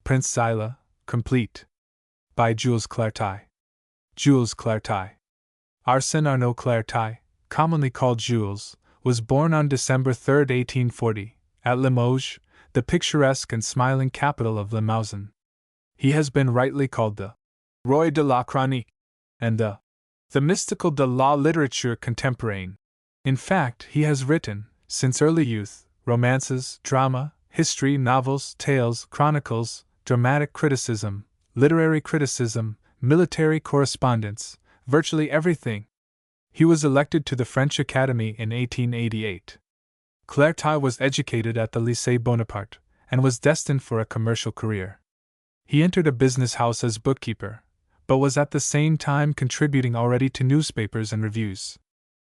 Prince Zilah, complete. By Jules Claretie. Jules Claretie. Arsène Arnaud Claretie, commonly called Jules, was born on December 3, 1840, at Limoges, the picturesque and smiling capital of Limousin. He has been rightly called the Roi de la Chronique and the mystical de la littérature contemporaine. In fact, he has written, since early youth, romances, drama, history, novels, tales, chronicles, dramatic criticism, literary criticism, military correspondence, virtually everything. He was elected to the French Academy in 1888. Claretie was educated at the Lycée Bonaparte, and was destined for a commercial career. He entered a business house as bookkeeper, but was at the same time contributing already to newspapers and reviews.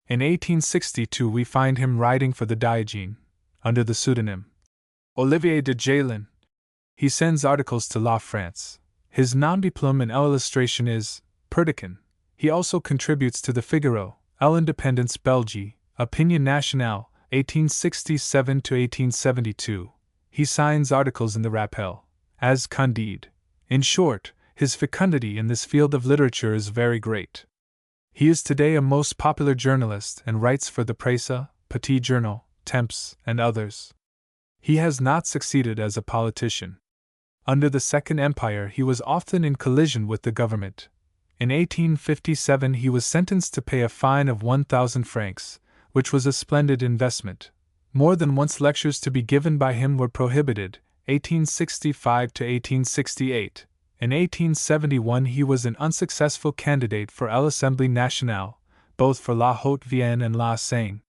In 1862 we find him writing for the Diogene, under the pseudonym Olivier de Jalin. He sends articles to La France. His nom de plume in illustration is Perdican. He also contributes to the Figaro, L'Indépendance Belge, Opinion Nationale, 1867 to 1872. He signs articles in the Rappel, as Candide. In short, his fecundity in this field of literature is very great. He is today a most popular journalist and writes for the Presse, Petit Journal, Temps, and others. He has not succeeded as a politician. Under the Second Empire he was often in collision with the government. In 1857 he was sentenced to pay a fine of 1,000 francs, which was a splendid investment. More than once lectures to be given by him were prohibited, 1865 to 1868. In 1871 he was an unsuccessful candidate for l'Assemblée nationale, both for La Haute-Vienne and La Seine.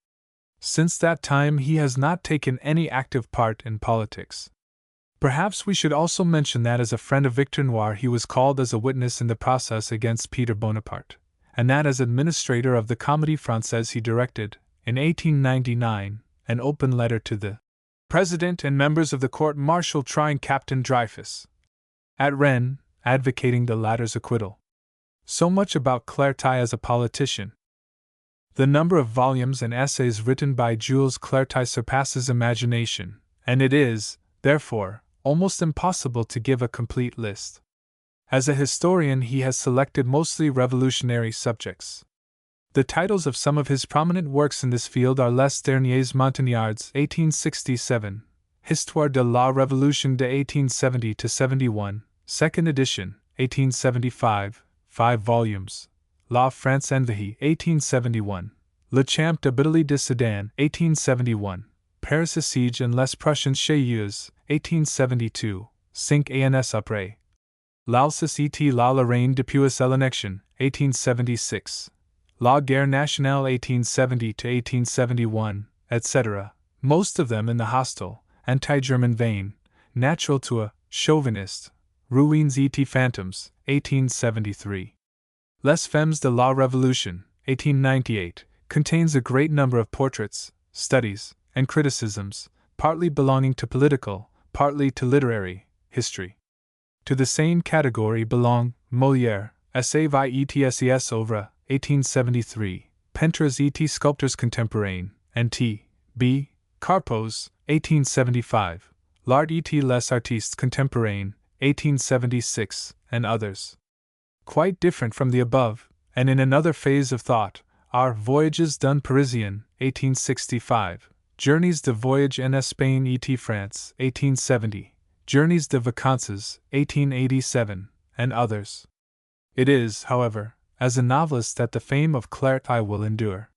Since that time he has not taken any active part in politics. Perhaps we should also mention that as a friend of Victor Noir he was called as a witness in the process against Peter Bonaparte, and that as administrator of the Comédie Française he directed, in 1899, an open letter to the President and members of the court-martial trying Captain Dreyfus at Rennes, advocating the latter's acquittal. So much about Claretie as a politician. The number of volumes and essays written by Jules Claretie surpasses imagination, and it is, therefore, almost impossible to give a complete list. As a historian he has selected mostly revolutionary subjects. The titles of some of his prominent works in this field are Les Derniers Montagnards 1867, Histoire de la Révolution de 1870-71, second edition, 1875, 5 volumes, La France Envahie 1871, Le Champ de Bataille de Sedan 1871, Paris Siege and Les Prussiens Chasseurs 1872, 5 ans après. L'Alsace et la Lorraine depuis l'annexion 1876, La Guerre Nationale 1870-1871, etc., most of them in the hostile, anti-German vein, natural to a chauvinist. Ruines et Phantoms, 1873. Les Femmes de la Révolution, 1898, contains a great number of portraits, studies, and criticisms, partly belonging to political, partly to literary, history. To the same category belong Molière, Essai et Oeuvres, 1873, Peintres et Sculptors Contemporains, and T. B. Carpos, 1875, L'Art et les Artistes Contemporains, 1876, and others. Quite different from the above, and in another phase of thought, are Voyages d'un Parisien, 1865, Journeys de Voyage en Espagne et France, 1870, Journeys de Vacances, 1887, and others. It is, however, as a novelist that the fame of Claretie will endure.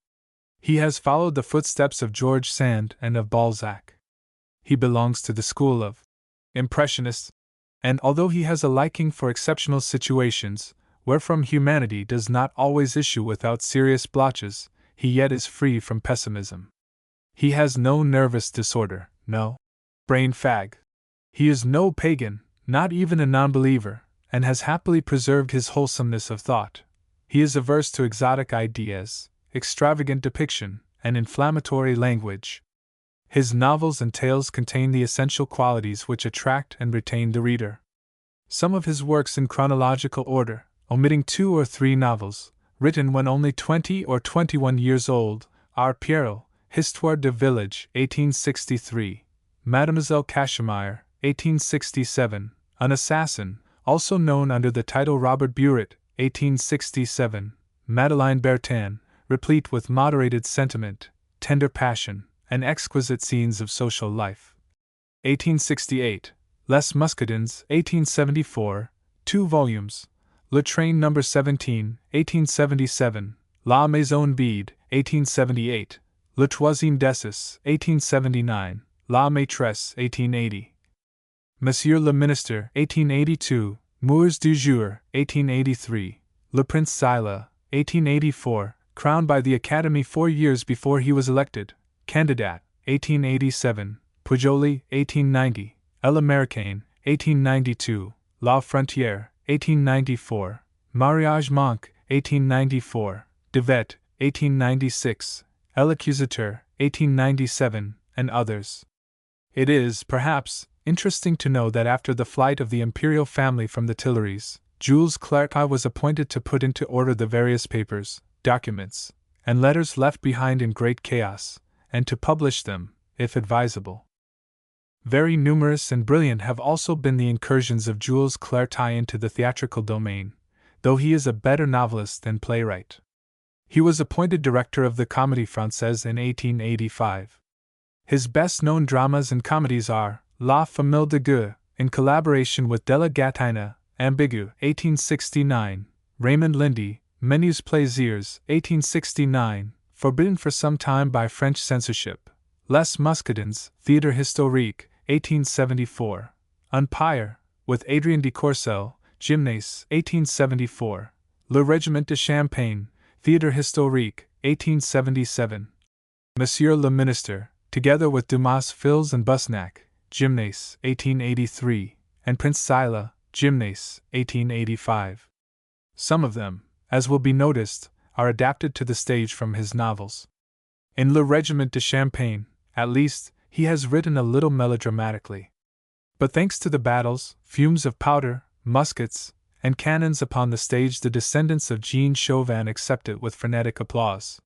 He has followed the footsteps of George Sand and of Balzac. He belongs to the school of Impressionists, and although he has a liking for exceptional situations, wherefrom humanity does not always issue without serious blotches, he yet is free from pessimism. He has no nervous disorder, no brain fag. He is no pagan, not even a non-believer, and has happily preserved his wholesomeness of thought. He is averse to exotic ideas, extravagant depiction, and inflammatory language. His novels and tales contain the essential qualities which attract and retain the reader. Some of his works in chronological order, omitting 2 or 3 novels, written when only 20 or 21 years old, are Pierrot, Histoire de Village, 1863, Mademoiselle Cachemire, 1867, an assassin, also known under the title Robert Burritt, 1867, Madeleine Bertin, replete with moderated sentiment, tender passion, and exquisite scenes of social life. 1868, Les Muscadins, 1874, 2 volumes. Le Train No. 17, 1877, La Maison Bide, 1878, Le Troisième Dessus, 1879, La Maîtresse, 1880. Monsieur le Ministre, 1882, Moeurs du Jour, 1883, Le Prince Zilah, 1884, crowned by the Academy 4 years before he was elected, Candidat, 1887, Pujoli, 1890, El Américain, 1892, La Frontière, 1894, Mariage Monk, 1894, Devet, 1896, El Accusateur, 1897, and others. It is, perhaps, interesting to know that after the flight of the imperial family from the Tuileries, Jules Claretie was appointed to put into order the various papers, documents, and letters left behind in great chaos, and to publish them, if advisable. Very numerous and brilliant have also been the incursions of Jules Claretie into the theatrical domain, though he is a better novelist than playwright. He was appointed director of the Comédie Française in 1885. His best-known dramas and comedies are La Famille de Gueux, in collaboration with de la Gatine, Ambigu, 1869, Raymond Lindy, Menus Plaisirs, 1869, forbidden for some time by French censorship, Les Muscadins, Théâtre Historique, 1874, Empire, with Adrien de Courcelles, Gymnase, 1874, Le Régiment de Champagne, Théâtre Historique, 1877, Monsieur le Ministre, together with Dumas Fils and Busnac, Gymnase, 1883, and Prince Zilah, Gymnase, 1885. Some of them, as will be noticed, are adapted to the stage from his novels. In Le Régiment de Champagne, at least, he has written a little melodramatically. But thanks to the battles, fumes of powder, muskets, and cannons upon the stage, the descendants of Jean Chauvin accept it with frenetic applause.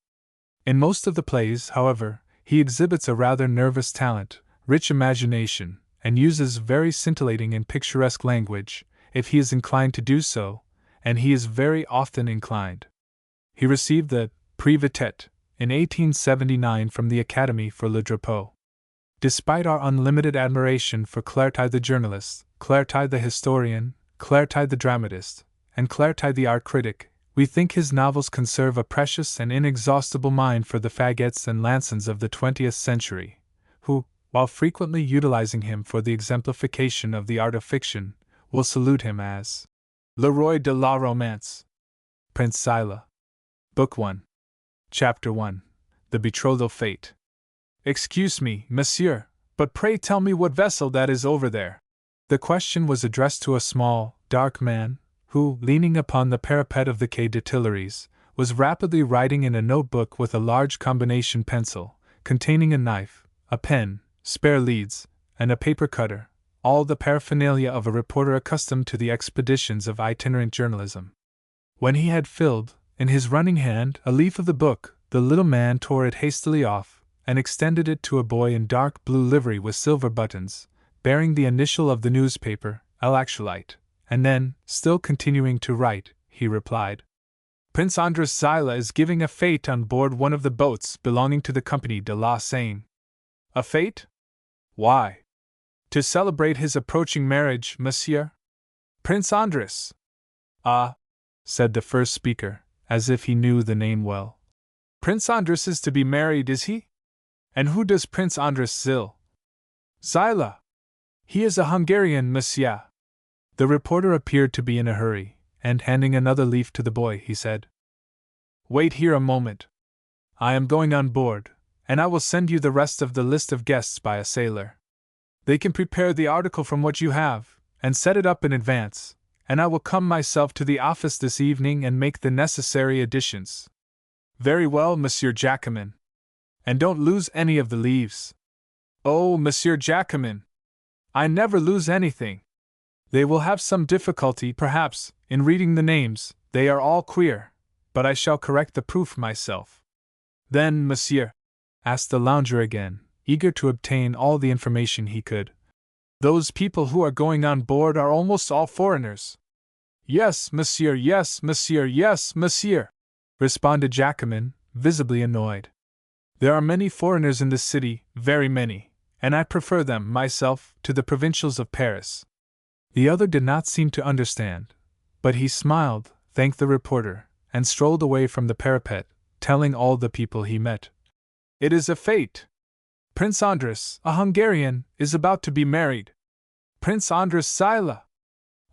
In most of the plays, however, he exhibits a rather nervous talent, rich imagination, and uses very scintillating and picturesque language, if he is inclined to do so, and he is very often inclined. He received the Prix Vitet in 1879 from the Academy for Le Drapeau. Despite our unlimited admiration for Claretie the journalist, Claretie the historian, Claretie the dramatist, and Claretie the art critic, we think his novels conserve a precious and inexhaustible mind for the fagots and Lansons of the 20th century, who, while frequently utilizing him for the exemplification of the art of fiction, will salute him as Le Roi de la Romance. Prince Zilah. Book 1. Chapter 1. The Betrothal Fate. Excuse me, monsieur, but pray tell me what vessel that is over there. The question was addressed to a small, dark man, who, leaning upon the parapet of the Quai des Tuileries, was rapidly writing in a notebook with a large combination pencil, containing a knife, a pen, spare leads, and a paper cutter, all the paraphernalia of a reporter accustomed to the expeditions of itinerant journalism. When he had filled, in his running hand, a leaf of the book, the little man tore it hastily off, and extended it to a boy in dark blue livery with silver buttons, bearing the initial of the newspaper, L'Actualité, and then, still continuing to write, he replied, Prince Andres Zilah is giving a fête on board one of the boats belonging to the Compagnie de la Seine. A fête? Why? To celebrate his approaching marriage, monsieur? Prince Andres. Ah, said the first speaker, as if he knew the name well. Prince Andres is to be married, is he? And who does Prince Andres Zilah? He is a Hungarian, monsieur. The reporter appeared to be in a hurry, and handing another leaf to the boy, he said, Wait here a moment. I am going on board, and I will send you the rest of the list of guests by a sailor. They can prepare the article from what you have, and set it up in advance, and I will come myself to the office this evening and make the necessary additions. Very well, Monsieur Jacomin. And don't lose any of the leaves. Oh, Monsieur Jacomin! I never lose anything. They will have some difficulty, perhaps, in reading the names, they are all queer, but I shall correct the proof myself. Then, monsieur? Asked the lounger again, eager to obtain all the information he could. Those people who are going on board are almost all foreigners. Yes, monsieur, yes, monsieur, yes, monsieur, responded Jacquemin, visibly annoyed. There are many foreigners in this city, very many, and I prefer them, myself, to the provincials of Paris. The other did not seem to understand, but he smiled, thanked the reporter, and strolled away from the parapet, telling all the people he met. It is a fate. Prince Andras, a Hungarian, is about to be married. Prince Andras Zilah.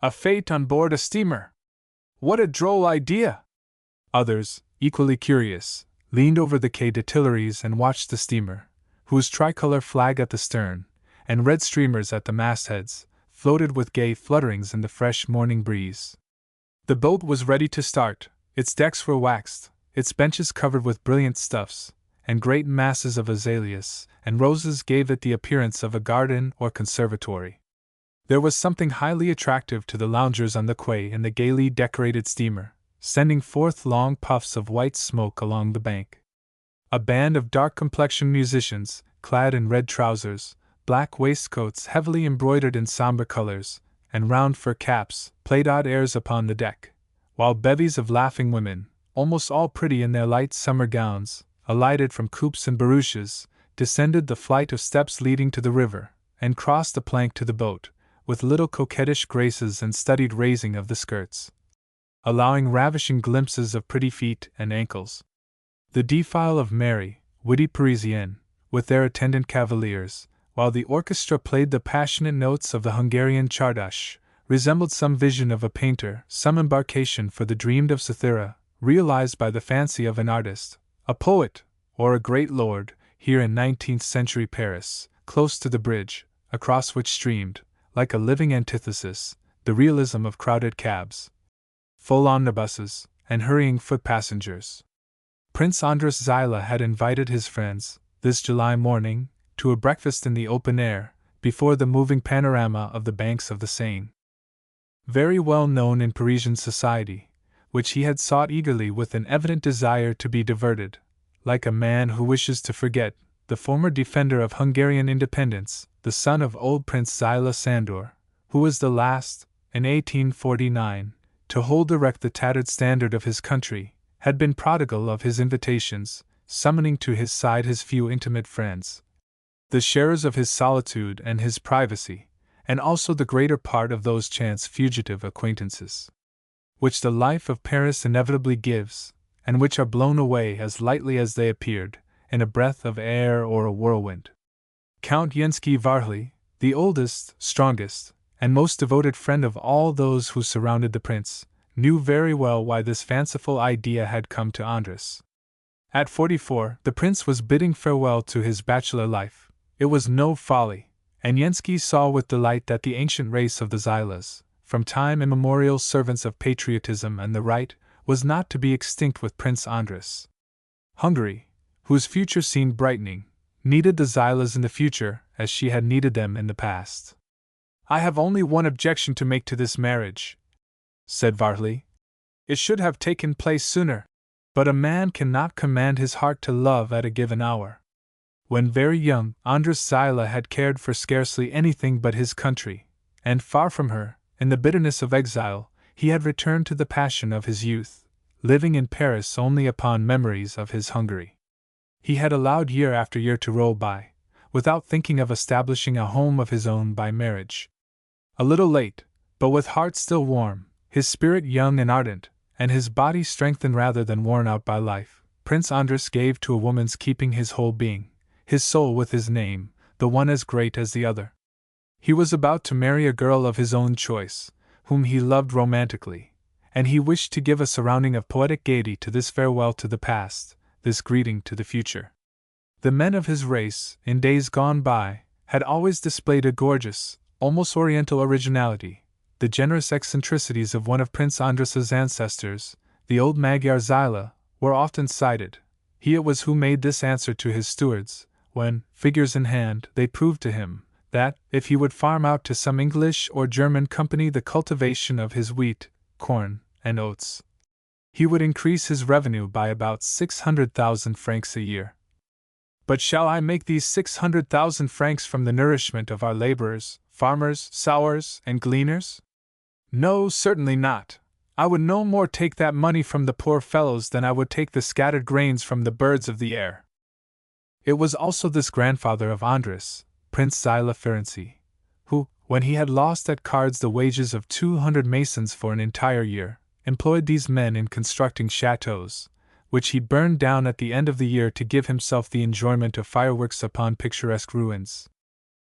A fate on board a steamer. What a droll idea! Others, equally curious, leaned over the Quai des Tuileries and watched the steamer, whose tricolor flag at the stern, and red streamers at the mastheads, floated with gay flutterings in the fresh morning breeze. The boat was ready to start, its decks were waxed, its benches covered with brilliant stuffs, and great masses of azaleas and roses gave it the appearance of a garden or conservatory. There was something highly attractive to the loungers on the quay in the gaily decorated steamer, sending forth long puffs of white smoke along the bank. A band of dark-complexioned musicians, clad in red trousers, black waistcoats heavily embroidered in somber colors, and round fur caps, played odd airs upon the deck, while bevies of laughing women, almost all pretty in their light summer gowns, alighted from coupes and barouches, descended the flight of steps leading to the river, and crossed the plank to the boat, with little coquettish graces and studied raising of the skirts, allowing ravishing glimpses of pretty feet and ankles. The defile of merry, witty Parisienne, with their attendant cavaliers, while the orchestra played the passionate notes of the Hungarian czardas, resembled some vision of a painter, some embarkation for the dreamed-of Cythera, realized by the fancy of an artist, a poet, or a great lord, here in 19th-century Paris, close to the bridge, across which streamed, like a living antithesis, the realism of crowded cabs, full omnibuses, and hurrying foot-passengers. Prince Andras Zilah had invited his friends, this July morning, to a breakfast in the open air, before the moving panorama of the banks of the Seine. Very well known in Parisian society, which he had sought eagerly with an evident desire to be diverted, like a man who wishes to forget, the former defender of Hungarian independence, the son of old Prince Zilah Sandor, who was the last, in 1849, to hold erect the tattered standard of his country, had been prodigal of his invitations, summoning to his side his few intimate friends, the sharers of his solitude and his privacy, and also the greater part of those chance fugitive acquaintances, which the life of Paris inevitably gives, and which are blown away as lightly as they appeared, in a breath of air or a whirlwind. Count Jensky Varhly, the oldest, strongest, and most devoted friend of all those who surrounded the prince, knew very well why this fanciful idea had come to Andras. At 44, the prince was bidding farewell to his bachelor life. It was no folly, and Jensky saw with delight that the ancient race of the Zilahs, from time immemorial servants of patriotism and the right, was not to be extinct with Prince Andras. Hungary, whose future seemed brightening, needed the Zilahs in the future as she had needed them in the past. I have only one objection to make to this marriage, said Varhly. It should have taken place sooner, but a man cannot command his heart to love at a given hour. When very young, Andras Zilah had cared for scarcely anything but his country, and far from her, in the bitterness of exile, he had returned to the passion of his youth, living in Paris only upon memories of his Hungary. He had allowed year after year to roll by, without thinking of establishing a home of his own by marriage. A little late, but with heart still warm, his spirit young and ardent, and his body strengthened rather than worn out by life, Prince Andras gave to a woman's keeping his whole being, his soul with his name, the one as great as the other. He was about to marry a girl of his own choice, whom he loved romantically, and he wished to give a surrounding of poetic gaiety to this farewell to the past, this greeting to the future. The men of his race, in days gone by, had always displayed a gorgeous, almost oriental originality. The generous eccentricities of one of Prince Andras's ancestors, the old Magyar Zilah, were often cited. He it was who made this answer to his stewards, when, figures in hand, they proved to him that, if he would farm out to some English or German company the cultivation of his wheat, corn, and oats, he would increase his revenue by about 600,000 francs a year. But shall I make these 600,000 francs from the nourishment of our laborers, farmers, sowers, and gleaners? No, certainly not. I would no more take that money from the poor fellows than I would take the scattered grains from the birds of the air. It was also this grandfather of Andres, Prince Zilah Ferenczi, who, when he had lost at cards the wages of 200 masons for an entire year, employed these men in constructing chateaux, which he burned down at the end of the year to give himself the enjoyment of fireworks upon picturesque ruins.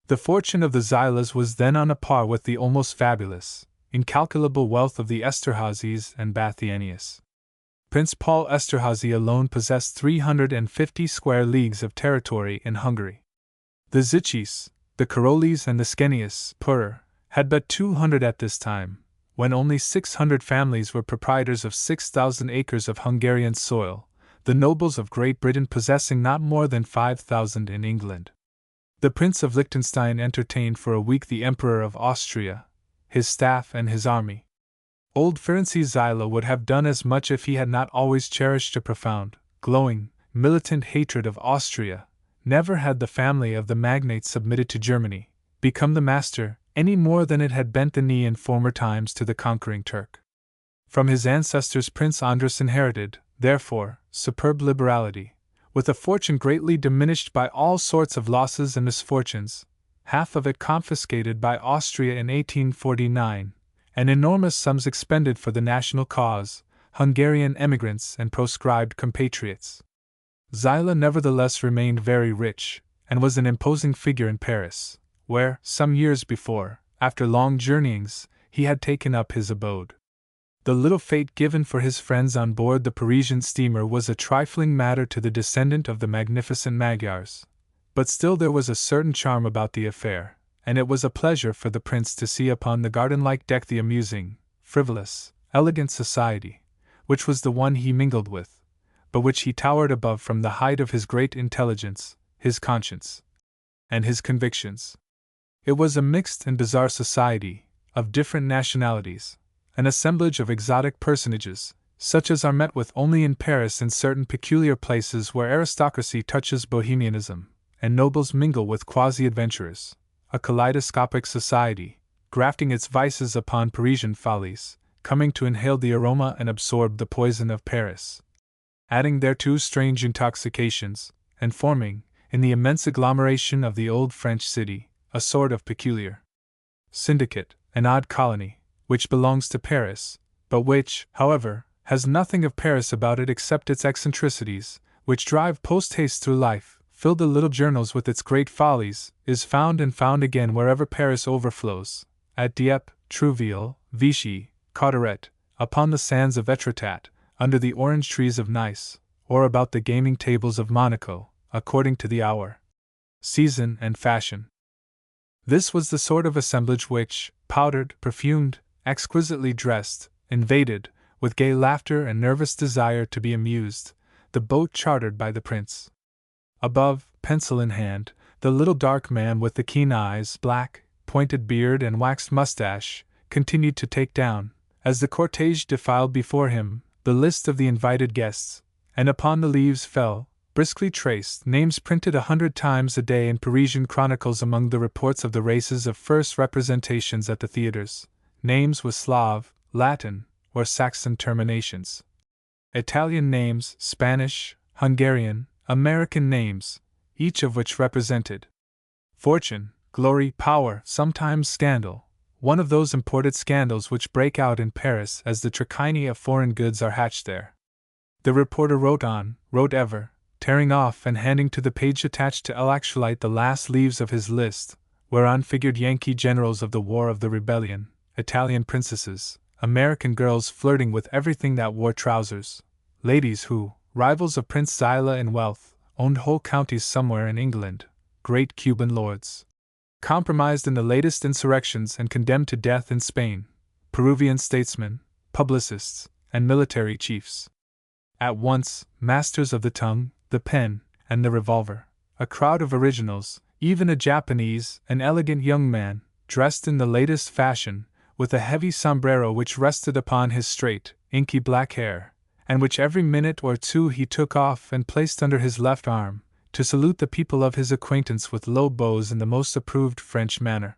The fortune of the Zilahs was then on a par with the almost fabulous, incalculable wealth of the Esterházys and Bathianius. Prince Paul Esterházy alone possessed 350 square leagues of territory in Hungary. The Zichis, the Karolis and the Skenius had but 200 at this time, when only 600 families were proprietors of 6,000 acres of Hungarian soil, the nobles of Great Britain possessing not more than 5,000 in England. The Prince of Liechtenstein entertained for a week the Emperor of Austria, his staff and his army. Old Ferenczi Zilah would have done as much if he had not always cherished a profound, glowing, militant hatred of Austria. Never had the family of the magnate submitted to Germany, become the master, any more than it had bent the knee in former times to the conquering Turk. From his ancestors Prince Andras inherited, therefore, superb liberality, with a fortune greatly diminished by all sorts of losses and misfortunes, half of it confiscated by Austria in 1849, and enormous sums expended for the national cause, Hungarian emigrants and proscribed compatriots. Zilah nevertheless remained very rich, and was an imposing figure in Paris, where, some years before, after long journeyings, he had taken up his abode. The little fete given for his friends on board the Parisian steamer was a trifling matter to the descendant of the magnificent Magyars, but still there was a certain charm about the affair, and it was a pleasure for the prince to see upon the garden-like deck the amusing, frivolous, elegant society, which was the one he mingled with, but which he towered above from the height of his great intelligence, his conscience, and his convictions. It was a mixed and bizarre society, of different nationalities, an assemblage of exotic personages, such as are met with only in Paris in certain peculiar places where aristocracy touches bohemianism, and nobles mingle with quasi-adventurers, a kaleidoscopic society, grafting its vices upon Parisian follies, coming to inhale the aroma and absorb the poison of Paris, adding thereto strange intoxications, and forming, in the immense agglomeration of the old French city, a sort of peculiar syndicate, an odd colony, which belongs to Paris, but which, however, has nothing of Paris about it except its eccentricities, which drive post-haste through life, fill the little journals with its great follies, is found and found again wherever Paris overflows, at Dieppe, Trouville, Vichy, Cauterets, upon the sands of Etretat, under the orange trees of Nice, or about the gaming tables of Monaco, according to the hour, season, and fashion. This was the sort of assemblage which, powdered, perfumed, exquisitely dressed, invaded, with gay laughter and nervous desire to be amused, the boat chartered by the prince. Above, pencil in hand, the little dark man with the keen eyes, black, pointed beard and waxed mustache, continued to take down, as the cortege defiled before him, the list of the invited guests, and upon the leaves fell, briskly traced, names printed 100 times a day in Parisian chronicles among the reports of the races of first representations at the theaters, names with Slav, Latin, or Saxon terminations. Italian names, Spanish, Hungarian, American names, each of which represented fortune, glory, power, sometimes scandal, one of those imported scandals which break out in Paris as the trichinae of foreign goods are hatched there. The reporter wrote on, wrote ever, tearing off and handing to the page attached to L'Actualite the last leaves of his list, whereon figured Yankee generals of the War of the Rebellion, Italian princesses, American girls flirting with everything that wore trousers, ladies who, rivals of Prince Zilah in wealth, owned whole counties somewhere in England, great Cuban lords, compromised in the latest insurrections and condemned to death in Spain, Peruvian statesmen, publicists, and military chiefs. At once, masters of the tongue, the pen, and the revolver, a crowd of originals, even a Japanese, an elegant young man, dressed in the latest fashion, with a heavy sombrero which rested upon his straight, inky black hair, and which every minute or two he took off and placed under his left arm, to salute the people of his acquaintance with low bows in the most approved French manner.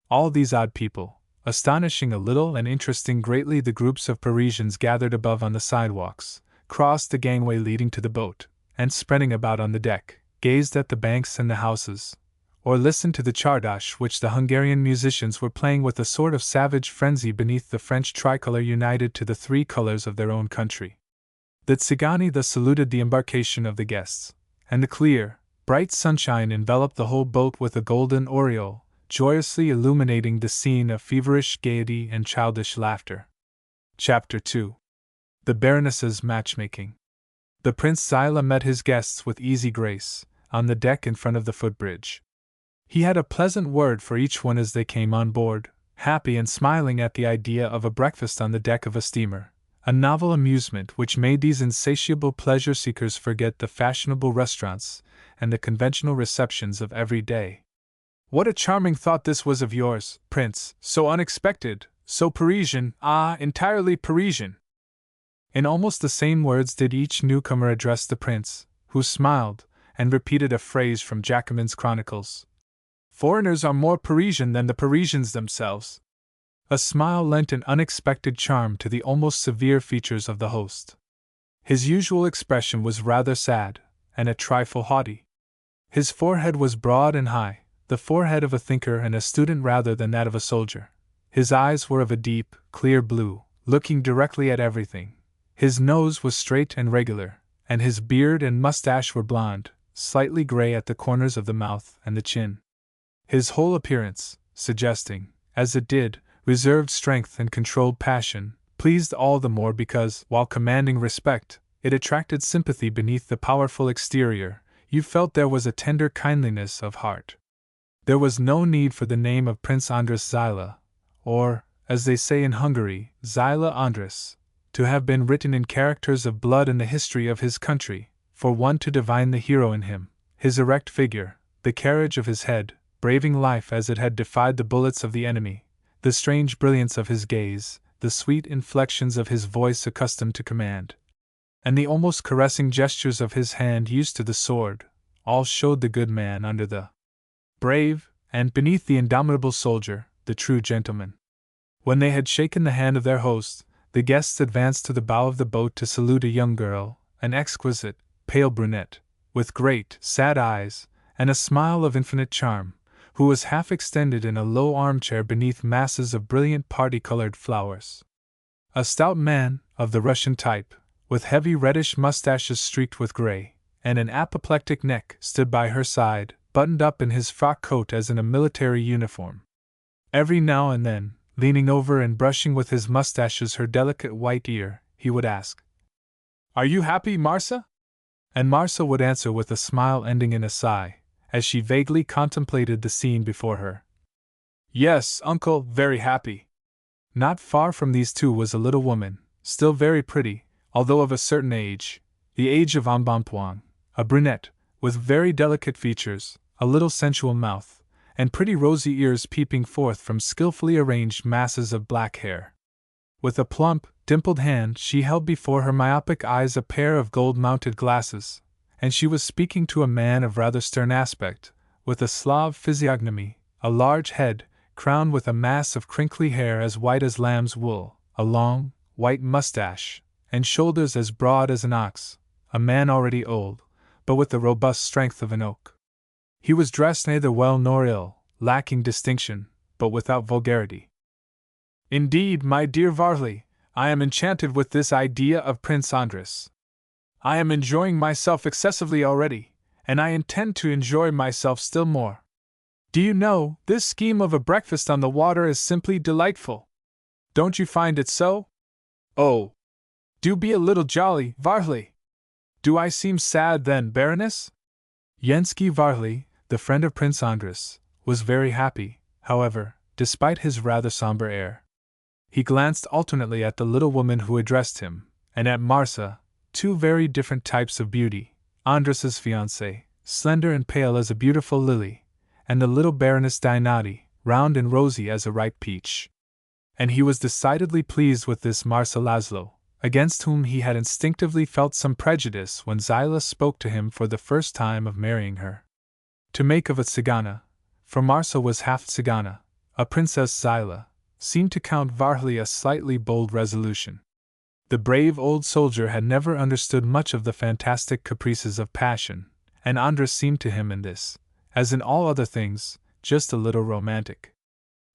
All these odd people, astonishing a little and interesting greatly the groups of Parisians gathered above on the sidewalks, crossed the gangway leading to the boat, and spreading about on the deck, gazed at the banks and the houses, or listened to the chardash which the Hungarian musicians were playing with a sort of savage frenzy beneath the French tricolor united to the three colors of their own country. The Tsigani thus saluted the embarkation of the guests, and the clear, bright sunshine enveloped the whole boat with a golden aureole, joyously illuminating the scene of feverish gaiety and childish laughter. Chapter 2. The Baroness's Matchmaking. The Prince Zilah met his guests with easy grace, on the deck in front of the footbridge. He had a pleasant word for each one as they came on board, happy and smiling at the idea of a breakfast on the deck of a steamer, a novel amusement which made these insatiable pleasure-seekers forget the fashionable restaurants and the conventional receptions of every day. "What a charming thought this was of yours, Prince, so unexpected, so Parisian, entirely Parisian." In almost the same words did each newcomer address the prince, who smiled, and repeated a phrase from Jacomin's Chronicles. "Foreigners are more Parisian than the Parisians themselves." A smile lent an unexpected charm to the almost severe features of the host. His usual expression was rather sad, and a trifle haughty. His forehead was broad and high, the forehead of a thinker and a student rather than that of a soldier. His eyes were of a deep, clear blue, looking directly at everything. His nose was straight and regular, and his beard and mustache were blonde, slightly gray at the corners of the mouth and the chin. His whole appearance, suggesting, as it did, reserved strength and controlled passion, pleased all the more because, while commanding respect, it attracted sympathy beneath the powerful exterior. You felt there was a tender kindliness of heart. There was no need for the name of Prince Andras Zilah, or, as they say in Hungary, Zilah Andras, to have been written in characters of blood in the history of his country, for one to divine the hero in him, his erect figure, the carriage of his head, braving life as it had defied the bullets of the enemy, the strange brilliance of his gaze, the sweet inflections of his voice accustomed to command, and the almost caressing gestures of his hand used to the sword, all showed the good man under the brave, and beneath the indomitable soldier, the true gentleman. When they had shaken the hand of their host, the guests advanced to the bow of the boat to salute a young girl, an exquisite, pale brunette, with great, sad eyes, and a smile of infinite charm, who was half extended in a low armchair beneath masses of brilliant party-colored flowers. A stout man, of the Russian type, with heavy reddish mustaches streaked with gray, and an apoplectic neck, stood by her side, buttoned up in his frock coat as in a military uniform. Every now and then, leaning over and brushing with his mustaches her delicate white ear, he would ask, "Are you happy, Marsa?" And Marsa would answer with a smile ending in a sigh, as she vaguely contemplated the scene before her. "Yes, uncle, very happy." Not far from these two was a little woman, still very pretty, although of a certain age, the age of embonpoint, a brunette, with very delicate features, a little sensual mouth, and pretty rosy ears peeping forth from skillfully arranged masses of black hair. With a plump, dimpled hand she held before her myopic eyes a pair of gold-mounted glasses, and she was speaking to a man of rather stern aspect, with a Slav physiognomy, a large head, crowned with a mass of crinkly hair as white as lamb's wool, a long, white mustache, and shoulders as broad as an ox, a man already old, but with the robust strength of an oak. He was dressed neither well nor ill, lacking distinction, but without vulgarity. "Indeed, my dear Varley, I am enchanted with this idea of Prince Andras. I am enjoying myself excessively already, and I intend to enjoy myself still more. Do you know, this scheme of a breakfast on the water is simply delightful. Don't you find it so? Oh, do be a little jolly, Varley. Do I seem sad then, Baroness?" Jensky Varley, the friend of Prince Andras, was very happy, however, despite his rather somber air. He glanced alternately at the little woman who addressed him, and at Marsa, two very different types of beauty, Andras's fiancée, slender and pale as a beautiful lily, and the little Baroness Dinati, round and rosy as a ripe peach. And he was decidedly pleased with this Marsa Laszlo, against whom he had instinctively felt some prejudice when Zilah spoke to him for the first time of marrying her. To make of a Tzigana, for Marsa was half Tzigana, a Princess Zilah, seemed to Count Varhli a slightly bold resolution. The brave old soldier had never understood much of the fantastic caprices of passion, and Andras seemed to him in this, as in all other things, just a little romantic.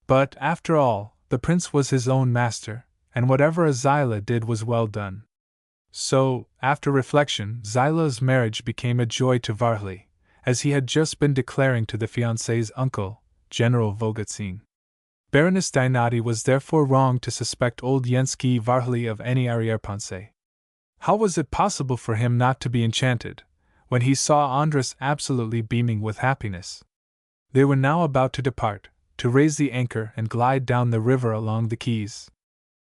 But, after all, the prince was his own master, and whatever Zilah did was well done. So, after reflection, Zilah's marriage became a joy to Varhli, as he had just been declaring to the fiancée's uncle, General Volgotsyn. Baroness Dinati was therefore wrong to suspect old Yensky Varhli of any arrière-pensée. How was it possible for him not to be enchanted, when he saw Andras absolutely beaming with happiness? They were now about to depart, to raise the anchor and glide down the river along the quays.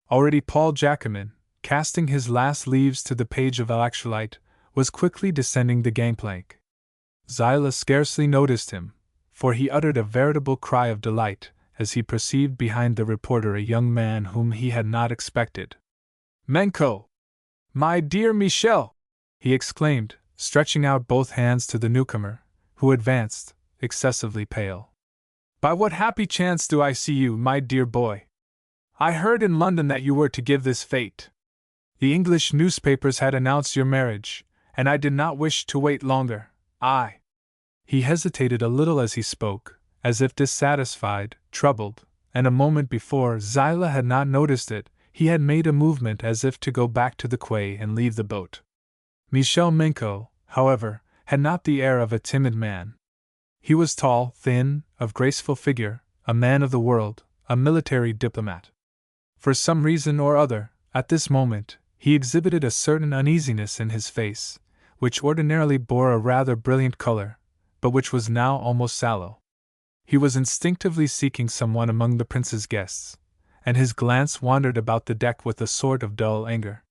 Already Paul Jacquemin, casting his last leaves to the page of Electrolyte, was quickly descending the gangplank. Zilah scarcely noticed him, for he uttered a veritable cry of delight as he perceived behind the reporter a young man whom he had not expected. "Menko! My dear Michel!" he exclaimed, stretching out both hands to the newcomer, who advanced, excessively pale. "By what happy chance do I see you, my dear boy? I heard in London that you were to give this fete. The English newspapers had announced your marriage, and I did not wish to wait longer. He hesitated a little as he spoke, as if dissatisfied, troubled, and a moment before Zilah had not noticed it, he had made a movement as if to go back to the quay and leave the boat. Michel Menko, however, had not the air of a timid man. He was tall, thin, of graceful figure, a man of the world, a military diplomat. For some reason or other, at this moment, he exhibited a certain uneasiness in his face, which ordinarily bore a rather brilliant color, but which was now almost sallow. He was instinctively seeking someone among the prince's guests, and his glance wandered about the deck with a sort of dull anger.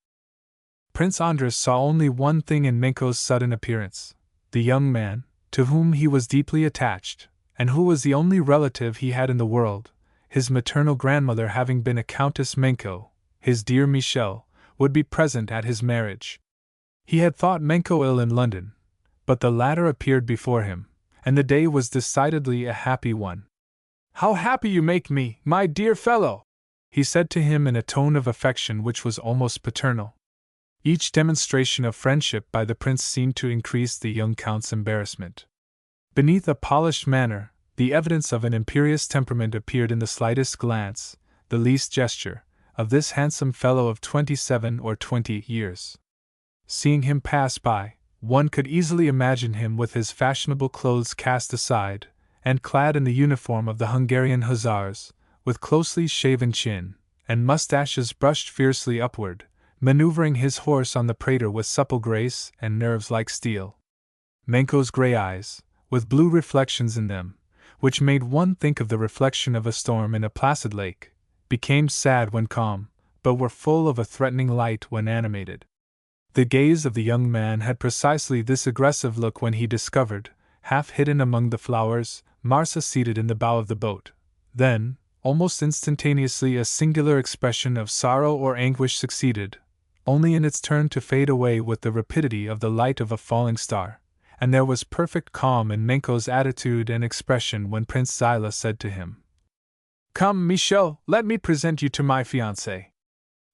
Prince Andras saw only one thing in Menko's sudden appearance: the young man, to whom he was deeply attached, and who was the only relative he had in the world, his maternal grandmother having been a Countess Menko, his dear Michel, would be present at his marriage. He had thought Menko ill in London, but the latter appeared before him, and the day was decidedly a happy one. "How happy you make me, my dear fellow!" he said to him in a tone of affection which was almost paternal. Each demonstration of friendship by the prince seemed to increase the young count's embarrassment. Beneath a polished manner, the evidence of an imperious temperament appeared in the slightest glance, the least gesture, of this handsome fellow of 27 or 20 years. Seeing him pass by, one could easily imagine him with his fashionable clothes cast aside, and clad in the uniform of the Hungarian hussars, with closely shaven chin, and mustaches brushed fiercely upward, maneuvering his horse on the Prater with supple grace and nerves like steel. Menko's grey eyes, with blue reflections in them, which made one think of the reflection of a storm in a placid lake, became sad when calm, but were full of a threatening light when animated. The gaze of the young man had precisely this aggressive look when he discovered, half hidden among the flowers, Marsa seated in the bow of the boat. Then, almost instantaneously, a singular expression of sorrow or anguish succeeded, only in its turn to fade away with the rapidity of the light of a falling star, and there was perfect calm in Menko's attitude and expression when Prince Zilah said to him, "Come, Michel, let me present you to my fiancée.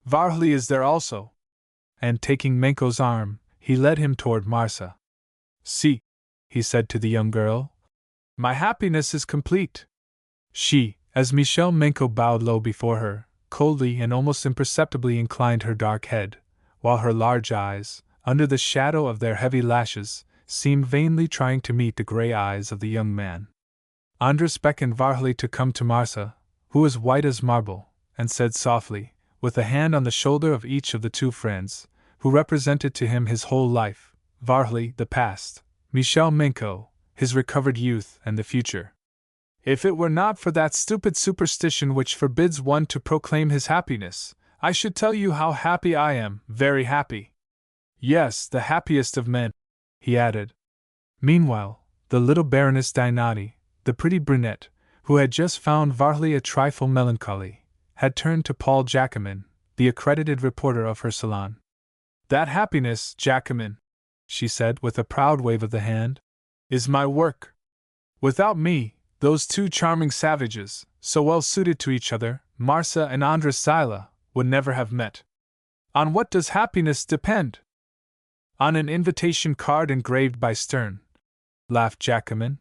Varhli is there also." And taking Menko's arm, he led him toward Marsa. "See," he said to the young girl, "my happiness is complete." She, as Michel Menko bowed low before her, coldly and almost imperceptibly inclined her dark head, while her large eyes, under the shadow of their heavy lashes, seemed vainly trying to meet the grey eyes of the young man. Andras beckoned Varhli to come to Marsa, who was white as marble, and said softly, with a hand on the shoulder of each of the two friends, who represented to him his whole life, Varhli, the past, Michel Menko, his recovered youth and the future. "If it were not for that stupid superstition which forbids one to proclaim his happiness, I should tell you how happy I am, very happy. Yes, the happiest of men," he added. Meanwhile, the little Baroness Dinati, the pretty brunette, who had just found Varhli a trifle melancholy, had turned to Paul Jacquemin, the accredited reporter of her salon. "That happiness, Jacquemin," she said with a proud wave of the hand, "is my work. Without me, those two charming savages, so well suited to each other, Marsa and Andras Zilah, would never have met. On what does happiness depend? On an invitation card engraved by Sterne, laughed Jacquemin.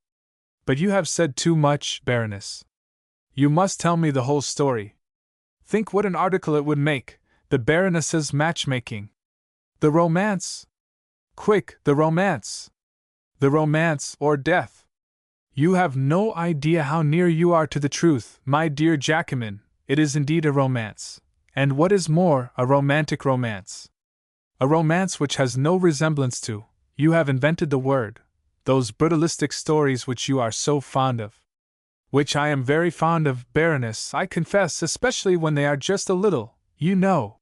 But you have said too much, Baroness. You must tell me the whole story. Think what an article it would make, the Baroness's matchmaking. The romance! Quick, the romance! The romance or death! You have no idea how near you are to the truth, my dear Jacquemin. It is indeed a romance, and what is more, a romantic romance. A romance which has no resemblance to, you have invented the word, those brutalistic stories which you are so fond of. Which I am very fond of, Baroness, I confess, especially when they are just a little, you know.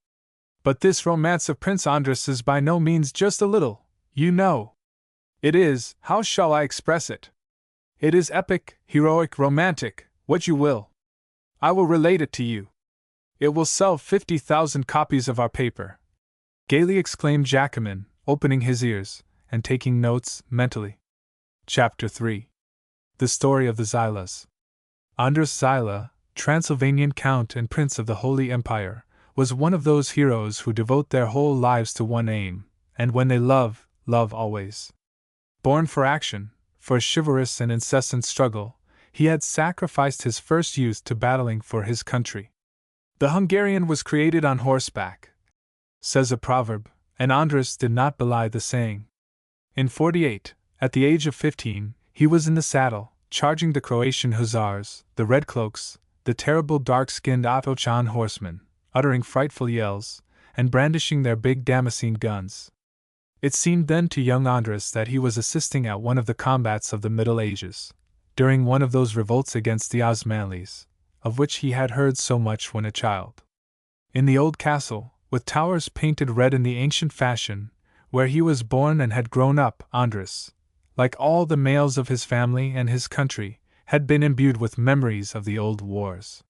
But this romance of Prince Andras is by no means just a little, you know. It is, how shall I express it? It is epic, heroic, romantic, what you will. I will relate it to you. It will sell 50,000 copies of our paper, gaily exclaimed Jacquemin, opening his ears, and taking notes, mentally. Chapter 3. The Story of the Zilahs. Andras Zilah, Transylvanian Count and Prince of the Holy Empire, was one of those heroes who devote their whole lives to one aim, and when they love, love always. Born for action, for chivalrous and incessant struggle, he had sacrificed his first youth to battling for his country. The Hungarian was created on horseback, says a proverb, and Andras did not belie the saying. In 48, at the age of 15, he was in the saddle, charging the Croatian hussars, the redcloaks, the terrible dark-skinned Otochan horsemen, uttering frightful yells, and brandishing their big Damascene guns. It seemed then to young Andras that he was assisting at one of the combats of the Middle Ages, during one of those revolts against the Osmanlis, of which he had heard so much when a child. In the old castle, with towers painted red in the ancient fashion, where he was born and had grown up, Andras, like all the males of his family and his country, had been imbued with memories of the old wars.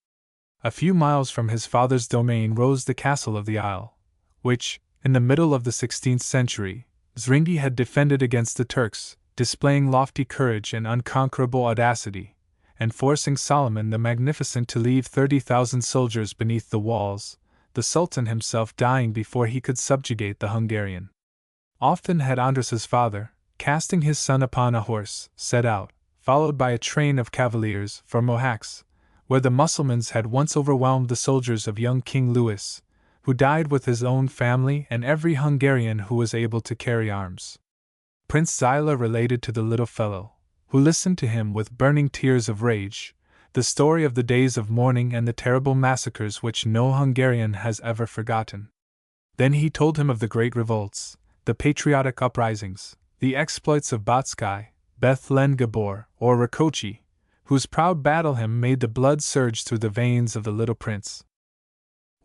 A few miles from his father's domain rose the castle of the Isle, which, in the middle of the 16th century, Zringi had defended against the Turks, displaying lofty courage and unconquerable audacity, and forcing Solomon the Magnificent to leave 30,000 soldiers beneath the walls, the Sultan himself dying before he could subjugate the Hungarian. Often had Andras's father, casting his son upon a horse, set out, followed by a train of cavaliers, for Mohacs, where the Mussulmans had once overwhelmed the soldiers of young King Louis, who died with his own family and every Hungarian who was able to carry arms. Prince Zilah related to the little fellow, who listened to him with burning tears of rage, the story of the days of mourning and the terrible massacres which no Hungarian has ever forgotten. Then he told him of the great revolts, the patriotic uprisings, the exploits of Batskai, Bethlen Gabor, or Rakoczy, whose proud battle hymn made the blood surge through the veins of the little prince.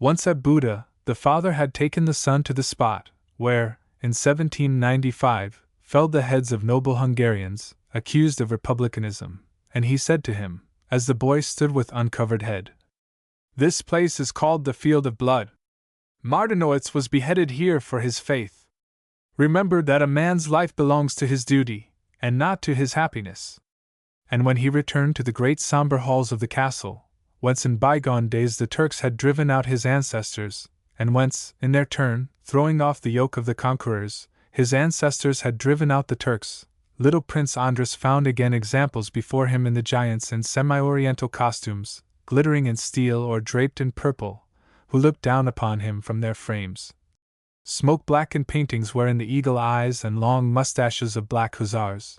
Once at Buda, the father had taken the son to the spot, where, in 1795, fell the heads of noble Hungarians, accused of republicanism, and he said to him, as the boy stood with uncovered head, "This place is called the Field of Blood. Martinowitz was beheaded here for his faith. Remember that a man's life belongs to his duty, and not to his happiness." And when he returned to the great somber halls of the castle, whence in bygone days the Turks had driven out his ancestors, and whence, in their turn, throwing off the yoke of the conquerors, his ancestors had driven out the Turks, little Prince Andras found again examples before him in the giants in semi-oriental costumes, glittering in steel or draped in purple, who looked down upon him from their frames. Smoke-blackened paintings wherein the eagle eyes and long mustaches of black hussars,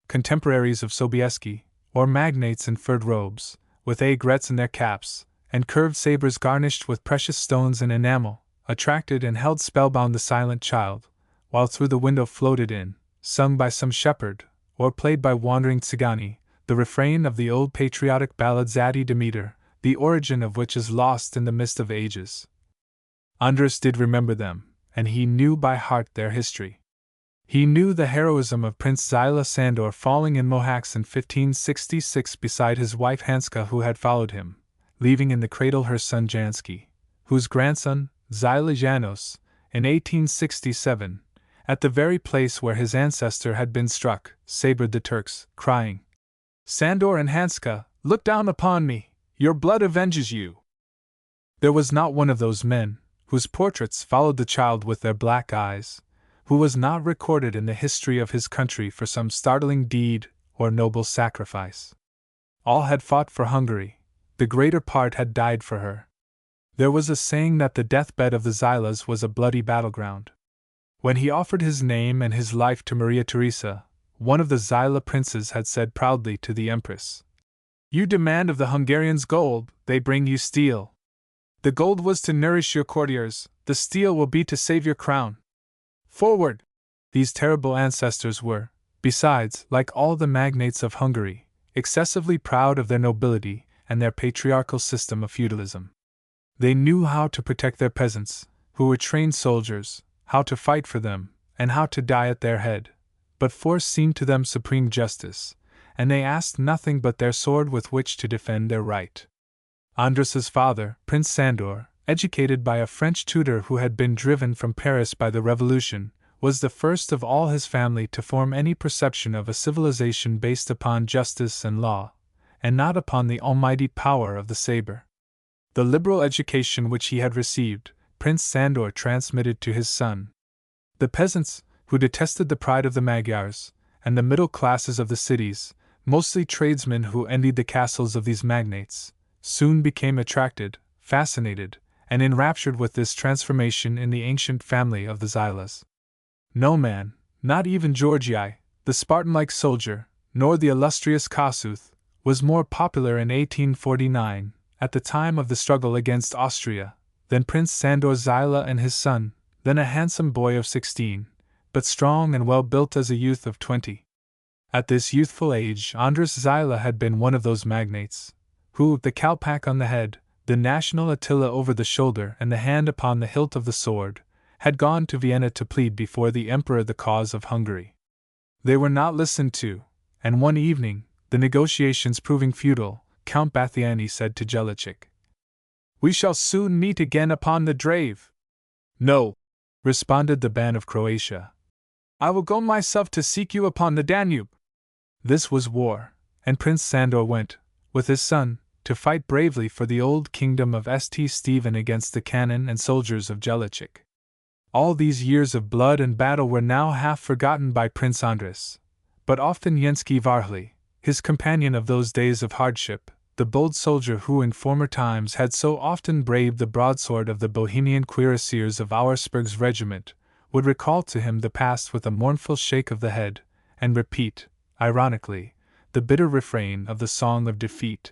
contemporaries of Sobieski, or magnates in furred robes, with aigrettes in their caps, and curved sabers garnished with precious stones and enamel, attracted and held spellbound the silent child, while through the window floated in, sung by some shepherd, or played by wandering Tsigani, the refrain of the old patriotic ballad Zadi Demeter, the origin of which is lost in the mist of ages. Andras did remember them, and he knew by heart their history. He knew the heroism of Prince Zilah Sandor falling in Mohacs in 1566 beside his wife Hanska, who had followed him, leaving in the cradle her son Jansky, whose grandson, Zilah Janos, in 1867, at the very place where his ancestor had been struck, sabered the Turks, crying, "Sandor and Hanska, look down upon me! Your blood avenges you! There was not one of those men, whose portraits followed the child with their black eyes, who was not recorded in the history of his country for some startling deed or noble sacrifice. All had fought for Hungary, the greater part had died for her. There was a saying that the deathbed of the Zilahs was a bloody battleground. When he offered his name and his life to Maria Theresa, one of the Zilah princes had said proudly to the Empress, "You demand of the Hungarians gold, they bring you steel. The gold was to nourish your courtiers, the steel will be to save your crown. Forward!" These terrible ancestors were, besides, like all the magnates of Hungary, excessively proud of their nobility and their patriarchal system of feudalism. They knew how to protect their peasants, who were trained soldiers, how to fight for them, and how to die at their head, but force seemed to them supreme justice, and they asked nothing but their sword with which to defend their right. Andrés's father, Prince Sándor, educated by a French tutor who had been driven from Paris by the Revolution, was the first of all his family to form any perception of a civilization based upon justice and law, and not upon the almighty power of the saber. The liberal education which he had received, Prince Sándor transmitted to his son. The peasants, who detested the pride of the Magyars, and the middle classes of the cities, mostly tradesmen who envied the castles of these magnates, soon became attracted, fascinated, and enraptured with this transformation in the ancient family of the Zilahs. No man, not even Georgii, the Spartan-like soldier, nor the illustrious Kossuth, was more popular in 1849, at the time of the struggle against Austria, than Prince Sándor Zilah and his son, then a handsome boy of 16, but strong and well built as a youth of 20. At this youthful age Andrés Zilah had been one of those magnates, who, the kalpak on the head, the national Attila over the shoulder and the hand upon the hilt of the sword, had gone to Vienna to plead before the Emperor the cause of Hungary. They were not listened to, and one evening, the negotiations proving futile, Count Bathiani said to Jelinek, "We shall soon meet again upon the Drave." "No," responded the Ban of Croatia. "I will go myself to seek you upon the Danube." This was war, and Prince Sándor went, with his son, to fight bravely for the old kingdom of St. Stephen against the cannon and soldiers of Jelinek. All these years of blood and battle were now half forgotten by Prince Andrés, but often Jensky Varhly, his companion of those days of hardship, the bold soldier who in former times had so often braved the broadsword of the Bohemian cuirassiers of Auersperg's regiment, would recall to him the past with a mournful shake of the head, and repeat, ironically, the bitter refrain of the Song of Defeat.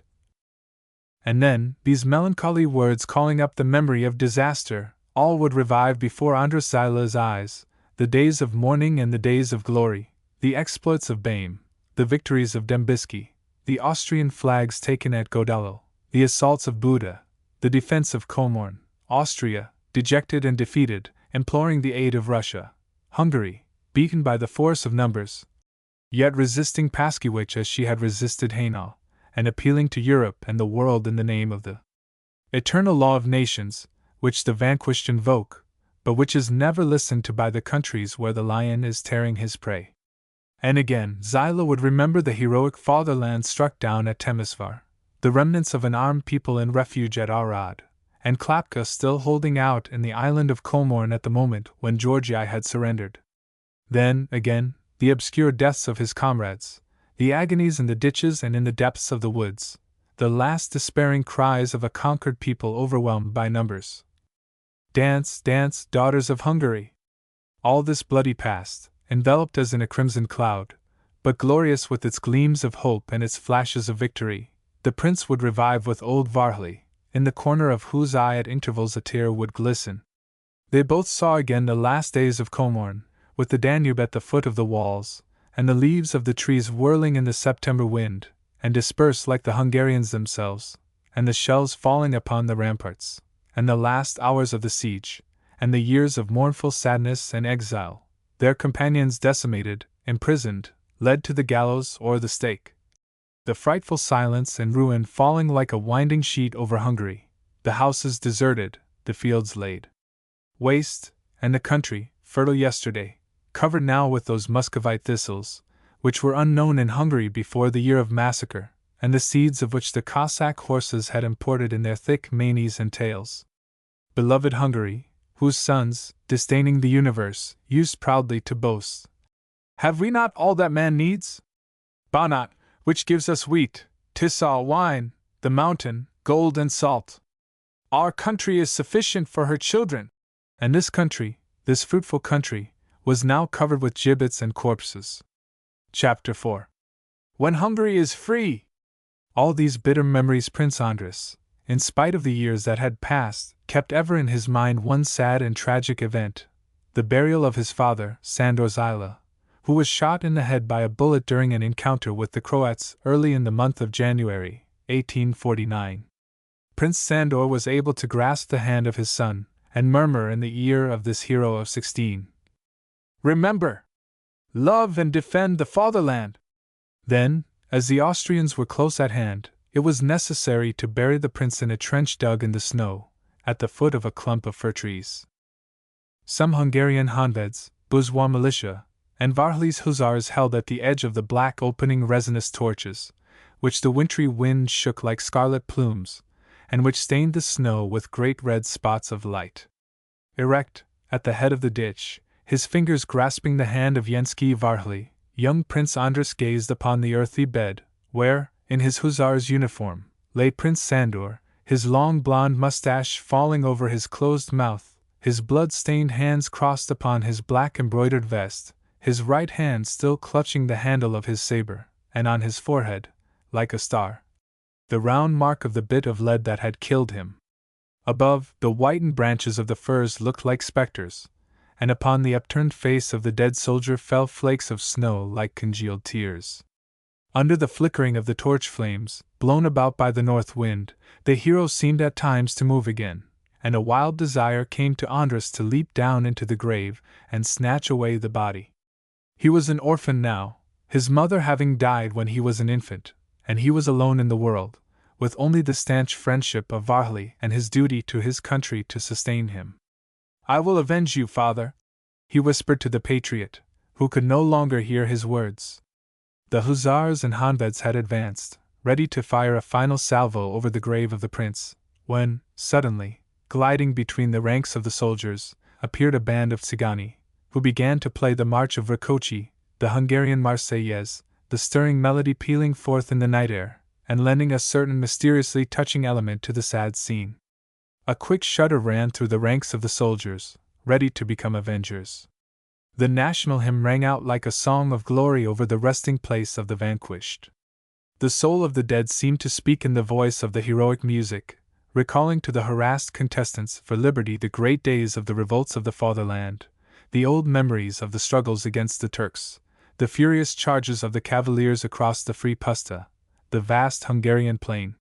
And then, these melancholy words calling up the memory of disaster, all would revive before Andrés Zilah's eyes, the days of mourning and the days of glory, the exploits of Bame, the victories of Dembisky, the Austrian flags taken at Godalo, the assaults of Buda, the defense of Komorn, Austria, dejected and defeated, imploring the aid of Russia, Hungary, beaten by the force of numbers, yet resisting Paskiewicz as she had resisted Haynau, and appealing to Europe and the world in the name of the eternal law of nations, which the vanquished invoke, but which is never listened to by the countries where the lion is tearing his prey. And again, Zilah would remember the heroic fatherland struck down at Temesvar, the remnants of an armed people in refuge at Arad, and Klapka still holding out in the island of Komorn at the moment when Georgii had surrendered. Then, again, the obscure deaths of his comrades, the agonies in the ditches and in the depths of the woods, the last despairing cries of a conquered people overwhelmed by numbers. Dance, dance, daughters of Hungary! All this bloody past, enveloped as in a crimson cloud, but glorious with its gleams of hope and its flashes of victory, the prince would revive with old Varhly, in the corner of whose eye at intervals a tear would glisten. They both saw again the last days of Komorn, with the Danube at the foot of the walls, and the leaves of the trees whirling in the September wind, and dispersed like the Hungarians themselves, and the shells falling upon the ramparts, and the last hours of the siege, and the years of mournful sadness and exile, their companions decimated, imprisoned, led to the gallows or the stake. The frightful silence and ruin falling like a winding sheet over Hungary, the houses deserted, the fields laid waste, and the country, fertile yesterday, covered now with those Muscovite thistles, which were unknown in Hungary before the year of massacre, and the seeds of which the Cossack horses had imported in their thick manes and tails. Beloved Hungary, whose sons, disdaining the universe, used proudly to boast, "Have we not all that man needs? Banat, which gives us wheat, Tissot wine, the mountain, gold and salt. Our country is sufficient for her children." And this country, this fruitful country, was now covered with gibbets and corpses. Chapter 4. When Hungary is free! All these bitter memories Prince Andras, in spite of the years that had passed, kept ever in his mind one sad and tragic event, the burial of his father, Sandor Zilah, who was shot in the head by a bullet during an encounter with the Croats early in the month of January, 1849. Prince Sandor was able to grasp the hand of his son, and murmur in the ear of this hero of 16, "Remember! Love and defend the fatherland!" Then, as the Austrians were close at hand, it was necessary to bury the prince in a trench dug in the snow, at the foot of a clump of fir trees. Some Hungarian Honveds, bourgeois militia, and Varhely's hussars held at the edge of the black opening resinous torches, which the wintry wind shook like scarlet plumes, and which stained the snow with great red spots of light. Erect, at the head of the ditch, his fingers grasping the hand of Yenski Varhely, young Prince Andras gazed upon the earthy bed, where, in his hussar's uniform, lay Prince Sandor, his long blonde mustache falling over his closed mouth, his blood-stained hands crossed upon his black embroidered vest, his right hand still clutching the handle of his saber, and on his forehead, like a star, the round mark of the bit of lead that had killed him. Above, the whitened branches of the firs looked like specters, and upon the upturned face of the dead soldier fell flakes of snow like congealed tears. Under the flickering of the torch flames, blown about by the north wind, the hero seemed at times to move again, and a wild desire came to Andras to leap down into the grave and snatch away the body. He was an orphan now, his mother having died when he was an infant, and he was alone in the world, with only the stanch friendship of Varhely and his duty to his country to sustain him. "I will avenge you, father," he whispered to the patriot, who could no longer hear his words. The hussars and Honveds had advanced, ready to fire a final salvo over the grave of the prince, when, suddenly, gliding between the ranks of the soldiers, appeared a band of Tsigani, who began to play the march of Rakoczy, the Hungarian Marseillaise, the stirring melody pealing forth in the night air, and lending a certain mysteriously touching element to the sad scene. A quick shudder ran through the ranks of the soldiers, ready to become avengers. The national hymn rang out like a song of glory over the resting place of the vanquished. The soul of the dead seemed to speak in the voice of the heroic music, recalling to the harassed contestants for liberty the great days of the revolts of the fatherland, the old memories of the struggles against the Turks, the furious charges of the cavaliers across the free Puszta, the vast Hungarian plain.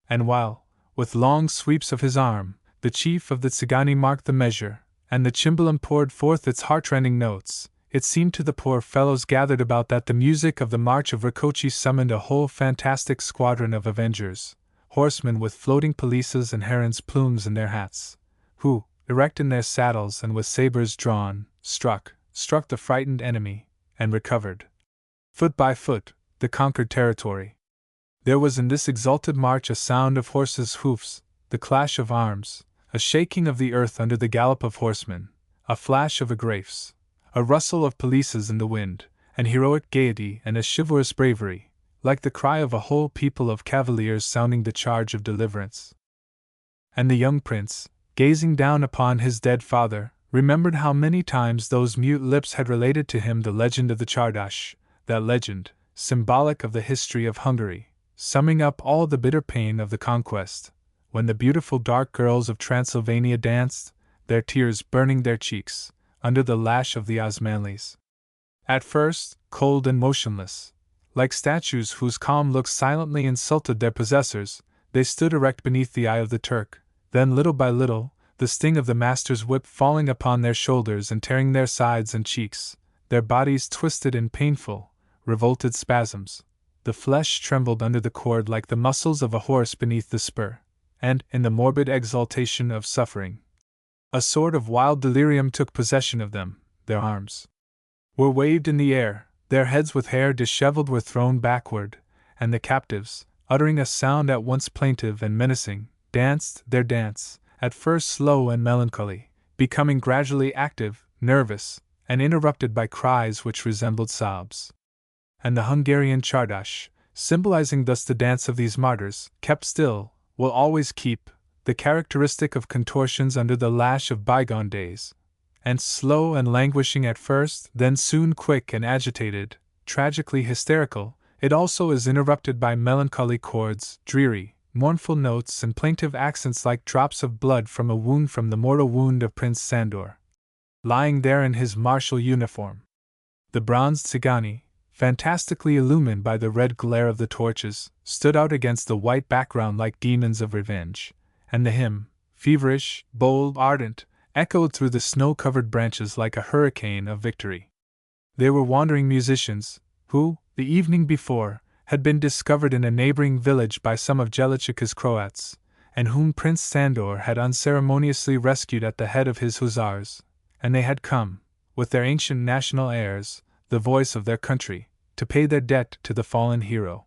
And while, with long sweeps of his arm, the chief of the Tsigani marked the measure, and the cimbalom poured forth its heartrending notes, it seemed to the poor fellows gathered about that the music of the March of Rakoczy summoned a whole fantastic squadron of avengers, horsemen with floating pelisses and herons' plumes in their hats, who, erect in their saddles and with sabers drawn, struck the frightened enemy, and recovered, foot by foot, the conquered territory. There was in this exalted march a sound of horses' hoofs, the clash of arms, a shaking of the earth under the gallop of horsemen, a flash of agrafes, a rustle of pelisses in the wind, an heroic gaiety and a chivalrous bravery, like the cry of a whole people of cavaliers sounding the charge of deliverance. And the young prince, gazing down upon his dead father, remembered how many times those mute lips had related to him the legend of the Czardas, that legend, symbolic of the history of Hungary, summing up all the bitter pain of the conquest, when the beautiful dark girls of Transylvania danced, their tears burning their cheeks, under the lash of the Osmanlis. At first, cold and motionless, like statues whose calm look silently insulted their possessors, they stood erect beneath the eye of the Turk, then little by little, the sting of the master's whip falling upon their shoulders and tearing their sides and cheeks, their bodies twisted in painful, revolted spasms, the flesh trembled under the cord like the muscles of a horse beneath the spur, and, in the morbid exaltation of suffering, a sort of wild delirium took possession of them. Their arms were waved in the air, their heads with hair disheveled were thrown backward, and the captives, uttering a sound at once plaintive and menacing, danced their dance, at first slow and melancholy, becoming gradually active, nervous, and interrupted by cries which resembled sobs. And the Hungarian Czardas, symbolizing thus the dance of these martyrs, kept still, will always keep, the characteristic of contortions under the lash of bygone days, and slow and languishing at first, then soon quick and agitated, tragically hysterical, it also is interrupted by melancholy chords, dreary, mournful notes and plaintive accents like drops of blood from a wound from the mortal wound of Prince Sandor, lying there in his martial uniform. The bronzed Tsigani, fantastically illumined by the red glare of the torches, stood out against the white background like demons of revenge, and the hymn, feverish, bold, ardent, echoed through the snow-covered branches like a hurricane of victory. They were wandering musicians, who, the evening before, had been discovered in a neighboring village by some of Jelicica's Croats, and whom Prince Sandor had unceremoniously rescued at the head of his hussars, and they had come, with their ancient national airs, the voice of their country, to pay their debt to the fallen hero.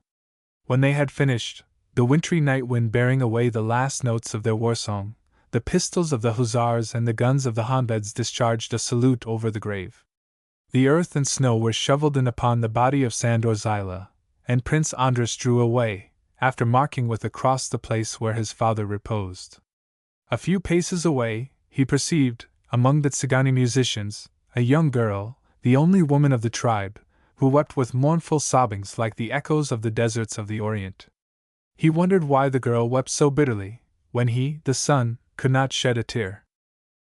When they had finished, the wintry night wind bearing away the last notes of their war song, the pistols of the hussars and the guns of the Honveds discharged a salute over the grave. The earth and snow were shoveled in upon the body of Sandor Zilah, and Prince Andras drew away, after marking with a cross the place where his father reposed. A few paces away, he perceived, among the Tsigani musicians, a young girl, the only woman of the tribe, who wept with mournful sobbings like the echoes of the deserts of the Orient. He wondered why the girl wept so bitterly, when he, the son, could not shed a tear.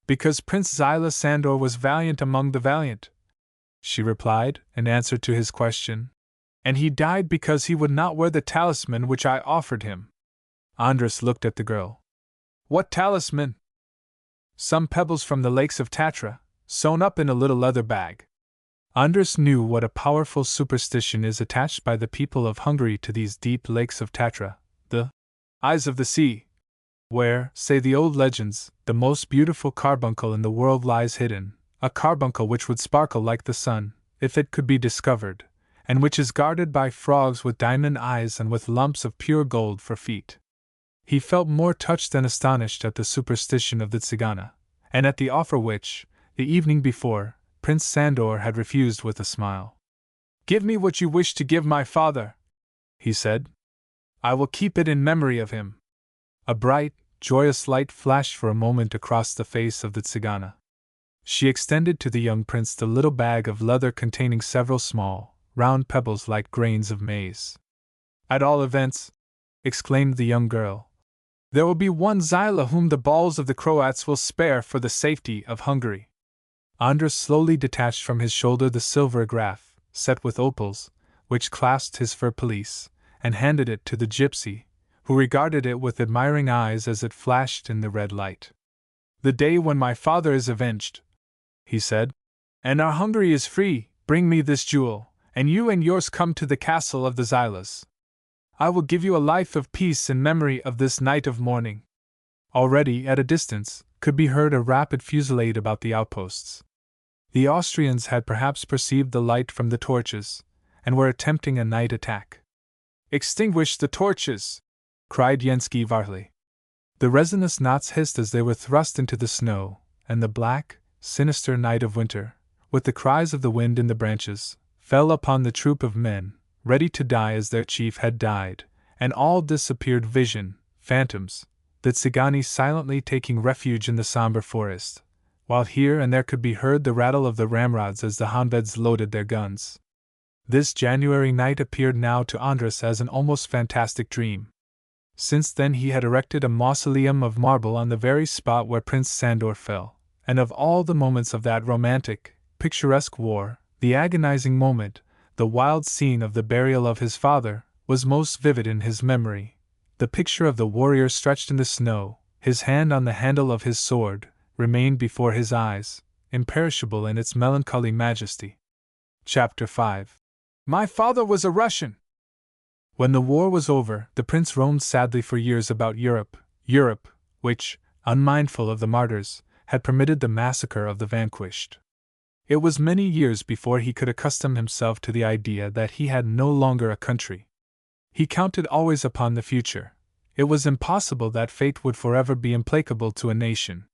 Because Prince Zilah Sandor was valiant among the valiant, she replied, in answer to his question, and he died because he would not wear the talisman which I offered him. Andras looked at the girl. What talisman? Some pebbles from the lakes of Tatra, sewn up in a little leather bag. Andras knew what a powerful superstition is attached by the people of Hungary to these deep lakes of Tatra, the eyes of the sea, where, say the old legends, the most beautiful carbuncle in the world lies hidden, a carbuncle which would sparkle like the sun, if it could be discovered, and which is guarded by frogs with diamond eyes and with lumps of pure gold for feet. He felt more touched than astonished at the superstition of the Tsigana, and at the offer which, the evening before, Prince Sandor had refused with a smile. Give me what you wish to give my father, he said. I will keep it in memory of him. A bright, joyous light flashed for a moment across the face of the Tsigana. She extended to the young prince the little bag of leather containing several small, round pebbles like grains of maize. At all events, exclaimed the young girl, there will be one Zilah whom the balls of the Croats will spare for the safety of Hungary. Andras slowly detached from his shoulder the silver graph, set with opals, which clasped his fur pelisse, and handed it to the gypsy, who regarded it with admiring eyes as it flashed in the red light. The day when my father is avenged, he said, and our Hungary is free, bring me this jewel, and you and yours come to the castle of the Zilahs. I will give you a life of peace in memory of this night of mourning. Already, at a distance, could be heard a rapid fusillade about the outposts. The Austrians had perhaps perceived the light from the torches, and were attempting a night attack. Extinguish the torches! Cried Yenski Vartli. The resinous knots hissed as they were thrust into the snow, and the black, sinister night of winter, with the cries of the wind in the branches, fell upon the troop of men, ready to die as their chief had died, and all disappeared vision, phantoms, the Tsigani silently taking refuge in the somber forest, while here and there could be heard the rattle of the ramrods as the Honveds loaded their guns. This January night appeared now to Andras as an almost fantastic dream. Since then he had erected a mausoleum of marble on the very spot where Prince Sandor fell, and of all the moments of that romantic, picturesque war, the agonizing moment, the wild scene of the burial of his father, was most vivid in his memory. The picture of the warrior stretched in the snow, his hand on the handle of his sword, remained before his eyes, imperishable in its melancholy majesty. Chapter 5. My father was a Russian! When the war was over, the prince roamed sadly for years about Europe, which, unmindful of the martyrs, had permitted the massacre of the vanquished. It was many years before he could accustom himself to the idea that he had no longer a country. He counted always upon the future. It was impossible that fate would forever be implacable to a nation.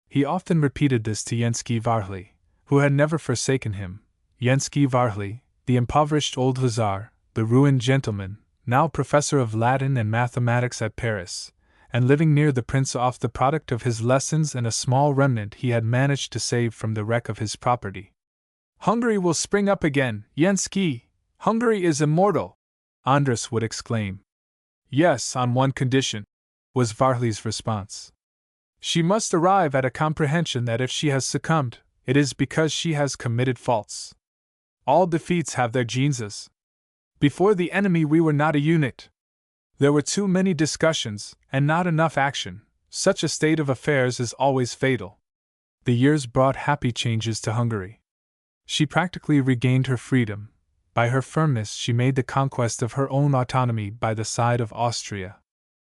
He often repeated this to Jensky Varhli, who had never forsaken him. Jensky Varhli, the impoverished old hussar, the ruined gentleman, now professor of Latin and mathematics at Paris, and living near the prince off the product of his lessons and a small remnant he had managed to save from the wreck of his property. "Hungary will spring up again, Jensky! Hungary is immortal!" Andras would exclaim. "Yes, on one condition," was Varhli's response. "She must arrive at a comprehension that if she has succumbed, it is because she has committed faults. All defeats have their genes. Before the enemy we were not a unit. There were too many discussions, and not enough action. Such a state of affairs is always fatal." The years brought happy changes to Hungary. She practically regained her freedom. By her firmness she made the conquest of her own autonomy by the side of Austria.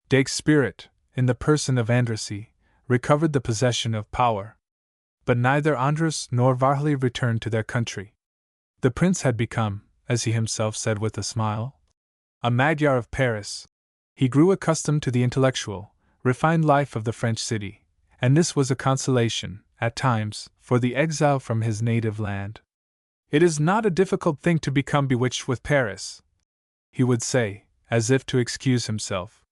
Dake's spirit, in the person of Andrassy, recovered the possession of power. But neither Andras nor Varhli returned to their country. The prince had become, as he himself said with a smile, a Magyar of Paris. He grew accustomed to the intellectual, refined life of the French city, and this was a consolation, at times, for the exile from his native land. "It is not a difficult thing to become bewitched with Paris," he would say, as if to excuse himself.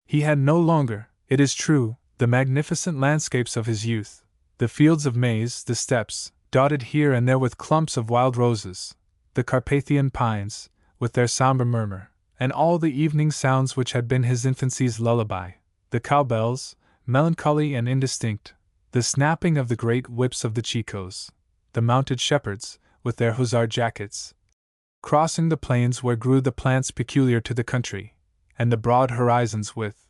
He had no longer, it is true, the magnificent landscapes of his youth, the fields of maize, the steppes, dotted here and there with clumps of wild roses, the Carpathian pines, with their somber murmur, and all the evening sounds which had been his infancy's lullaby, the cowbells, melancholy and indistinct, the snapping of the great whips of the Chicos, the mounted shepherds, with their hussar jackets, crossing the plains where grew the plants peculiar to the country, and the broad horizons with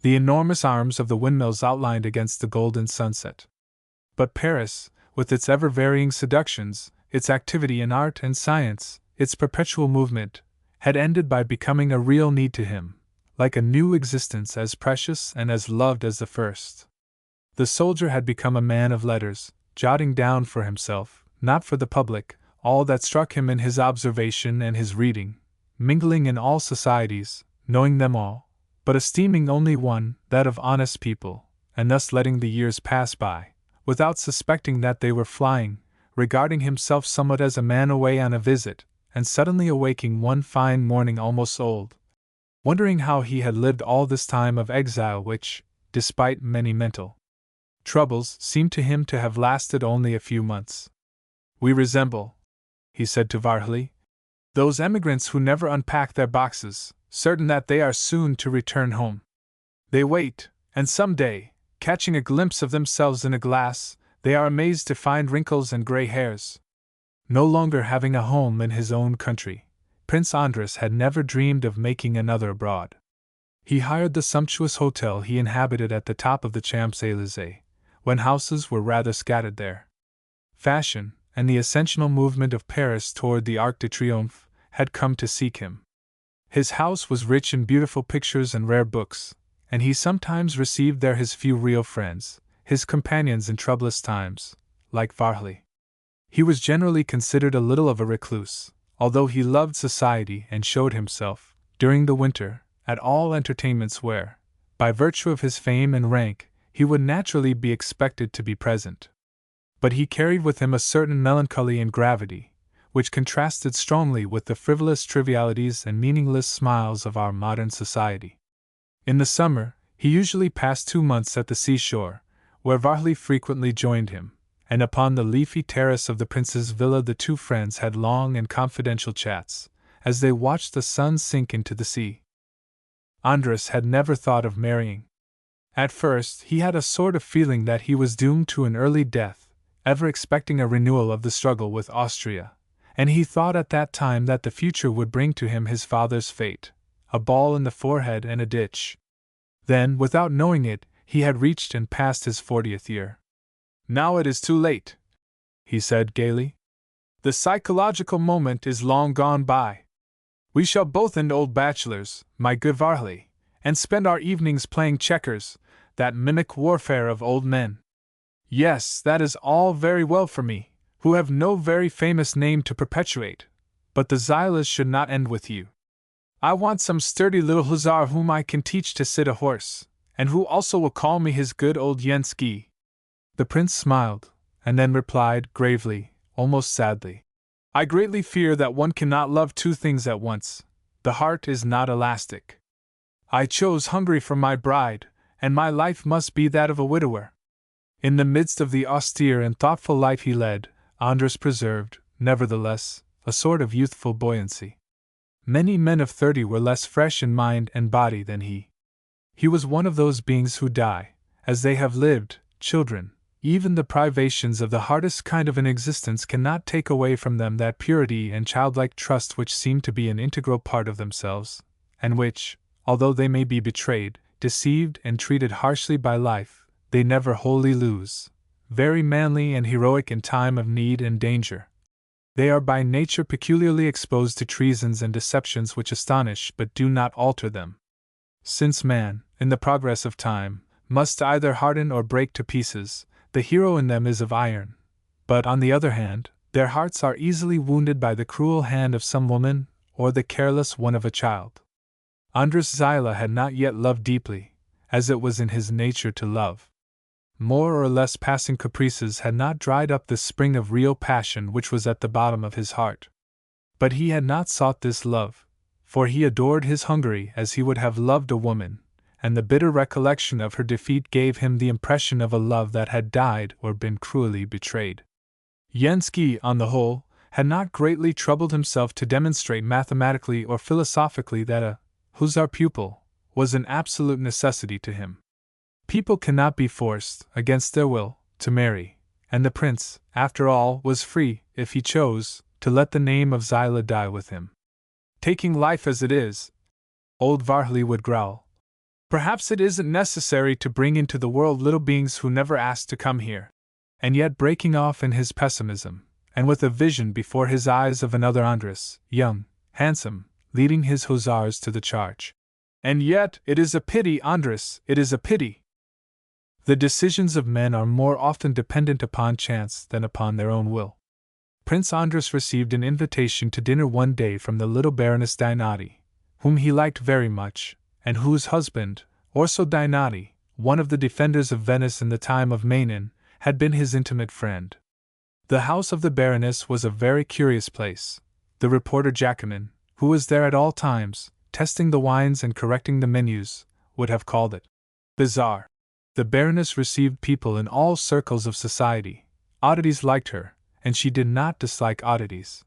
the enormous arms of the windmills outlined against the golden sunset. But Paris, with its ever-varying seductions, its activity in art and science, its perpetual movement, had ended by becoming a real need to him, like a new existence as precious and as loved as the first. The soldier had become a man of letters, jotting down for himself, not for the public, all that struck him in his observation and his reading, mingling in all societies, knowing them all, but esteeming only one, that of honest people, and thus letting the years pass by, without suspecting that they were flying, regarding himself somewhat as a man away on a visit, and suddenly awaking one fine morning almost old, wondering how he had lived all this time of exile which, despite many mental troubles, seemed to him to have lasted only a few months. "We resemble," he said to Varhli, "those emigrants who never unpack their boxes, certain that they are soon to return home. They wait, and some day, catching a glimpse of themselves in a glass, they are amazed to find wrinkles and gray hairs." No longer having a home in his own country, Prince Andras had never dreamed of making another abroad. He hired the sumptuous hotel he inhabited at the top of the Champs-Élysées, when houses were rather scattered there. Fashion, and the ascensional movement of Paris toward the Arc de Triomphe, had come to seek him. His house was rich in beautiful pictures and rare books, and he sometimes received there his few real friends, his companions in troublous times, like Varhli. He was generally considered a little of a recluse, although he loved society and showed himself, during the winter, at all entertainments where, by virtue of his fame and rank, he would naturally be expected to be present. But he carried with him a certain melancholy and gravity, which contrasted strongly with the frivolous trivialities and meaningless smiles of our modern society. In the summer, he usually passed 2 months at the seashore, where Varhli frequently joined him, and upon the leafy terrace of the prince's villa the two friends had long and confidential chats, as they watched the sun sink into the sea. Andras had never thought of marrying. At first he had a sort of feeling that he was doomed to an early death, ever expecting a renewal of the struggle with Austria, and he thought at that time that the future would bring to him his father's fate, a ball in the forehead and a ditch. Then, without knowing it, he had reached and passed his 40th year. "Now it is too late," he said gaily. "The psychological moment is long gone by. We shall both end old bachelors, my good Varhli, and spend our evenings playing checkers, that mimic warfare of old men. Yes, that is all very well for me, who have no very famous name to perpetuate, but the Zilahs should not end with you. I want some sturdy little hussar whom I can teach to sit a horse, and who also will call me his good old Yenski." The prince smiled, and then replied gravely, almost sadly, "I greatly fear that one cannot love two things at once. The heart is not elastic. I chose Hungary for my bride, and my life must be that of a widower." In the midst of the austere and thoughtful life he led, Andras preserved, nevertheless, a sort of youthful buoyancy. Many men of 30 were less fresh in mind and body than he. He was one of those beings who die, as they have lived, children. Even the privations of the hardest kind of an existence cannot take away from them that purity and childlike trust which seem to be an integral part of themselves, and which, although they may be betrayed, deceived, and treated harshly by life, they never wholly lose. Very manly and heroic in time of need and danger. They are by nature peculiarly exposed to treasons and deceptions which astonish but do not alter them. Since man, in the progress of time, must either harden or break to pieces, the hero in them is of iron. But on the other hand, their hearts are easily wounded by the cruel hand of some woman, or the careless one of a child. Andras Zilah had not yet loved deeply, as it was in his nature to love. More or less passing caprices had not dried up the spring of real passion which was at the bottom of his heart. But he had not sought this love, for he adored his Hungary as he would have loved a woman, and the bitter recollection of her defeat gave him the impression of a love that had died or been cruelly betrayed. Yenski, on the whole, had not greatly troubled himself to demonstrate mathematically or philosophically that a hussar pupil was an absolute necessity to him. People cannot be forced, against their will, to marry, and the prince, after all, was free, if he chose, to let the name of Zilah die with him. "Taking life as it is," old Varhely would growl, "perhaps it isn't necessary to bring into the world little beings who never asked to come here." And yet, breaking off in his pessimism, and with a vision before his eyes of another Andras, young, handsome, leading his hussars to the charge. "And yet, it is a pity, Andras, it is a pity." The decisions of men are more often dependent upon chance than upon their own will. Prince Andras received an invitation to dinner one day from the little Baroness Dinati, whom he liked very much, and whose husband, Orso Dinati, one of the defenders of Venice in the time of Menin, had been his intimate friend. The house of the Baroness was a very curious place. The reporter Jacomin, who was there at all times, testing the wines and correcting the menus, would have called it bizarre. The Baroness received people in all circles of society. Oddities liked her, and she did not dislike oddities.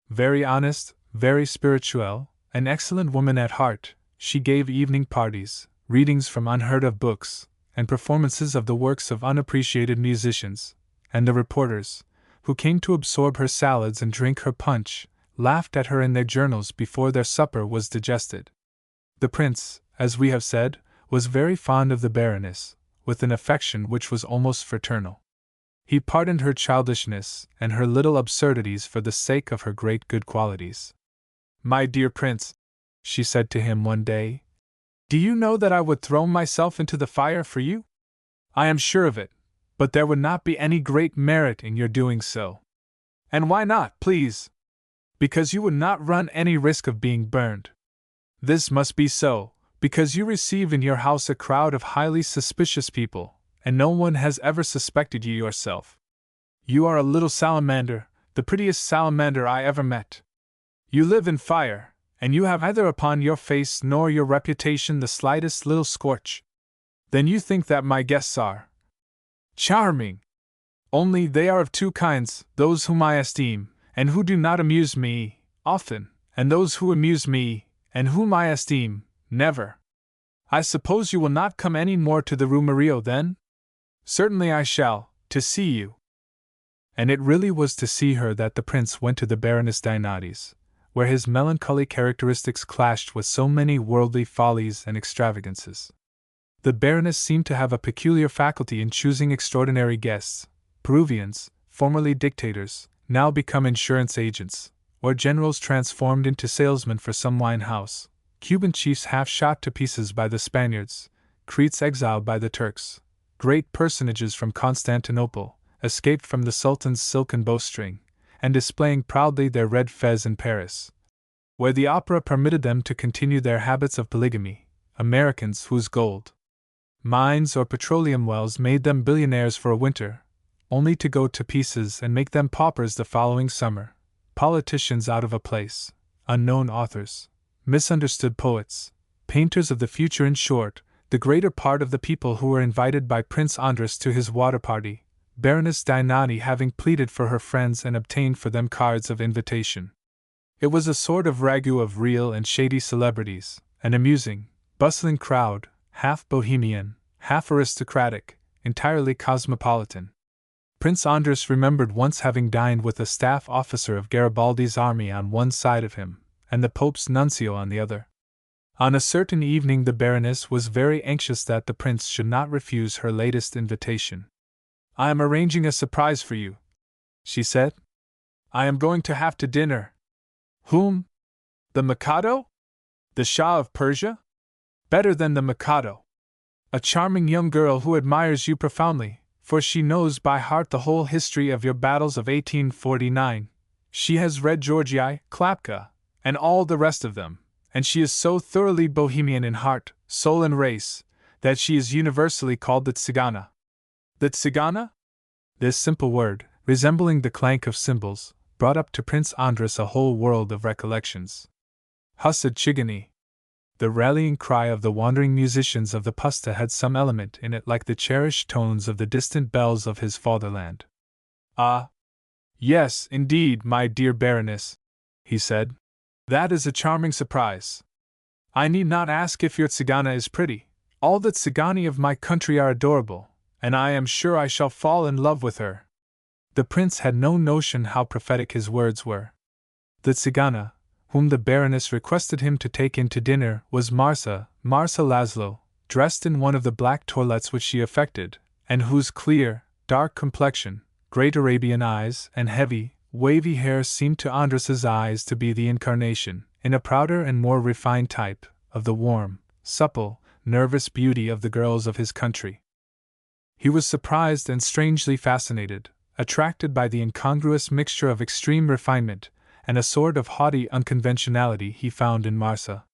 Very honest, very spirituelle, an excellent woman at heart, she gave evening parties, readings from unheard-of books, and performances of the works of unappreciated musicians, and the reporters, who came to absorb her salads and drink her punch, laughed at her in their journals before their supper was digested. The prince, as we have said, was very fond of the Baroness, with an affection which was almost fraternal. He pardoned her childishness and her little absurdities for the sake of her great good qualities. "My dear prince," she said to him one day, "do you know that I would throw myself into the fire for you? I am sure of it, but there would not be any great merit in your doing so." "And why not, please?" "Because you would not run any risk of being burned. This must be so, because you receive in your house a crowd of highly suspicious people, and no one has ever suspected you yourself. You are a little salamander, the prettiest salamander I ever met. You live in fire, and you have neither upon your face nor your reputation the slightest little scorch. Then you think that my guests are charming. Only they are of two kinds, those whom I esteem, and who do not amuse me, often, and those who amuse me, and whom I esteem, never. I suppose you will not come any more to the Rue Murillo, then?" "Certainly I shall, to see you." And it really was to see her that the prince went to the Baroness Dinati's, where his melancholy characteristics clashed with so many worldly follies and extravagances. The Baroness seemed to have a peculiar faculty in choosing extraordinary guests, Peruvians, formerly dictators, now become insurance agents, or generals transformed into salesmen for some wine house, Cuban chiefs half shot to pieces by the Spaniards, Cretes exiled by the Turks, great personages from Constantinople, escaped from the Sultan's silken bowstring, and displaying proudly their red fez in Paris. where the opera permitted them to continue their habits of polygamy, Americans whose gold mines or petroleum wells made them billionaires for a winter, only to go to pieces and make them paupers the following summer, politicians out of a place, unknown authors, misunderstood poets, painters of the future, in short, the greater part of the people who were invited by Prince Andres to his water party, Baroness Dinati having pleaded for her friends and obtained for them cards of invitation. It was a sort of ragout of real and shady celebrities, an amusing, bustling crowd, half bohemian, half aristocratic, entirely cosmopolitan. Prince Andres remembered once having dined with a staff officer of Garibaldi's army on one side of him, and the Pope's nuncio on the other. On a certain evening the Baroness was very anxious that the prince should not refuse her latest invitation. "I am arranging a surprise for you," she said. "I am going to have to dinner." "Whom? The Mikado? The Shah of Persia?" "Better than the Mikado. A charming young girl who admires you profoundly, for she knows by heart the whole history of your battles of 1849. She has read Georgii, Klapka, and all the rest of them, and she is so thoroughly Bohemian in heart, soul, and race, that she is universally called the Tzigana." "The Tzigana?" This simple word, resembling the clank of cymbals, brought up to Prince Andres a whole world of recollections. Hussad Chigani. The rallying cry of the wandering musicians of the Pusta had some element in it like the cherished tones of the distant bells of his fatherland. "Ah! Yes, indeed, my dear Baroness," he said. "That is a charming surprise. I need not ask if your Tzigana is pretty. All the Tzigani of my country are adorable, and I am sure I shall fall in love with her." The prince had no notion how prophetic his words were. The Tzigana, whom the Baroness requested him to take in to dinner, was Marsa Laszlo, dressed in one of the black toilettes which she affected, and whose clear, dark complexion, great Arabian eyes, and heavy, wavy hair seemed to Andres's eyes to be the incarnation, in a prouder and more refined type, of the warm, supple, nervous beauty of the girls of his country. He was surprised and strangely fascinated, attracted by the incongruous mixture of extreme refinement and a sort of haughty unconventionality he found in Marsa.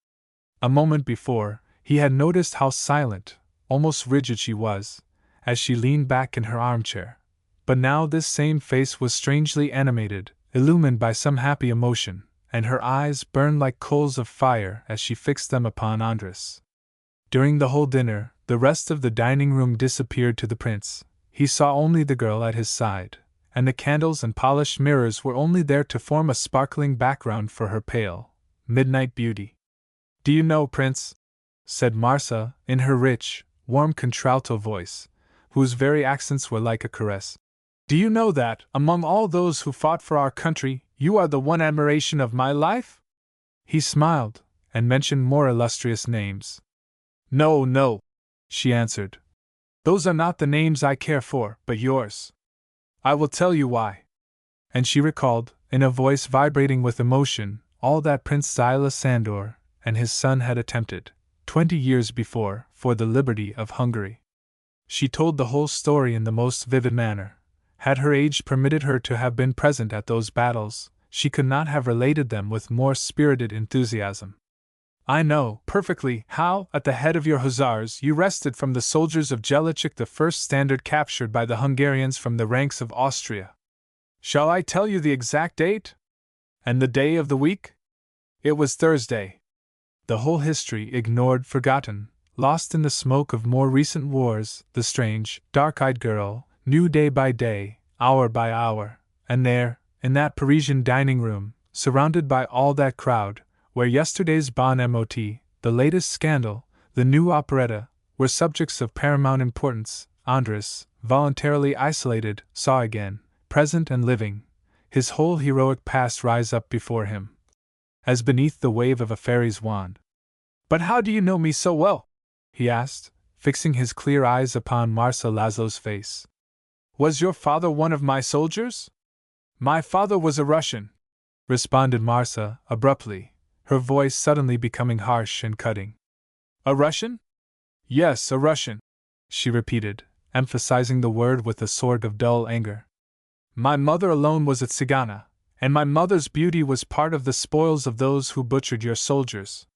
A moment before, he had noticed how silent, almost rigid she was, as she leaned back in her armchair, but now this same face was strangely animated, illumined by some happy emotion, and her eyes burned like coals of fire as she fixed them upon Andres. During the whole dinner, the rest of the dining room disappeared to the prince. He saw only the girl at his side, and the candles and polished mirrors were only there to form a sparkling background for her pale, midnight beauty. "Do you know, Prince," said Marsa, in her rich, warm contralto voice, whose very accents were like a caress, "do you know that, among all those who fought for our country, you are the one admiration of my life?" He smiled, and mentioned more illustrious names. "No, no," she answered. "Those are not the names I care for, but yours. I will tell you why." And she recalled, in a voice vibrating with emotion, all that Prince Zilah Sandor and his son had attempted, 20 years before, for the liberty of Hungary. She told the whole story in the most vivid manner. Had her age permitted her to have been present at those battles, she could not have related them with more spirited enthusiasm. "I know perfectly how, at the head of your hussars, you wrested from the soldiers of Jelichik the first standard captured by the Hungarians from the ranks of Austria. Shall I tell you the exact date? And the day of the week? It was Thursday." The whole history, ignored, forgotten, lost in the smoke of more recent wars, the strange, dark-eyed girl knew day by day, hour by hour, and there, in that Parisian dining room, surrounded by all that crowd, where yesterday's bon mot, the latest scandal, the new operetta, were subjects of paramount importance, Andres, voluntarily isolated, saw again, present and living, his whole heroic past rise up before him, as beneath the wave of a fairy's wand. "But how do you know me so well?" he asked, fixing his clear eyes upon Marsa Laszlo's face. "Was your father one of my soldiers?" "My father was a Russian," responded Marsa, abruptly, her voice suddenly becoming harsh and cutting. "A Russian?" "Yes, a Russian," she repeated, emphasizing the word with a sort of dull anger. "My mother alone was a Tzigana, and my mother's beauty was part of the spoils of those who butchered your soldiers.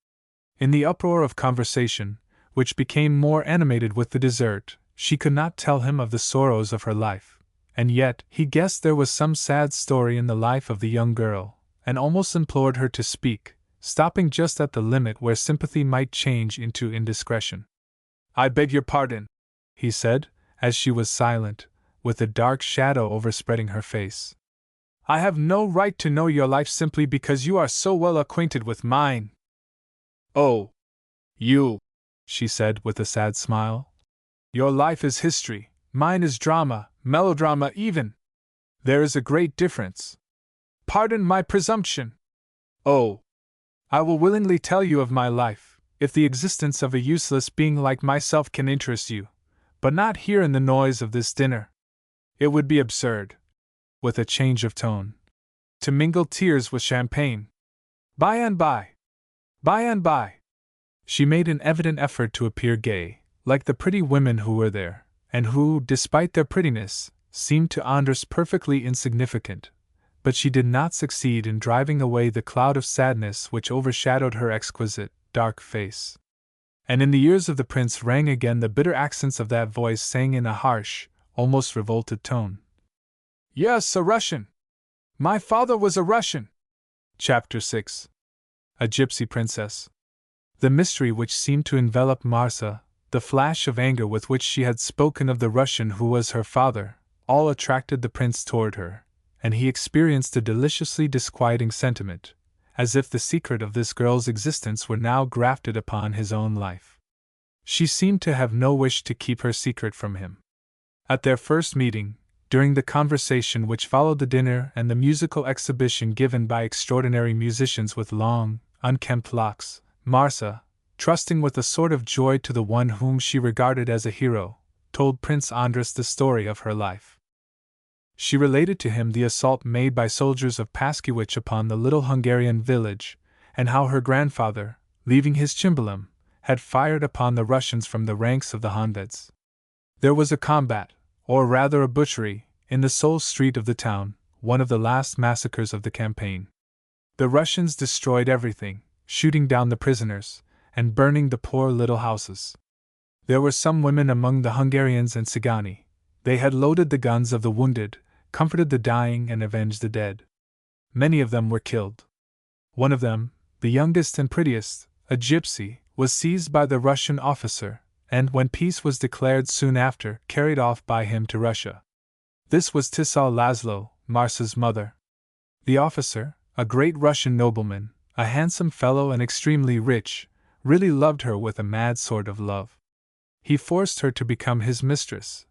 In the uproar of conversation, which became more animated with the dessert, she could not tell him of the sorrows of her life, and yet he guessed there was some sad story in the life of the young girl, and almost implored her to speak, stopping just at the limit where sympathy might change into indiscretion. "I beg your pardon," he said, as she was silent, with a dark shadow overspreading her face. "I have no right to know your life simply because you are so well acquainted with mine." "Oh, you," she said with a sad smile. "Your life is history, mine is drama, melodrama even. There is a great difference. Pardon my presumption. Oh, I will willingly tell you of my life, if the existence of a useless being like myself can interest you, but not here in the noise of this dinner. It would be absurd," with a change of tone, "to mingle tears with champagne. By and by. By and by." She made an evident effort to appear gay, like the pretty women who were there, and who, despite their prettiness, seemed to Anders perfectly insignificant, but she did not succeed in driving away the cloud of sadness which overshadowed her exquisite, dark face. And in the ears of the prince rang again the bitter accents of that voice saying in a harsh, almost revolted tone, "Yes, a Russian! My father was a Russian!" Chapter 6. A Gypsy Princess. The mystery which seemed to envelop Marsa, the flash of anger with which she had spoken of the Russian who was her father, all attracted the prince toward her, and he experienced a deliciously disquieting sentiment, as if the secret of this girl's existence were now grafted upon his own life. She seemed to have no wish to keep her secret from him. At their first meeting, during the conversation which followed the dinner and the musical exhibition given by extraordinary musicians with long, unkempt locks, Marsa, trusting with a sort of joy to the one whom she regarded as a hero, told Prince Andras the story of her life. She related to him the assault made by soldiers of Paskiewicz upon the little Hungarian village, and how her grandfather, leaving his cimbalom, had fired upon the Russians from the ranks of the Honveds. There was a combat, or rather a butchery, in the sole street of the town, one of the last massacres of the campaign. The Russians destroyed everything, shooting down the prisoners, and burning the poor little houses. There were some women among the Hungarians and Tsigani. They had loaded the guns of the wounded, comforted the dying, and avenged the dead. Many of them were killed. One of them, the youngest and prettiest, a gypsy, was seized by the Russian officer, and when peace was declared soon after, carried off by him to Russia. This was Tisal Laszlo, Marsa's mother. The officer, a great Russian nobleman, a handsome fellow and extremely rich, really loved her with a mad sort of love. He forced her to become his mistress,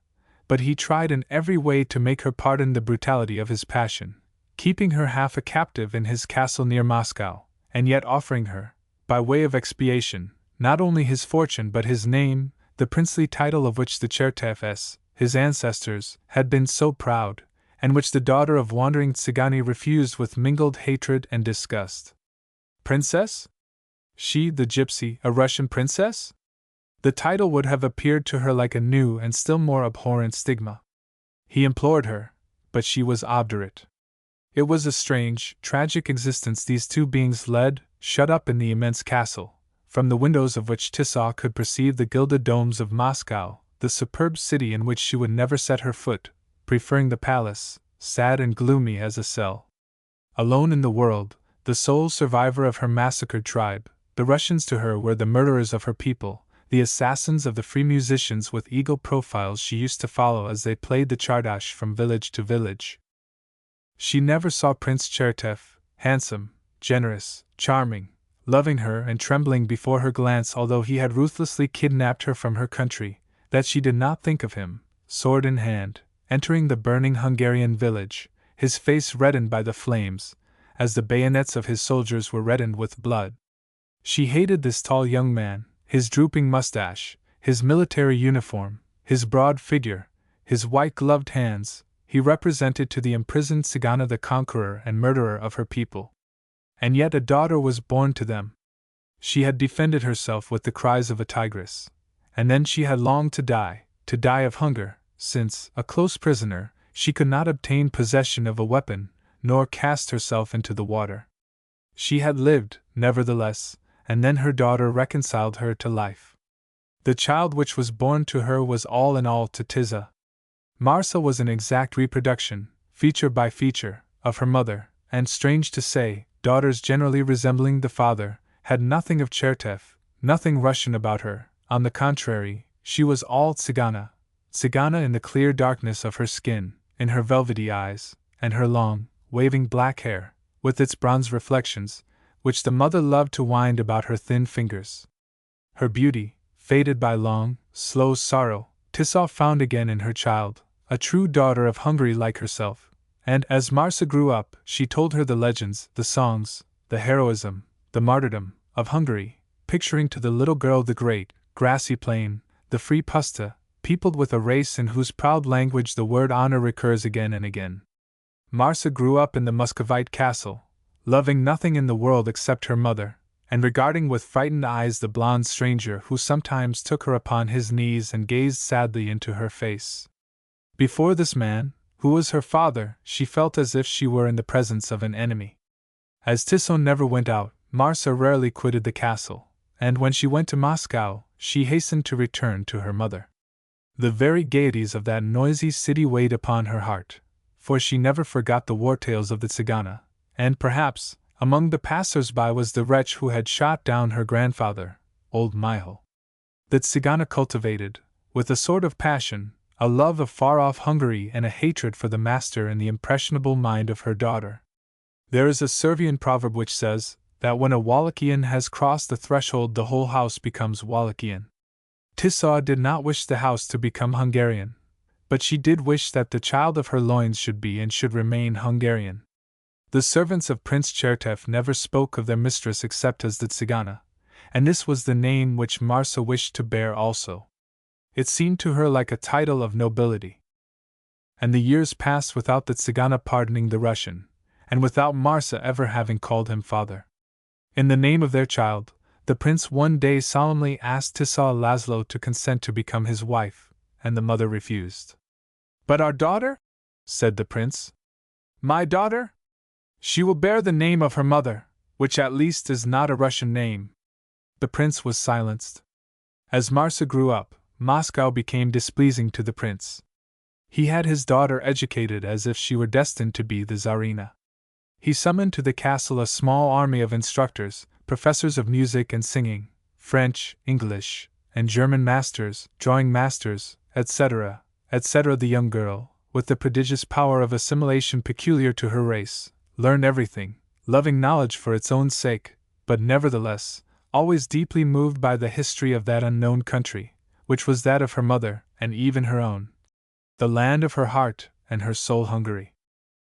but he tried in every way to make her pardon the brutality of his passion, keeping her half a captive in his castle near Moscow, and yet offering her, by way of expiation, not only his fortune but his name, the princely title of which the Chertefs, his ancestors, had been so proud, and which the daughter of wandering Tsigani refused with mingled hatred and disgust. Princess? She, the gypsy, a Russian princess? The title would have appeared to her like a new and still more abhorrent stigma. He implored her, but she was obdurate. It was a strange, tragic existence these two beings led, shut up in the immense castle, from the windows of which Tisal could perceive the gilded domes of Moscow, the superb city in which she would never set her foot, preferring the palace, sad and gloomy as a cell. Alone in the world, the sole survivor of her massacred tribe, the Russians to her were the murderers of her people, the assassins of the free musicians with eagle profiles she used to follow as they played the czardash from village to village. She never saw Prince Chertev, handsome, generous, charming, loving her and trembling before her glance although he had ruthlessly kidnapped her from her country, that she did not think of him, sword in hand, entering the burning Hungarian village, his face reddened by the flames, as the bayonets of his soldiers were reddened with blood. She hated this tall young man, his drooping mustache, his military uniform, his broad figure, his white-gloved hands. He represented to the imprisoned Tsigana the conqueror and murderer of her people. And yet a daughter was born to them. She had defended herself with the cries of a tigress, and then she had longed to die of hunger, since, a close prisoner, she could not obtain possession of a weapon, nor cast herself into the water. She had lived, nevertheless, and then her daughter reconciled her to life. The child which was born to her was all in all to Zilah. Marsa was an exact reproduction, feature by feature, of her mother, and strange to say, daughters generally resembling the father, had nothing of Cherteff, nothing Russian about her. On the contrary, she was all Tzigana in the clear darkness of her skin, in her velvety eyes, and her long, waving black hair, with its bronze reflections, which the mother loved to wind about her thin fingers. Her beauty, faded by long, slow sorrow, Zilah found again in her child, a true daughter of Hungary like herself, and as Marsa grew up, she told her the legends, the songs, the heroism, the martyrdom, of Hungary, picturing to the little girl the great, grassy plain, the free puszta, peopled with a race in whose proud language the word honor recurs again and again. Marsa grew up in the Muscovite castle, loving nothing in the world except her mother, and regarding with frightened eyes the blond stranger who sometimes took her upon his knees and gazed sadly into her face. Before this man, who was her father, she felt as if she were in the presence of an enemy. As Zilah never went out, Marsa rarely quitted the castle, and when she went to Moscow, she hastened to return to her mother. The very gaieties of that noisy city weighed upon her heart, for she never forgot the war tales of the Tzigana, and perhaps, among the passers-by was the wretch who had shot down her grandfather, old Michael. The Tzigana cultivated, with a sort of passion, a love of far-off Hungary and a hatred for the master in the impressionable mind of her daughter. There is a Servian proverb which says, that when a Wallachian has crossed the threshold the whole house becomes Wallachian. Zilah did not wish the house to become Hungarian, but she did wish that the child of her loins should be and should remain Hungarian. The servants of Prince Cherteff never spoke of their mistress except as the Tzigana, and this was the name which Marsa wished to bear also. It seemed to her like a title of nobility. And the years passed without the Tzigana pardoning the Russian, and without Marsa ever having called him father. In the name of their child, the prince one day solemnly asked Zilah Laszlo to consent to become his wife, and the mother refused. "But our daughter?" said the prince. "My daughter? She will bear the name of her mother, which at least is not a Russian name." The prince was silenced. As Marsa grew up, Moscow became displeasing to the prince. He had his daughter educated as if she were destined to be the Tsarina. He summoned to the castle a small army of instructors, professors of music and singing, French, English, and German masters, drawing masters, etc., etc. The young girl, with the prodigious power of assimilation peculiar to her race, learned everything, loving knowledge for its own sake, but nevertheless, always deeply moved by the history of that unknown country, which was that of her mother, and even her own. The land of her heart and her soul Hungary.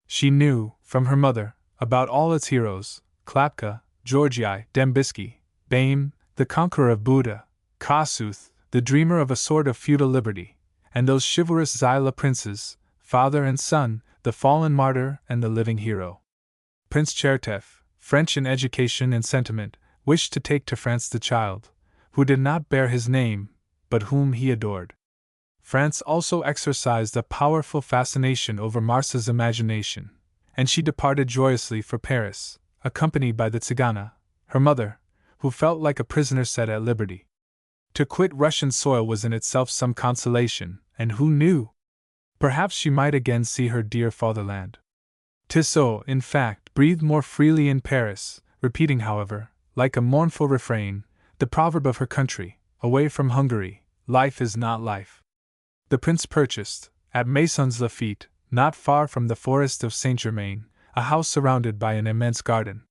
She knew, from her mother, about all its heroes, Klapka, Georgii, Dembski, Baim, the conqueror of Buda, Kossuth, the dreamer of a sort of feudal liberty, and those chivalrous Zilah princes, father and son, the fallen martyr and the living hero. Prince Cherteff, French in education and sentiment, wished to take to France the child, who did not bear his name, but whom he adored. France also exercised a powerful fascination over Marsa's imagination, and she departed joyously for Paris, accompanied by the Tzigana, her mother, who felt like a prisoner set at liberty. To quit Russian soil was in itself some consolation, and who knew? Perhaps she might again see her dear fatherland. Zilah, in fact, breathed more freely in Paris, repeating, however, like a mournful refrain, the proverb of her country, away from Hungary, life is not life. The prince purchased, at Maisons Laffitte, not far from the forest of Saint-Germain, a house surrounded by an immense garden.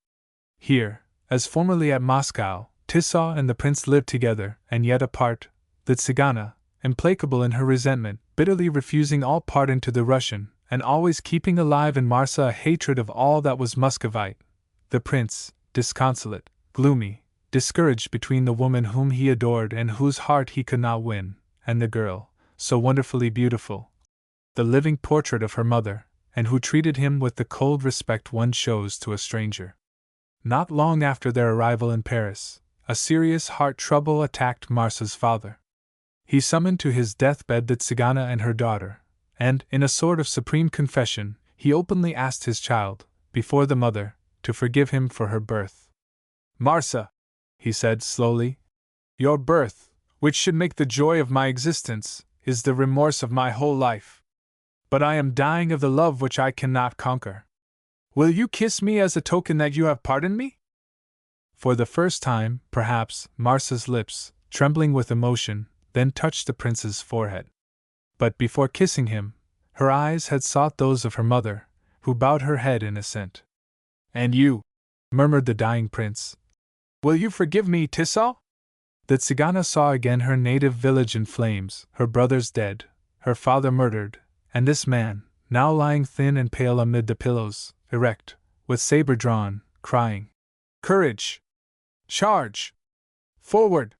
Here, as formerly at Moscow, Zilah and the prince lived together, and yet apart, the Tzigana, implacable in her resentment, bitterly refusing all pardon to the Russian, and always keeping alive in Marsa a hatred of all that was Muscovite. The prince, disconsolate, gloomy, discouraged between the woman whom he adored and whose heart he could not win, and the girl, so wonderfully beautiful, the living portrait of her mother, and who treated him with the cold respect one shows to a stranger. Not long after their arrival in Paris, a serious heart trouble attacked Marsa's father. He summoned to his deathbed the Tzigana and her daughter, and, in a sort of supreme confession, he openly asked his child, before the mother, to forgive him for her birth. "Marsa," he said slowly, "your birth, which should make the joy of my existence, is the remorse of my whole life. But I am dying of the love which I cannot conquer. Will you kiss me as a token that you have pardoned me?" For the first time, perhaps, Marsa's lips, trembling with emotion, then touched the prince's forehead. But before kissing him, her eyes had sought those of her mother, who bowed her head in assent. "And you," murmured the dying prince, "will you forgive me, Tissot?" The Tzigana saw again her native village in flames, her brothers dead, her father murdered, and this man, now lying thin and pale amid the pillows, erect, with saber drawn, crying, "Courage! Charge! Forward!"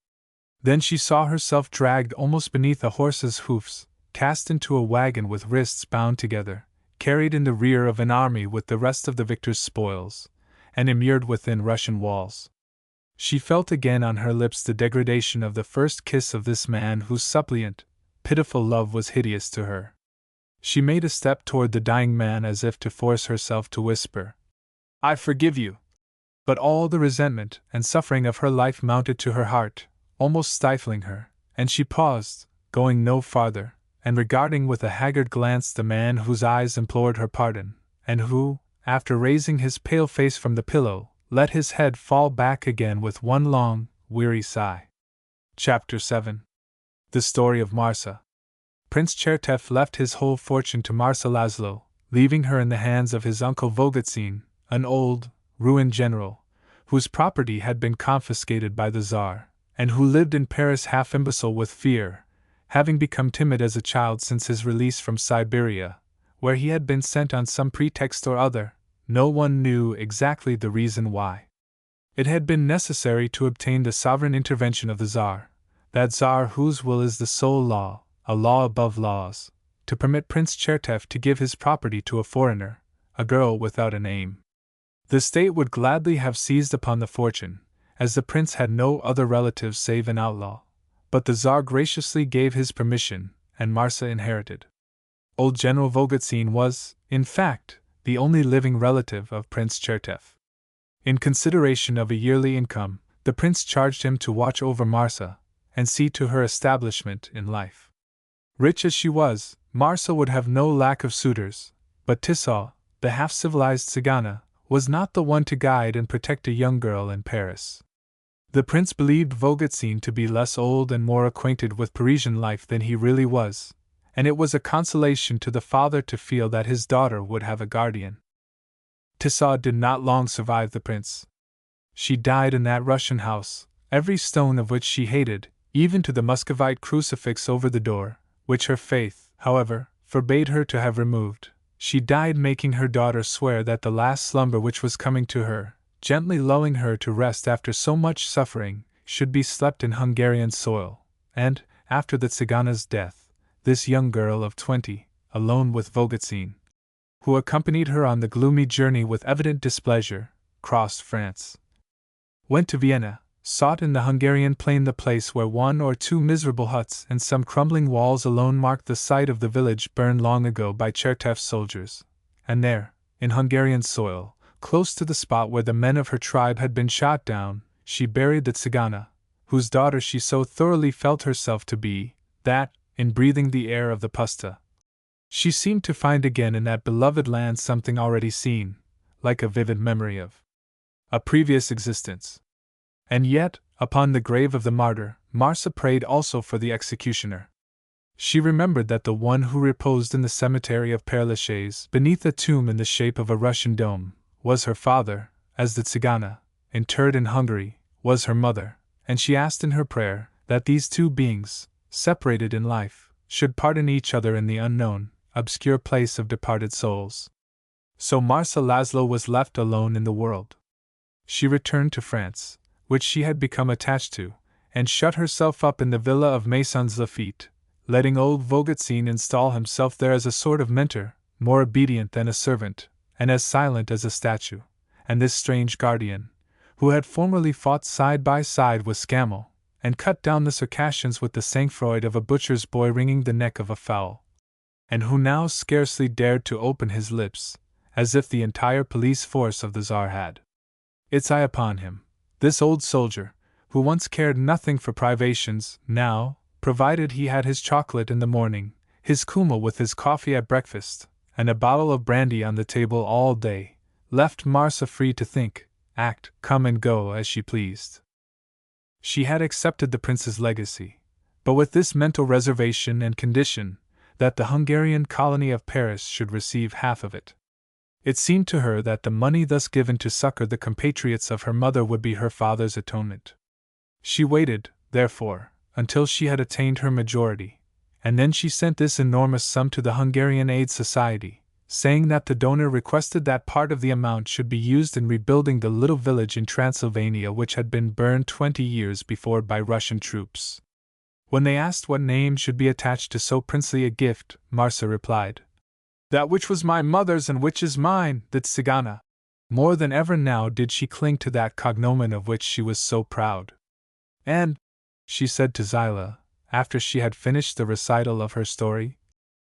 Then she saw herself dragged almost beneath a horse's hoofs, cast into a wagon with wrists bound together, carried in the rear of an army with the rest of the victor's spoils, and immured within Russian walls. She felt again on her lips the degradation of the first kiss of this man whose suppliant, pitiful love was hideous to her. She made a step toward the dying man as if to force herself to whisper, "I forgive you." But all the resentment and suffering of her life mounted to her heart, almost stifling her, and she paused, going no farther, and regarding with a haggard glance the man whose eyes implored her pardon, and who, after raising his pale face from the pillow, let his head fall back again with one long, weary sigh. Chapter 7. The Story of Marsa. Prince Chertev left his whole fortune to Marsa Laszlo, leaving her in the hands of his uncle Volgotsyn, an old, ruined general, whose property had been confiscated by the Tsar, and who lived in Paris half imbecile with fear, having become timid as a child since his release from Siberia, where he had been sent on some pretext or other. No one knew exactly the reason why. It had been necessary to obtain the sovereign intervention of the Tsar, that Tsar whose will is the sole law, a law above laws, to permit Prince Chertev to give his property to a foreigner, a girl without a name. The state would gladly have seized upon the fortune, as the prince had no other relatives save an outlaw, but the Tsar graciously gave his permission, and Marsa inherited. Old General Volgotsyn was, in fact, the only living relative of Prince Chertev. In consideration of a yearly income, the prince charged him to watch over Marsa, and see to her establishment in life. Rich as she was, Marsa would have no lack of suitors, but Tissot, the half-civilized Tzigana, was not the one to guide and protect a young girl in Paris. The prince believed Volgotsyn to be less old and more acquainted with Parisian life than he really was, and it was a consolation to the father to feel that his daughter would have a guardian. Tissot did not long survive the prince. She died in that Russian house, every stone of which she hated, even to the Muscovite crucifix over the door, which her faith, however, forbade her to have removed. She died making her daughter swear that the last slumber which was coming to her, gently lulling her to rest after so much suffering, should be slept in Hungarian soil, and, after the Tzigana's death, this young girl of 20, alone with Volgotsyn, who accompanied her on the gloomy journey with evident displeasure, crossed France, went to Vienna, sought in the Hungarian plain the place where one or two miserable huts and some crumbling walls alone marked the site of the village burned long ago by Chertev's soldiers, and there, in Hungarian soil, close to the spot where the men of her tribe had been shot down, she buried the Tzigana, whose daughter she so thoroughly felt herself to be, that, in breathing the air of the puszta, she seemed to find again in that beloved land something already seen, like a vivid memory of a previous existence. And yet, upon the grave of the martyr, Marsa prayed also for the executioner. She remembered that the one who reposed in the cemetery of Père Lachaise, beneath a tomb in the shape of a Russian dome, was her father, as the Tzigana, interred in Hungary, was her mother, and she asked in her prayer that these two beings, separated in life, should pardon each other in the unknown, obscure place of departed souls. So Marsa Laszlo was left alone in the world. She returned to France, which she had become attached to, and shut herself up in the villa of Maisons Laffitte, letting old Volgotsyn install himself there as a sort of mentor, more obedient than a servant, and as silent as a statue, and this strange guardian, who had formerly fought side by side with Scammell, and cut down the Circassians with the sang-froid of a butcher's boy wringing the neck of a fowl, and who now scarcely dared to open his lips, as if the entire police force of the Tsar had its eye upon him. This old soldier, who once cared nothing for privations, now, provided he had his chocolate in the morning, his kummel with his coffee at breakfast, and a bottle of brandy on the table all day, left Marcia free to think, act, come and go as she pleased. She had accepted the prince's legacy, but with this mental reservation and condition, that the Hungarian colony of Paris should receive half of it. It seemed to her that the money thus given to succor the compatriots of her mother would be her father's atonement. She waited, therefore, until she had attained her majority, and then she sent this enormous sum to the Hungarian Aid Society, saying that the donor requested that part of the amount should be used in rebuilding the little village in Transylvania which had been burned 20 years before by Russian troops. When they asked what name should be attached to so princely a gift, Marcia replied, "That which was my mother's and which is mine, the Tzigana." More than ever now did she cling to that cognomen of which she was so proud. "And," she said to Zilah, after she had finished the recital of her story,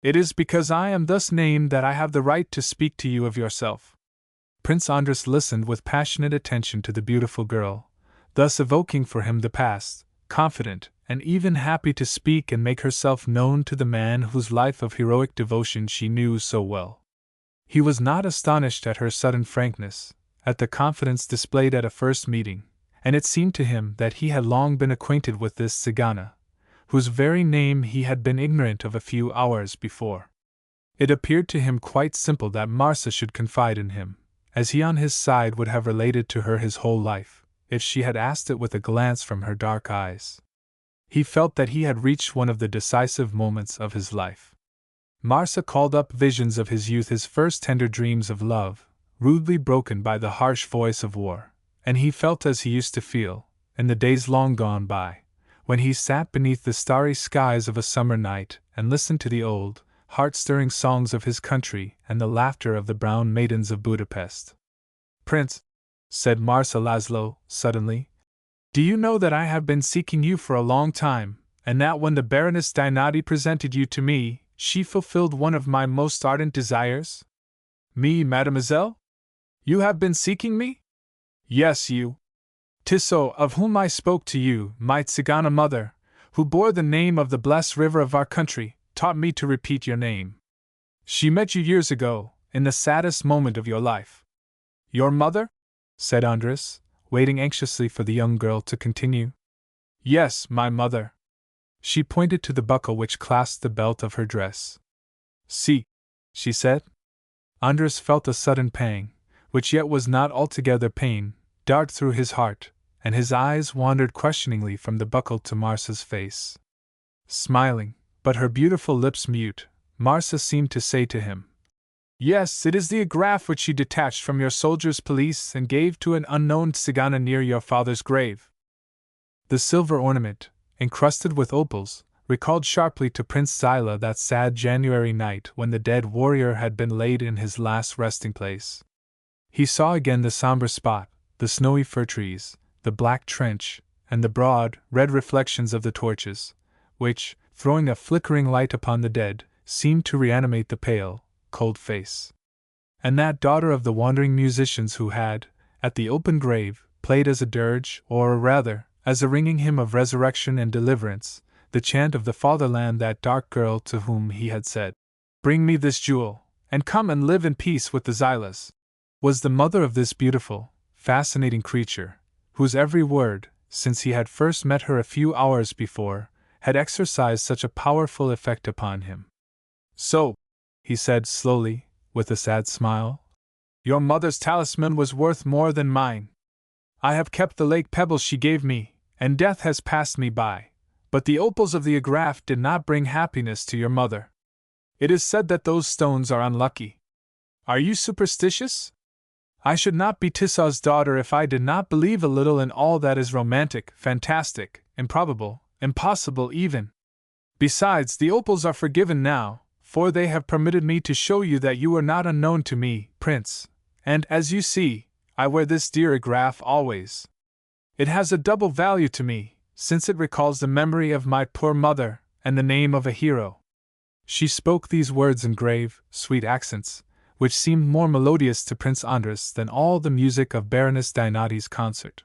"it is because I am thus named that I have the right to speak to you of yourself." Prince Andras listened with passionate attention to the beautiful girl, thus evoking for him the past, confident, and even happy to speak and make herself known to the man whose life of heroic devotion she knew so well. He was not astonished at her sudden frankness, at the confidence displayed at a first meeting, and it seemed to him that he had long been acquainted with this Tzigana, whose very name he had been ignorant of a few hours before. It appeared to him quite simple that Marcia should confide in him, as he on his side would have related to her his whole life, if she had asked it with a glance from her dark eyes. He felt that he had reached one of the decisive moments of his life. Marcia called up visions of his youth, his first tender dreams of love, rudely broken by the harsh voice of war, and he felt as he used to feel, in the days long gone by, when he sat beneath the starry skies of a summer night and listened to the old, heart-stirring songs of his country and the laughter of the brown maidens of Budapest. "Prince," said Marcia Laszlo, suddenly, "do you know that I have been seeking you for a long time, and that when the Baroness Dinati presented you to me, she fulfilled one of my most ardent desires?" "Me, mademoiselle? You have been seeking me?" "Yes, you. Tissot, of whom I spoke to you, my Tzigana mother, who bore the name of the blessed river of our country, taught me to repeat your name. She met you years ago, in the saddest moment of your life." "Your mother?" said Andras, waiting anxiously for the young girl to continue. "Yes, my mother." She pointed to the buckle which clasped the belt of her dress. "See," she said. Andras felt a sudden pang, which yet was not altogether pain, dart through his heart, and his eyes wandered questioningly from the buckle to Marcia's face. Smiling, but her beautiful lips mute, Marcia seemed to say to him, "Yes, it is the agraffe which you detached from your soldiers' police and gave to an unknown Tzigana near your father's grave." The silver ornament, encrusted with opals, recalled sharply to Prince Zilah that sad January night when the dead warrior had been laid in his last resting place. He saw again the somber spot, the snowy fir trees, the black trench, and the broad, red reflections of the torches, which, throwing a flickering light upon the dead, seemed to reanimate the pale, cold face. And that daughter of the wandering musicians who had, at the open grave, played as a dirge, or rather, as a ringing hymn of resurrection and deliverance, the chant of the fatherland, that dark girl to whom he had said, "Bring me this jewel, and come and live in peace with the Zilahs," was the mother of this beautiful, fascinating creature, whose every word, since he had first met her a few hours before, had exercised such a powerful effect upon him. "So," he said slowly, with a sad smile, "your mother's talisman was worth more than mine. I have kept the lake pebbles she gave me, and death has passed me by, but the opals of the agraffe did not bring happiness to your mother. It is said that those stones are unlucky. Are you superstitious? I should not be Tissot's daughter if I did not believe a little in all that is romantic, fantastic, improbable, impossible even. Besides, the opals are forgiven now, for they have permitted me to show you that you are not unknown to me, Prince, and, as you see, I wear this dear agraffe always. It has a double value to me, since it recalls the memory of my poor mother, and the name of a hero. She spoke these words in grave, sweet accents, which seemed more melodious to Prince Andras than all the music of Baroness Dinati's concert.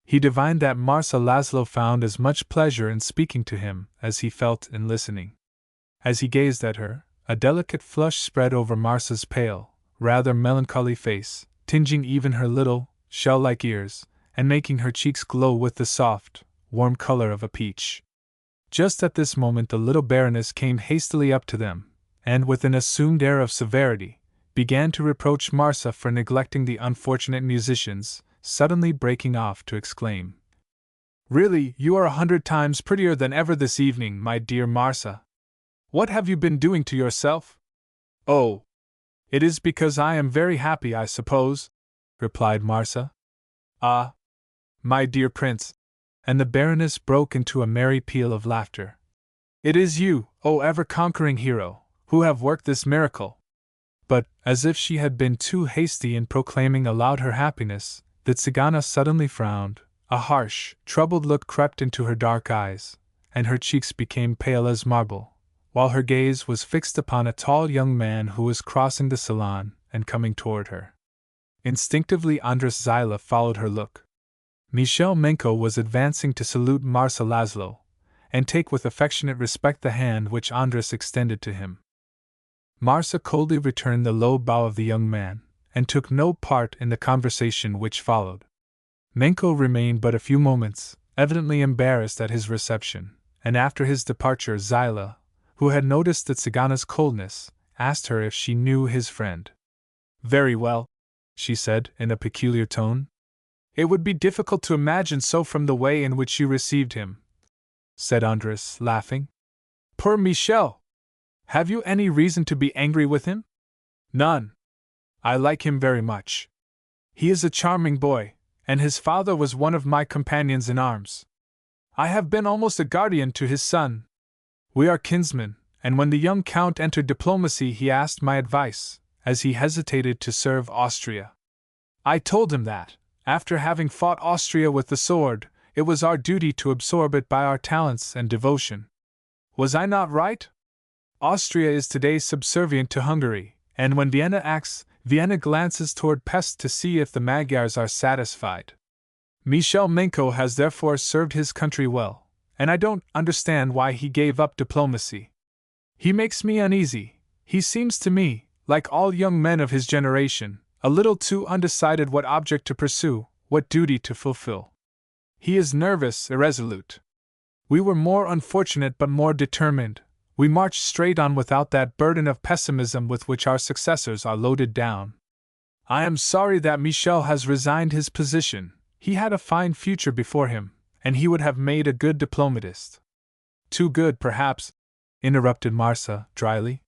He divined that Marsa Laszlo found as much pleasure in speaking to him as he felt in listening. As he gazed at her, a delicate flush spread over Marsa's pale, rather melancholy face, tinging even her little, shell-like ears, and making her cheeks glow with the soft, warm color of a peach. Just at this moment the little Baroness came hastily up to them, and with an assumed air of severity, began to reproach Marsa for neglecting the unfortunate musicians, suddenly breaking off to exclaim, "Really, you are 100 times prettier than ever this evening, my dear Marsa. What have you been doing to yourself?" "Oh, it is because I am very happy, I suppose," replied Marsa. "Ah, my dear prince," and the Baroness broke into a merry peal of laughter. "It is you, O ever-conquering hero, who have worked this miracle." But, as if she had been too hasty in proclaiming aloud her happiness, the Tzigana suddenly frowned, a harsh, troubled look crept into her dark eyes, and her cheeks became pale as marble, while her gaze was fixed upon a tall young man who was crossing the salon and coming toward her. Instinctively Andras Zilah followed her look. Michel Menko was advancing to salute Marsa Laszlo, and take with affectionate respect the hand which Andras extended to him. Marsa coldly returned the low bow of the young man, and took no part in the conversation which followed. Menko remained but a few moments, evidently embarrassed at his reception, and after his departure Zilah, who had noticed the Tzigana's coldness, asked her if she knew his friend. "Very well," she said in a peculiar tone. "It would be difficult to imagine so from the way in which you received him," said Andras, laughing. "Poor Michel! Have you any reason to be angry with him?" "None. I like him very much. He is a charming boy, and his father was one of my companions in arms. I have been almost a guardian to his son. We are kinsmen, and when the young count entered diplomacy he asked my advice, as he hesitated to serve Austria. I told him that, after having fought Austria with the sword, it was our duty to absorb it by our talents and devotion. Was I not right? Austria is today subservient to Hungary, and when Vienna acts, Vienna glances toward Pest to see if the Magyars are satisfied. Michel Menko has therefore served his country well, and I don't understand why he gave up diplomacy. He makes me uneasy. He seems to me, like all young men of his generation, a little too undecided what object to pursue, what duty to fulfill. He is nervous, irresolute. We were more unfortunate but more determined. We marched straight on without that burden of pessimism with which our successors are loaded down. I am sorry that Michel has resigned his position. He had a fine future before him, and he would have made a good diplomatist." "Too good, perhaps," interrupted Marsa, dryly.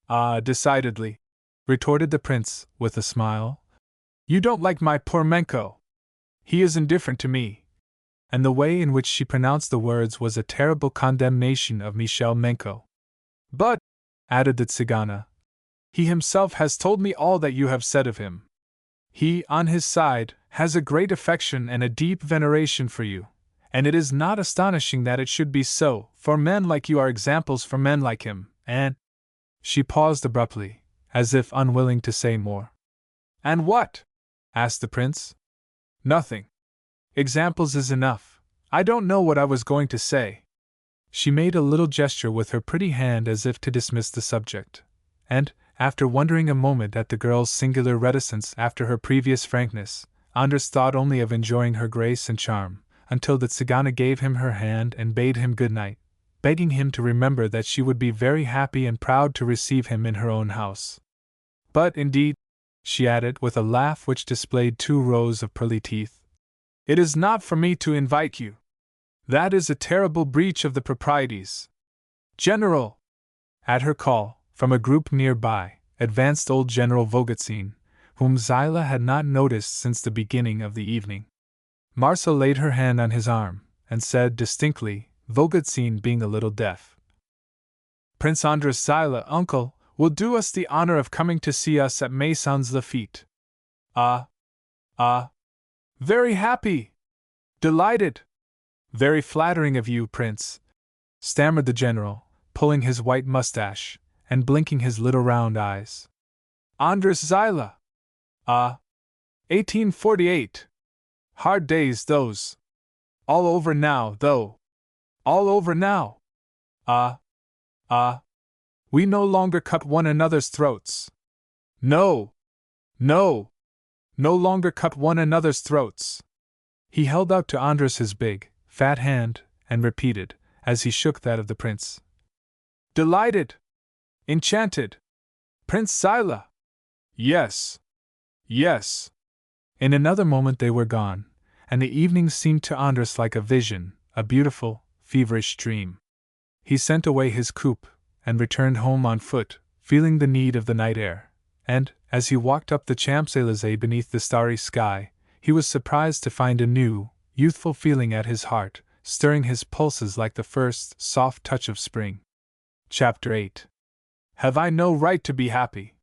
"Ah, decidedly," retorted the prince, with a smile. "You don't like my poor Menko. He is indifferent to me." And the way in which she pronounced the words was a terrible condemnation of Michel Menko. "But," added the Tzigana, "he himself has told me all that you have said of him. He, on his side, has a great affection and a deep veneration for you, and it is not astonishing that it should be so, for men like you are examples for men like him, and—" She paused abruptly, as if unwilling to say more. "And what?" asked the prince. "Nothing. Examples is enough. I don't know what I was going to say." She made a little gesture with her pretty hand as if to dismiss the subject, and, after wondering a moment at the girl's singular reticence after her previous frankness, Andras thought only of enjoying her grace and charm, until the Tzigana gave him her hand and bade him good night, begging him to remember that she would be very happy and proud to receive him in her own house. "But, indeed," she added with a laugh which displayed 2 rows of pearly teeth, "it is not for me to invite you. That is a terrible breach of the proprieties. General!" At her call, from a group nearby, advanced old General Vogotsyn, whom Zilah had not noticed since the beginning of the evening. Marsa laid her hand on his arm, and said distinctly, Vogotsyn being a little deaf, "Prince Andras Zilah, uncle, will do us the honor of coming to see us at Maisons Lafitte." "Ah! Very happy! Delighted! Very flattering of you, Prince," stammered the general, pulling his white mustache, and blinking his little round eyes. Andras Zilah! 1848. Hard days, those. All over now, though. All over now. We no longer cut one another's throats. No! No! No longer cut one another's throats. He held out to Andras his big, fat hand, and repeated, as he shook that of the prince. Delighted! Enchanted! Prince Zilah! Yes! Yes! In another moment they were gone, and the evening seemed to Andras like a vision, a beautiful, feverish dream. He sent away his coupe, and returned home on foot, feeling the need of the night air, and, as he walked up the Champs-Élysées beneath the starry sky, he was surprised to find a new, youthful feeling at his heart, stirring his pulses like the first, soft touch of spring. Chapter 8. Have I no right to be happy?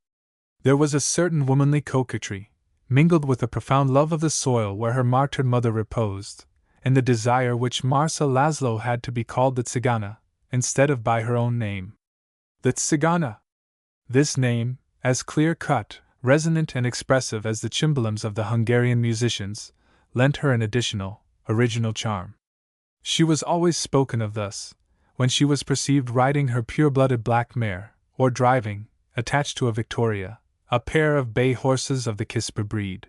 There was a certain womanly coquetry, mingled with a profound love of the soil where her martyred mother reposed, and the desire which Marsa Laszlo had to be called the Tzigana, instead of by her own name. The Tzigana! This name, as clear-cut, resonant and expressive as the cymbalums of the Hungarian musicians, lent her an additional, original charm. She was always spoken of thus, when she was perceived riding her pure-blooded black mare, or driving, attached to a Victoria, a pair of bay horses of the Kisper breed.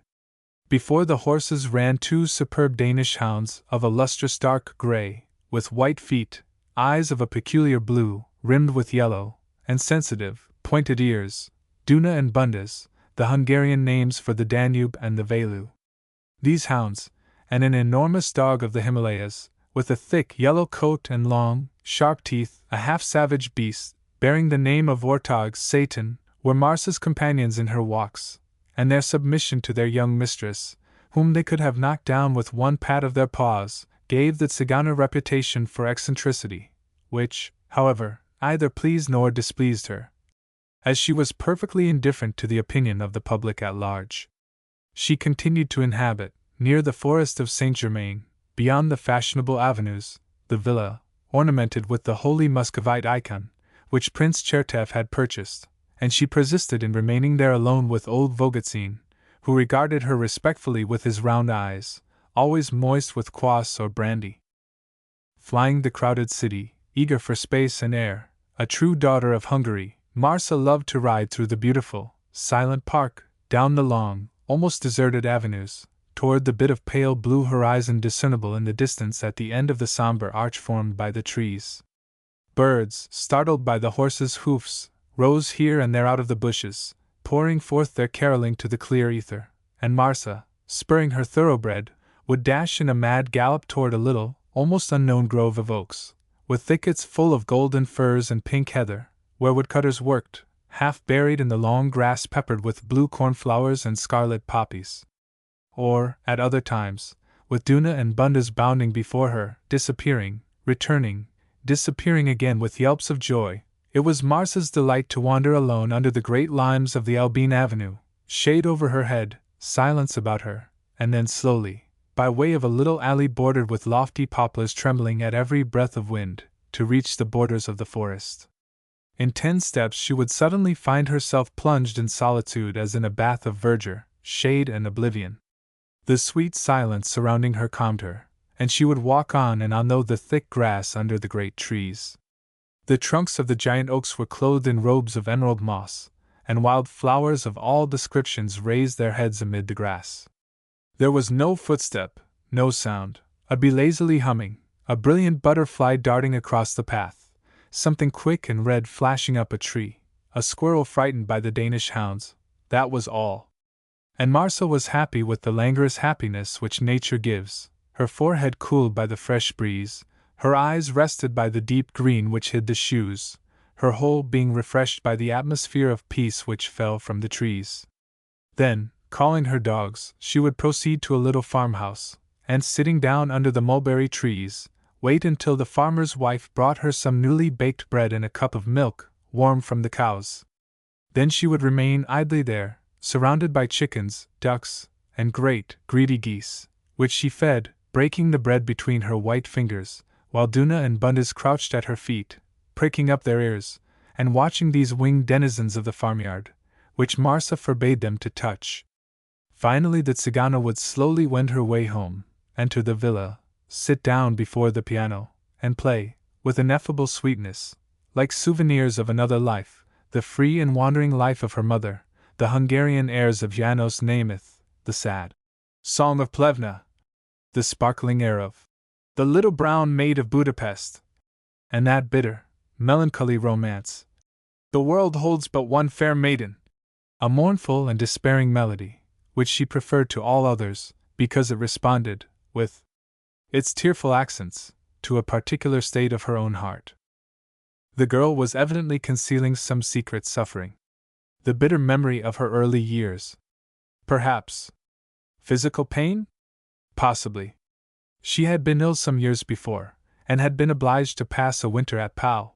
Before the horses ran two superb Danish hounds of a lustrous dark grey, with white feet, eyes of a peculiar blue, rimmed with yellow, and sensitive, pointed ears, Duna and Bundes, the Hungarian names for the Danube and the Velu. These hounds, and an enormous dog of the Himalayas, with a thick yellow coat and long, sharp teeth, a half-savage beast, bearing the name of Ortog Satan, were Marsa's companions in her walks, and their submission to their young mistress, whom they could have knocked down with one pat of their paws, gave the Tzigana reputation for eccentricity, which, however, either pleased nor displeased her, as she was perfectly indifferent to the opinion of the public at large. She continued to inhabit, near the forest of Saint-Germain, beyond the fashionable avenues, the villa, ornamented with the holy Muscovite icon, which Prince Chertev had purchased, and she persisted in remaining there alone with old Vogotsyn, who regarded her respectfully with his round eyes, always moist with kvass or brandy. Flying the crowded city, eager for space and air, a true daughter of Hungary, Marsa loved to ride through the beautiful, silent park, down the long, almost deserted avenues, toward the bit of pale blue horizon discernible in the distance at the end of the somber arch formed by the trees. Birds, startled by the horses' hoofs, rose here and there out of the bushes, pouring forth their caroling to the clear ether, and Marsa, spurring her thoroughbred, would dash in a mad gallop toward a little, almost unknown grove of oaks, with thickets full of golden firs and pink heather, where woodcutters worked, half buried in the long grass peppered with blue cornflowers and scarlet poppies. Or, at other times, with Duna and Bundes bounding before her, disappearing, returning, disappearing again with yelps of joy, it was Marsa's delight to wander alone under the great limes of the Albine Avenue, shade over her head, silence about her, and then slowly, by way of a little alley bordered with lofty poplars trembling at every breath of wind, to reach the borders of the forest. In 10 steps she would suddenly find herself plunged in solitude as in a bath of verdure, shade and oblivion. The sweet silence surrounding her calmed her, and she would walk on and on through the thick grass under the great trees. The trunks of the giant oaks were clothed in robes of emerald moss, and wild flowers of all descriptions raised their heads amid the grass. There was no footstep, no sound, a bee lazily humming, a brilliant butterfly darting across the path, something quick and red flashing up a tree, a squirrel frightened by the Danish hounds, that was all. And Marsa was happy with the languorous happiness which nature gives, her forehead cooled by the fresh breeze, her eyes rested by the deep green which hid the shoes, her whole being refreshed by the atmosphere of peace which fell from the trees. Then, calling her dogs, she would proceed to a little farmhouse, and sitting down under the mulberry trees, wait until the farmer's wife brought her some newly baked bread and a cup of milk, warm from the cows. Then she would remain idly there, surrounded by chickens, ducks, and great, greedy geese, which she fed, breaking the bread between her white fingers, while Duna and Bundes crouched at her feet, pricking up their ears, and watching these winged denizens of the farmyard, which Marsa forbade them to touch. Finally the Tzigana would slowly wend her way home, enter the villa, sit down before the piano, and play, with ineffable sweetness, like souvenirs of another life, the free and wandering life of her mother, the Hungarian airs of János Németh, the sad song of Plevna, the sparkling air of the little brown maid of Budapest, and that bitter, melancholy romance, The world holds but one fair maiden, a mournful and despairing melody, which she preferred to all others, because it responded, with its tearful accents, to a particular state of her own heart. The girl was evidently concealing some secret suffering. The bitter memory of her early years. Perhaps. Physical pain? Possibly. She had been ill some years before, and had been obliged to pass a winter at Pau.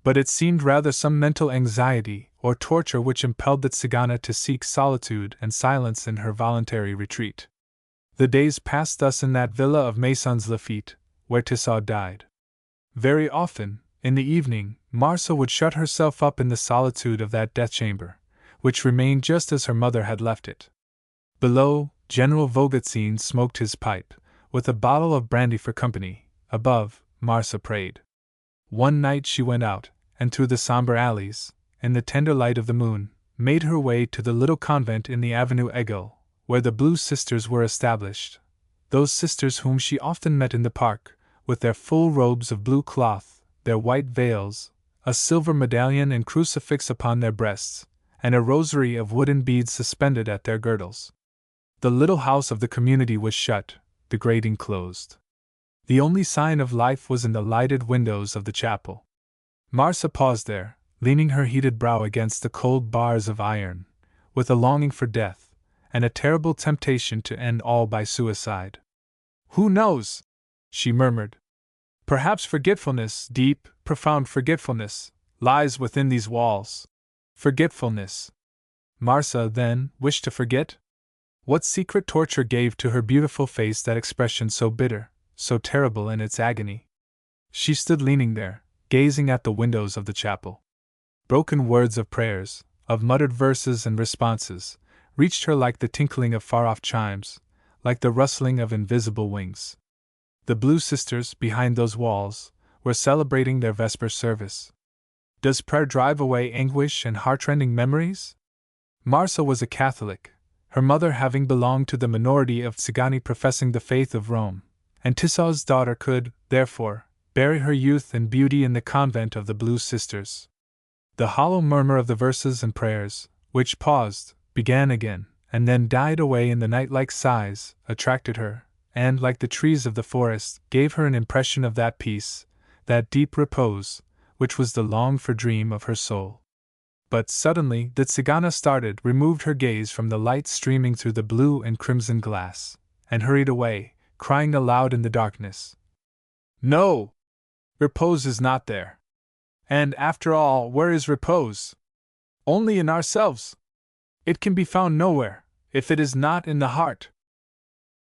But it seemed rather some mental anxiety or torture which impelled the Tzigana to seek solitude and silence in her voluntary retreat. The days passed thus in that villa of Maisons Laffitte, where Tissot died. Very often, in the evening, Marsa would shut herself up in the solitude of that death chamber, which remained just as her mother had left it. Below, General Vogotsyn smoked his pipe, with a bottle of brandy for company. Above, Marsa prayed. One night she went out, and through the somber alleys, in the tender light of the moon, made her way to the little convent in the Avenue Egel, where the Blue Sisters were established, those sisters whom she often met in the park, with their full robes of blue cloth, their white veils, a silver medallion and crucifix upon their breasts, and a rosary of wooden beads suspended at their girdles. The little house of the community was shut, the grating closed. The only sign of life was in the lighted windows of the chapel. Marsa paused there, leaning her heated brow against the cold bars of iron, with a longing for death, and a terrible temptation to end all by suicide. "Who knows?" she murmured. "Perhaps forgetfulness, deep, profound forgetfulness, lies within these walls. Forgetfulness." Marsa, then, wished to forget? What secret torture gave to her beautiful face that expression so bitter, so terrible in its agony? She stood leaning there, gazing at the windows of the chapel. Broken words of prayers, of muttered verses and responses, reached her like the tinkling of far-off chimes, like the rustling of invisible wings. The Blue Sisters, behind those walls, were celebrating their vesper service. Does prayer drive away anguish and heartrending memories? Marsa was a Catholic, her mother having belonged to the minority of Tzigani professing the faith of Rome, and Tissot's daughter could, therefore, bury her youth and beauty in the convent of the Blue Sisters. The hollow murmur of the verses and prayers, which paused, began again, and then died away in the night like sighs, attracted her, and, like the trees of the forest, gave her an impression of that peace, that deep repose, which was the longed-for dream of her soul. But suddenly the Tzigana started, removed her gaze from the light streaming through the blue and crimson glass, and hurried away, crying aloud in the darkness. "No! Repose is not there. And, after all, where is repose? Only in ourselves. It can be found nowhere, if it is not in the heart."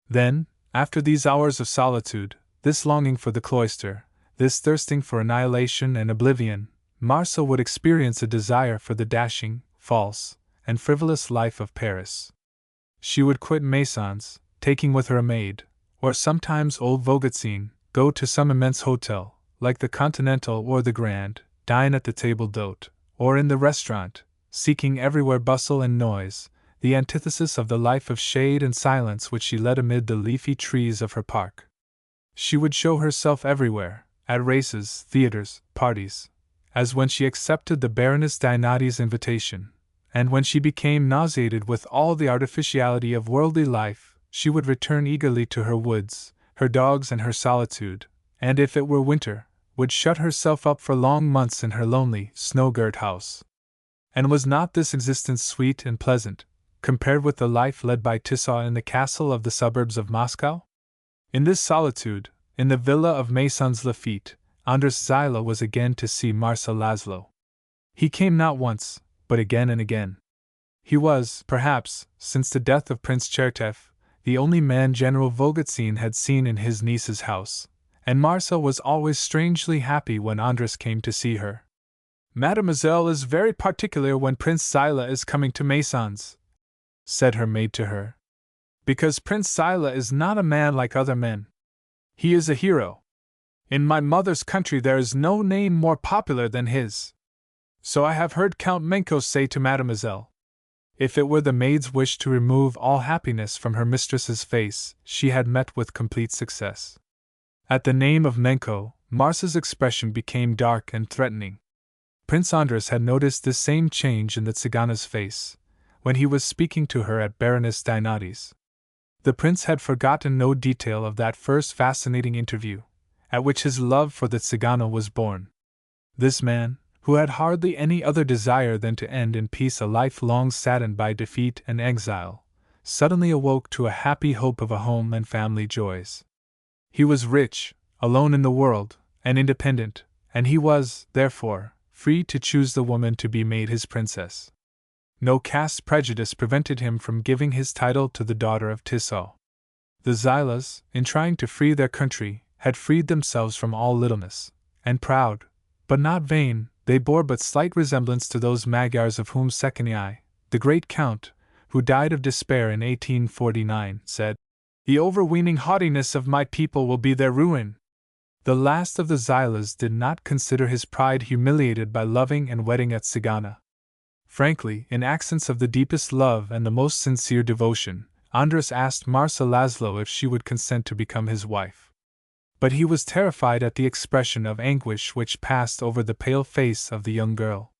Then, after these hours of solitude, this longing for the cloister, this thirsting for annihilation and oblivion, Marsa would experience a desire for the dashing, false, and frivolous life of Paris. She would quit Maisons, taking with her a maid, or sometimes old Vogotsyn, go to some immense hotel, like the Continental or the Grand, dine at the table d'hôte, or in the restaurant, seeking everywhere bustle and noise, the antithesis of the life of shade and silence which she led amid the leafy trees of her park. She would show herself everywhere, at races, theaters, parties, as when she accepted the Baroness Dinati's invitation, and when she became nauseated with all the artificiality of worldly life, she would return eagerly to her woods, her dogs and her solitude, and if it were winter, would shut herself up for long months in her lonely, snow-girt house. And was not this existence sweet and pleasant, compared with the life led by Tissot in the castle of the suburbs of Moscow? In this solitude, in the villa of Maisons Laffitte, Andras Zilah was again to see Marsa Laszlo. He came not once, but again and again. He was, perhaps, since the death of Prince Chertev, the only man General Vogotsyn had seen in his niece's house, and Marsa was always strangely happy when Andras came to see her. "Mademoiselle is very particular when Prince Zilah is coming to Maisons," said her maid to her, "because Prince Zilah is not a man like other men. He is a hero. In my mother's country there is no name more popular than his. So I have heard Count Menko say to Mademoiselle." If it were the maid's wish to remove all happiness from her mistress's face, she had met with complete success. At the name of Menko, Marsa's expression became dark and threatening. Prince Andras had noticed this same change in the Tzigana's face, when he was speaking to her at Baroness Dinati's. The prince had forgotten no detail of that first fascinating interview, at which his love for the Tzigana was born. This man, who had hardly any other desire than to end in peace a life long saddened by defeat and exile, suddenly awoke to a happy hope of a home and family joys. He was rich, alone in the world, and independent, and he was, therefore, free to choose the woman to be made his princess. No caste prejudice prevented him from giving his title to the daughter of Tissot. The Zilahs, in trying to free their country, had freed themselves from all littleness, and proud, but not vain, they bore but slight resemblance to those Magyars of whom Székely, the great count, who died of despair in 1849, said, "The overweening haughtiness of my people will be their ruin." The last of the Zilahs did not consider his pride humiliated by loving and wedding a Tzigana. Frankly, in accents of the deepest love and the most sincere devotion, Andras asked Marsa Laszlo if she would consent to become his wife. But he was terrified at the expression of anguish which passed over the pale face of the young girl.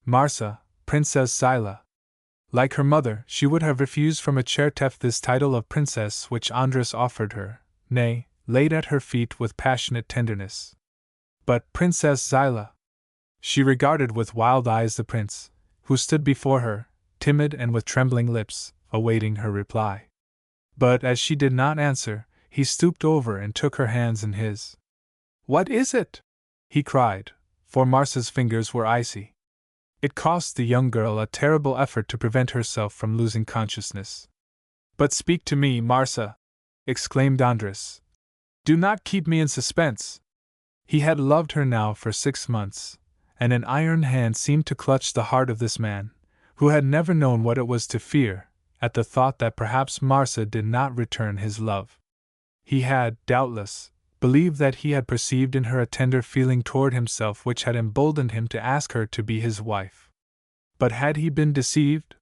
Marsa, Princess Zilah. Like her mother, she would have refused from a Chertev this title of princess which Andras offered her, nay, laid at her feet with passionate tenderness. But Princess Zilah. She regarded with wild eyes the prince, who stood before her, timid and with trembling lips, awaiting her reply. But as she did not answer, he stooped over and took her hands in his. "What is it?" he cried, for Marsa's fingers were icy. It cost the young girl a terrible effort to prevent herself from losing consciousness. "But speak to me, Marsa!" exclaimed Andras. "Do not keep me in suspense." He had loved her now for 6 months, and an iron hand seemed to clutch the heart of this man, who had never known what it was to fear, at the thought that perhaps Marsa did not return his love. He had, doubtless, believed that he had perceived in her a tender feeling toward himself which had emboldened him to ask her to be his wife. But had he been deceived?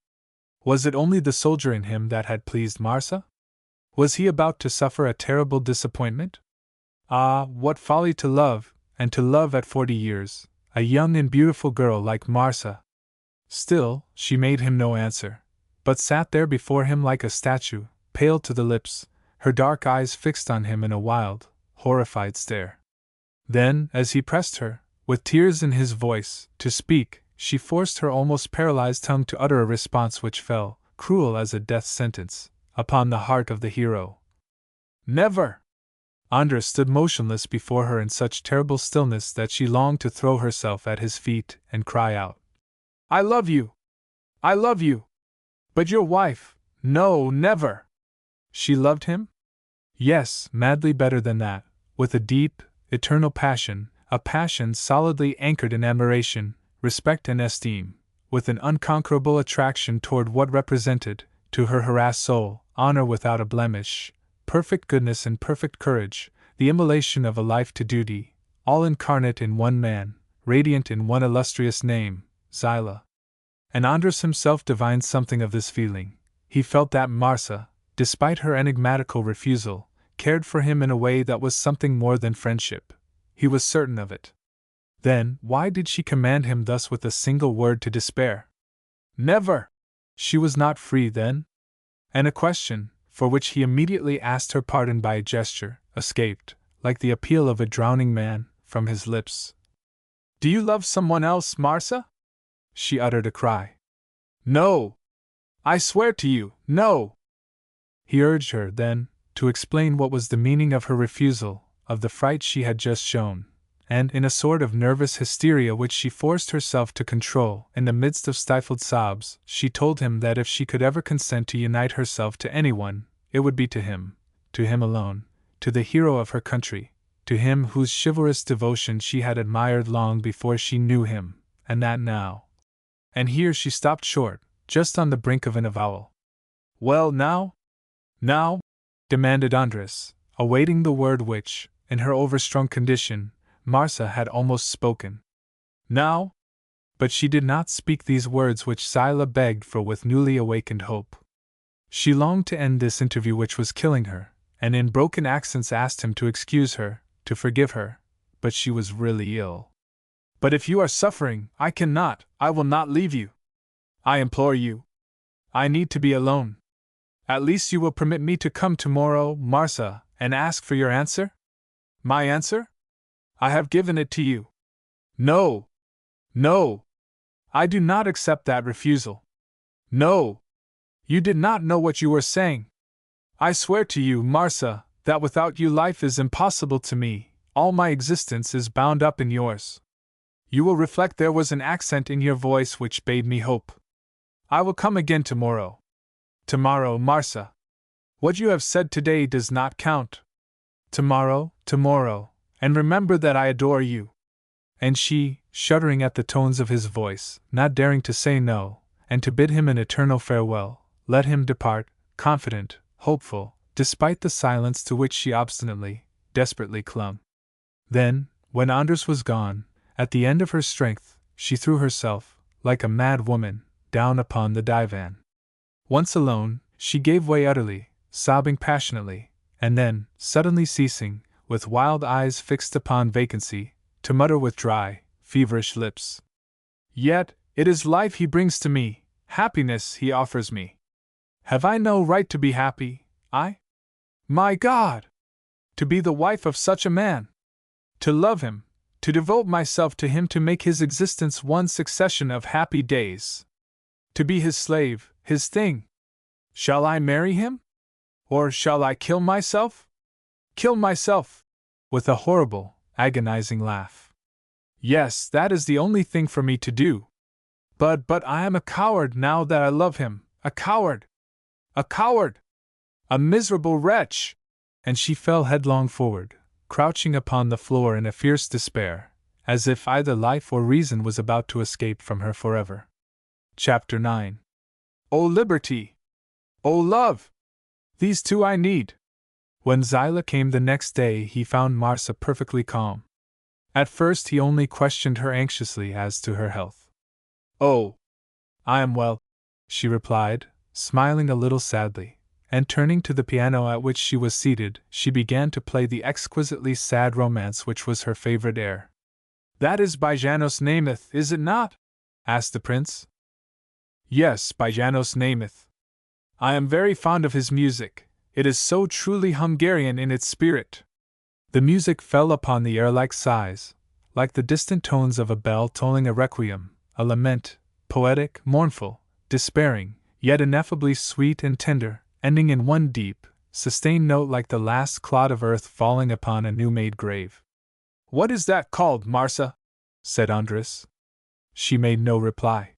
Was it only the soldier in him that had pleased Marsa? Was he about to suffer a terrible disappointment? Ah, what folly to love, and to love at 40 years, a young and beautiful girl like Marsa! Still, she made him no answer, but sat there before him like a statue, pale to the lips, her dark eyes fixed on him in a wild, horrified stare. Then, as he pressed her, with tears in his voice, to speak, she forced her almost paralyzed tongue to utter a response which fell, cruel as a death sentence, upon the heart of the hero. "Never!" Andras stood motionless before her in such terrible stillness that she longed to throw herself at his feet and cry out, "I love you! I love you! But your wife, no, never!" She loved him? Yes, madly better than that, with a deep, eternal passion, a passion solidly anchored in admiration, respect and esteem, with an unconquerable attraction toward what represented, to her harassed soul, honor without a blemish, perfect goodness and perfect courage, the immolation of a life to duty, all incarnate in one man, radiant in one illustrious name, Zilah. And Andras himself divined something of this feeling. He felt that Marsa, despite her enigmatical refusal, cared for him in a way that was something more than friendship. He was certain of it. Then, why did she command him thus with a single word to despair? Never! She was not free then? And a question, for which he immediately asked her pardon by a gesture, escaped, like the appeal of a drowning man, from his lips. "Do you love someone else, Marsa?" She uttered a cry. "No! I swear to you, no!" He urged her, then, to explain what was the meaning of her refusal, of the fright she had just shown, and, in a sort of nervous hysteria which she forced herself to control, in the midst of stifled sobs, she told him that if she could ever consent to unite herself to anyone, it would be to him alone, to the hero of her country, to him whose chivalrous devotion she had admired long before she knew him, and that now. And here she stopped short, just on the brink of an avowal. "Well, now? Now?" demanded Andres, awaiting the word which, in her overstrung condition, Marcia had almost spoken. "Now?" But she did not speak these words which Zilah begged for with newly awakened hope. She longed to end this interview which was killing her, and in broken accents asked him to excuse her, to forgive her, but she was really ill. "But if you are suffering, I will not leave you. I implore you. I need to be alone. At least you will permit me to come tomorrow, Marcia, and ask for your answer?" "My answer? I have given it to you." "No! No! I do not accept that refusal. No! You did not know what you were saying. I swear to you, Marcia, that without you life is impossible to me, all my existence is bound up in yours. You will reflect there was an accent in your voice which bade me hope. I will come again tomorrow. Tomorrow, Marcia. What you have said today does not count. Tomorrow, and remember that I adore you." And she, shuddering at the tones of his voice, not daring to say no, and to bid him an eternal farewell, let him depart, confident, hopeful, despite the silence to which she obstinately, desperately clung. Then, when Andres was gone, at the end of her strength, she threw herself, like a mad woman, down upon the divan. Once alone, she gave way utterly, sobbing passionately, and then, suddenly ceasing, with wild eyes fixed upon vacancy, to mutter with dry, feverish lips, "Yet, it is life he brings to me, happiness he offers me. Have I no right to be happy, I? My God! To be the wife of such a man! To love him, to devote myself to him, to make his existence one succession of happy days. To be his slave, his thing. Shall I marry him? Or shall I kill myself? Kill myself!" With a horrible, agonizing laugh. "Yes, that is the only thing for me to do. But I am a coward now that I love him, a coward! A coward! A miserable wretch!" And she fell headlong forward, crouching upon the floor in a fierce despair, as if either life or reason was about to escape from her forever. Chapter 9. O liberty! O love! These two I need. When Zilah came the next day, he found Marcia perfectly calm. At first he only questioned her anxiously as to her health. "Oh, I am well," she replied, smiling a little sadly, and turning to the piano at which she was seated, she began to play the exquisitely sad romance which was her favorite air. "That is by Janos Nemeth, is it not?" asked the prince. "Yes, by Janos Nemeth. I am very fond of his music, it is so truly Hungarian in its spirit." The music fell upon the air like sighs, like the distant tones of a bell tolling a requiem, a lament, poetic, mournful, despairing, yet ineffably sweet and tender, ending in one deep, sustained note like the last clod of earth falling upon a new-made grave. "What is that called, Marcia?" said Andres. She made no reply.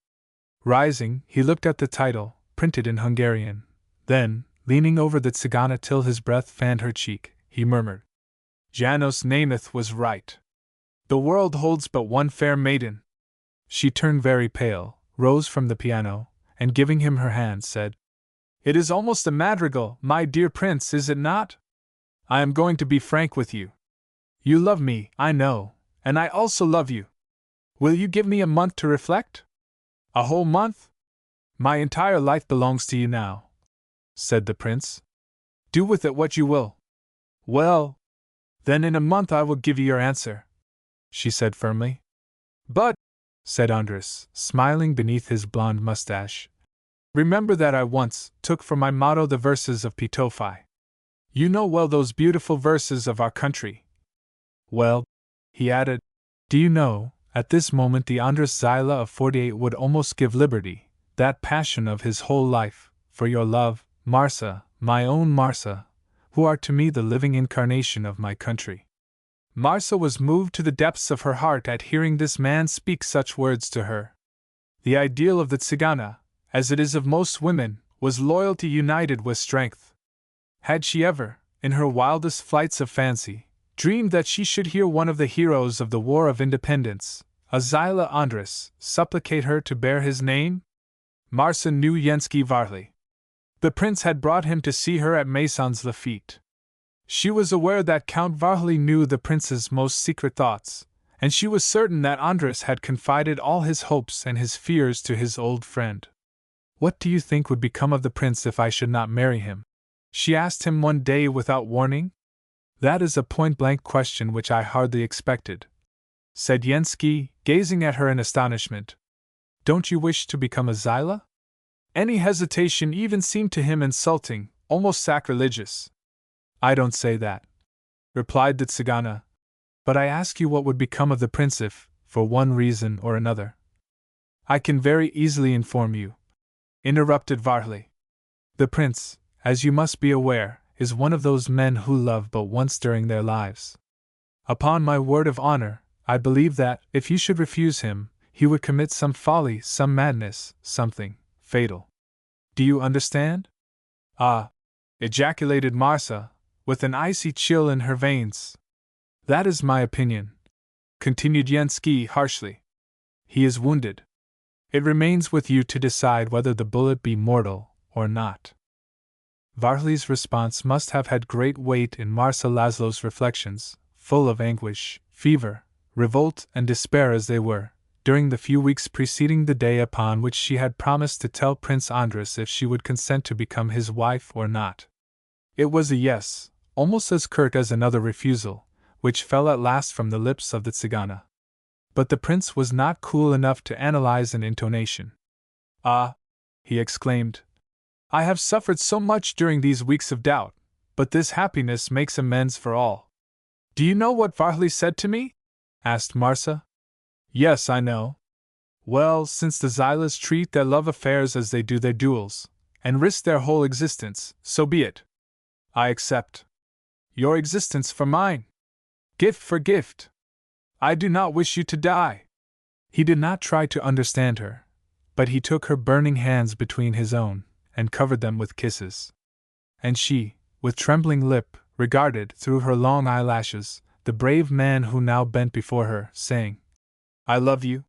Rising, he looked at the title, printed in Hungarian. Then, leaning over the Tzigana till his breath fanned her cheek, he murmured, "Janos Nemeth was right. The world holds but one fair maiden." She turned very pale, rose from the piano, and giving him her hand said, "It is almost a madrigal, my dear prince, is it not? I am going to be frank with you. You love me, I know, and I also love you. Will you give me a month to reflect? A whole month? My entire life belongs to you now," said the prince. "Do with it what you will." "Well, then in a month I will give you your answer," she said firmly. "But," said Andres, smiling beneath his blonde mustache, "remember that I once took for my motto the verses of Pitofi. You know well those beautiful verses of our country. Well," he added, "do you know, at this moment the Andres Zilah of 48 would almost give liberty, that passion of his whole life, for your love, Marcia, my own Marcia, who are to me the living incarnation of my country." Marcia was moved to the depths of her heart at hearing this man speak such words to her. The ideal of the Tzigana, as it is of most women, was loyalty united with strength. Had she ever, in her wildest flights of fancy, dreamed that she should hear one of the heroes of the War of Independence, a Zilah Andres, supplicate her to bear his name? Marsa knew Jensky Varley. The prince had brought him to see her at Mason's Lafitte. She was aware that Count Varley knew the prince's most secret thoughts, and she was certain that Andres had confided all his hopes and his fears to his old friend. "What do you think would become of the prince if I should not marry him?" she asked him one day without warning. "That is a point-blank question which I hardly expected," said Jensky, gazing at her in astonishment. "Don't you wish to become a Zilah?" Any hesitation even seemed to him insulting, almost sacrilegious. "I don't say that," replied the Tzigana. "But I ask you what would become of the prince if, for one reason or another." "I can very easily inform you," interrupted Varley. "The prince, as you must be aware, is one of those men who love but once during their lives. Upon my word of honor, I believe that, if you should refuse him, he would commit some folly, some madness, something fatal. Do you understand?" "Ah!" ejaculated Marsa, with an icy chill in her veins. "That is my opinion," continued Jensky harshly. "He is wounded. It remains with you to decide whether the bullet be mortal or not." Varley's response must have had great weight in Marsa Laszlo's reflections, full of anguish, fever, revolt, and despair as they were, during the few weeks preceding the day upon which she had promised to tell Prince Andres if she would consent to become his wife or not. It was a yes, almost as curt as another refusal, which fell at last from the lips of the Tzigana. But the prince was not cool enough to analyze an intonation. "Ah!" he exclaimed. "I have suffered so much during these weeks of doubt, but this happiness makes amends for all." "Do you know what Varley said to me?" asked Marsa. "Yes, I know." "Well, since the Zilahs treat their love affairs as they do their duels, and risk their whole existence, so be it. I accept. Your existence for mine. Gift for gift. I do not wish you to die." He did not try to understand her, but he took her burning hands between his own, and covered them with kisses. And she, with trembling lip, regarded, through her long eyelashes, the brave man who now bent before her, saying, "I love you."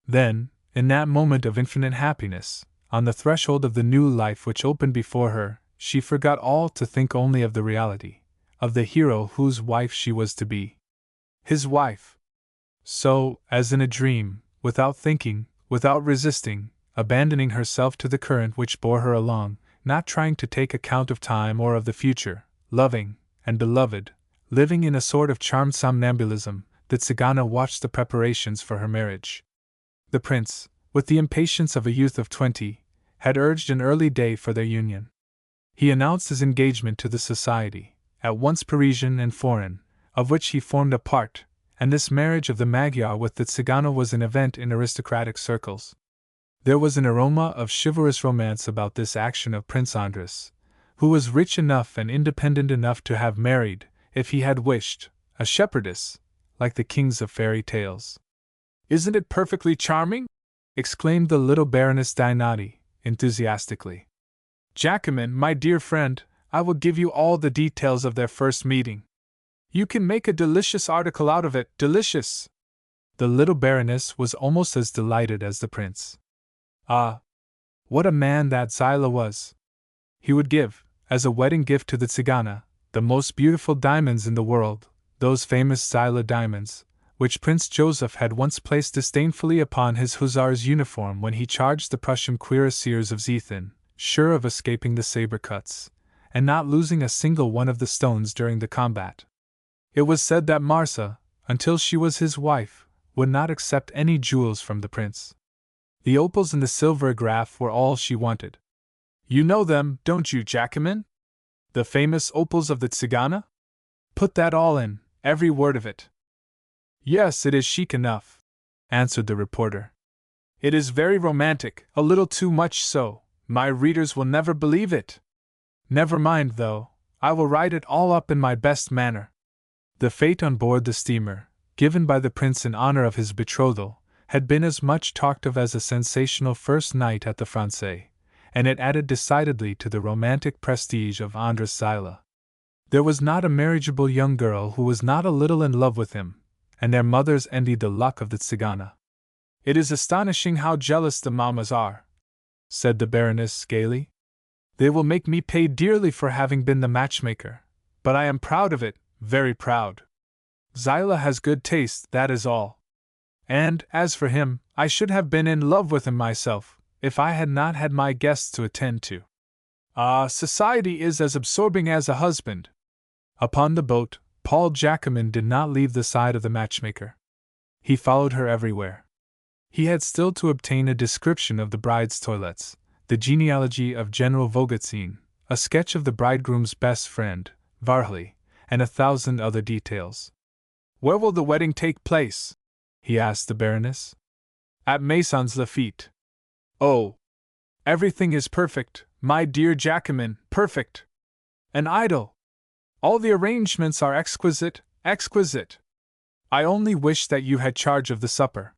Then, in that moment of infinite happiness, on the threshold of the new life which opened before her, she forgot all to think only of the reality, of the hero whose wife she was to be. His wife. So, as in a dream, without thinking, without resisting, abandoning herself to the current which bore her along, not trying to take account of time or of the future, loving and beloved, living in a sort of charmed somnambulism, the Tzigana watched the preparations for her marriage. The prince, with the impatience of a youth of 20, had urged an early day for their union. He announced his engagement to the society, at once Parisian and foreign, of which he formed a part, and this marriage of the Magyar with the Tzigana was an event in aristocratic circles. There was an aroma of chivalrous romance about this action of Prince Andres, who was rich enough and independent enough to have married, if he had wished, a shepherdess, like the kings of fairy tales. "Isn't it perfectly charming?" exclaimed the little Baroness Dinati, enthusiastically. "Jacquemin, my dear friend, I will give you all the details of their first meeting. You can make a delicious article out of it, delicious!" The little Baroness was almost as delighted as the prince. Ah! What a man that Zilah was! He would give, as a wedding gift to the Tzigana, the most beautiful diamonds in the world, those famous Zilah diamonds, which Prince Joseph had once placed disdainfully upon his hussar's uniform when he charged the Prussian cuirassiers of Ziethen, sure of escaping the saber cuts, and not losing a single one of the stones during the combat. It was said that Marsa, until she was his wife, would not accept any jewels from the prince. The opals and the silver agraffe were all she wanted. You know them, don't you, Jacquemin? The famous opals of the Tzigana? Put that all in, every word of it. Yes, it is chic enough, answered the reporter. It is very romantic, a little too much so. My readers will never believe it. Never mind, though, I will write it all up in my best manner. The fete on board the steamer, given by the prince in honor of his betrothal, had been as much talked of as a sensational first night at the Francais, and it added decidedly to the romantic prestige of Andres Zilah. There was not a marriageable young girl who was not a little in love with him, and their mothers envied the luck of the Tzigana. "It is astonishing how jealous the mammas are," said the Baroness gaily. "They will make me pay dearly for having been the matchmaker, but I am proud of it, very proud. Zilah has good taste, that is all. And, as for him, I should have been in love with him myself, if I had not had my guests to attend to. Ah, society is as absorbing as a husband." Upon the boat, Paul Jacquemin did not leave the side of the matchmaker. He followed her everywhere. He had still to obtain a description of the bride's toilets, the genealogy of General Vogotzin, a sketch of the bridegroom's best friend, Varhely, and 1,000 other details. "Where will the wedding take place?" he asked the Baroness. "At Maisons Lafitte." "Oh! Everything is perfect, my dear Jacquemin, perfect! An idyll! All the arrangements are exquisite, exquisite! I only wish that you had charge of the supper."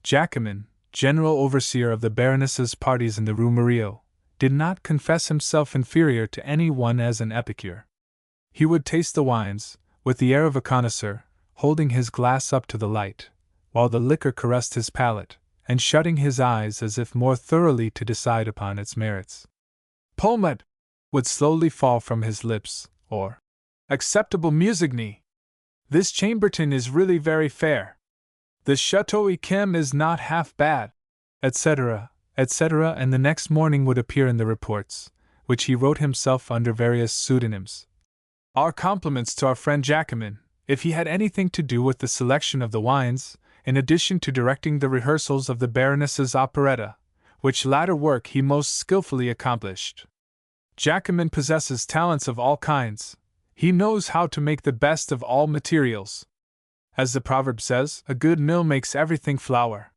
Jacquemin, general overseer of the Baroness's parties in the Rue Murillo, did not confess himself inferior to any one as an epicure. He would taste the wines, with the air of a connoisseur, holding his glass up to the light, while the liquor caressed his palate, and shutting his eyes as if more thoroughly to decide upon its merits. "Pomade" would slowly fall from his lips, or "Acceptable Musigny. This Chambertin is really very fair. The Chateau Yquem is not half bad," etc., etc., and the next morning would appear in the reports, which he wrote himself under various pseudonyms. "Our compliments to our friend Jacquemin, if he had anything to do with the selection of the wines, in addition to directing the rehearsals of the Baroness's operetta, which latter work he most skillfully accomplished. Jacquemin possesses talents of all kinds. He knows how to make the best of all materials. As the proverb says, a good mill makes everything flour."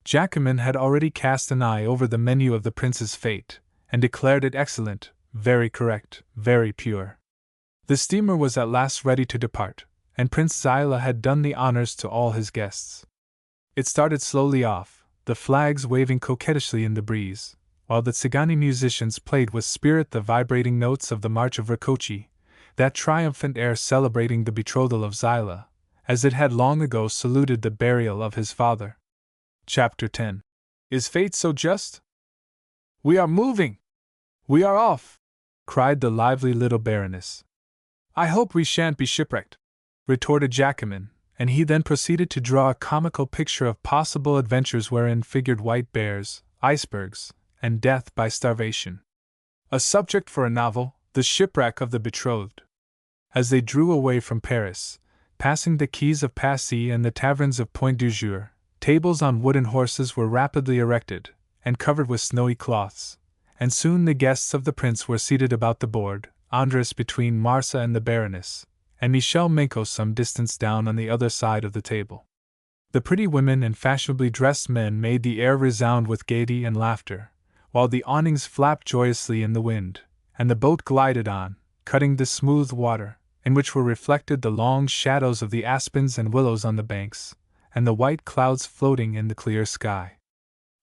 Jacquemin had already cast an eye over the menu of the Prince's Fête, and declared it excellent, very correct, very pure. The steamer was at last ready to depart, and Prince Zilah had done the honors to all his guests. It started slowly off, the flags waving coquettishly in the breeze, while the Tzigani musicians played with spirit the vibrating notes of the March of Rakoczy, that triumphant air celebrating the betrothal of Zilah, as it had long ago saluted the burial of his father. Chapter 10. Is fate so just? "We are moving! We are off!" cried the lively little Baroness. "I hope we shan't be shipwrecked," retorted Jacquemin, and he then proceeded to draw a comical picture of possible adventures wherein figured white bears, icebergs, and death by starvation. A subject for a novel, the shipwreck of the betrothed. As they drew away from Paris, passing the quays of Passy and the taverns of Point du Jour, tables on wooden horses were rapidly erected, and covered with snowy cloths, and soon the guests of the prince were seated about the board, Andres between Marsa and the Baroness, and Michel Menko some distance down on the other side of the table. The pretty women and fashionably dressed men made the air resound with gaiety and laughter, while the awnings flapped joyously in the wind, and the boat glided on, cutting the smooth water, in which were reflected the long shadows of the aspens and willows on the banks, and the white clouds floating in the clear sky.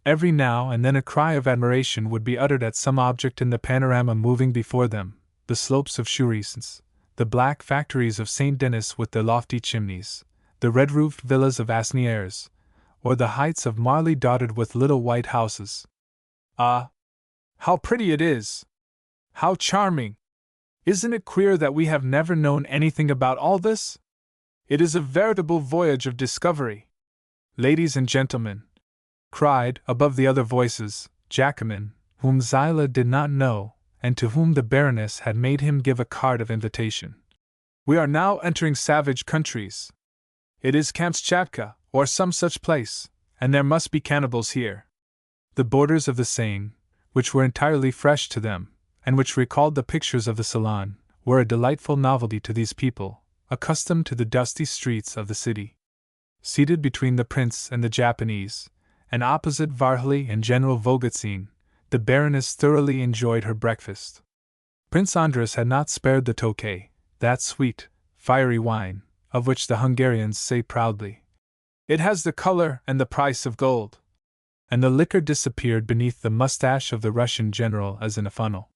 Every now and then a cry of admiration would be uttered at some object in the panorama moving before them, the slopes of Chourisens, the black factories of St. Denis with their lofty chimneys, the red-roofed villas of Asnières, or the heights of Marly dotted with little white houses. "Ah! How pretty it is! How charming! Isn't it queer that we have never known anything about all this? It is a veritable voyage of discovery. Ladies and gentlemen," cried, above the other voices, Jacquemin, whom Zilah did not know, and to whom the Baroness had made him give a card of invitation, "we are now entering savage countries. It is Kamtschatka, or some such place, and there must be cannibals here." The borders of the Seine, which were entirely fresh to them, and which recalled the pictures of the Salon, were a delightful novelty to these people, accustomed to the dusty streets of the city. Seated between the prince and the Japanese, and opposite Varhely and General Vogotzin, the Baroness thoroughly enjoyed her breakfast. Prince Andres had not spared the Tokay, that sweet, fiery wine, of which the Hungarians say proudly, "It has the color and the price of gold." And the liquor disappeared beneath the mustache of the Russian general as in a funnel.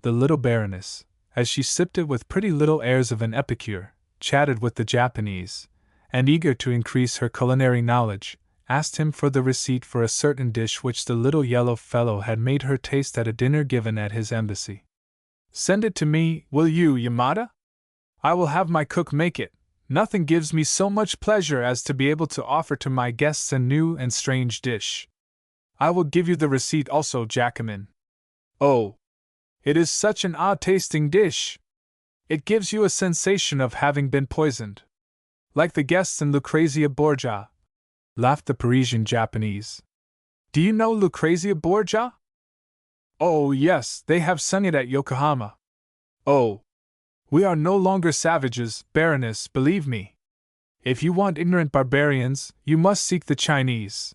The little Baroness, as she sipped it with pretty little airs of an epicure, chatted with the Japanese, and eager to increase her culinary knowledge, asked him for the receipt for a certain dish which the little yellow fellow had made her taste at a dinner given at his embassy. "Send it to me, will you, Yamada? I will have my cook make it. Nothing gives me so much pleasure as to be able to offer to my guests a new and strange dish. I will give you the receipt also, Jacquemin. Oh, it is such an odd-tasting dish. It gives you a sensation of having been poisoned. Like the guests in Lucrezia Borgia," laughed the Parisian Japanese. "Do you know Lucrezia Borgia?" "Oh, yes, they have sung it at Yokohama." "Oh, we are no longer savages, Baroness, believe me. If you want ignorant barbarians, you must seek the Chinese."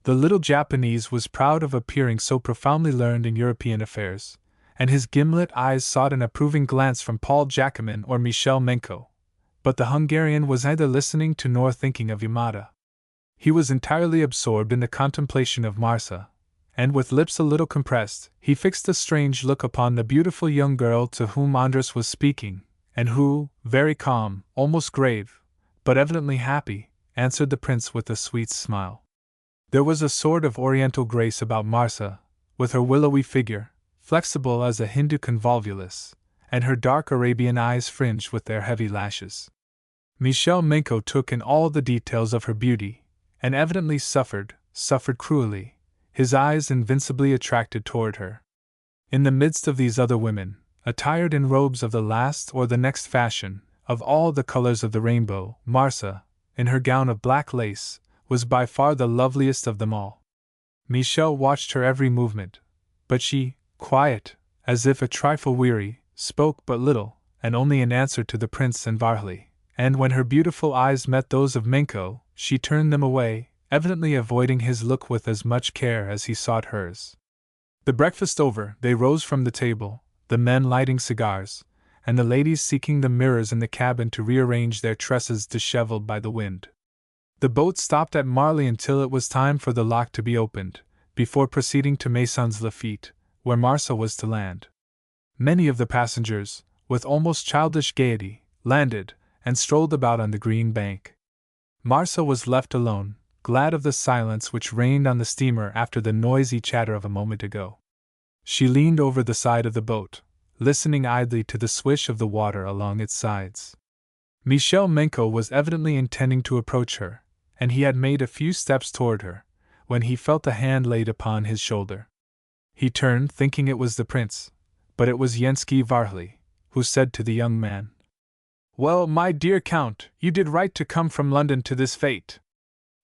The little Japanese was proud of appearing so profoundly learned in European affairs, and his gimlet eyes sought an approving glance from Paul Jacquemin or Michel Menko. But the Hungarian was neither listening to nor thinking of Yamada. He was entirely absorbed in the contemplation of Marsa, and with lips a little compressed, he fixed a strange look upon the beautiful young girl to whom Andras was speaking, and who, very calm, almost grave, but evidently happy, answered the prince with a sweet smile. There was a sort of oriental grace about Marsa, with her willowy figure, flexible as a Hindu convolvulus, and her dark Arabian eyes fringed with their heavy lashes. Michel Menko took in all the details of her beauty, and evidently suffered cruelly, his eyes invincibly attracted toward her. In the midst of these other women, attired in robes of the last or the next fashion, of all the colors of the rainbow, Marsa, in her gown of black lace, was by far the loveliest of them all. Michel watched her every movement, but she, quiet, as if a trifle weary, spoke but little, and only in answer to the prince and Varley, and when her beautiful eyes met those of Menko, she turned them away, evidently avoiding his look with as much care as he sought hers. The breakfast over, they rose from the table, the men lighting cigars, and the ladies seeking the mirrors in the cabin to rearrange their tresses disheveled by the wind. The boat stopped at Marly until it was time for the lock to be opened, before proceeding to Maisons Lafitte, where Marsa was to land. Many of the passengers, with almost childish gaiety, landed, and strolled about on the green bank. Marsa was left alone, glad of the silence which reigned on the steamer after the noisy chatter of a moment ago. She leaned over the side of the boat, listening idly to the swish of the water along its sides. Michel Menko was evidently intending to approach her, and he had made a few steps toward her, when he felt a hand laid upon his shoulder. He turned, thinking it was the prince, but it was Yensky Varley, who said to the young man, "Well, my dear Count, you did right to come from London to this fete.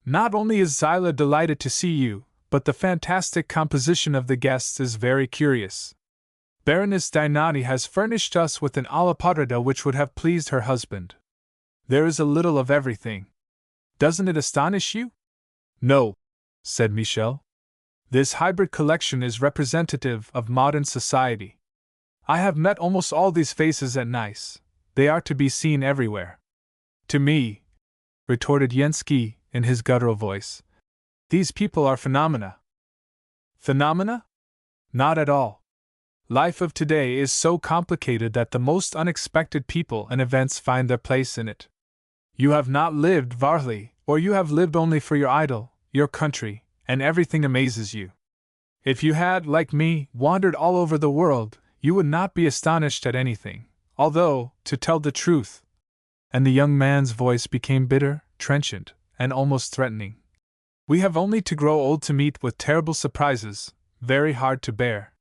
Not only is Zilah delighted to see you, but the fantastic composition of the guests is very curious. Baroness Dinati has furnished us with an alla potrada which would have pleased her husband. There is a little of everything. Doesn't it astonish you?" "No," said Michel. "This hybrid collection is representative of modern society. I have met almost all these faces at Nice. They are to be seen everywhere." "To me," retorted Yensky, in his guttural voice, "these people are phenomena." "Phenomena? Not at all. Life of today is so complicated that the most unexpected people and events find their place in it. You have not lived, Varley, or you have lived only for your idol, your country, and everything amazes you. If you had, like me, wandered all over the world, you would not be astonished at anything, although, to tell the truth," and the young man's voice became bitter, trenchant, and almost threatening, "we have only to grow old to meet with terrible surprises, very hard to bear."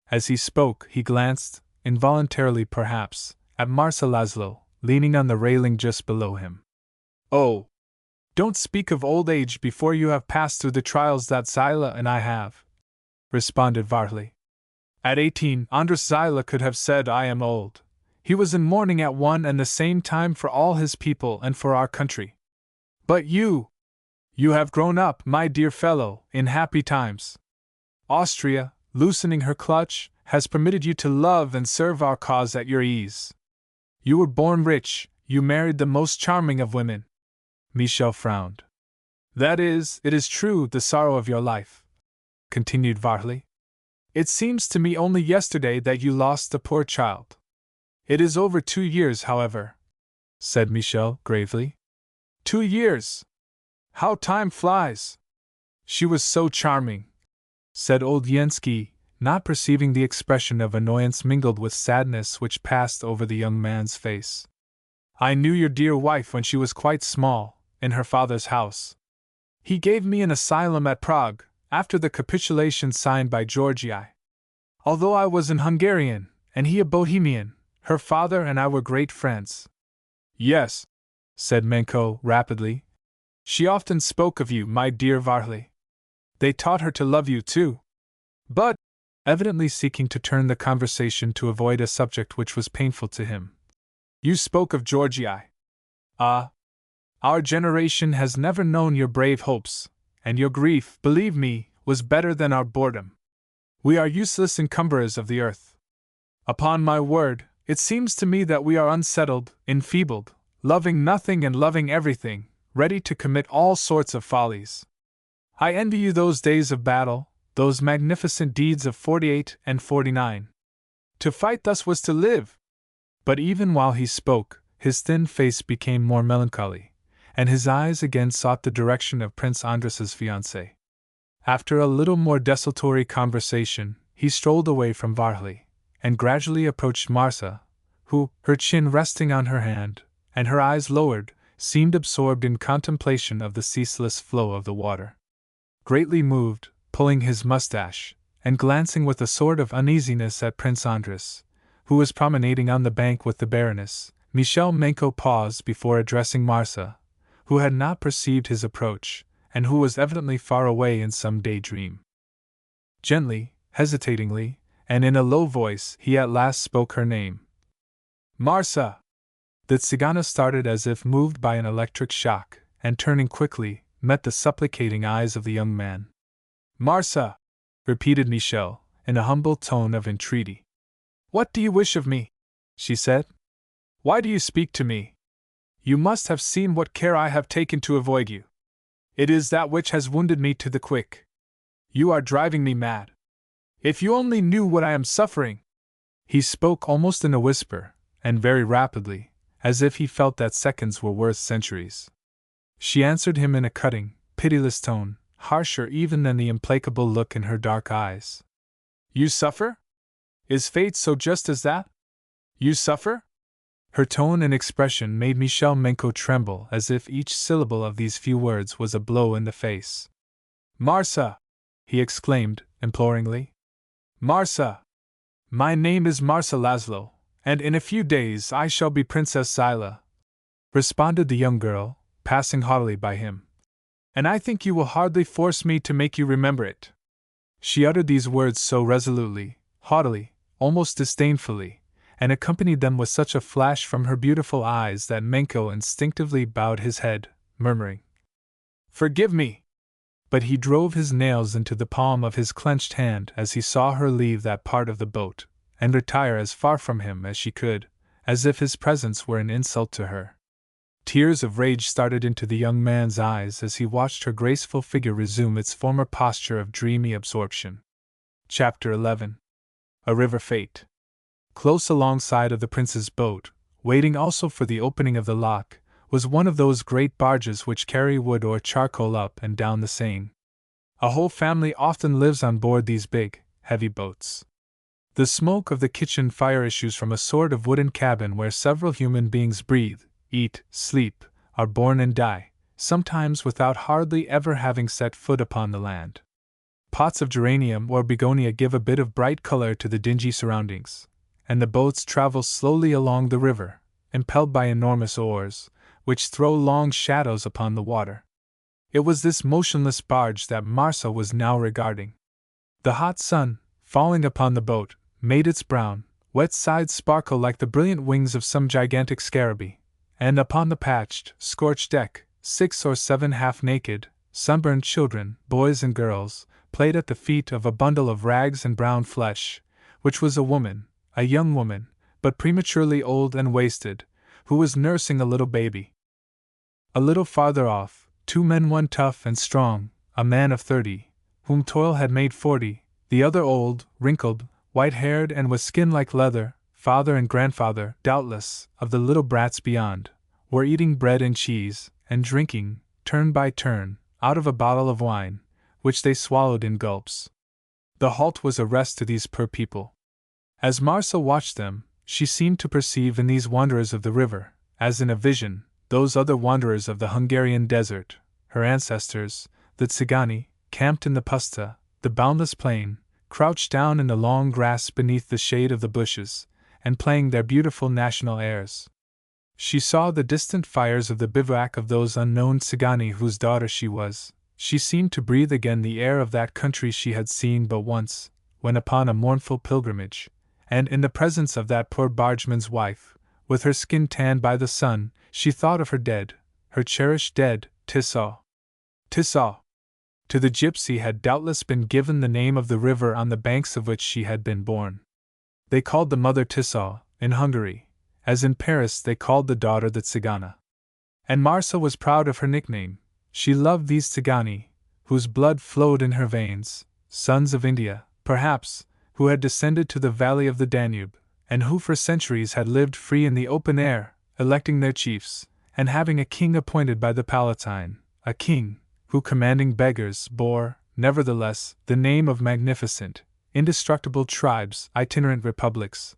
As he spoke, he glanced, involuntarily perhaps, at Marcel Laszlo, leaning on the railing just below him. "Oh, don't speak of old age before you have passed through the trials that Zilah and I have," responded Varley. "At 18, Andras Zilah could have said, 'I am old.' He was in mourning at one and the same time for all his people and for our country. But you have grown up, my dear fellow, in happy times. Austria, loosening her clutch, has permitted you to love and serve our cause at your ease. You were born rich, you married the most charming of women." Michel frowned. "That is, it is true, the sorrow of your life," continued Varley. "It seems to me only yesterday that you lost a poor child. It is over 2 years, however, said Michel gravely. 2 years! How time flies! She was so charming, said old Yensky, not perceiving the expression of annoyance mingled with sadness which passed over the young man's face. I knew your dear wife when she was quite small, in her father's house. He gave me an asylum at Prague, after the capitulation signed by Georgii. Although I was an Hungarian, and he a Bohemian, her father and I were great friends. Yes, said Menko rapidly. She often spoke of you, my dear Varley. They taught her to love you too. But, evidently seeking to turn the conversation to avoid a subject which was painful to him, you spoke of Georgii. Ah, our generation has never known your brave hopes, and your grief, believe me, was better than our boredom. We are useless encumberers of the earth. Upon my word, it seems to me that we are unsettled, enfeebled, loving nothing and loving everything, ready to commit all sorts of follies. I envy you those days of battle, those magnificent deeds of 48 and 49. To fight thus was to live. But even while he spoke, his thin face became more melancholy, and his eyes again sought the direction of Prince Andras's fiancée. After a little more desultory conversation, he strolled away from Varley, and gradually approached Marsa, who, her chin resting on her hand, and her eyes lowered, seemed absorbed in contemplation of the ceaseless flow of the water. Greatly moved, pulling his mustache, and glancing with a sort of uneasiness at Prince Andras, who was promenading on the bank with the Baroness, Michel Menko paused before addressing Marsa, who had not perceived his approach, and who was evidently far away in some daydream. Gently, hesitatingly, and in a low voice, he at last spoke her name. Marsa! The Tzigana started as if moved by an electric shock, and turning quickly, met the supplicating eyes of the young man. Marsa! Repeated Michel, in a humble tone of entreaty. What do you wish of me? She said. Why do you speak to me? You must have seen what care I have taken to avoid you. It is that which has wounded me to the quick. You are driving me mad. If you only knew what I am suffering! He spoke almost in a whisper, and very rapidly, as if he felt that seconds were worth centuries. She answered him in a cutting, pitiless tone, harsher even than the implacable look in her dark eyes. You suffer? Is fate so just as that? You suffer? Her tone and expression made Michel Menko tremble as if each syllable of these few words was a blow in the face. Marsa! He exclaimed, imploringly. Marsa! My name is Marsa Laszlo, and in a few days I shall be Princess Zilah, responded the young girl, passing haughtily by him. And I think you will hardly force me to make you remember it. She uttered these words so resolutely, haughtily, almost disdainfully, and accompanied them with such a flash from her beautiful eyes that Menko instinctively bowed his head, murmuring, Forgive me! But he drove his nails into the palm of his clenched hand as he saw her leave that part of the boat, and retire as far from him as she could, as if his presence were an insult to her. Tears of rage started into the young man's eyes as he watched her graceful figure resume its former posture of dreamy absorption. Chapter 11. A River Fate. Close alongside of the prince's boat, waiting also for the opening of the lock, was one of those great barges which carry wood or charcoal up and down the Seine. A whole family often lives on board these big, heavy boats. The smoke of the kitchen fire issues from a sort of wooden cabin where several human beings breathe, eat, sleep, are born and die, sometimes without hardly ever having set foot upon the land. Pots of geranium or begonia give a bit of bright color to the dingy surroundings, and the boats travel slowly along the river, impelled by enormous oars, which throw long shadows upon the water. It was this motionless barge that Marsa was now regarding. The hot sun, falling upon the boat, made its brown, wet sides sparkle like the brilliant wings of some gigantic scarabee, and upon the patched, scorched deck, 6 or 7 half-naked, sunburned children, boys and girls, played at the feet of a bundle of rags and brown flesh, which was a woman, a young woman, but prematurely old and wasted, who was nursing a little baby. A little farther off, 2 men, one tough and strong, a man of 30, whom toil had made 40, the other old, wrinkled, white-haired and with skin like leather, father and grandfather, doubtless, of the little brats beyond, were eating bread and cheese, and drinking, turn by turn, out of a bottle of wine, which they swallowed in gulps. The halt was a rest to these poor people. As Marcel watched them, she seemed to perceive in these wanderers of the river, as in a vision, those other wanderers of the Hungarian desert, her ancestors, the Tsigani, camped in the puszta, the boundless plain, crouched down in the long grass beneath the shade of the bushes, and playing their beautiful national airs. She saw the distant fires of the bivouac of those unknown Tsigani whose daughter she was. She seemed to breathe again the air of that country she had seen but once, when upon a mournful pilgrimage, and in the presence of that poor bargeman's wife, with her skin tanned by the sun, she thought of her dead, her cherished dead, Tissot. Tissot! To the gypsy had doubtless been given the name of the river on the banks of which she had been born. They called the mother Tissot, in Hungary, as in Paris they called the daughter the Tsigana. And Marcel was proud of her nickname. She loved these Tsigani, whose blood flowed in her veins, sons of India, perhaps, who had descended to the valley of the Danube, and who for centuries had lived free in the open air, electing their chiefs, and having a king appointed by the Palatine, a king, who commanding beggars bore, nevertheless, the name of magnificent, indestructible tribes, itinerant republics,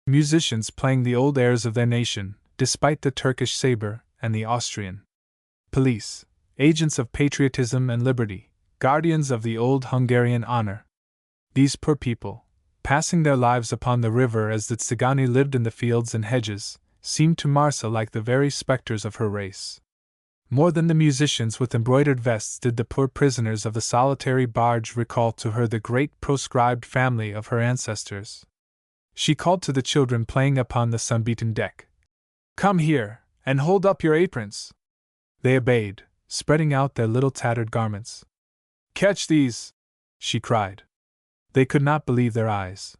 musicians playing the old airs of their nation, despite the Turkish saber and the Austrian police, agents of patriotism and liberty, guardians of the old Hungarian honor. These poor people, passing their lives upon the river as the Tsigani lived in the fields and hedges, seemed to Marcel like the very spectres of her race. More than the musicians with embroidered vests did the poor prisoners of the solitary barge recall to her the great proscribed family of her ancestors. She called to the children playing upon the sun-beaten deck, "Come here, and hold up your aprons." They obeyed, spreading out their little tattered garments. "Catch these!" she cried. They could not believe their eyes.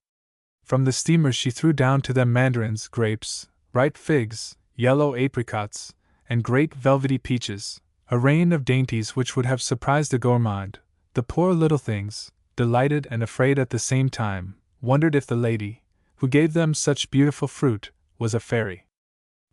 From the steamer she threw down to them mandarins, grapes, ripe figs, yellow apricots, and great velvety peaches, a rain of dainties which would have surprised a gourmand. The poor little things, delighted and afraid at the same time, wondered if the lady, who gave them such beautiful fruit, was a fairy.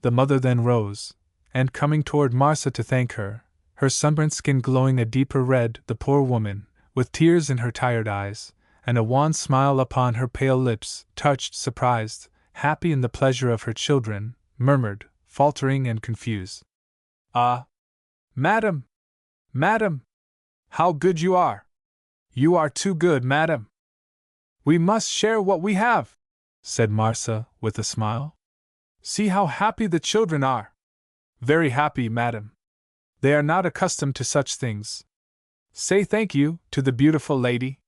The mother then rose, and coming toward Marcel to thank her, her sunburnt skin glowing a deeper red, the poor woman, with tears in her tired eyes, and a wan smile upon her pale lips, touched, surprised, happy in the pleasure of her children, murmured, faltering and confused, "Ah, madam! Madam! How good you are! You are too good, madam!" "We must share what we have," said Marcel, with a smile. "See how happy the children are!" "Very happy, madam. They are not accustomed to such things. Say thank you to the beautiful lady.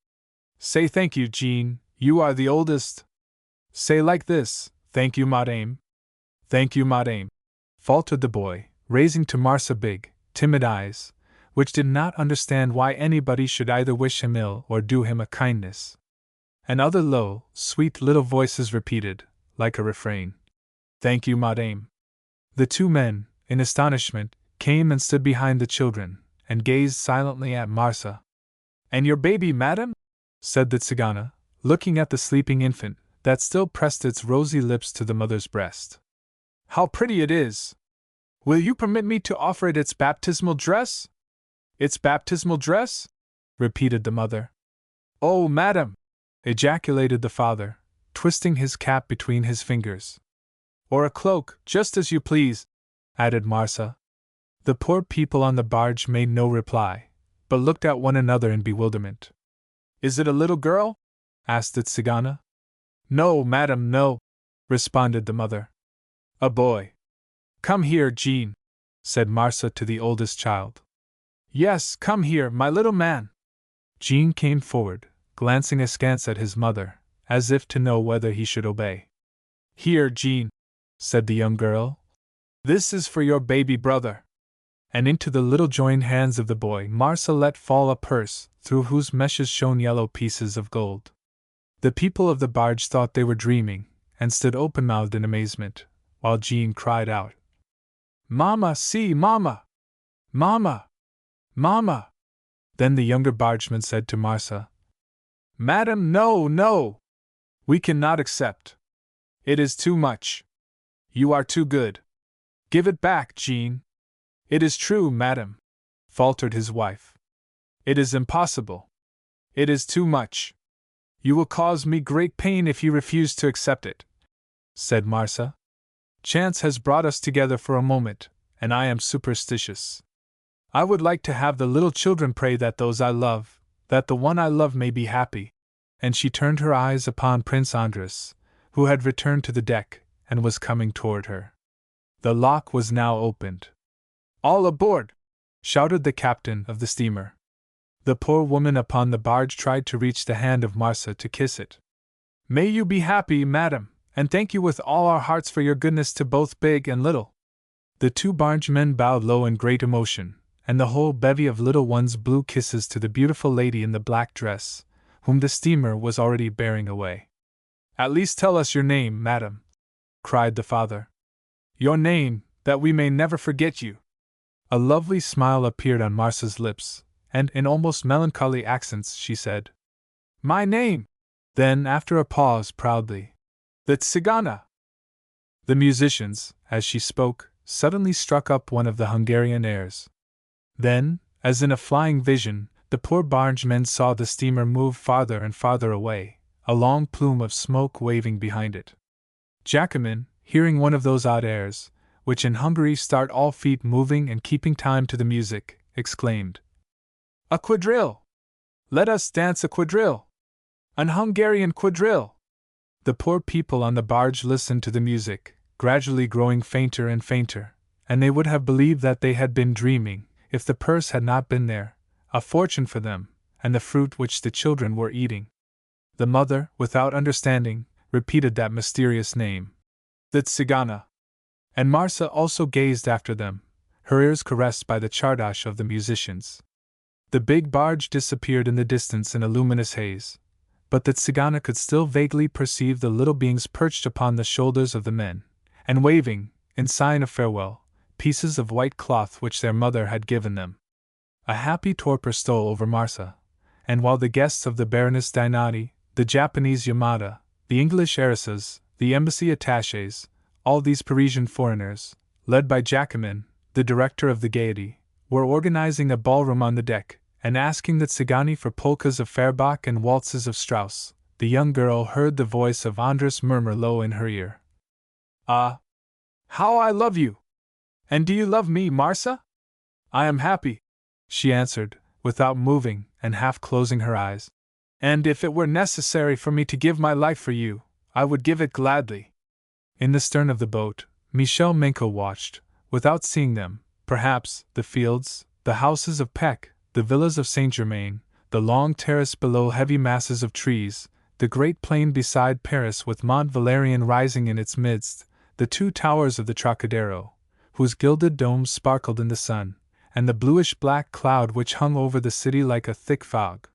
Say thank you, Jean, you are the oldest. Say like this, thank you, madame. Thank you, madame," faltered the boy, raising to Marcel big, timid eyes, which did not understand why anybody should either wish him ill or do him a kindness. And other low, sweet little voices repeated, like a refrain, "Thank you, madame." The two men, in astonishment, came and stood behind the children, and gazed silently at Marcel. "And your baby, madam?" said the Tsigana, looking at the sleeping infant, that still pressed its rosy lips to the mother's breast. "How pretty it is! Will you permit me to offer it its baptismal dress?" "Its baptismal dress?" repeated the mother. "Oh, madam!" ejaculated the father, twisting his cap between his fingers. "Or a cloak, just as you please," added Marcel. The poor people on the barge made no reply, but looked at one another in bewilderment. "Is it a little girl?" asked the Tsigana. "No, madam, no," responded the mother. "A boy." "Come here, Jean," said Marcel to the oldest child. "Yes, come here, my little man." Jean came forward, glancing askance at his mother, as if to know whether he should obey. "Here, Jean," said the young girl. "This is for your baby brother." And into the little joined hands of the boy Marcel let fall a purse, through whose meshes shone yellow pieces of gold. The people of the barge thought they were dreaming, and stood open-mouthed in amazement, while Jean cried out, "Mamma, see, mamma! Mamma! Mamma!" Then the younger bargeman said to Marcel, "Madam, no, no! We cannot accept. It is too much. You are too good. Give it back, Jean. It is true, madam, faltered his wife. It is impossible. It is too much. You will cause me great pain if you refuse to accept it, said Marsa. Chance has brought us together for a moment, and I am superstitious. I would like to have the little children pray that those I love, that the one I love may be happy. And she turned her eyes upon Prince Andres, who had returned to the deck and was coming toward her. The lock was now opened. All aboard! Shouted the captain of the steamer. The poor woman upon the barge tried to reach the hand of Marsa to kiss it. May you be happy, madam, and thank you with all our hearts for your goodness to both big and little. The two bargemen bowed low in great emotion, and the whole bevy of little ones blew kisses to the beautiful lady in the black dress, whom the steamer was already bearing away. At least tell us your name, madam, cried the father. Your name, that we may never forget you. A lovely smile appeared on Marsa's lips, and in almost melancholy accents she said, My name! Then, after a pause, proudly, The Tzigana! The musicians, as she spoke, suddenly struck up one of the Hungarian airs. Then, as in a flying vision, the poor bargemen saw the steamer move farther and farther away, a long plume of smoke waving behind it. Jacquemin, hearing one of those odd airs, which in Hungary start all feet moving and keeping time to the music, exclaimed, A quadrille! Let us dance a quadrille! An Hungarian quadrille! The poor people on the barge listened to the music, gradually growing fainter and fainter, and they would have believed that they had been dreaming, if the purse had not been there, a fortune for them, and the fruit which the children were eating. The mother, without understanding, repeated that mysterious name, the Tzigana. And Marsa also gazed after them, her ears caressed by the chardash of the musicians. The big barge disappeared in the distance in a luminous haze, but the Tzigana could still vaguely perceive the little beings perched upon the shoulders of the men, and waving, in sign of farewell, pieces of white cloth which their mother had given them. A happy torpor stole over Marsa, and while the guests of the Baroness Dinati, the Japanese Yamada, the English heiresses, the embassy attachés, all these Parisian foreigners, led by Jacquemin, the director of the Gaiety, were organizing a ballroom on the deck, and asking the Tsigani for polkas of Feuerbach and waltzes of Strauss, the young girl heard the voice of Andres murmur low in her ear. Ah! How I love you! And do you love me, Marsa? I am happy, she answered, without moving and half closing her eyes. And if it were necessary for me to give my life for you, I would give it gladly. In the stern of the boat, Michel Menko watched, without seeing them, perhaps, the fields, the houses of Peck, the villas of Saint-Germain, the long terrace below heavy masses of trees, the great plain beside Paris with Mont Valérien rising in its midst, the two towers of the Trocadero, whose gilded domes sparkled in the sun, and the bluish-black cloud which hung over the city like a thick fog.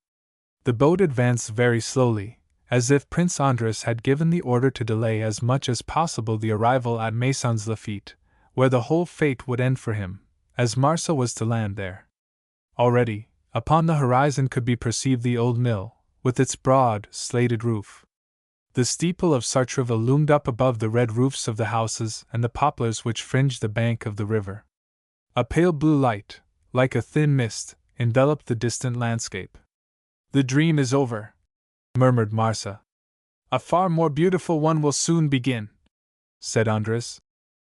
The boat advanced very slowly, as if Prince Andres had given the order to delay as much as possible the arrival at Maisons Laffitte, where the whole fate would end for him, as Marsa was to land there. Already, upon the horizon could be perceived the old mill, with its broad, slated roof. The steeple of Sartreville loomed up above the red roofs of the houses and the poplars which fringed the bank of the river. A pale blue light, like a thin mist, enveloped the distant landscape. The dream is over, murmured Marsa. A far more beautiful one will soon begin, said Andres.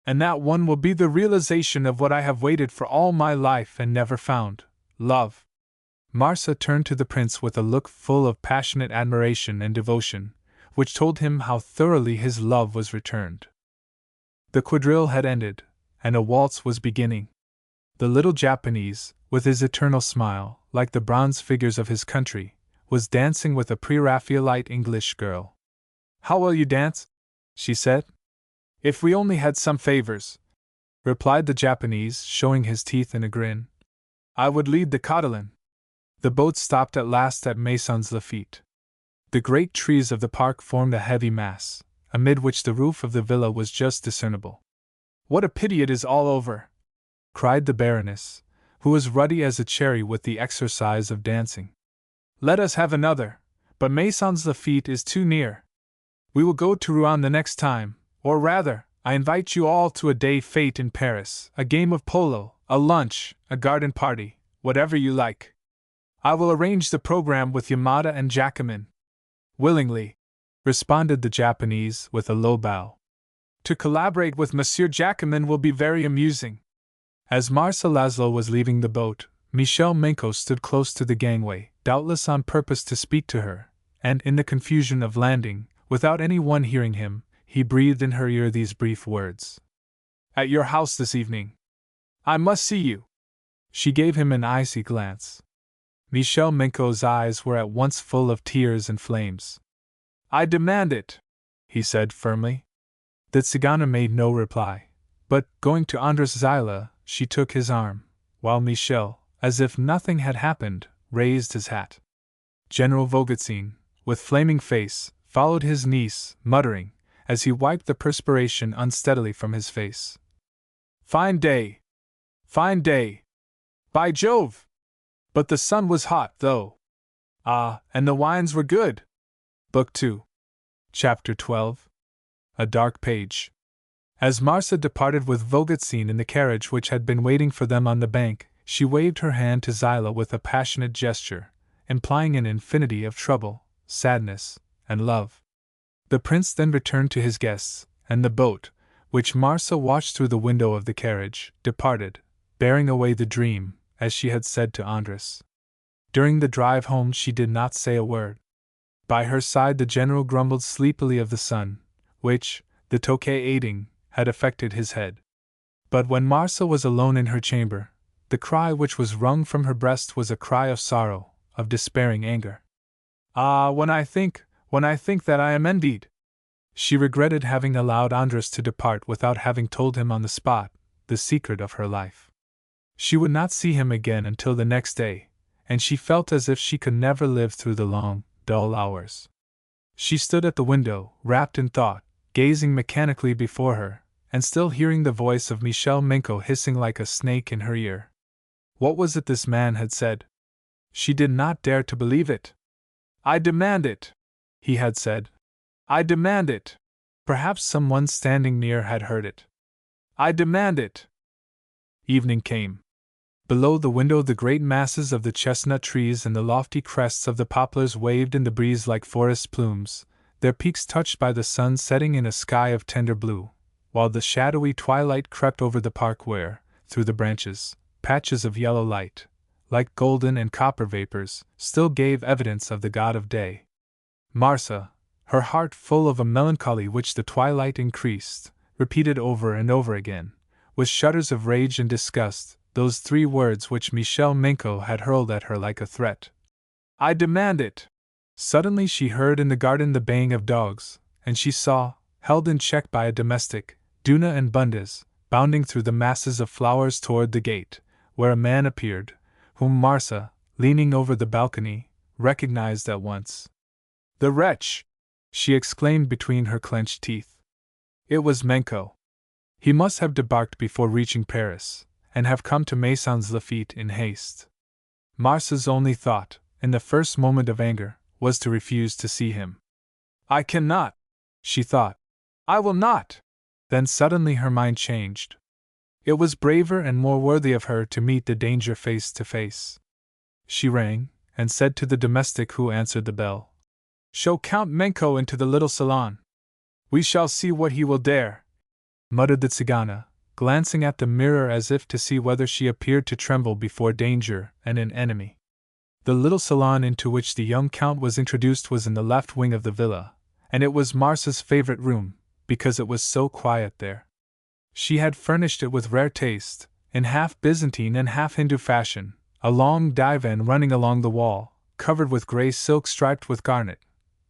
And that one will be the realization of what I have waited for all my life and never found, love. Marsa turned to the prince with a look full of passionate admiration and devotion, which told him how thoroughly his love was returned. The quadrille had ended, and a waltz was beginning. The little Japanese, with his eternal smile, like the bronze figures of his country, was dancing with a pre-Raphaelite English girl. How will you dance? She said. If we only had some favors, replied the Japanese, showing his teeth in a grin. I would lead the Catalan. The boat stopped at last at Maisons Laffitte. The great trees of the park formed a heavy mass, amid which the roof of the villa was just discernible. What a pity it is all over! Cried the Baroness, who was ruddy as a cherry with the exercise of dancing. Let us have another, but Maisons Laffitte is too near. We will go to Rouen the next time, or rather, I invite you all to a day fete in Paris, a game of polo, a lunch, a garden party, whatever you like. I will arrange the program with Yamada and Jacquemin. Willingly, responded the Japanese with a low bow. To collaborate with Monsieur Jacquemin will be very amusing. As Marcel Laszlo was leaving the boat, Michel Menko stood close to the gangway, doubtless on purpose to speak to her, and in the confusion of landing, without any one hearing him, he breathed in her ear these brief words. At your house this evening. I must see you. She gave him an icy glance. Michel Menko's eyes were at once full of tears and flames. I demand it, he said firmly. The Tzigana made no reply, but, going to Andres Zilah, she took his arm, while Michel, as if nothing had happened, raised his hat. General Volgotsin, with flaming face, followed his niece, muttering, as he wiped the perspiration unsteadily from his face. Fine day! Fine day! By Jove! But the sun was hot, though. Ah, and the wines were good! Book 2. Chapter 12. A Dark Page. As Marsa departed with Volgotsin in the carriage which had been waiting for them on the bank, she waved her hand to Zilah with a passionate gesture, implying an infinity of trouble, sadness, and love. The prince then returned to his guests, and the boat, which Marsa watched through the window of the carriage, departed, bearing away the dream, as she had said to Andres. During the drive home she did not say a word. By her side the general grumbled sleepily of the sun, which, the Tokay aiding, had affected his head. But when Marsa was alone in her chamber, the cry which was wrung from her breast was a cry of sorrow, of despairing anger. Ah, when I think that I am envied! She regretted having allowed Andres to depart without having told him on the spot the secret of her life. She would not see him again until the next day, and she felt as if she could never live through the long, dull hours. She stood at the window, wrapped in thought, gazing mechanically before her, and still hearing the voice of Michel Menko hissing like a snake in her ear. What was it this man had said? She did not dare to believe it. I demand it, he had said. I demand it. Perhaps someone standing near had heard it. I demand it. Evening came. Below the window the great masses of the chestnut trees and the lofty crests of the poplars waved in the breeze like forest plumes, their peaks touched by the sun setting in a sky of tender blue, while the shadowy twilight crept over the park where, through the branches, patches of yellow light, like golden and copper vapors, still gave evidence of the god of day. Marsa, her heart full of a melancholy which the twilight increased, repeated over and over again, with shudders of rage and disgust, those three words which Michel Menko had hurled at her like a threat. I demand it! Suddenly she heard in the garden the baying of dogs, and she saw, held in check by a domestic, Duna and Bundes, bounding through the masses of flowers toward the gate, where a man appeared, whom Marsa, leaning over the balcony, recognized at once. The wretch! She exclaimed between her clenched teeth. It was Menko. He must have debarked before reaching Paris, and have come to Maisons Laffitte in haste. Marsa's only thought, in the first moment of anger, was to refuse to see him. I cannot, she thought. I will not! Then suddenly her mind changed. It was braver and more worthy of her to meet the danger face to face. She rang, and said to the domestic who answered the bell, Show Count Menko into the little salon. We shall see what he will dare, muttered the Tzigana, glancing at the mirror as if to see whether she appeared to tremble before danger and an enemy. The little salon into which the young count was introduced was in the left wing of the villa, and it was Marsa's favorite room, because it was so quiet there. She had furnished it with rare taste, in half Byzantine and half Hindu fashion, a long divan running along the wall, covered with grey silk striped with garnet,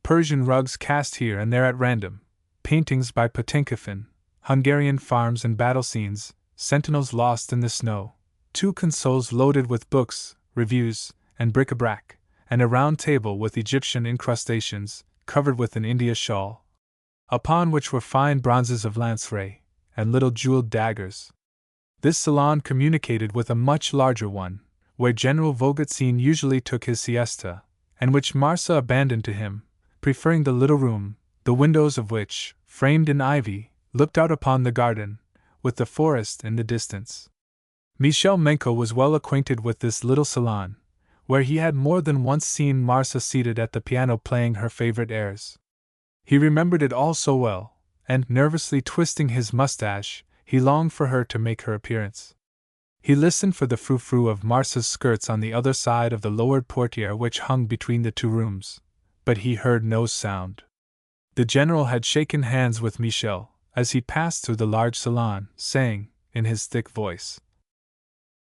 Persian rugs cast here and there at random, paintings by Potemkin, Hungarian farms and battle scenes, sentinels lost in the snow, two consoles loaded with books, reviews, and bric-a-brac, and a round table with Egyptian incrustations, covered with an India shawl, upon which were fine bronzes of Lanceray, and little jeweled daggers. This salon communicated with a much larger one, where General Volgotsin usually took his siesta, and which Marsa abandoned to him, preferring the little room, the windows of which, framed in ivy, looked out upon the garden, with the forest in the distance. Michel Menko was well acquainted with this little salon, where he had more than once seen Marcia seated at the piano playing her favorite airs. He remembered it all so well, and, nervously twisting his mustache, he longed for her to make her appearance. He listened for the frou-frou of Marcia's skirts on the other side of the lowered portiere which hung between the two rooms, but he heard no sound. The general had shaken hands with Michel as he passed through the large salon, saying, in his thick voice,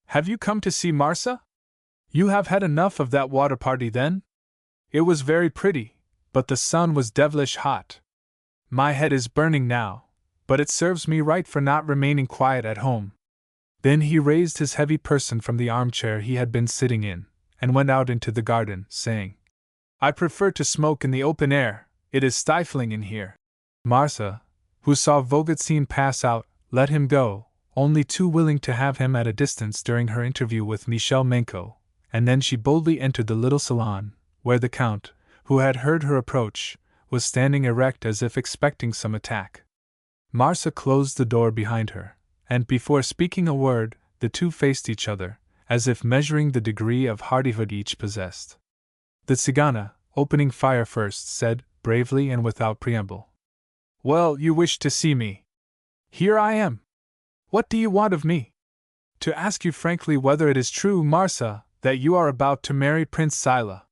"Have you come to see Marcia? You have had enough of that water party, then? It was very pretty, but the sun was devilish hot. My head is burning now, but it serves me right for not remaining quiet at home." Then he raised his heavy person from the armchair he had been sitting in, and went out into the garden, saying, "I prefer to smoke in the open air, it is stifling in here." Marcia, who saw Vogelsine pass out, let him go, only too willing to have him at a distance during her interview with Michel Menko, and then she boldly entered the little salon, where the Count, who had heard her approach, was standing erect as if expecting some attack. Marcia closed the door behind her, and before speaking a word, the two faced each other, as if measuring the degree of hardihood each possessed. The Tzigana, opening fire first, said, bravely and without preamble, "Well, you wish to see me. Here I am. What do you want of me?" "To ask you frankly whether it is true, Marcia, that you are about to marry Prince Zilah."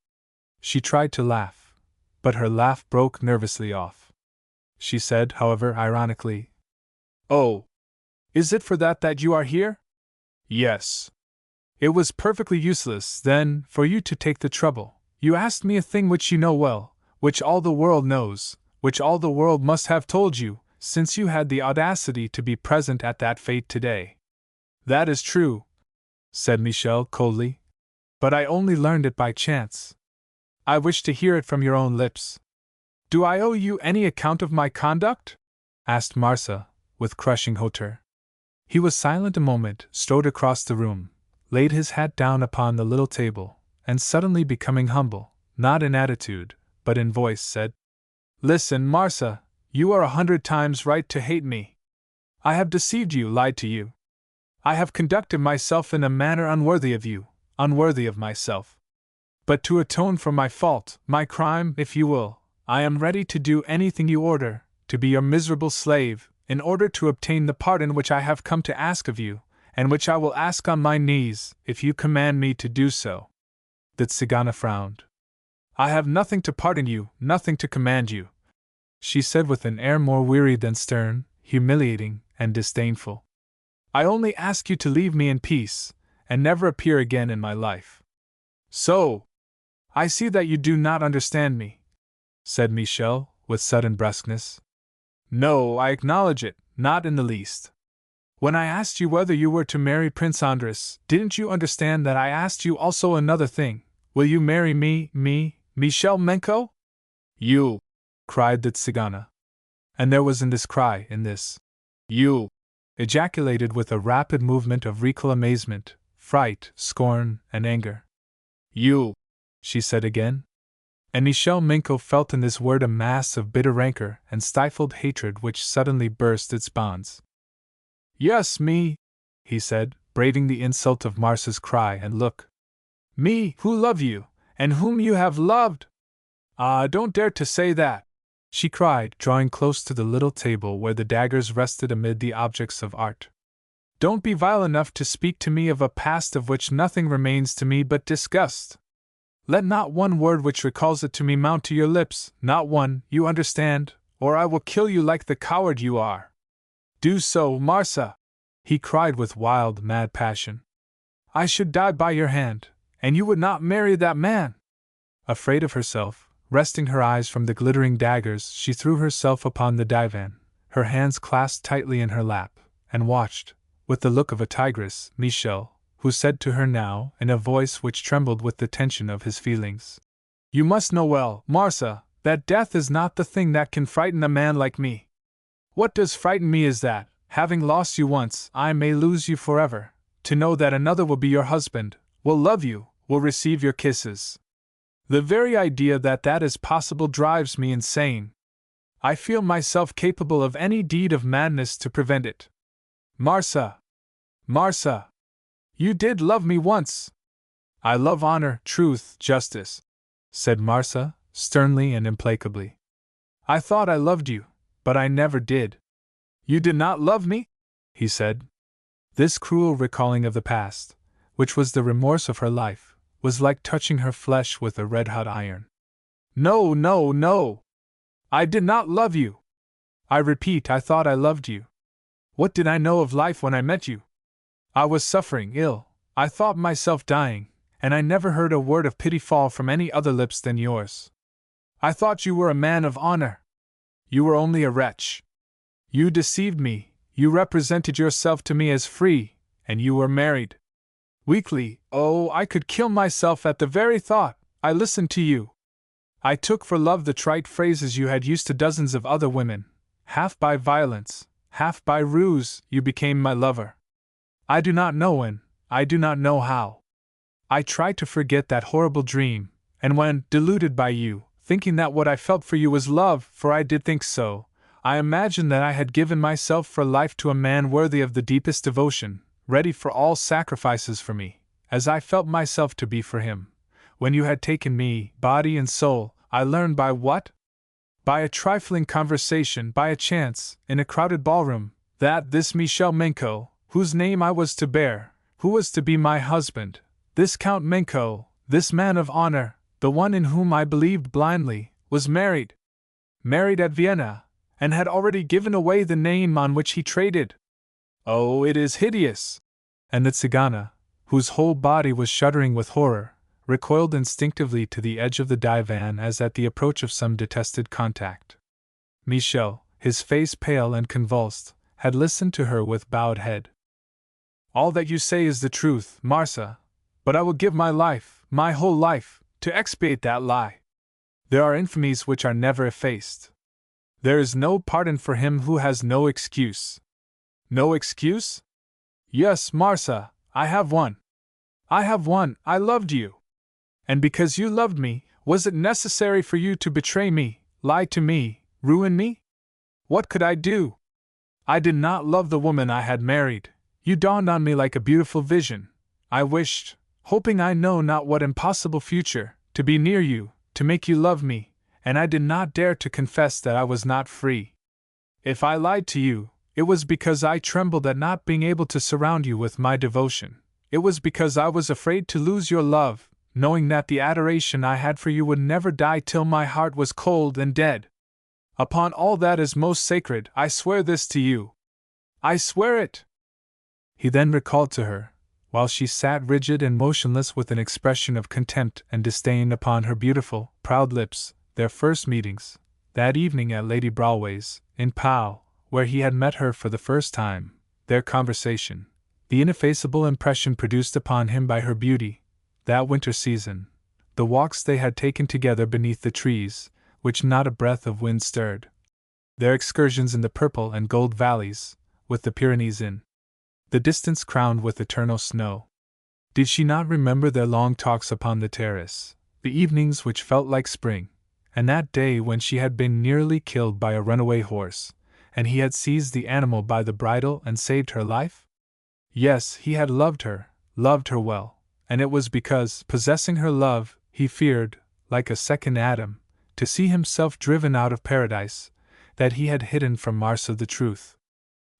She tried to laugh, but her laugh broke nervously off. She said, however, ironically, "Oh, is it for that you are here?" "Yes." "It was perfectly useless, then, for you to take the trouble. You asked me a thing which you know well, which all the world knows, which all the world must have told you, since you had the audacity to be present at that fete today." "That is true," said Michel coldly, "but I only learned it by chance. I wish to hear it from your own lips." "Do I owe you any account of my conduct?" asked Marcia, with crushing hauteur. He was silent a moment, strode across the room, laid his hat down upon the little table, and suddenly becoming humble, not in attitude, but in voice, said, "Listen, Marcia, you are 100 times right to hate me. I have deceived you, lied to you. I have conducted myself in a manner unworthy of you, unworthy of myself. But to atone for my fault, my crime, if you will, I am ready to do anything you order, to be your miserable slave, in order to obtain the pardon which I have come to ask of you, and which I will ask on my knees, if you command me to do so." The Tzigana frowned. "I have nothing to pardon you, nothing to command you," she said with an air more weary than stern, humiliating, and disdainful. "I only ask you to leave me in peace, and never appear again in my life." "So! I see that you do not understand me," said Michel, with sudden brusqueness. "No, I acknowledge it, not in the least. When I asked you whether you were to marry Prince Andres, didn't you understand that I asked you also another thing? Will you marry me, Michel Menko?" "You!" cried the Tzigana. And there was in this cry, in this "you," ejaculated with a rapid movement of recoil amazement, fright, scorn, and anger. "You," she said again. And Michel Menko felt in this word a mass of bitter rancor and stifled hatred which suddenly burst its bonds. "Yes, me," he said, braving the insult of Marcia's cry and look. "Me, who love you, and whom you have loved." "Ah, don't dare to say that," she cried, drawing close to the little table where the daggers rested amid the objects of art. "Don't be vile enough to speak to me of a past of which nothing remains to me but disgust. Let not one word which recalls it to me mount to your lips, not one, you understand, or I will kill you like the coward you are. Do so, Marcia!" he cried with wild, mad passion. "I should die by your hand, and you would not marry that man." Afraid of herself, resting her eyes from the glittering daggers, she threw herself upon the divan, her hands clasped tightly in her lap, and watched, with the look of a tigress, Michel, who said to her now, in a voice which trembled with the tension of his feelings, "You must know well, Marcia, that death is not the thing that can frighten a man like me. What does frighten me is that, having lost you once, I may lose you forever, to know that another will be your husband, will love you, will receive your kisses. The very idea that that is possible drives me insane. I feel myself capable of any deed of madness to prevent it. Marsa! Marsa! You did love me once! I love honor, truth, justice, said Marsa, sternly and implacably. I thought I loved you, but I never did. You did not love me? He said. This cruel recalling of the past, which was the remorse of her life, was like touching her flesh with a red-hot iron. No, no, no! I did not love you! I repeat, I thought I loved you. What did I know of life when I met you? I was suffering, ill, I thought myself dying, and I never heard a word of pity fall from any other lips than yours. I thought you were a man of honor. You were only a wretch. You deceived me, you represented yourself to me as free, and you were married. Weakly, oh, I could kill myself at the very thought. I listened to you. I took for love the trite phrases you had used to dozens of other women. Half by violence, half by ruse, you became my lover. I do not know when, I do not know how. I tried to forget that horrible dream, and when, deluded by you, thinking that what I felt for you was love, for I did think so, I imagined that I had given myself for life to a man worthy of the deepest devotion, ready for all sacrifices for me, as I felt myself to be for him. When you had taken me, body and soul, I learned by what? By a trifling conversation, by a chance, in a crowded ballroom, that this Michel Menko, whose name I was to bear, who was to be my husband, this Count Menko, this man of honor, the one in whom I believed blindly, was married. Married at Vienna, and had already given away the name on which he traded. Oh, it is hideous! And the Tzigana, whose whole body was shuddering with horror, recoiled instinctively to the edge of the divan as at the approach of some detested contact. Michel, his face pale and convulsed, had listened to her with bowed head. All that you say is the truth, Marsa, but I will give my life, my whole life, to expiate that lie. There are infamies which are never effaced. There is no pardon for him who has no excuse. No excuse? Yes, Marsa, I have one. I have one, I loved you. And because you loved me, was it necessary for you to betray me, lie to me, ruin me? What could I do? I did not love the woman I had married. You dawned on me like a beautiful vision. I wished, hoping I know not what impossible future, to be near you, to make you love me, and I did not dare to confess that I was not free. If I lied to you, it was because I trembled at not being able to surround you with my devotion. It was because I was afraid to lose your love, knowing that the adoration I had for you would never die till my heart was cold and dead. Upon all that is most sacred, I swear this to you. I swear it! He then recalled to her, while she sat rigid and motionless with an expression of contempt and disdain upon her beautiful, proud lips, their first meetings, that evening at Lady Brawley's, in Pau, where he had met her for the first time, their conversation, the ineffaceable impression produced upon him by her beauty, that winter season, the walks they had taken together beneath the trees, which not a breath of wind stirred, their excursions in the purple and gold valleys, with the Pyrenees in the distance crowned with eternal snow. Did she not remember their long talks upon the terrace, the evenings which felt like spring, and that day when she had been nearly killed by a runaway horse, and he had seized the animal by the bridle and saved her life? Yes, he had loved her well, and it was because, possessing her love, he feared, like a second Adam, to see himself driven out of paradise, that he had hidden from Marsa the truth.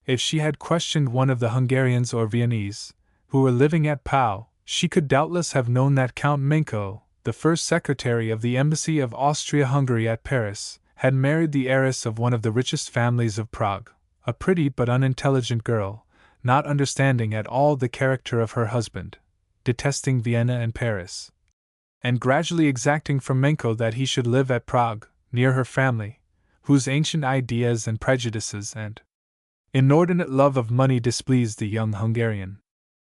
If she had questioned one of the Hungarians or Viennese, who were living at Pau, she could doubtless have known that Count Menko, the first secretary of the Embassy of Austria-Hungary at Paris, had married the heiress of one of the richest families of Prague, a pretty but unintelligent girl, not understanding at all the character of her husband, detesting Vienna and Paris, and gradually exacting from Menko that he should live at Prague, near her family, whose ancient ideas and prejudices and inordinate love of money displeased the young Hungarian.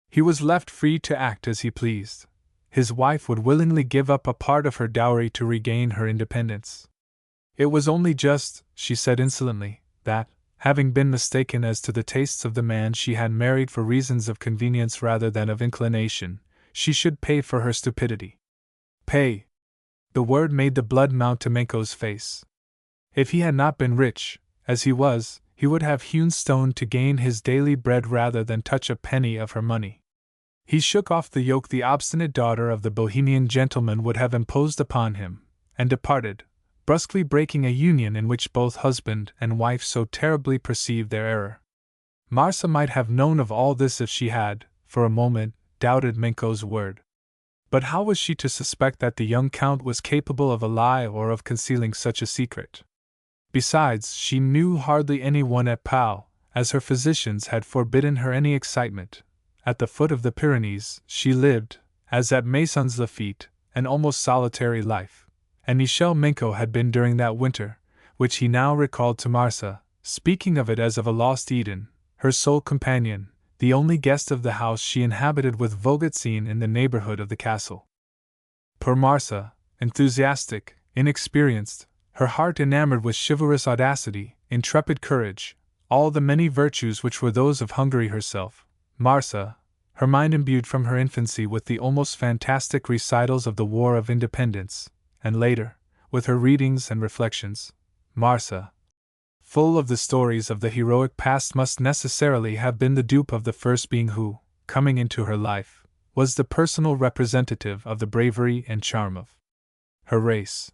He was left free to act as he pleased. His wife would willingly give up a part of her dowry to regain her independence. It was only just, she said insolently, that, having been mistaken as to the tastes of the man she had married for reasons of convenience rather than of inclination, she should pay for her stupidity. Pay! The word made the blood mount to Menko's face. If he had not been rich, as he was, he would have hewn stone to gain his daily bread rather than touch a penny of her money. He shook off the yoke the obstinate daughter of the Bohemian gentleman would have imposed upon him, and departed, brusquely breaking a union in which both husband and wife so terribly perceived their error. Marcia might have known of all this if she had, for a moment, doubted Minko's word. But how was she to suspect that the young Count was capable of a lie or of concealing such a secret? Besides, she knew hardly any one at Pau, as her physicians had forbidden her any excitement. At the foot of the Pyrenees, she lived, as at Maisons Laffitte, an almost solitary life, and Michel Minko had been during that winter, which he now recalled to Marcia, speaking of it as of a lost Eden, her sole companion, the only guest of the house she inhabited with Volgatsine in the neighborhood of the castle. Poor Marcia, enthusiastic, inexperienced, her heart enamored with chivalrous audacity, intrepid courage, all the many virtues which were those of Hungary herself. Marcia, her mind imbued from her infancy with the almost fantastic recitals of the War of Independence, and later, with her readings and reflections. Marcia, full of the stories of the heroic past, must necessarily have been the dupe of the first being who, coming into her life, was the personal representative of the bravery and charm of her race.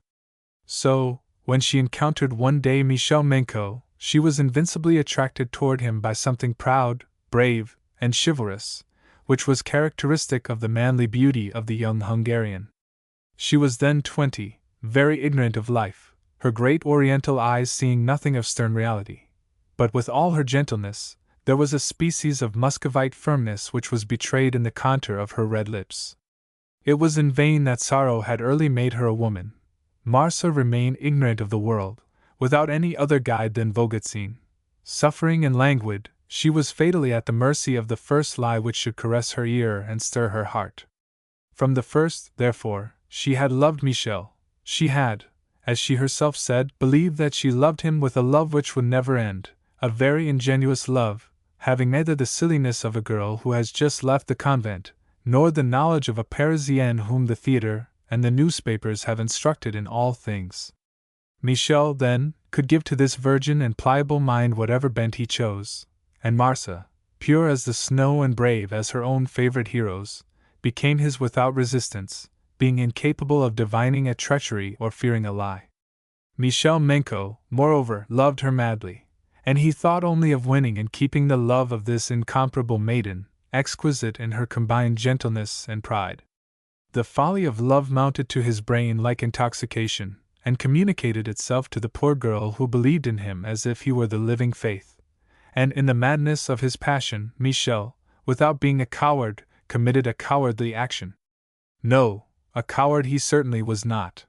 So, when she encountered one day Michel Minko, she was invincibly attracted toward him by something proud, brave, and chivalrous, which was characteristic of the manly beauty of the young Hungarian. She was then 20, very ignorant of life, her great oriental eyes seeing nothing of stern reality. But with all her gentleness, there was a species of Muscovite firmness which was betrayed in the contour of her red lips. It was in vain that sorrow had early made her a woman. Marcia remained ignorant of the world, without any other guide than Volgatsine. Suffering and languid, she was fatally at the mercy of the first lie which should caress her ear and stir her heart. From the first, therefore, she had loved Michel. She had, as she herself said, believed that she loved him with a love which would never end, a very ingenuous love, having neither the silliness of a girl who has just left the convent, nor the knowledge of a Parisienne whom the theatre and the newspapers have instructed in all things. Michel, then, could give to this virgin and pliable mind whatever bent he chose, and Marcia, pure as the snow and brave as her own favorite heroes, became his without resistance, being incapable of divining a treachery or fearing a lie. Michel Minko, moreover, loved her madly, and he thought only of winning and keeping the love of this incomparable maiden, exquisite in her combined gentleness and pride. The folly of love mounted to his brain like intoxication, and communicated itself to the poor girl who believed in him as if he were the living faith. And in the madness of his passion, Michel, without being a coward, committed a cowardly action. No, a coward he certainly was not.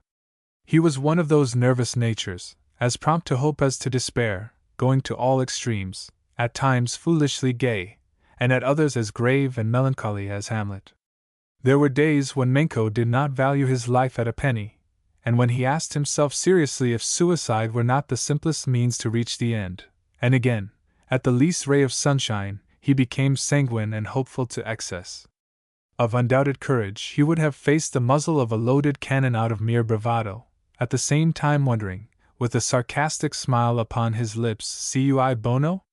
He was one of those nervous natures, as prompt to hope as to despair, going to all extremes, at times foolishly gay, and at others as grave and melancholy as Hamlet. There were days when Minko did not value his life at a penny, and when he asked himself seriously if suicide were not the simplest means to reach the end, and again, at the least ray of sunshine, he became sanguine and hopeful to excess. Of undoubted courage, he would have faced the muzzle of a loaded cannon out of mere bravado, at the same time wondering, with a sarcastic smile upon his lips, cui bono?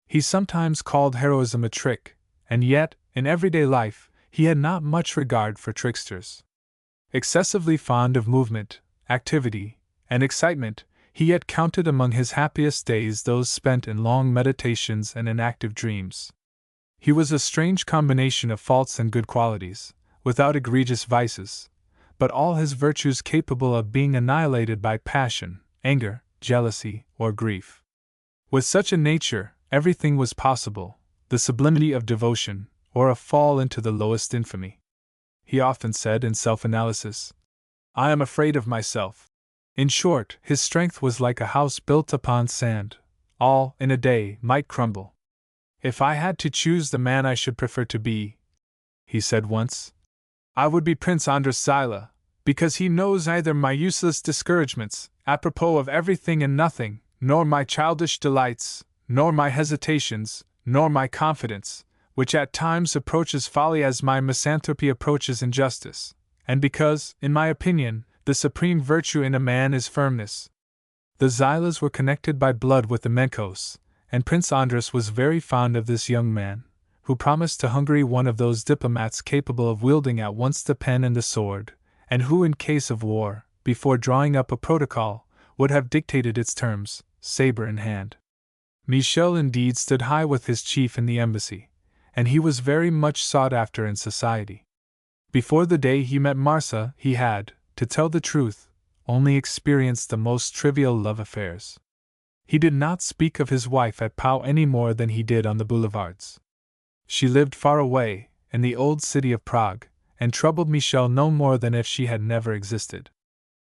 He sometimes called heroism a trick, and yet, in everyday life, he had not much regard for tricksters. Excessively fond of movement, activity, and excitement, he yet counted among his happiest days those spent in long meditations and inactive dreams. He was a strange combination of faults and good qualities, without egregious vices, but all his virtues capable of being annihilated by passion, anger, jealousy, or grief. With such a nature, everything was possible, the sublimity of devotion, or a fall into the lowest infamy. He often said in self-analysis, "I am afraid of myself." In short, his strength was like a house built upon sand. All, in a day, might crumble. "If I had to choose the man I should prefer to be," he said once, "I would be Prince Andras Zilah, because he knows neither my useless discouragements, apropos of everything and nothing, nor my childish delights, nor my hesitations, nor my confidence, which at times approaches folly as my misanthropy approaches injustice, and because, in my opinion, the supreme virtue in a man is firmness." The Zilahs were connected by blood with the Menkos, and Prince Andras was very fond of this young man, who promised to Hungary one of those diplomats capable of wielding at once the pen and the sword, and who, in case of war, before drawing up a protocol, would have dictated its terms, saber in hand. Michel indeed stood high with his chief in the embassy, and he was very much sought after in society. Before the day he met Marsa, he had, to tell the truth, only experienced the most trivial love affairs. He did not speak of his wife at Pau any more than he did on the boulevards. She lived far away, in the old city of Prague, and troubled Michel no more than if she had never existed.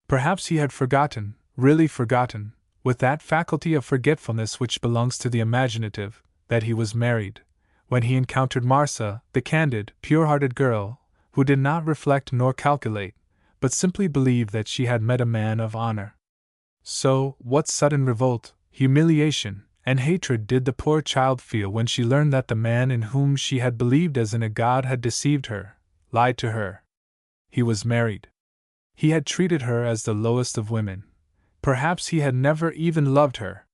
Perhaps he had forgotten, really forgotten, with that faculty of forgetfulness which belongs to the imaginative, that he was married, when he encountered Marsa, the candid, pure-hearted girl, who did not reflect nor calculate, but simply believed that she had met a man of honor. So, what sudden revolt, humiliation, and hatred did the poor child feel when she learned that the man in whom she had believed as in a god had deceived her, lied to her. He was married. He had treated her as the lowest of women. Perhaps he had never even loved her.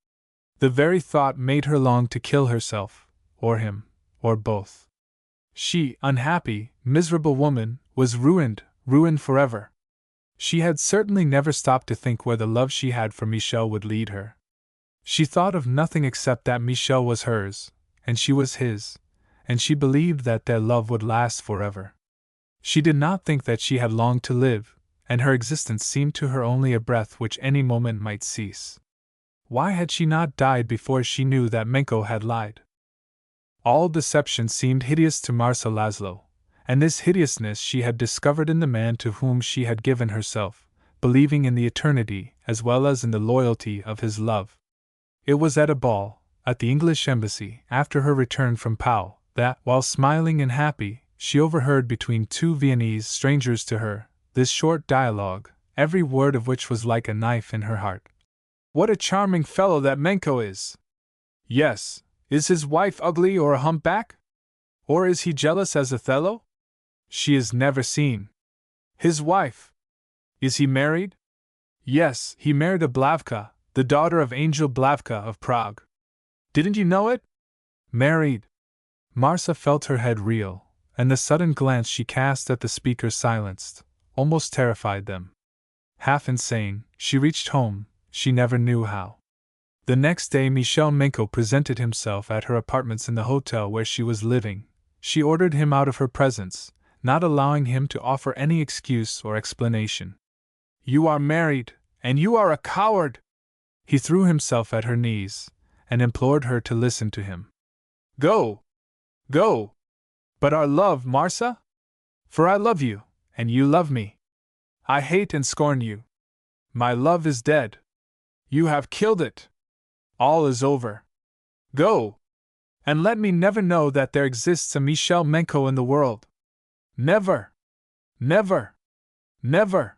The very thought made her long to kill herself, or him, or both. She, unhappy, miserable woman, was ruined forever. She had certainly never stopped to think where the love she had for Michel would lead her. She thought of nothing except that Michel was hers, and she was his, and she believed that their love would last forever. She did not think that she had long to live, and her existence seemed to her only a breath which any moment might cease. Why had she not died before she knew that Menko had lied? All deception seemed hideous to Marsa Laszlo, and this hideousness she had discovered in the man to whom she had given herself, believing in the eternity as well as in the loyalty of his love. It was at a ball, at the English embassy, after her return from Pau, that, while smiling and happy, she overheard between two Viennese strangers to her, this short dialogue, every word of which was like a knife in her heart. "What a charming fellow that Menko is!" "Yes, is his wife ugly or a humpback? Or is he jealous as Othello? She is never seen." "His wife? Is he married?" "Yes, he married a Blavka, the daughter of Angel Blavka of Prague." "Didn't you know it?" "Married." Marsa felt her head reel, and the sudden glance she cast at the speaker silenced, almost terrified them. Half insane, she reached home, she never knew how. The next day Michel Menko presented himself at her apartments in the hotel where she was living. She ordered him out of her presence, not allowing him to offer any excuse or explanation. "You are married, and you are a coward!" He threw himself at her knees, and implored her to listen to him. "Go! Go! But our love, Marsa? For I love you, and you love me. I hate and scorn you. My love is dead. You have killed it. All is over. Go! And let me never know that there exists a Michel Menko in the world. Never! Never! Never!"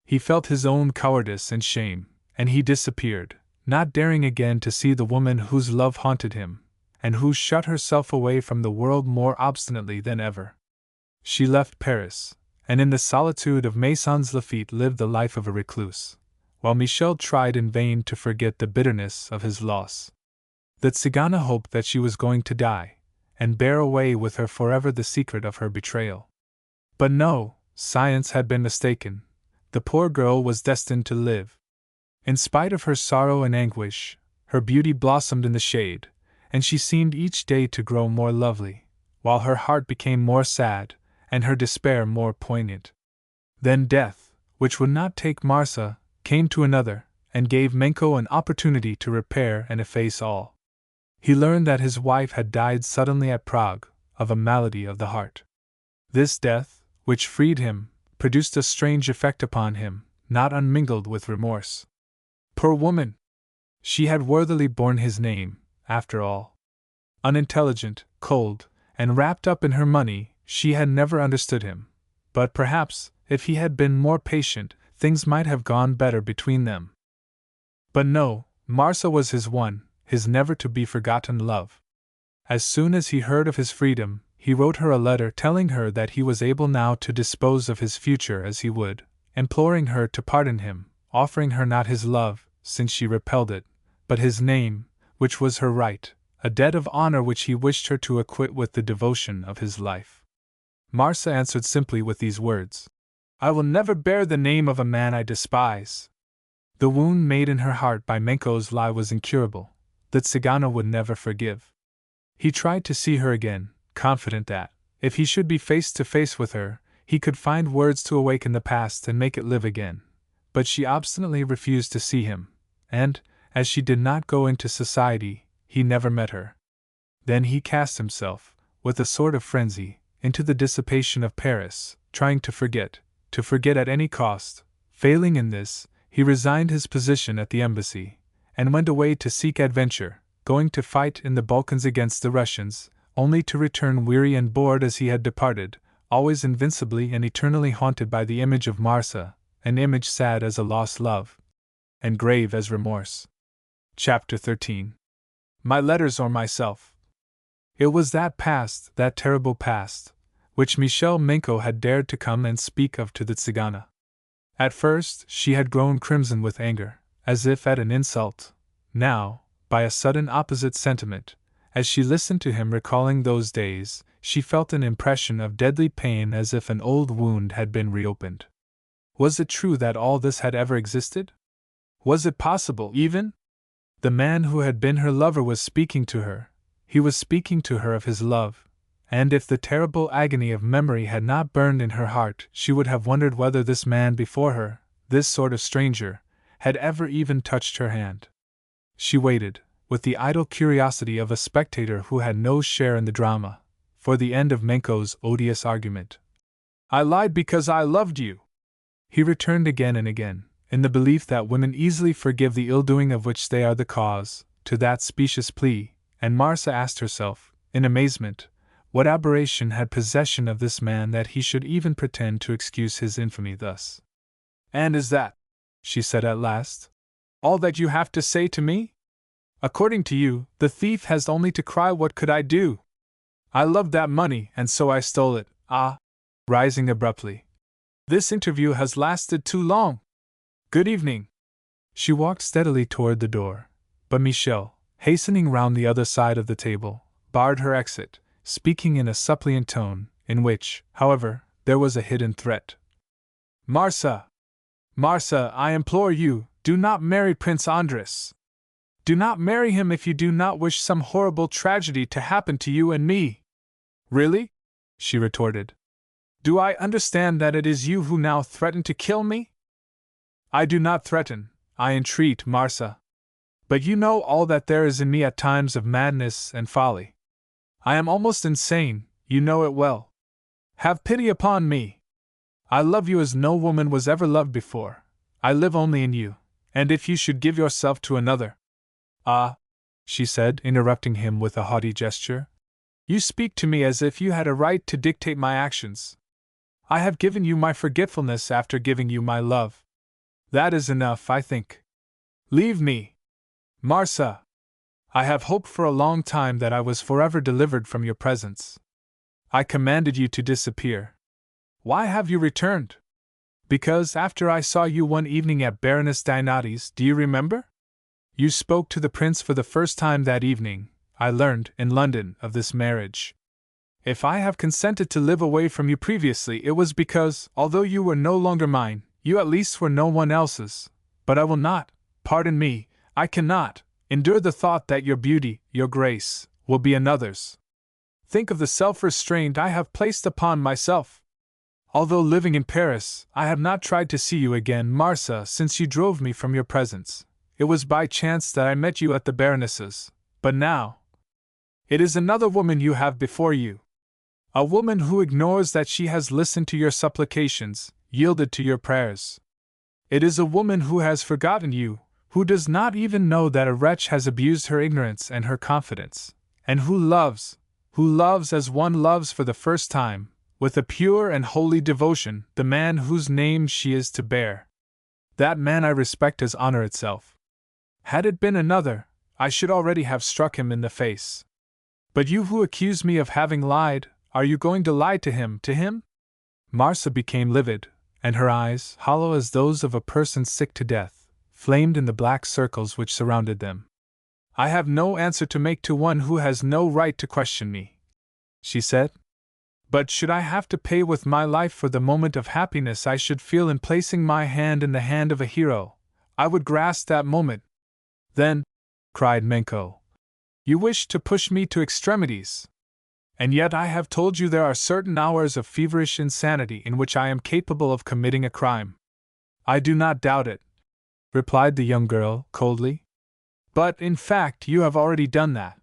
He felt his own cowardice and shame, and he disappeared, not daring again to see the woman whose love haunted him, and who shut herself away from the world more obstinately than ever. She left Paris, and in the solitude of Maisons Laffitte lived the life of a recluse, while Michel tried in vain to forget the bitterness of his loss. The Tzigana hoped that she was going to die, and bear away with her forever the secret of her betrayal. But no, science had been mistaken. The poor girl was destined to live. In spite of her sorrow and anguish, her beauty blossomed in the shade, and she seemed each day to grow more lovely, while her heart became more sad, and her despair more poignant. Then death, which would not take Marsa, came to another, and gave Menko an opportunity to repair and efface all. He learned that his wife had died suddenly at Prague, of a malady of the heart. This death, which freed him, produced a strange effect upon him, not unmingled with remorse. Poor woman! She had worthily borne his name, after all. Unintelligent, cold, and wrapped up in her money, she had never understood him. But perhaps, if he had been more patient, things might have gone better between them. But no, Marsa was his one, his never-to-be-forgotten love. As soon as he heard of his freedom, he wrote her a letter telling her that he was able now to dispose of his future as he would, imploring her to pardon him, offering her not his love, since she repelled it, but his name, which was her right, a debt of honor which he wished her to acquit with the devotion of his life. Marsa answered simply with these words: "I will never bear the name of a man I despise." The wound made in her heart by Menko's lie was incurable. The Tzigana would never forgive. He tried to see her again, confident that, if he should be face to face with her, he could find words to awaken the past and make it live again. But she obstinately refused to see him, and, as she did not go into society, he never met her. Then he cast himself, with a sort of frenzy, into the dissipation of Paris, trying to forget at any cost. Failing in this, he resigned his position at the embassy, and went away to seek adventure, going to fight in the Balkans against the Russians, only to return weary and bored as he had departed, always invincibly and eternally haunted by the image of Marsa, an image sad as a lost love, and grave as remorse. Chapter 13. My Letters or Myself. It was that past, that terrible past, which Michel Menko had dared to come and speak of to the Tzigana. At first, she had grown crimson with anger, as if at an insult. Now, by a sudden opposite sentiment, as she listened to him recalling those days, she felt an impression of deadly pain as if an old wound had been reopened. Was it true that all this had ever existed? Was it possible, even? The man who had been her lover was speaking to her. He was speaking to her of his love, and if the terrible agony of memory had not burned in her heart, she would have wondered whether this man before her, this sort of stranger, had ever even touched her hand. She waited, with the idle curiosity of a spectator who had no share in the drama, for the end of Menko's odious argument. "I lied because I loved you," he returned again and again, in the belief that women easily forgive the ill-doing of which they are the cause, to that specious plea, and Marsa asked herself, in amazement, what aberration had possession of this man that he should even pretend to excuse his infamy thus. "And is that," she said at last, "all that you have to say to me? According to you, the thief has only to cry, 'What could I do? I loved that money, and so I stole it.' Ah!" Rising abruptly. "This interview has lasted too long. Good evening." She walked steadily toward the door, but Michel, hastening round the other side of the table, barred her exit, speaking in a suppliant tone, in which, however, there was a hidden threat. "Marsa! Marsa, I implore you, do not marry Prince Andres. Do not marry him if you do not wish some horrible tragedy to happen to you and me." "Really?" she retorted. "Do I understand that it is you who now threaten to kill me?" "I do not threaten, I entreat, Marsa. But you know all that there is in me at times of madness and folly. I am almost insane, you know it well. Have pity upon me. I love you as no woman was ever loved before. I live only in you, and if you should give yourself to another—" "Ah," she said, interrupting him with a haughty gesture, "you speak to me as if you had a right to dictate my actions. I have given you my forgetfulness after giving you my love. That is enough, I think. Leave me. Marsa! I have hoped for a long time that I was forever delivered from your presence. I commanded you to disappear. Why have you returned? Because after I saw you one evening at Baroness Dinati's, do you remember? You spoke to the prince for the first time that evening. I learned, in London, of this marriage. If I have consented to live away from you previously, it was because, although you were no longer mine, you at least were no one else's. But I will not, pardon me, I cannot, endure the thought that your beauty, your grace, will be another's. Think of the self-restraint I have placed upon myself. Although living in Paris, I have not tried to see you again, Marsa, since you drove me from your presence. It was by chance that I met you at the Baroness's, but now it is another woman you have before you. A woman who ignores that she has listened to your supplications, yielded to your prayers. It is a woman who has forgotten you, who does not even know that a wretch has abused her ignorance and her confidence, and who loves as one loves for the first time, with a pure and holy devotion, the man whose name she is to bear. That man I respect as honor itself. Had it been another, I should already have struck him in the face. But you who accuse me of having lied, are you going to lie to him, Marsa became livid, and her eyes, hollow as those of a person sick to death, flamed in the black circles which surrounded them. "I have no answer to make to one who has no right to question me," she said. "But should I have to pay with my life for the moment of happiness I should feel in placing my hand in the hand of a hero, I would grasp that moment." "Then," cried Menko, "you wish to push me to extremities. And yet I have told you there are certain hours of feverish insanity in which I am capable of committing a crime." "I do not doubt it," replied the young girl, coldly. "But, in fact, you have already done that.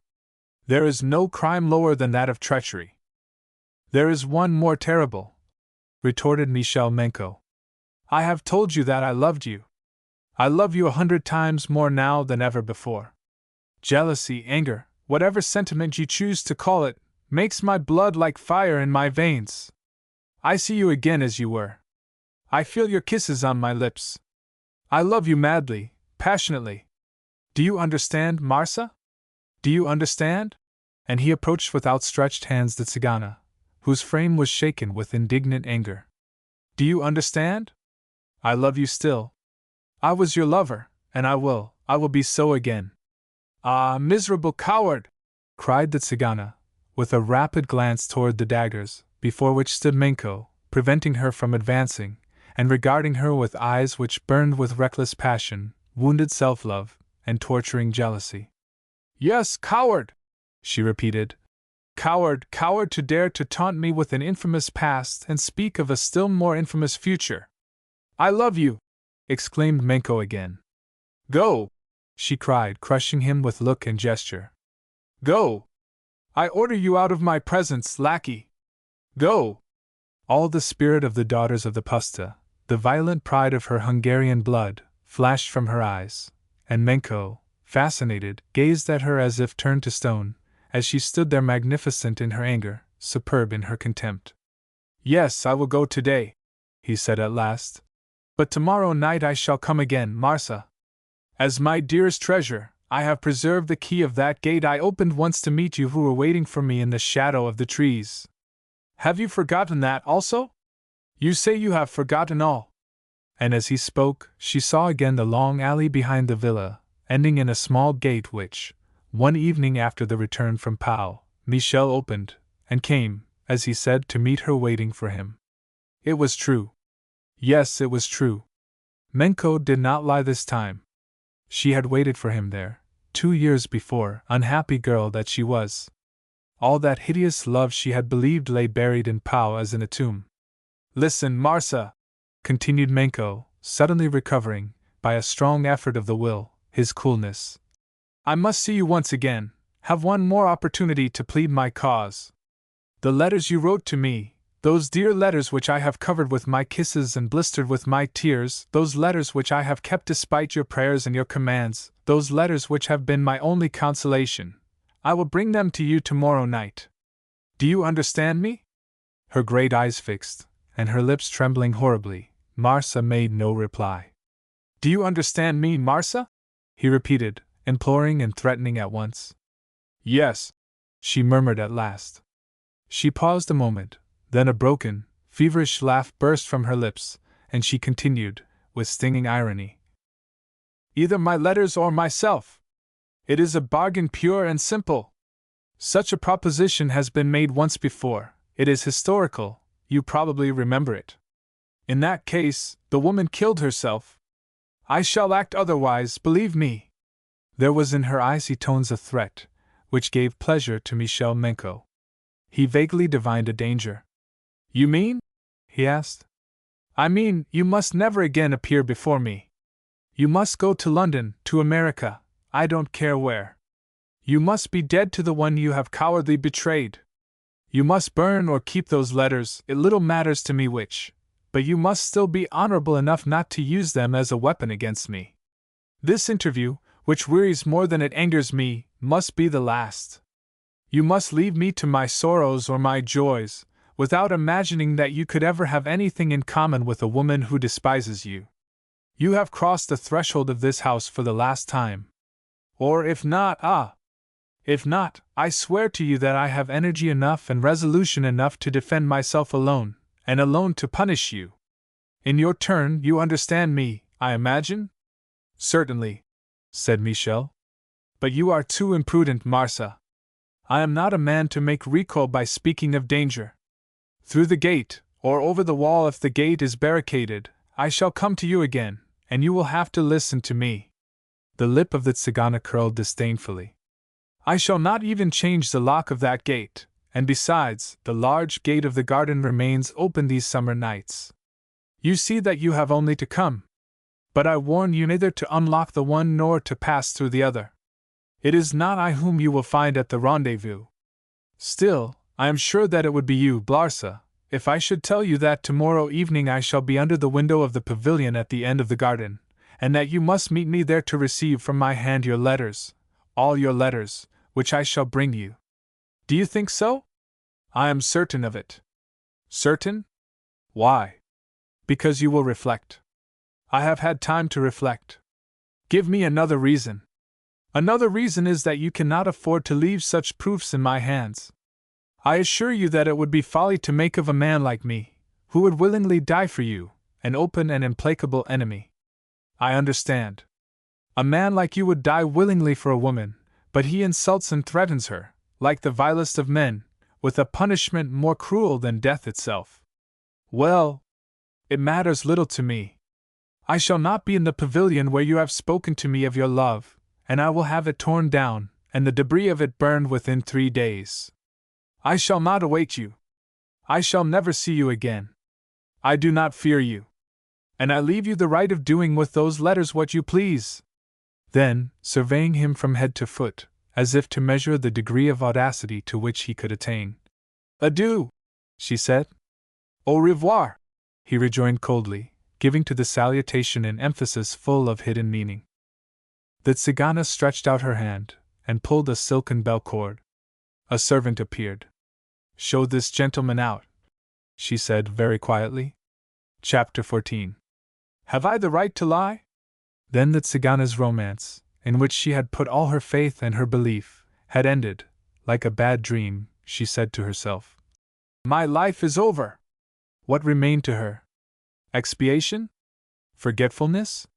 There is no crime lower than that of treachery." "There is one more terrible," retorted Michel Menko. "I have told you that I loved you. I love you 100 times more now than ever before. Jealousy, anger, whatever sentiment you choose to call it, makes my blood like fire in my veins. I see you again as you were. I feel your kisses on my lips. I love you madly, passionately. Do you understand, Marsa? Do you understand?" And he approached with outstretched hands the Tzigana, whose frame was shaken with indignant anger. "Do you understand? I love you still. I was your lover, and I will be so again." "Ah, miserable coward!" cried the Tzigana, with a rapid glance toward the daggers, before which stood Menko, preventing her from advancing, and regarding her with eyes which burned with reckless passion, wounded self-love, and torturing jealousy. "Yes, coward!" she repeated. "Coward, coward to dare to taunt me with an infamous past and speak of a still more infamous future." "I love you!" exclaimed Menko again. "Go!" she cried, crushing him with look and gesture. "Go! I order you out of my presence, lackey! Go!" All the spirit of the daughters of the Puszta, the violent pride of her Hungarian blood, flashed from her eyes, and Menko, fascinated, gazed at her as if turned to stone, as she stood there magnificent in her anger, superb in her contempt. "Yes, I will go today," he said at last. "But tomorrow night I shall come again, Marsa. As my dearest treasure, I have preserved the key of that gate I opened once to meet you who were waiting for me in the shadow of the trees. Have you forgotten that also? You say you have forgotten all." And as he spoke, she saw again the long alley behind the villa, ending in a small gate which, one evening after the return from Pau, Michel opened, and came, as he said, to meet her waiting for him. It was true. Yes, it was true. Menko did not lie this time. She had waited for him there, 2 years before, unhappy girl that she was. All that hideous love she had believed lay buried in Pau as in a tomb. "Listen, Marsa," continued Menko, suddenly recovering, by a strong effort of the will, his coolness. "I must see you once again, have one more opportunity to plead my cause. The letters you wrote to me, those dear letters which I have covered with my kisses and blistered with my tears, those letters which I have kept despite your prayers and your commands, those letters which have been my only consolation, I will bring them to you tomorrow night. Do you understand me?" Her great eyes fixed, and her lips trembling horribly, Marsa made no reply. "Do you understand me, Marsa?" he repeated, imploring and threatening at once. "Yes," she murmured at last. She paused a moment, then a broken, feverish laugh burst from her lips, and she continued, with stinging irony. "Either my letters or myself. It is a bargain pure and simple. Such a proposition has been made once before, it is historical, you probably remember it. In that case, the woman killed herself. I shall act otherwise, believe me." There was in her icy tones a threat, which gave pleasure to Michel Menko. He vaguely divined a danger. "You mean?" he asked. "I mean, you must never again appear before me. You must go to London, to America, I don't care where. You must be dead to the one you have cowardly betrayed. You must burn or keep those letters, it little matters to me which, but you must still be honorable enough not to use them as a weapon against me. This interview, which wearies more than it angers me, must be the last. You must leave me to my sorrows or my joys, without imagining that you could ever have anything in common with a woman who despises you. You have crossed the threshold of this house for the last time. Or if not, if not, I swear to you that I have energy enough and resolution enough to defend myself alone, and alone to punish you. In your turn, you understand me, I imagine?" Certainly, said Michel. But you are too imprudent, Marsa. I am not a man to make recoil by speaking of danger. Through the gate, or over the wall if the gate is barricaded, I shall come to you again, and you will have to listen to me. The lip of the Tzigana curled disdainfully. I shall not even change the lock of that gate, and besides, the large gate of the garden remains open these summer nights. You see that you have only to come. But I warn you neither to unlock the one nor to pass through the other. It is not I whom you will find at the rendezvous. Still, I am sure that it would be you, Blarsa, if I should tell you that tomorrow evening I shall be under the window of the pavilion at the end of the garden, and that you must meet me there to receive from my hand your letters, all your letters, which I shall bring you. Do you think so? I am certain of it. Certain? Why? Because you will reflect. I have had time to reflect. Give me another reason. Another reason is that you cannot afford to leave such proofs in my hands. I assure you that it would be folly to make of a man like me, who would willingly die for you, an open and implacable enemy. I understand. A man like you would die willingly for a woman, but he insults and threatens her, like the vilest of men, with a punishment more cruel than death itself. Well, it matters little to me. I shall not be in the pavilion where you have spoken to me of your love, and I will have it torn down, and the debris of it burned within 3 days. I shall not await you. I shall never see you again. I do not fear you. And I leave you the right of doing with those letters what you please. Then, surveying him from head to foot, as if to measure the degree of audacity to which he could attain. Adieu, she said. Au revoir, he rejoined coldly, giving to the salutation an emphasis full of hidden meaning. The Tzigana stretched out her hand, and pulled a silken bell cord. A servant appeared. Show this gentleman out, she said very quietly. Chapter 14. Have I the right to lie? Then the Tzigana's romance, in which she had put all her faith and her belief, had ended. Like a bad dream, she said to herself. My life is over. What remained to her? Expiation? Forgetfulness?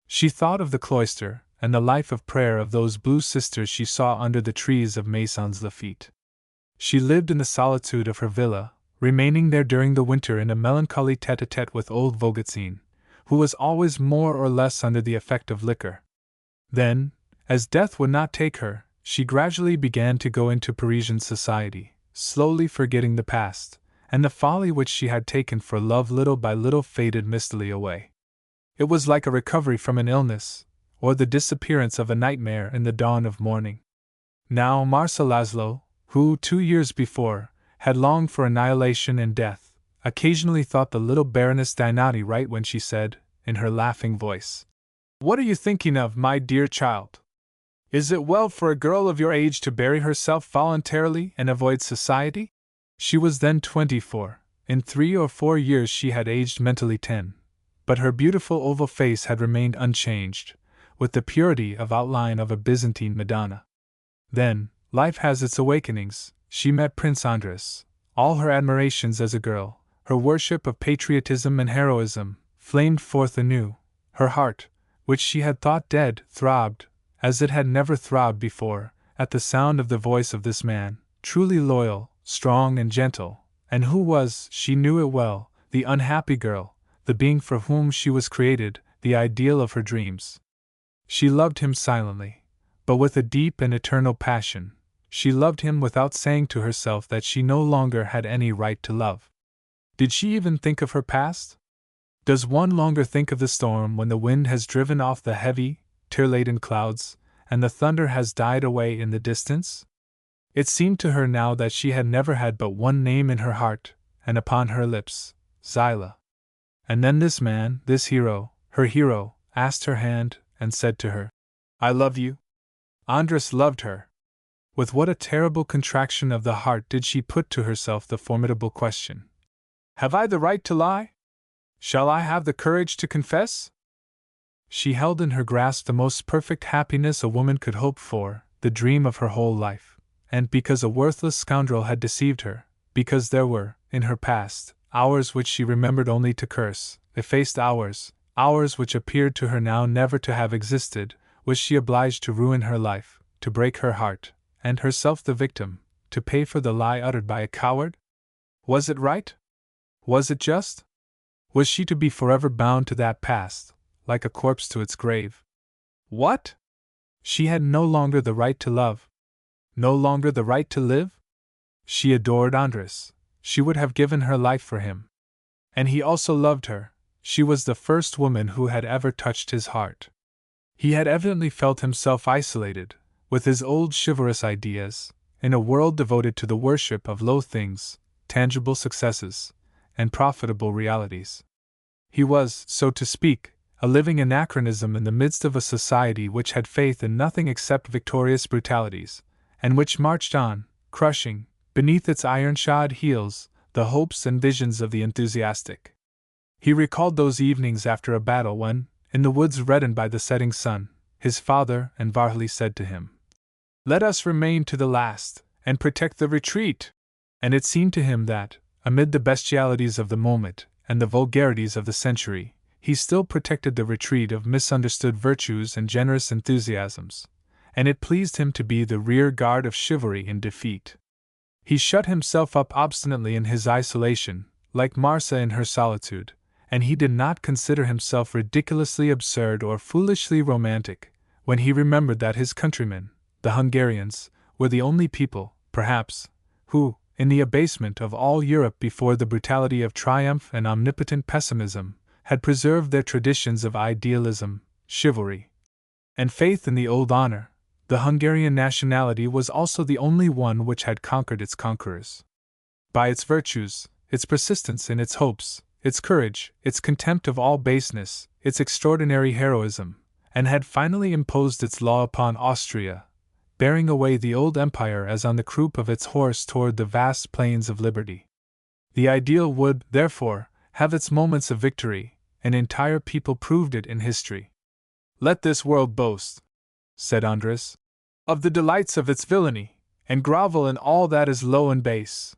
She thought of the cloister, and the life of prayer of those blue sisters she saw under the trees of Maisons Lafitte. She lived in the solitude of her villa, remaining there during the winter in a melancholy tête-à-tête with old Vogetzin, who was always more or less under the effect of liquor. Then, as death would not take her, she gradually began to go into Parisian society, slowly forgetting the past, and the folly which she had taken for love little by little faded mistily away. It was like a recovery from an illness, or the disappearance of a nightmare in the dawn of morning. Now Marcel Laszlo, who 2 years before had longed for annihilation and death, occasionally thought the little Baroness Dinati right when she said, in her laughing voice, "What are you thinking of, my dear child? Is it well for a girl of your age to bury herself voluntarily and avoid society?" She was then 24. In 3 or 4 years she had aged mentally 10. But her beautiful oval face had remained unchanged, with the purity of outline of a Byzantine Madonna. Then, life has its awakenings. She met Prince Andras. All her admirations as a girl, her worship of patriotism and heroism, flamed forth anew. Her heart, which she had thought dead, throbbed, as it had never throbbed before, at the sound of the voice of this man, truly loyal, strong and gentle, and who was, she knew it well, the unhappy girl, the being for whom she was created, the ideal of her dreams. She loved him silently, but with a deep and eternal passion. She loved him without saying to herself that she no longer had any right to love. Did she even think of her past? Does one longer think of the storm when the wind has driven off the heavy, tear-laden clouds, and the thunder has died away in the distance? It seemed to her now that she had never had but one name in her heart, and upon her lips, Zilah. And then this man, this hero, her hero, asked her hand, and said to her, "I love you." Andras loved her. With what a terrible contraction of the heart did she put to herself the formidable question, "Have I the right to lie? Shall I have the courage to confess?" She held in her grasp the most perfect happiness a woman could hope for, the dream of her whole life, and because a worthless scoundrel had deceived her, because there were, in her past, hours which she remembered only to curse, effaced hours hours which appeared to her now never to have existed, was she obliged to ruin her life, to break her heart, and herself the victim, to pay for the lie uttered by a coward? Was it right? Was it just? Was she to be forever bound to that past, like a corpse to its grave? What? She had no longer the right to love? No longer the right to live? She adored Andres. She would have given her life for him. And he also loved her. She was the first woman who had ever touched his heart. He had evidently felt himself isolated, with his old chivalrous ideas, in a world devoted to the worship of low things, tangible successes, and profitable realities. He was, so to speak, a living anachronism in the midst of a society which had faith in nothing except victorious brutalities, and which marched on, crushing, beneath its iron-shod heels, the hopes and visions of the enthusiastic. He recalled those evenings after a battle when, in the woods reddened by the setting sun, his father and Varhli said to him, "Let us remain to the last, and protect the retreat." And it seemed to him that, amid the bestialities of the moment, and the vulgarities of the century, he still protected the retreat of misunderstood virtues and generous enthusiasms, and it pleased him to be the rear guard of chivalry in defeat. He shut himself up obstinately in his isolation, like Marsa in her solitude, and he did not consider himself ridiculously absurd or foolishly romantic, when he remembered that his countrymen, the Hungarians, were the only people, perhaps, who, in the abasement of all Europe before the brutality of triumph and omnipotent pessimism, had preserved their traditions of idealism, chivalry, and faith in the old honor. The Hungarian nationality was also the only one which had conquered its conquerors. By its virtues, its persistence in its hopes, its courage, its contempt of all baseness, its extraordinary heroism, and had finally imposed its law upon Austria, bearing away the old empire as on the croup of its horse toward the vast plains of liberty. The ideal would, therefore, have its moments of victory. An entire people proved it in history. "Let this world boast," said Andres, "of the delights of its villainy, and grovel in all that is low and base.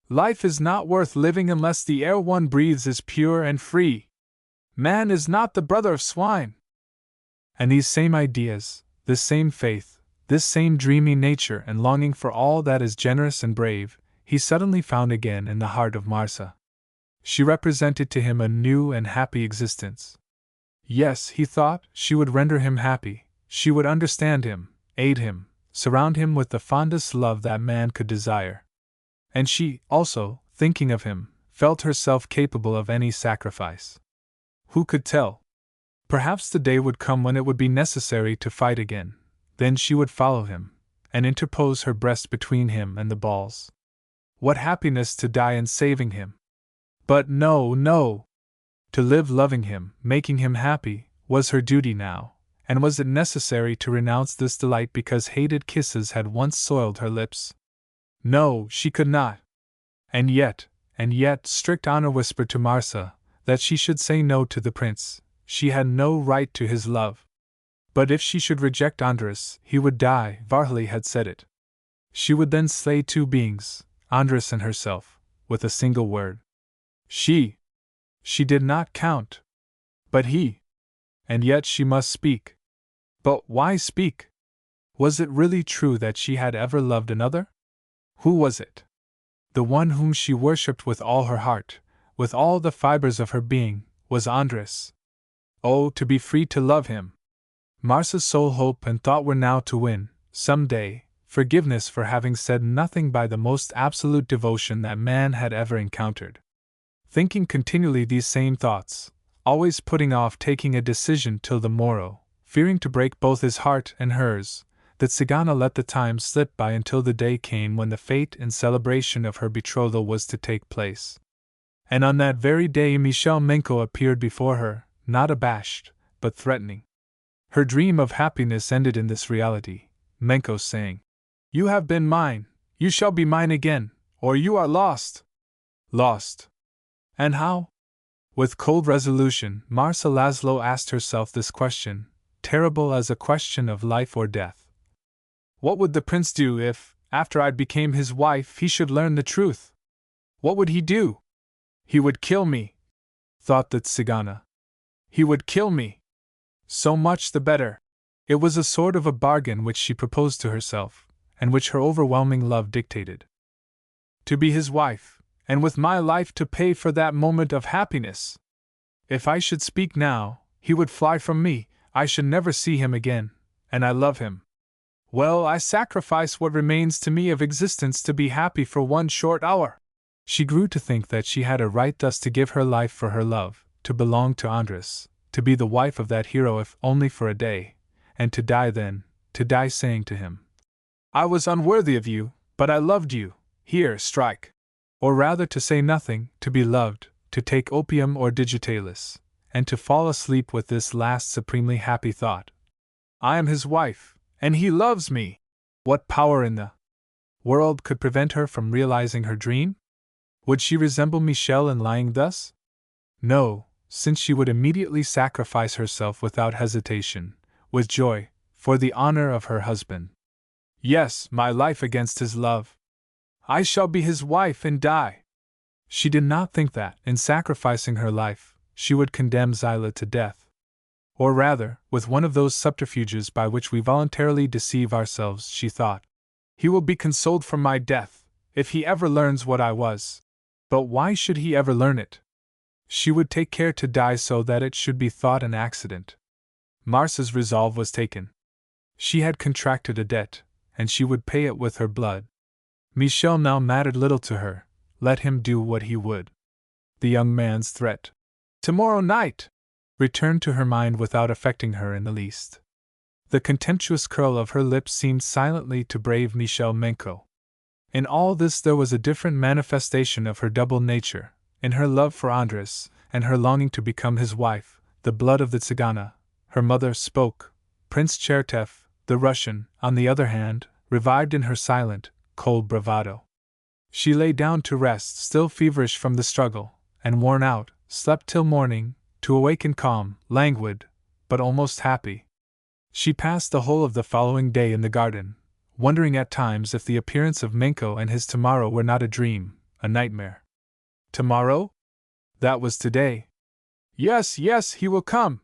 Life is not worth living unless the air one breathes is pure and free. Man is not the brother of swine." And these same ideas, this same faith, this same dreamy nature and longing for all that is generous and brave, he suddenly found again in the heart of Marsa. She represented to him a new and happy existence. Yes, he thought, she would render him happy, she would understand him, aid him, surround him with the fondest love that man could desire. And she, also, thinking of him, felt herself capable of any sacrifice. Who could tell? Perhaps the day would come when it would be necessary to fight again. Then she would follow him, and interpose her breast between him and the balls. What happiness to die in saving him! But no, no! To live loving him, making him happy, was her duty now, and was it necessary to renounce this delight because hated kisses had once soiled her lips? No, she could not. And yet, strict honor whispered to Marsa that she should say no to the prince. She had no right to his love. But if she should reject Andres, he would die, Varhli had said it. She would then slay two beings, Andres and herself, with a single word. She did not count. But he. And yet she must speak. But why speak? Was it really true that she had ever loved another? Who was it? The one whom she worshipped with all her heart, with all the fibers of her being, was Andres. Oh, to be free to love him! Marsa's sole hope and thought were now to win, some day, forgiveness for having said nothing by the most absolute devotion that man had ever encountered. Thinking continually these same thoughts, always putting off taking a decision till the morrow, fearing to break both his heart and hers, that Cigana let the time slip by until the day came when the fete and celebration of her betrothal was to take place. And on that very day Michel Menko appeared before her, not abashed, but threatening. Her dream of happiness ended in this reality, Menko saying, "You have been mine, you shall be mine again, or you are lost." Lost. And how? With cold resolution, Marsa Laszlo asked herself this question, terrible as a question of life or death. What would the prince do if, after I became his wife, he should learn the truth? What would he do? He would kill me, thought the Tzigana. He would kill me. So much the better. It was a sort of a bargain which she proposed to herself, and which her overwhelming love dictated. To be his wife, and with my life to pay for that moment of happiness. If I should speak now, he would fly from me, I should never see him again, and I love him. Well, I sacrifice what remains to me of existence to be happy for one short hour. She grew to think that she had a right thus to give her life for her love, to belong to Andres, to be the wife of that hero if only for a day, and to die then, to die saying to him, I was unworthy of you, but I loved you, here, strike. Or rather to say nothing, to be loved, to take opium or digitalis, and to fall asleep with this last supremely happy thought. I am his wife, and he loves me. What power in the world could prevent her from realizing her dream? Would she resemble Michel in lying thus? No, since she would immediately sacrifice herself without hesitation, with joy, for the honor of her husband. Yes, my life against his love. I shall be his wife and die. She did not think that, in sacrificing her life, she would condemn Zilah to death. Or rather, with one of those subterfuges by which we voluntarily deceive ourselves, she thought, he will be consoled for my death, if he ever learns what I was. But why should he ever learn it? She would take care to die so that it should be thought an accident. Marsa's resolve was taken. She had contracted a debt, and she would pay it with her blood. Michel now mattered little to her, let him do what he would. The young man's threat, tomorrow night, returned to her mind without affecting her in the least. The contemptuous curl of her lips seemed silently to brave Michel Menko. In all this there was a different manifestation of her double nature, in her love for Andres, and her longing to become his wife, the blood of the Tzigana. Her mother spoke. Prince Chertev, the Russian, on the other hand, revived in her silent, cold bravado. She lay down to rest, still feverish from the struggle, and worn out, slept till morning, to awaken calm, languid, but almost happy. She passed the whole of the following day in the garden, wondering at times if the appearance of Menko and his tomorrow were not a dream, a nightmare. Tomorrow? That was today. Yes, yes, he will come.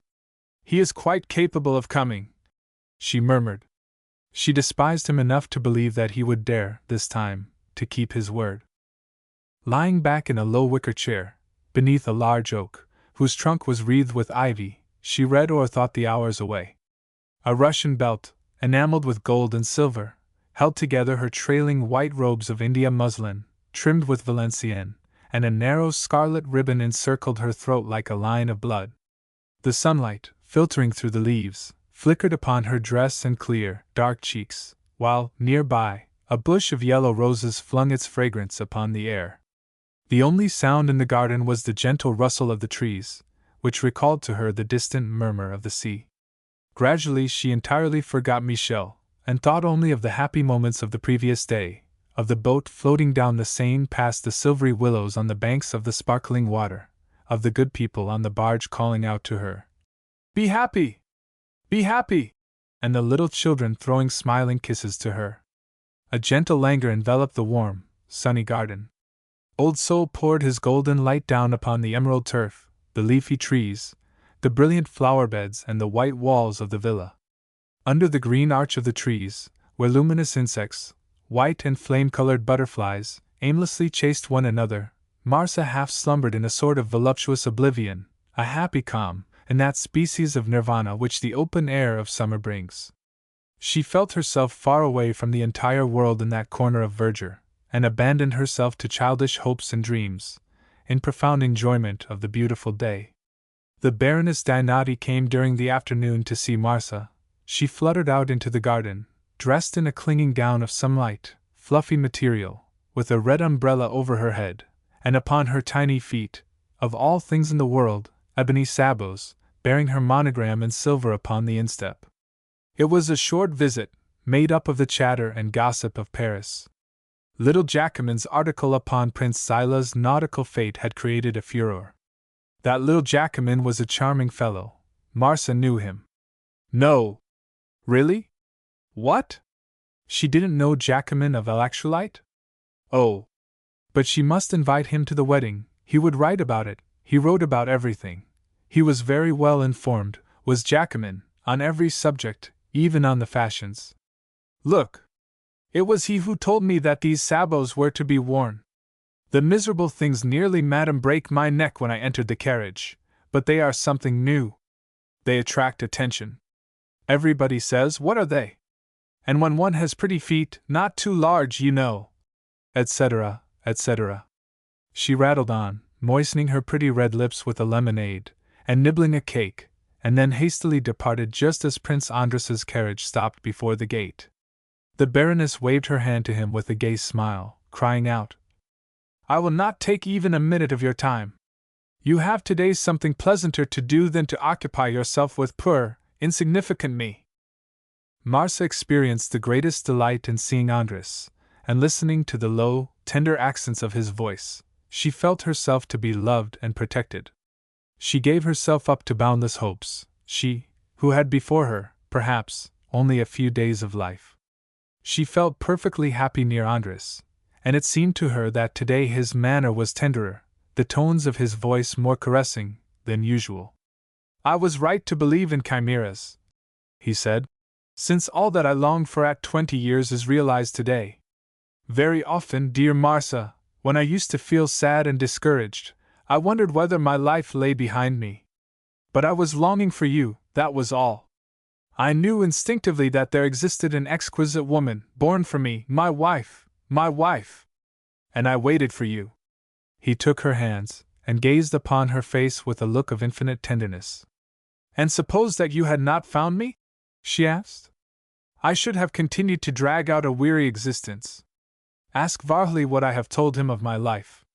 He is quite capable of coming, she murmured. She despised him enough to believe that he would dare, this time, to keep his word. Lying back in a low wicker chair, beneath a large oak, whose trunk was wreathed with ivy, she read or thought the hours away. A Russian belt, enameled with gold and silver, held together her trailing white robes of India muslin, trimmed with Valenciennes, and a narrow scarlet ribbon encircled her throat like a line of blood. The sunlight, filtering through the leaves, flickered upon her dress and clear, dark cheeks, while, nearby, a bush of yellow roses flung its fragrance upon the air. The only sound in the garden was the gentle rustle of the trees, which recalled to her the distant murmur of the sea. Gradually she entirely forgot Michel, and thought only of the happy moments of the previous day, of the boat floating down the Seine past the silvery willows on the banks of the sparkling water, of the good people on the barge calling out to her, "Be happy! Be happy!" and the little children throwing smiling kisses to her. A gentle languor enveloped the warm, sunny garden. Old Sol poured his golden light down upon the emerald turf, the leafy trees, the brilliant flower beds, and the white walls of the villa. Under the green arch of the trees, where luminous insects, white and flame-colored butterflies, aimlessly chased one another, Marsa half slumbered in a sort of voluptuous oblivion, a happy calm, in that species of nirvana which the open air of summer brings. She felt herself far away from the entire world in that corner of verdure, and abandoned herself to childish hopes and dreams, in profound enjoyment of the beautiful day. The Baroness Dinati came during the afternoon to see Marsa. She fluttered out into the garden, dressed in a clinging gown of some light, fluffy material, with a red umbrella over her head, and upon her tiny feet, of all things in the world, ebony sabots, bearing her monogram in silver upon the instep. It was a short visit, made up of the chatter and gossip of Paris. Little Jacomin's article upon Prince Zilah's nautical fate had created a furor. That little Jacomin was a charming fellow. Marsa knew him. No. Really? What? She didn't know Jacomin of Alaxolite? Oh. But she must invite him to the wedding. He would write about it. He wrote about everything. He was very well informed, was Jacquemin, on every subject, even on the fashions. Look! It was he who told me that these sabots were to be worn. The miserable things nearly madam break my neck when I entered the carriage, but they are something new. They attract attention. Everybody says, what are they? And when one has pretty feet, not too large, you know, etc., etc. She rattled on, moistening her pretty red lips with a lemonade, and nibbling a cake, and then hastily departed just as Prince Andrus's carriage stopped before the gate. The Baroness waved her hand to him with a gay smile, crying out, I will not take even a minute of your time. You have today something pleasanter to do than to occupy yourself with poor, insignificant me. Marcia experienced the greatest delight in seeing Andrus, and listening to the low, tender accents of his voice. She felt herself to be loved and protected. She gave herself up to boundless hopes, she, who had before her, perhaps, only a few days of life. She felt perfectly happy near Andrus, and it seemed to her that today his manner was tenderer, the tones of his voice more caressing, than usual. I was right to believe in chimeras, he said, since all that I longed for at 20 years is realized today. Very often, dear Marcia, when I used to feel sad and discouraged, I wondered whether my life lay behind me. But I was longing for you, that was all. I knew instinctively that there existed an exquisite woman, born for me, my wife, and I waited for you. He took her hands, and gazed upon her face with a look of infinite tenderness. And suppose that you had not found me? She asked. I should have continued to drag out a weary existence. Ask Varley what I have told him of my life.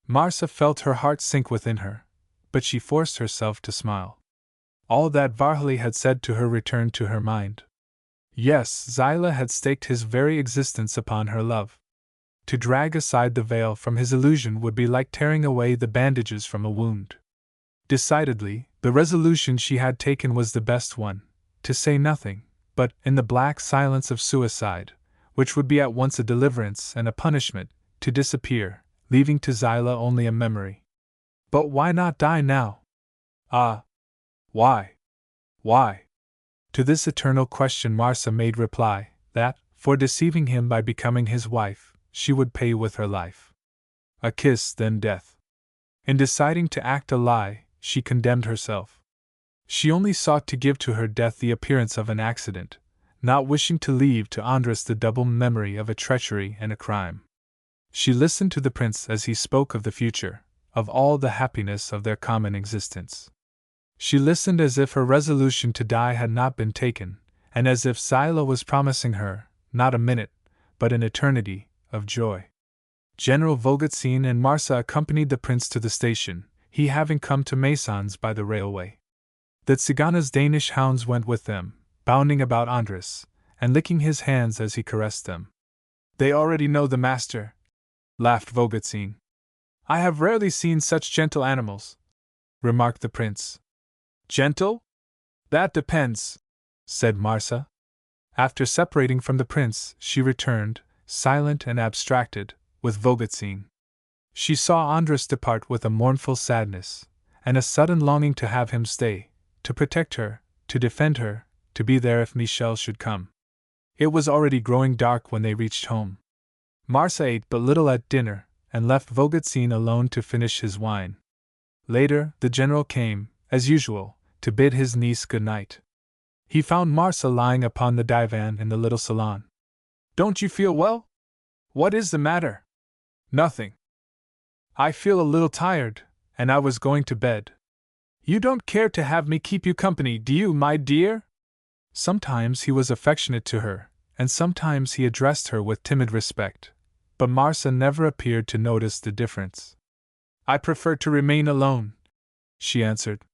Marcia felt her heart sink within her, but she forced herself to smile. All that Varley had said to her returned to her mind. Yes, Zilah had staked his very existence upon her love. To drag aside the veil from his illusion would be like tearing away the bandages from a wound. Decidedly, the resolution she had taken was the best one, to say nothing, but, in the black silence of suicide, which would be at once a deliverance and a punishment, to disappear, leaving to Zilah only a memory. But why not die now? Ah! Why? Why? To this eternal question Marcia made reply, that, for deceiving him by becoming his wife, she would pay with her life. A kiss, then death. In deciding to act a lie, she condemned herself. She only sought to give to her death the appearance of an accident, not wishing to leave to Andrus the double memory of a treachery and a crime. She listened to the prince as he spoke of the future, of all the happiness of their common existence. She listened as if her resolution to die had not been taken, and as if Zilah was promising her, not a minute, but an eternity, of joy. General Volgotsin and Marcia accompanied the prince to the station, he having come to Maisons by the railway. The Tzigana's Danish hounds went with them, bounding about Andrus, and licking his hands as he caressed them. They already know the master, laughed Volgotsin. I have rarely seen such gentle animals, remarked the prince. Gentle? That depends, said Marcia. After separating from the prince, she returned, silent and abstracted, with Volgotsin. She saw Andrus depart with a mournful sadness, and a sudden longing to have him stay, to protect her, to defend her, to be there if Michel should come. It was already growing dark when they reached home. Marcia ate but little at dinner, and left Volgotsin alone to finish his wine. Later, the general came, as usual, to bid his niece good night. He found Marcia lying upon the divan in the little salon. Don't you feel well? What is the matter? Nothing. I feel a little tired, and I was going to bed. You don't care to have me keep you company, do you, my dear? Sometimes he was affectionate to her, and sometimes he addressed her with timid respect, but Marcia never appeared to notice the difference. I prefer to remain alone, she answered.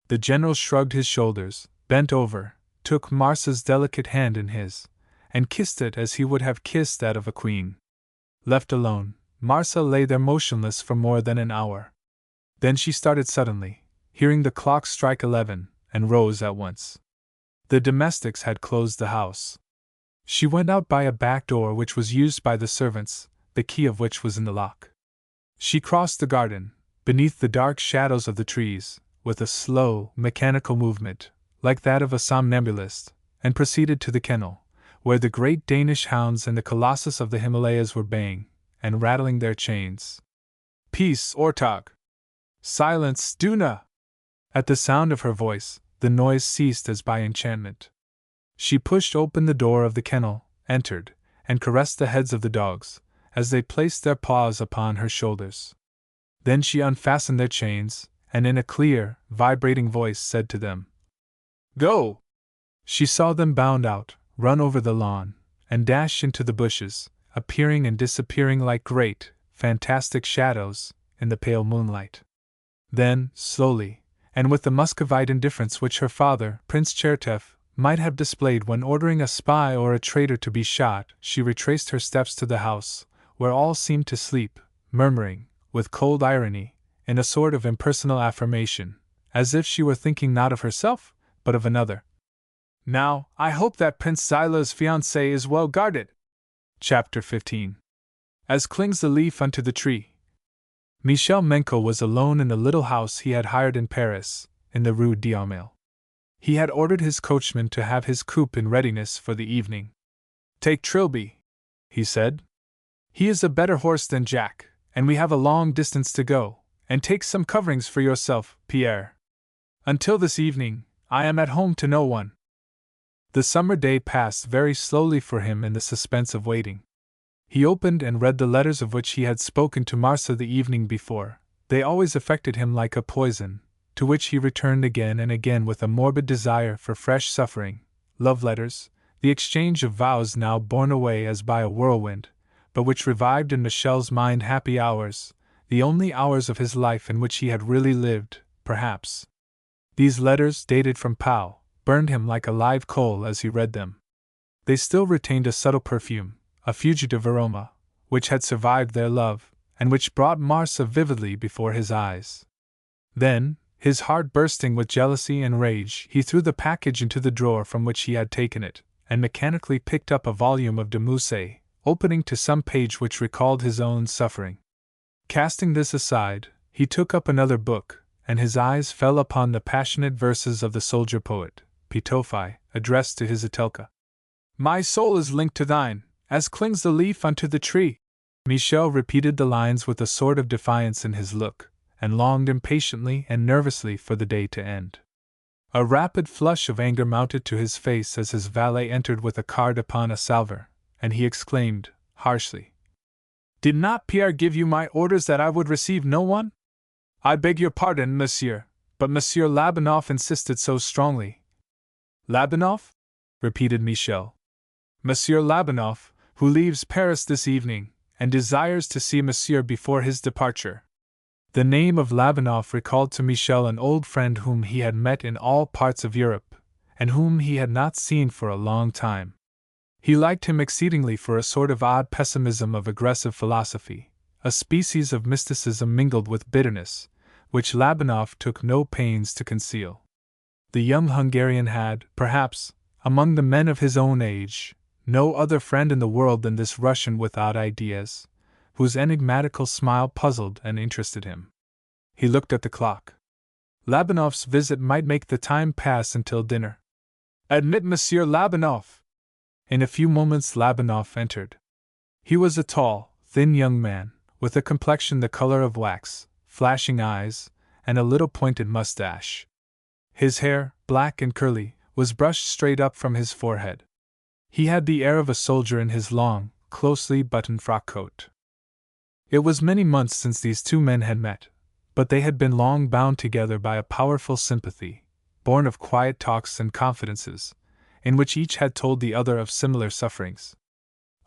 The general shrugged his shoulders, bent over, took Marcia's delicate hand in his, and kissed it as he would have kissed that of a queen. Left alone, Marcia lay there motionless for more than an hour. Then she started suddenly, hearing the clock strike 11, and rose at once. The domestics had closed the house. She went out by a back door which was used by the servants, the key of which was in the lock. She crossed the garden, beneath the dark shadows of the trees, with a slow, mechanical movement, like that of a somnambulist, and proceeded to the kennel, where the great Danish hounds and the colossus of the Himalayas were baying and rattling their chains. Peace, Ortag! Silence, Duna! At the sound of her voice, the noise ceased as by enchantment. She pushed open the door of the kennel, entered, and caressed the heads of the dogs, as they placed their paws upon her shoulders. Then she unfastened their chains, and in a clear, vibrating voice said to them, "Go!" She saw them bound out, run over the lawn, and dash into the bushes, appearing and disappearing like great, fantastic shadows in the pale moonlight. Then, slowly, and with the Muscovite indifference which her father, Prince Chertev, might have displayed when ordering a spy or a traitor to be shot, she retraced her steps to the house, where all seemed to sleep, murmuring, with cold irony, in a sort of impersonal affirmation, as if she were thinking not of herself, but of another. "Now, I hope that Prince Zilah's fiancée is well guarded." Chapter 15. As clings the leaf unto the tree. Michel Menko was alone in the little house he had hired in Paris, in the Rue d'Aumale. He had ordered his coachman to have his coupe in readiness for the evening. "Take Trilby," he said. "He is a better horse than Jack, and we have a long distance to go, and take some coverings for yourself, Pierre. Until this evening, I am at home to no one." The summer day passed very slowly for him in the suspense of waiting. He opened and read the letters of which he had spoken to Marcia the evening before. They always affected him like a poison, to which he returned again and again with a morbid desire for fresh suffering. Love letters, the exchange of vows now borne away as by a whirlwind, but which revived in Michel's mind happy hours, the only hours of his life in which he had really lived, perhaps. These letters, dated from Pau, burned him like a live coal as he read them. They still retained a subtle perfume, a fugitive aroma, which had survived their love, and which brought Marcia vividly before his eyes. Then, his heart bursting with jealousy and rage, he threw the package into the drawer from which he had taken it, and mechanically picked up a volume of de Musset, opening to some page which recalled his own suffering. Casting this aside, he took up another book, and his eyes fell upon the passionate verses of the soldier poet, Pitofi, addressed to his Etelka. "My soul is linked to thine, as clings the leaf unto the tree." Michel repeated the lines with a sort of defiance in his look, and longed impatiently and nervously for the day to end. A rapid flush of anger mounted to his face as his valet entered with a card upon a salver, and he exclaimed, harshly, "Did not Pierre give you my orders that I would receive no one?" "I beg your pardon, monsieur, but Monsieur Labanoff insisted so strongly." "Labanoff?" repeated Michel. "Monsieur Labanoff, who leaves Paris this evening, and desires to see monsieur before his departure." The name of Labanoff recalled to Michel an old friend whom he had met in all parts of Europe, and whom he had not seen for a long time. He liked him exceedingly for a sort of odd pessimism of aggressive philosophy, a species of mysticism mingled with bitterness, which Labanoff took no pains to conceal. The young Hungarian had, perhaps, among the men of his own age, no other friend in the world than this Russian without ideas, whose enigmatical smile puzzled and interested him. He looked at the clock. Labanoff's visit might make the time pass until dinner. "Admit Monsieur Labanoff." In a few moments Labanoff entered. He was a tall, thin young man, with a complexion the color of wax, flashing eyes, and a little pointed mustache. His hair, black and curly, was brushed straight up from his forehead. He had the air of a soldier in his long, closely buttoned frock coat. It was many months since these two men had met, but they had been long bound together by a powerful sympathy, born of quiet talks and confidences, in which each had told the other of similar sufferings.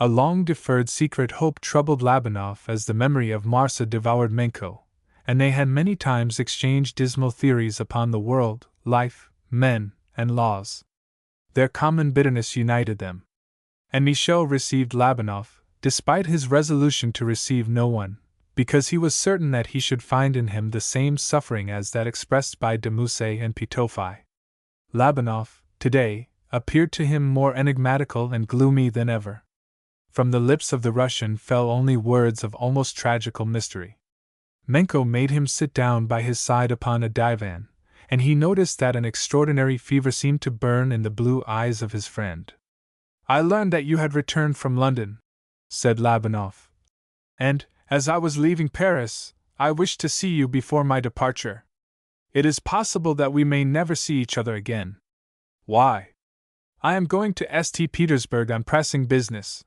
A long-deferred secret hope troubled Labanoff as the memory of Marcia devoured Menko, and they had many times exchanged dismal theories upon the world, life, men, and laws. Their common bitterness united them. And Michel received Labanoff, despite his resolution to receive no one, because he was certain that he should find in him the same suffering as that expressed by de Musset and Pitofi. Labanoff, today, appeared to him more enigmatical and gloomy than ever. From the lips of the Russian fell only words of almost tragical mystery. Menko made him sit down by his side upon a divan, and he noticed that an extraordinary fever seemed to burn in the blue eyes of his friend. "I learned that you had returned from London," said Labanov. "And, as I was leaving Paris, I wished to see you before my departure. It is possible that we may never see each other again." "Why?" "I am going to St. Petersburg on pressing business."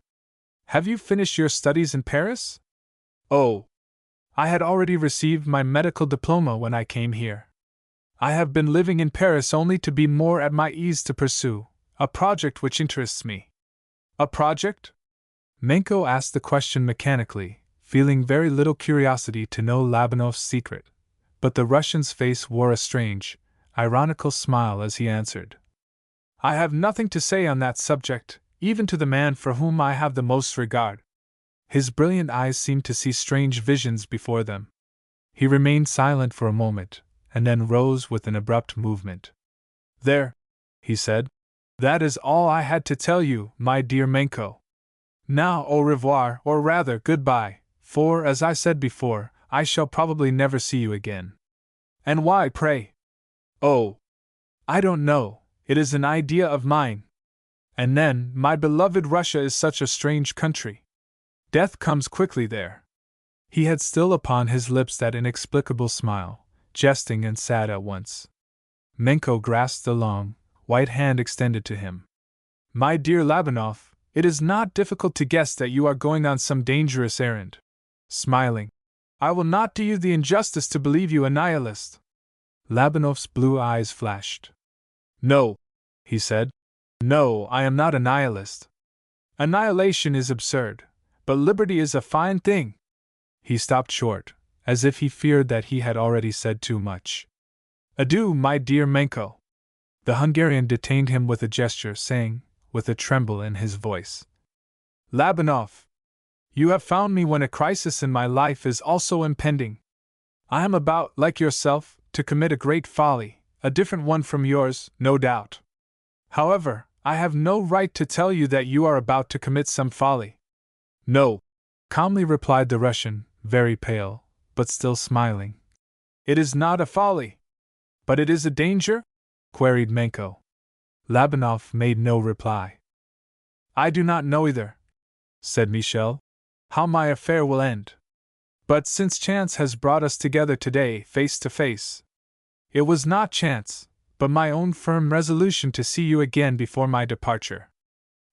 "Have you finished your studies in Paris?" "Oh, I had already received my medical diploma when I came here. I have been living in Paris only to be more at my ease to pursue a project which interests me." "A project?" Menko asked the question mechanically, feeling very little curiosity to know Labanov's secret, but the Russian's face wore a strange, ironical smile as he answered. "I have nothing to say on that subject, even to the man for whom I have the most regard." His brilliant eyes seemed to see strange visions before them. He remained silent for a moment, and then rose with an abrupt movement. "There," he said. "That is all I had to tell you, my dear Menko. Now au revoir, or rather goodbye, for, as I said before, I shall probably never see you again." "And why, pray?" "Oh, I don't know, it is an idea of mine. And then, my beloved Russia is such a strange country. Death comes quickly there." He had still upon his lips that inexplicable smile, jesting and sad at once. Menko grasped the long, white hand extended to him. "My dear Labanov, it is not difficult to guess that you are going on some dangerous errand." Smiling, "I will not do you the injustice to believe you a nihilist." Labanov's blue eyes flashed. "No," he said. "No, I am not a nihilist. Annihilation is absurd, but liberty is a fine thing." He stopped short, as if he feared that he had already said too much. "Adieu, my dear Menko." The Hungarian detained him with a gesture, saying, with a tremble in his voice, "Labanov, you have found me when a crisis in my life is also impending. I am about, like yourself, to commit a great folly, a different one from yours, no doubt. However, I have no right to tell you that you are about to commit some folly." "No," calmly replied the Russian, very pale, but still smiling. "It is not a folly." "But it is a danger?" queried Menko. Labanov made no reply. "I do not know either," said Michel, "how my affair will end. But since chance has brought us together today, face to face, it was not chance, but my own firm resolution to see you again before my departure.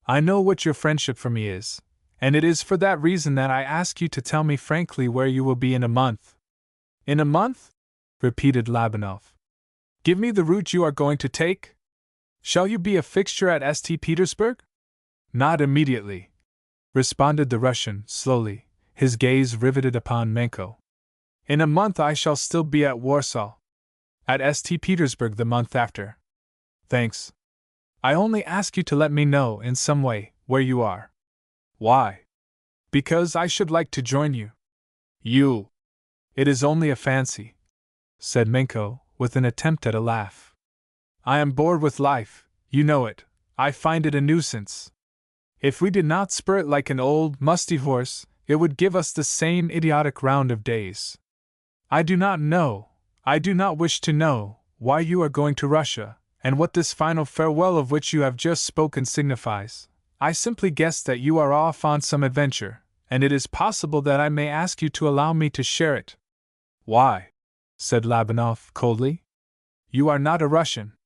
I know what your friendship for me is, and it is for that reason that I ask you to tell me frankly where you will be in a month." "In a month?" repeated Labanov. "Give me the route you are going to take? Shall you be a fixture at St. Petersburg?" "Not immediately," responded the Russian, slowly, his gaze riveted upon Menko. "In a month I shall still be at Warsaw. At St. Petersburg the month after." "Thanks. I only ask you to let me know, in some way, where you are." "Why?" "Because I should like to join you." "You?" "It is only a fancy," said Menko, with an attempt at a laugh. "I am bored with life, you know it. I find it a nuisance. If we did not spur it like an old, musty horse, it would give us the same idiotic round of days. I do not wish to know, why you are going to Russia, and what this final farewell of which you have just spoken signifies. I simply guess that you are off on some adventure, and it is possible that I may ask you to allow me to share it." "Why?" said Labanov coldly. "You are not a Russian."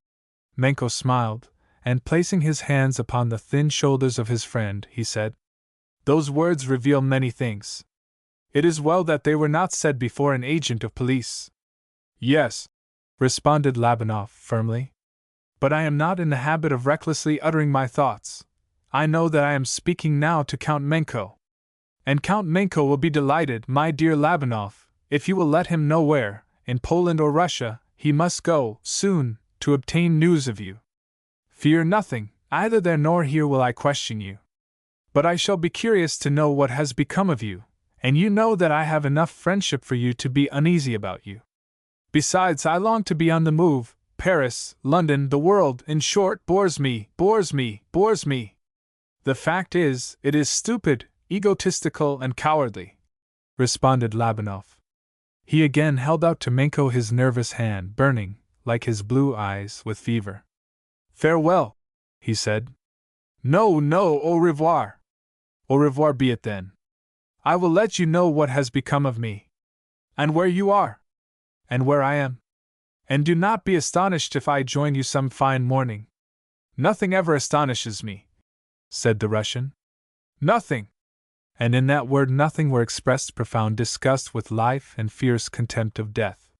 Menko smiled, and placing his hands upon the thin shoulders of his friend, he said, "Those words reveal many things. It is well that they were not said before an agent of police." "Yes," responded Labanov firmly. "But I am not in the habit of recklessly uttering my thoughts. I know that I am speaking now to Count Menko. And Count Menko will be delighted, my dear Labanov, if you will let him know where, in Poland or Russia, he must go, soon, to obtain news of you. Fear nothing, either there nor here will I question you. But I shall be curious to know what has become of you, and you know that I have enough friendship for you to be uneasy about you. Besides, I long to be on the move. Paris, London, the world, in short, bores me. The fact is, it is stupid, egotistical, and cowardly," responded Labanov. He again held out to Menko his nervous hand, burning, like his blue eyes, with fever. "Farewell," he said. "No, no, au revoir." "Au revoir be it then. I will let you know what has become of me. And where you are. And where I am. And do not be astonished if I join you some fine morning." "Nothing ever astonishes me," said the Russian. "Nothing." And in that word nothing were expressed profound disgust with life and fierce contempt of death.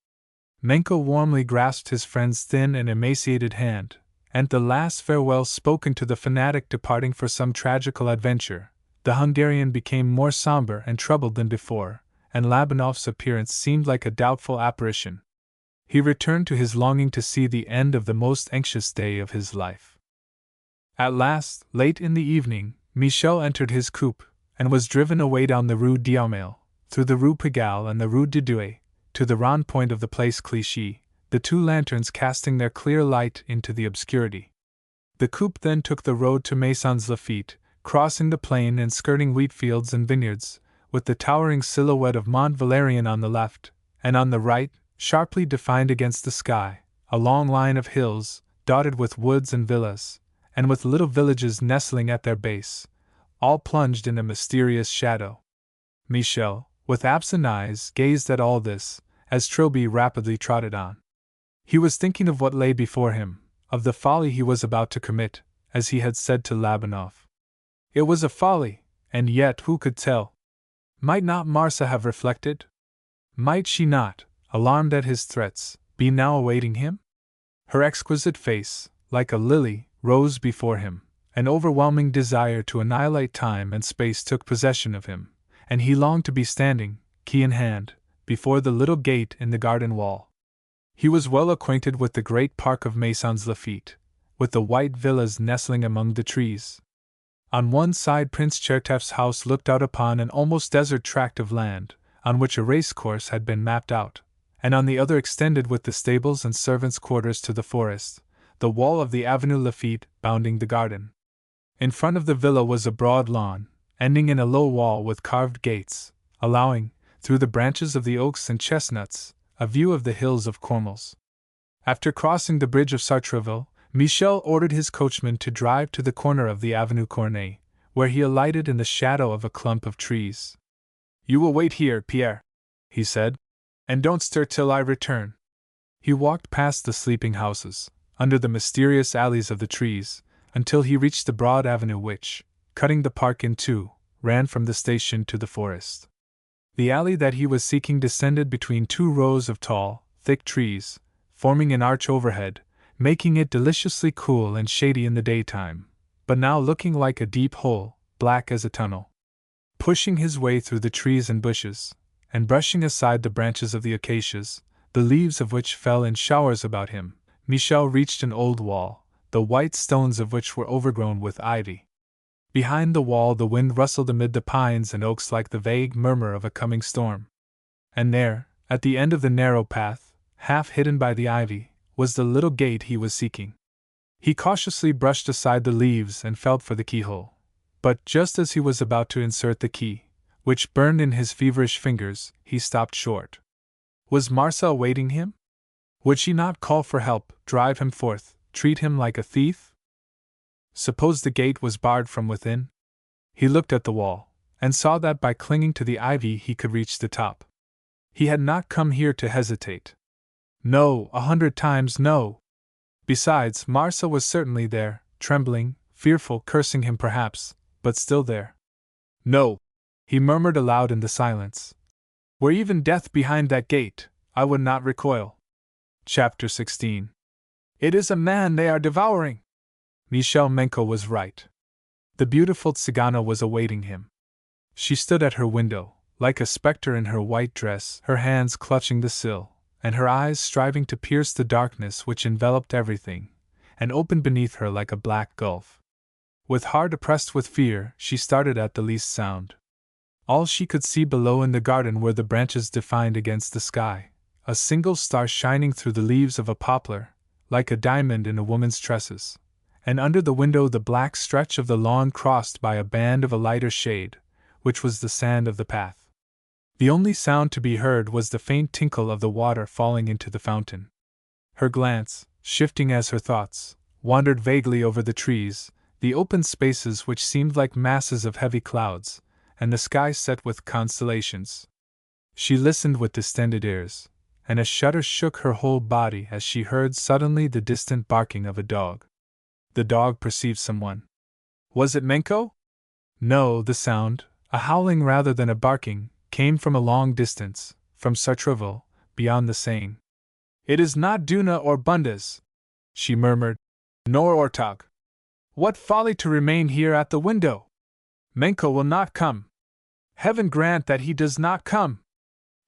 Menko warmly grasped his friend's thin and emaciated hand, and the last farewell spoken to the fanatic departing for some tragical adventure, the Hungarian became more somber and troubled than before, and Labanov's appearance seemed like a doubtful apparition. He returned to his longing to see the end of the most anxious day of his life. At last, late in the evening, Michel entered his coupe, and was driven away down the Rue d'Aumale, through the Rue Pigalle and the Rue de Douai, to the rond point of the Place Clichy, the two lanterns casting their clear light into the obscurity. The coupe then took the road to Maisons Laffitte, crossing the plain and skirting wheat fields and vineyards, with the towering silhouette of Mont Valérien on the left, and on the right, sharply defined against the sky, a long line of hills, dotted with woods and villas, and with little villages nestling at their base, all plunged in a mysterious shadow. Michel, with absent eyes, gazed at all this, as Trilby rapidly trotted on. He was thinking of what lay before him, of the folly he was about to commit, as he had said to Labanov. It was a folly, and yet who could tell? Might not Marcia have reflected? Might she not, alarmed at his threats, be now awaiting him? Her exquisite face, like a lily, rose before him. An overwhelming desire to annihilate time and space took possession of him, and he longed to be standing, key in hand, before the little gate in the garden wall. He was well acquainted with the great park of Maisons Laffitte, with the white villas nestling among the trees. On one side Prince Cherteff's house looked out upon an almost desert tract of land, on which a race-course had been mapped out, and on the other extended with the stables and servants' quarters to the forest, the wall of the Avenue Laffitte bounding the garden. In front of the villa was a broad lawn, ending in a low wall with carved gates, allowing, through the branches of the oaks and chestnuts, a view of the hills of Cormelles. After crossing the bridge of Sartreville, Michel ordered his coachman to drive to the corner of the Avenue Corneille, where he alighted in the shadow of a clump of trees. "You will wait here, Pierre," he said, "and don't stir till I return." He walked past the sleeping houses, under the mysterious alleys of the trees, until he reached the broad avenue which, cutting the park in two, ran from the station to the forest. The alley that he was seeking descended between two rows of tall, thick trees, forming an arch overhead, making it deliciously cool and shady in the daytime, but now looking like a deep hole, black as a tunnel. Pushing his way through the trees and bushes, and brushing aside the branches of the acacias, the leaves of which fell in showers about him, Michel reached an old wall, the white stones of which were overgrown with ivy. Behind the wall the wind rustled amid the pines and oaks like the vague murmur of a coming storm. And there, at the end of the narrow path, half hidden by the ivy, was the little gate he was seeking. He cautiously brushed aside the leaves and felt for the keyhole. But just as he was about to insert the key, which burned in his feverish fingers, he stopped short. Was Marcia awaiting him? Would she not call for help, drive him forth, treat him like a thief? Suppose the gate was barred from within? He looked at the wall, and saw that by clinging to the ivy he could reach the top. He had not come here to hesitate. No, 100 times no! Besides, Marcia was certainly there, trembling, fearful, cursing him perhaps, but still there. No, he murmured aloud in the silence. Were even death behind that gate, I would not recoil. Chapter 16. It is a man they are devouring! Michel Menko was right. The beautiful Tzigana was awaiting him. She stood at her window, like a spectre in her white dress, her hands clutching the sill, and her eyes striving to pierce the darkness which enveloped everything, and opened beneath her like a black gulf. With heart oppressed with fear, she started at the least sound. All she could see below in the garden were the branches defined against the sky, a single star shining through the leaves of a poplar, like a diamond in a woman's tresses, and under the window the black stretch of the lawn crossed by a band of a lighter shade, which was the sand of the path. The only sound to be heard was the faint tinkle of the water falling into the fountain. Her glance, shifting as her thoughts, wandered vaguely over the trees, the open spaces which seemed like masses of heavy clouds, and the sky set with constellations. She listened with distended ears, and a shudder shook her whole body as she heard suddenly the distant barking of a dog. The dog perceived someone. Was it Menko? No, the sound, a howling rather than a barking, came from a long distance, from Sartrouville, beyond the Seine. It is not Duna or Bundes, she murmured, nor Ortag. What folly to remain here at the window! Menko will not come. Heaven grant that he does not come!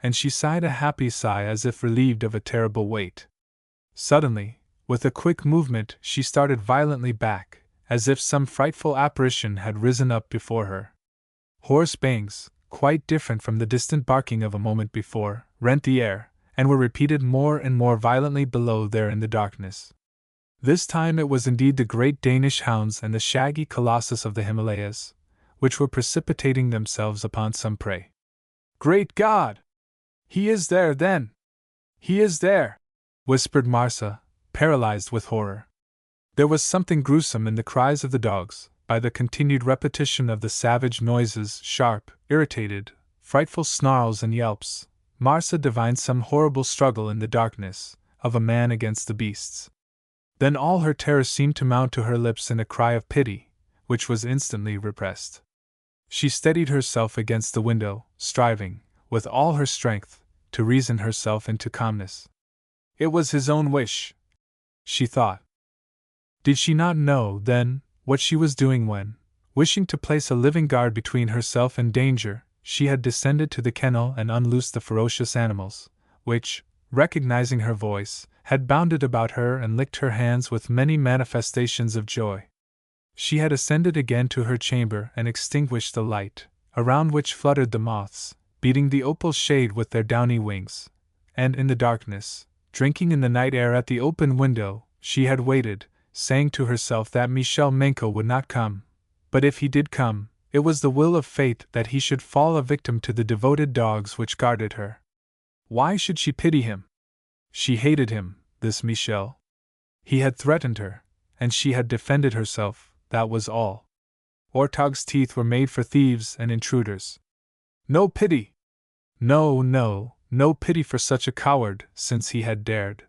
And she sighed a happy sigh as if relieved of a terrible weight. Suddenly, with a quick movement, she started violently back, as if some frightful apparition had risen up before her. Hoarse bangs, quite different from the distant barking of a moment before, rent the air, and were repeated more and more violently below there in the darkness. This time it was indeed the great Danish hounds and the shaggy colossus of the Himalayas, which were precipitating themselves upon some prey. Great God! He is there, then! He is there! Whispered Marsa, paralyzed with horror. There was something gruesome in the cries of the dogs, by the continued repetition of the savage noises, sharp, irritated, frightful snarls and yelps. Marsa divined some horrible struggle in the darkness, of a man against the beasts. Then all her terror seemed to mount to her lips in a cry of pity, which was instantly repressed. She steadied herself against the window, striving, with all her strength, to reason herself into calmness. It was his own wish, she thought. Did she not know, then, what she was doing when, wishing to place a living guard between herself and danger, she had descended to the kennel and unloosed the ferocious animals, which, recognizing her voice, had bounded about her and licked her hands with many manifestations of joy. She had ascended again to her chamber and extinguished the light, around which fluttered the moths, beating the opal shade with their downy wings, and in the darkness, drinking in the night air at the open window, she had waited, saying to herself that Michel Menko would not come, but if he did come, it was the will of fate that he should fall a victim to the devoted dogs which guarded her. Why should she pity him? She hated him, this Michel. He had threatened her, and she had defended herself, that was all. Ortag's teeth were made for thieves and intruders. No pity! No, no, no pity for such a coward, since he had dared.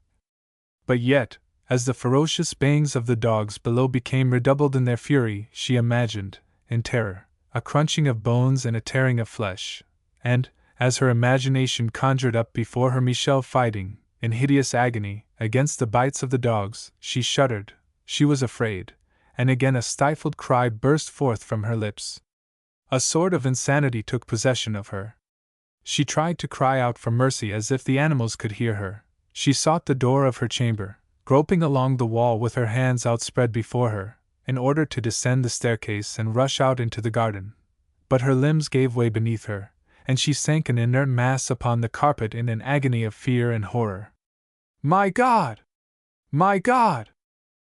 But yet, as the ferocious bayings of the dogs below became redoubled in their fury, she imagined, in terror, a crunching of bones and a tearing of flesh, and, as her imagination conjured up before her Michel fighting, in hideous agony, against the bites of the dogs, she shuddered, she was afraid, and again a stifled cry burst forth from her lips. A sort of insanity took possession of her. She tried to cry out for mercy as if the animals could hear her. She sought the door of her chamber, groping along the wall with her hands outspread before her, in order to descend the staircase and rush out into the garden. But her limbs gave way beneath her, and she sank an inert mass upon the carpet in an agony of fear and horror. My God! My God!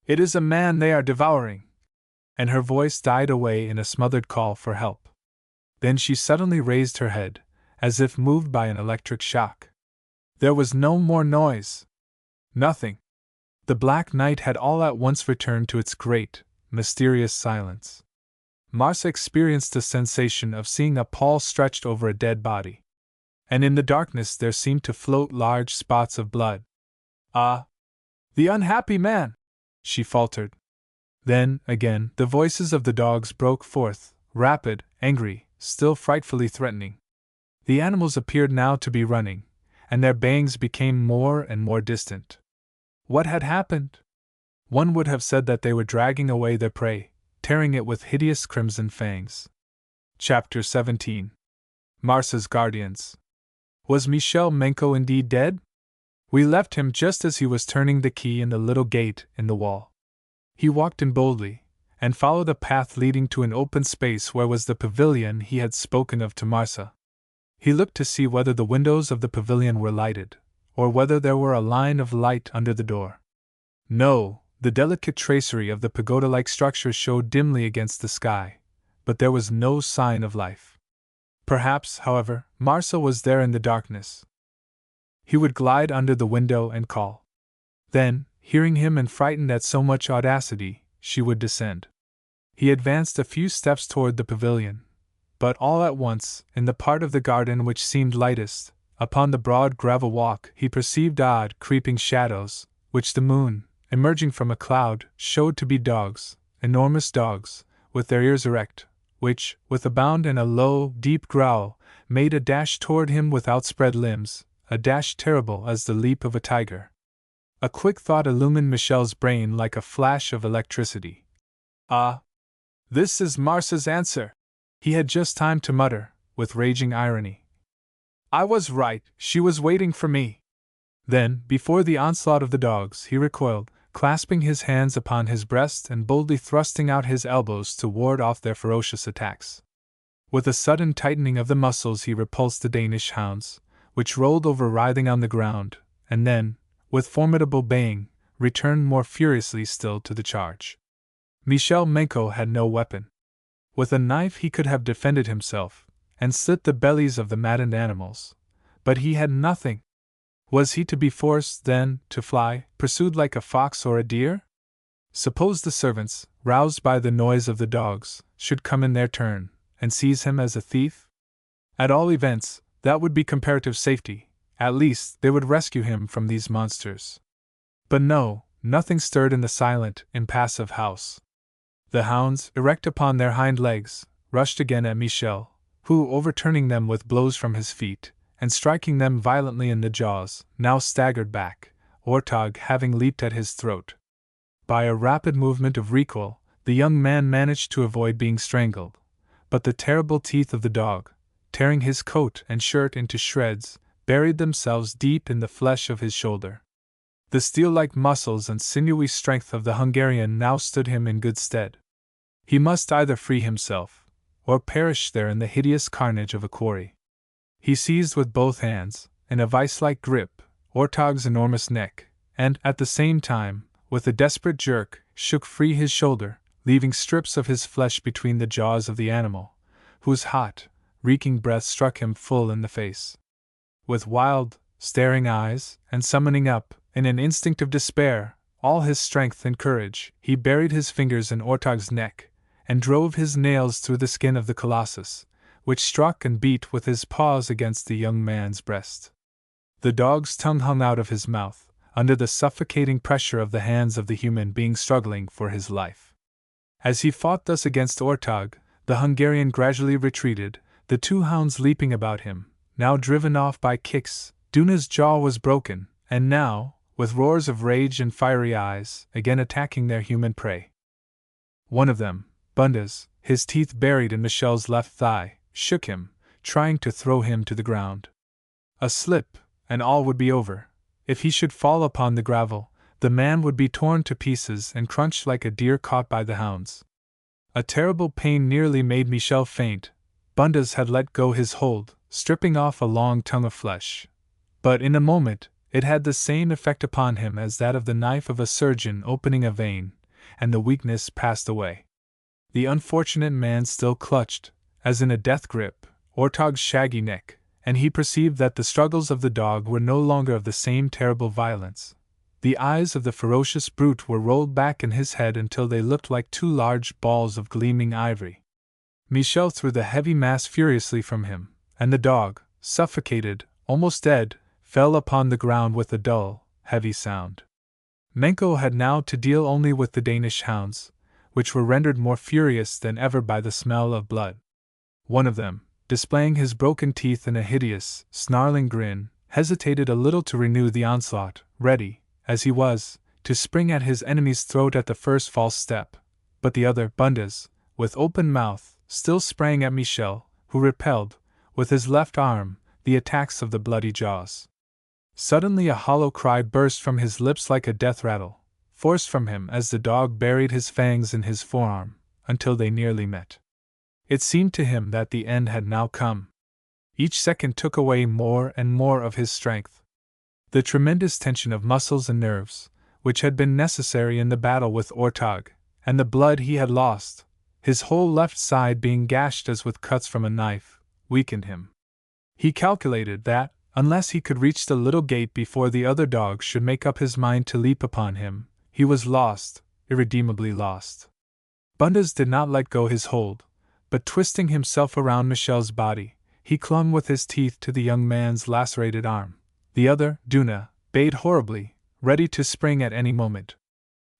It is a man they are devouring! And her voice died away in a smothered call for help. Then she suddenly raised her head, as if moved by an electric shock. There was no more noise. Nothing. The black night had all at once returned to its great, mysterious silence. Marsa experienced the sensation of seeing a pall stretched over a dead body. And in the darkness there seemed to float large spots of blood. Ah! The unhappy man! She faltered. Then, again, the voices of the dogs broke forth, rapid, angry, still frightfully threatening. The animals appeared now to be running, and their bayings became more and more distant. What had happened? One would have said that they were dragging away their prey, tearing it with hideous crimson fangs. Chapter 17. Marsa's Guardians. Was Michel Menko indeed dead? We left him just as he was turning the key in the little gate in the wall. He walked in boldly, and followed a path leading to an open space where was the pavilion he had spoken of to Marsa. He looked to see whether the windows of the pavilion were lighted, or whether there were a line of light under the door. No, the delicate tracery of the pagoda-like structure showed dimly against the sky, but there was no sign of life. Perhaps, however, Marsa was there in the darkness. He would glide under the window and call. Then, hearing him and frightened at so much audacity, she would descend. He advanced a few steps toward the pavilion, but all at once, in the part of the garden which seemed lightest, upon the broad gravel walk he perceived odd, creeping shadows, which the moon, emerging from a cloud, showed to be dogs, enormous dogs, with their ears erect, which, with a bound and a low, deep growl, made a dash toward him with outspread limbs, a dash terrible as the leap of a tiger. A quick thought illumined Michel's brain like a flash of electricity. "Ah! This is Marce's answer!" he had just time to mutter, with raging irony. "I was right, she was waiting for me." Then, before the onslaught of the dogs, he recoiled, clasping his hands upon his breast and boldly thrusting out his elbows to ward off their ferocious attacks. With a sudden tightening of the muscles he repulsed the Danish hounds, which rolled over writhing on the ground, and then, with formidable baying, returned more furiously still to the charge. Michel Menko had no weapon. With a knife he could have defended himself, and slit the bellies of the maddened animals, but he had nothing. Was he to be forced, then, to fly, pursued like a fox or a deer? Suppose the servants, roused by the noise of the dogs, should come in their turn, and seize him as a thief? At all events, that would be comparative safety. At least, they would rescue him from these monsters. But no, nothing stirred in the silent, impassive house. The hounds, erect upon their hind legs, rushed again at Michel, who, overturning them with blows from his feet, and striking them violently in the jaws, now staggered back, Ortag having leaped at his throat. By a rapid movement of recoil, the young man managed to avoid being strangled, but the terrible teeth of the dog, tearing his coat and shirt into shreds, buried themselves deep in the flesh of his shoulder. The steel-like muscles and sinewy strength of the Hungarian now stood him in good stead. He must either free himself, or perish there in the hideous carnage of a quarry. He seized with both hands, in a vice-like grip, Ortag's enormous neck, and, at the same time, with a desperate jerk, shook free his shoulder, leaving strips of his flesh between the jaws of the animal, whose hot, reeking breath struck him full in the face. With wild, staring eyes, and summoning up, in an instinct of despair, all his strength and courage, he buried his fingers in Ortag's neck, and drove his nails through the skin of the colossus, which struck and beat with his paws against the young man's breast. The dog's tongue hung out of his mouth, under the suffocating pressure of the hands of the human being struggling for his life. As he fought thus against Ortag, the Hungarian gradually retreated, the two hounds leaping about him, now driven off by kicks. Duna's jaw was broken, and now, with roars of rage and fiery eyes, again attacking their human prey. One of them, Bundes, his teeth buried in Michel's left thigh, shook him, trying to throw him to the ground. A slip, and all would be over. If he should fall upon the gravel, the man would be torn to pieces and crunched like a deer caught by the hounds. A terrible pain nearly made Michel faint. Bundes had let go his hold, stripping off a long tongue of flesh. But in a moment, it had the same effect upon him as that of the knife of a surgeon opening a vein, and the weakness passed away. The unfortunate man still clutched, as in a death grip, Ortag's shaggy neck, and he perceived that the struggles of the dog were no longer of the same terrible violence. The eyes of the ferocious brute were rolled back in his head until they looked like two large balls of gleaming ivory. Michel threw the heavy mass furiously from him, and the dog, suffocated, almost dead, fell upon the ground with a dull, heavy sound. Menko had now to deal only with the Danish hounds, which were rendered more furious than ever by the smell of blood. One of them, displaying his broken teeth in a hideous, snarling grin, hesitated a little to renew the onslaught, ready, as he was, to spring at his enemy's throat at the first false step, but the other, Bundes, with open mouth, still sprang at Michel, who repelled, with his left arm, the attacks of the bloody jaws. Suddenly a hollow cry burst from his lips like a death rattle, forced from him as the dog buried his fangs in his forearm, until they nearly met. It seemed to him that the end had now come. Each second took away more and more of his strength. The tremendous tension of muscles and nerves, which had been necessary in the battle with Ortag, and the blood he had lost, his whole left side being gashed as with cuts from a knife, weakened him. He calculated that, Unless he could reach the little gate before the other dog should make up his mind to leap upon him, he was lost, irredeemably lost. Bundes did not let go his hold, but twisting himself around Michel's body, he clung with his teeth to the young man's lacerated arm. The other, Duna, bayed horribly, ready to spring at any moment.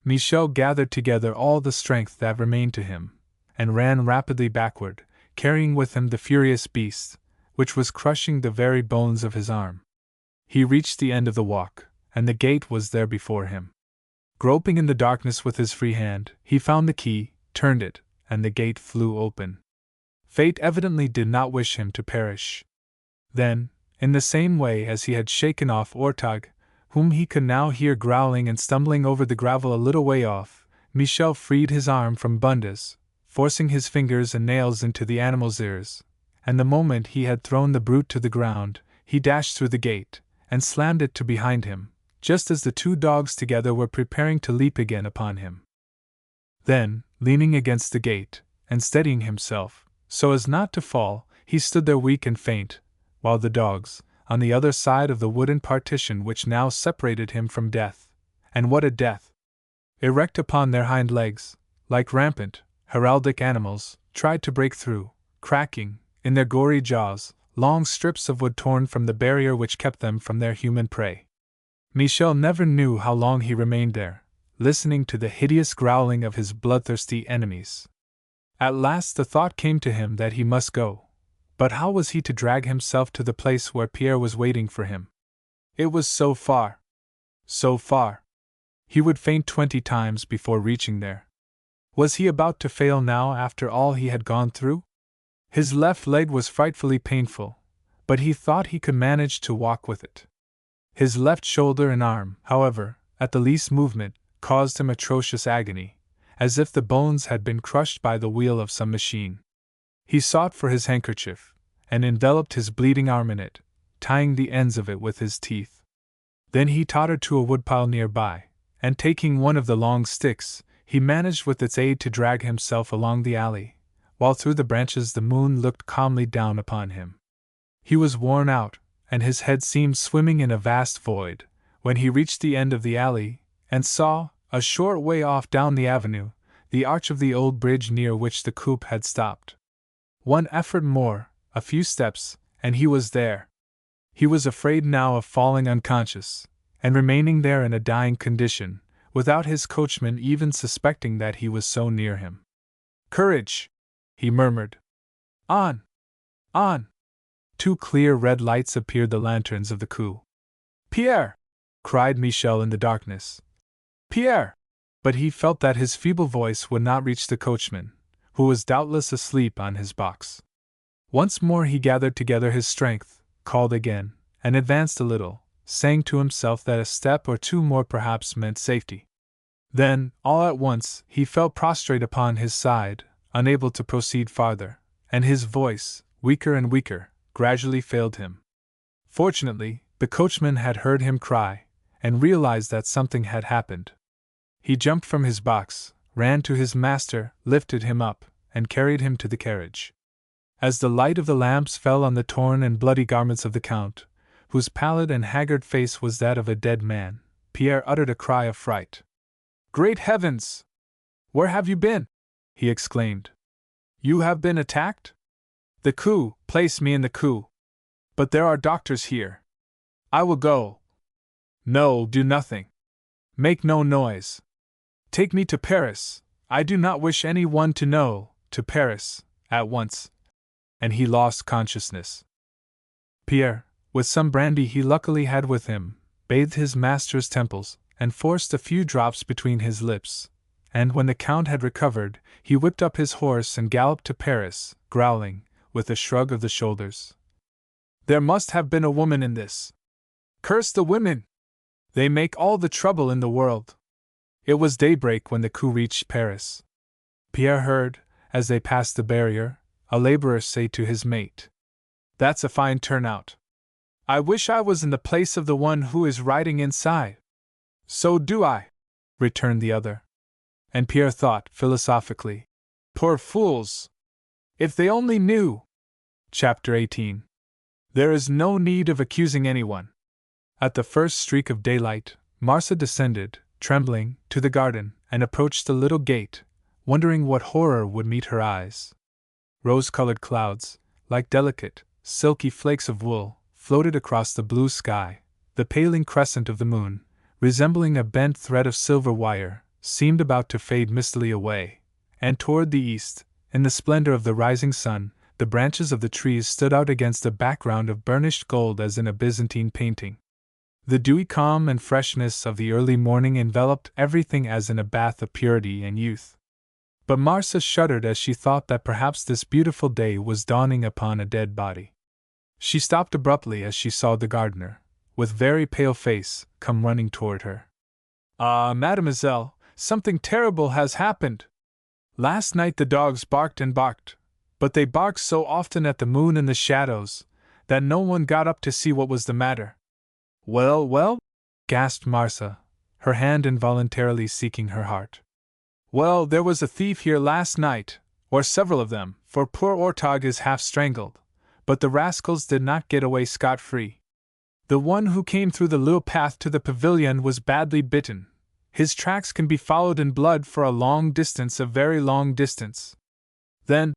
Michel gathered together all the strength that remained to him, and ran rapidly backward, carrying with him the furious beast, which was crushing the very bones of his arm. He reached the end of the walk, and the gate was there before him. Groping in the darkness with his free hand, he found the key, turned it, and the gate flew open. Fate evidently did not wish him to perish. Then, in the same way as he had shaken off Ortag, whom he could now hear growling and stumbling over the gravel a little way off, Michel freed his arm from Bundes, forcing his fingers and nails into the animal's ears, and the moment he had thrown the brute to the ground, he dashed through the gate, and slammed it to behind him, just as the two dogs together were preparing to leap again upon him. Then, leaning against the gate, and steadying himself, so as not to fall, he stood there weak and faint, while the dogs, on the other side of the wooden partition which now separated him from death, and what a death! Erect upon their hind legs, like rampant, heraldic animals, tried to break through, cracking, in their gory jaws, long strips of wood torn from the barrier which kept them from their human prey. Michel never knew how long he remained there, listening to the hideous growling of his bloodthirsty enemies. At last the thought came to him that he must go. But how was he to drag himself to the place where Pierre was waiting for him? It was so far. So far. He would faint 20 times before reaching there. Was he about to fail now after all he had gone through? His left leg was frightfully painful, but he thought he could manage to walk with it. His left shoulder and arm, however, at the least movement, caused him atrocious agony, as if the bones had been crushed by the wheel of some machine. He sought for his handkerchief, and enveloped his bleeding arm in it, tying the ends of it with his teeth. Then he tottered to a woodpile nearby, and taking one of the long sticks, he managed with its aid to drag himself along the alley, while through the branches the moon looked calmly down upon him. He was worn out, and his head seemed swimming in a vast void, when he reached the end of the alley, and saw, a short way off down the avenue, the arch of the old bridge near which the coupe had stopped. One effort more, a few steps, and he was there. He was afraid now of falling unconscious, and remaining there in a dying condition, without his coachman even suspecting that he was so near him. "Courage!" he murmured. "On! On!" 2 clear red lights appeared, the lanterns of the coupe. "Pierre!" cried Michel in the darkness. "Pierre!" But he felt that his feeble voice would not reach the coachman, who was doubtless asleep on his box. Once more he gathered together his strength, called again, and advanced a little, saying to himself that a step or 2 more perhaps meant safety. Then, all at once, he fell prostrate upon his side, unable to proceed farther, and his voice, weaker and weaker, gradually failed him. Fortunately, the coachman had heard him cry, and realized that something had happened. He jumped from his box, ran to his master, lifted him up, and carried him to the carriage. As the light of the lamps fell on the torn and bloody garments of the Count, whose pallid and haggard face was that of a dead man, Pierre uttered a cry of fright. "Great heavens! Where have you been?" he exclaimed. "You have been attacked?" "The coupe, place me in the coupe. But there are doctors here." "I will go." "No, do nothing. Make no noise. Take me to Paris. I do not wish any one to know, to Paris, at once." And he lost consciousness. Pierre, with some brandy he luckily had with him, bathed his master's temples, and forced a few drops between his lips, and when the Count had recovered, he whipped up his horse and galloped to Paris, growling, with a shrug of the shoulders. "There must have been a woman in this. Curse the women! They make all the trouble in the world." It was daybreak when the coupe reached Paris. Pierre heard, as they passed the barrier, a laborer say to his mate, "That's a fine turnout. I wish I was in the place of the one who is riding inside." "So do I," returned the other. And Pierre thought, philosophically, "Poor fools! If they only knew!" Chapter 18. There is no need of accusing anyone. At the first streak of daylight, Marcia descended, trembling, to the garden, and approached the little gate, wondering what horror would meet her eyes. Rose-colored clouds, like delicate, silky flakes of wool, floated across the blue sky. The paling crescent of the moon, resembling a bent thread of silver wire, seemed about to fade mistily away, and toward the east, in the splendor of the rising sun, the branches of the trees stood out against a background of burnished gold as in a Byzantine painting. The dewy calm and freshness of the early morning enveloped everything as in a bath of purity and youth. But Marcia shuddered as she thought that perhaps this beautiful day was dawning upon a dead body. She stopped abruptly as she saw the gardener, with very pale face, come running toward her. "Ah, mademoiselle, something terrible has happened! Last night the dogs barked and barked, but they barked so often at the moon and the shadows, that no one got up to see what was the matter." "Well, well?" gasped Marcia, her hand involuntarily seeking her heart. "Well, there was a thief here last night, or several of them, for poor Ortag is half strangled, but the rascals did not get away scot-free. The one who came through the little path to the pavilion was badly bitten. His tracks can be followed in blood for a long distance, a very long distance." "Then,"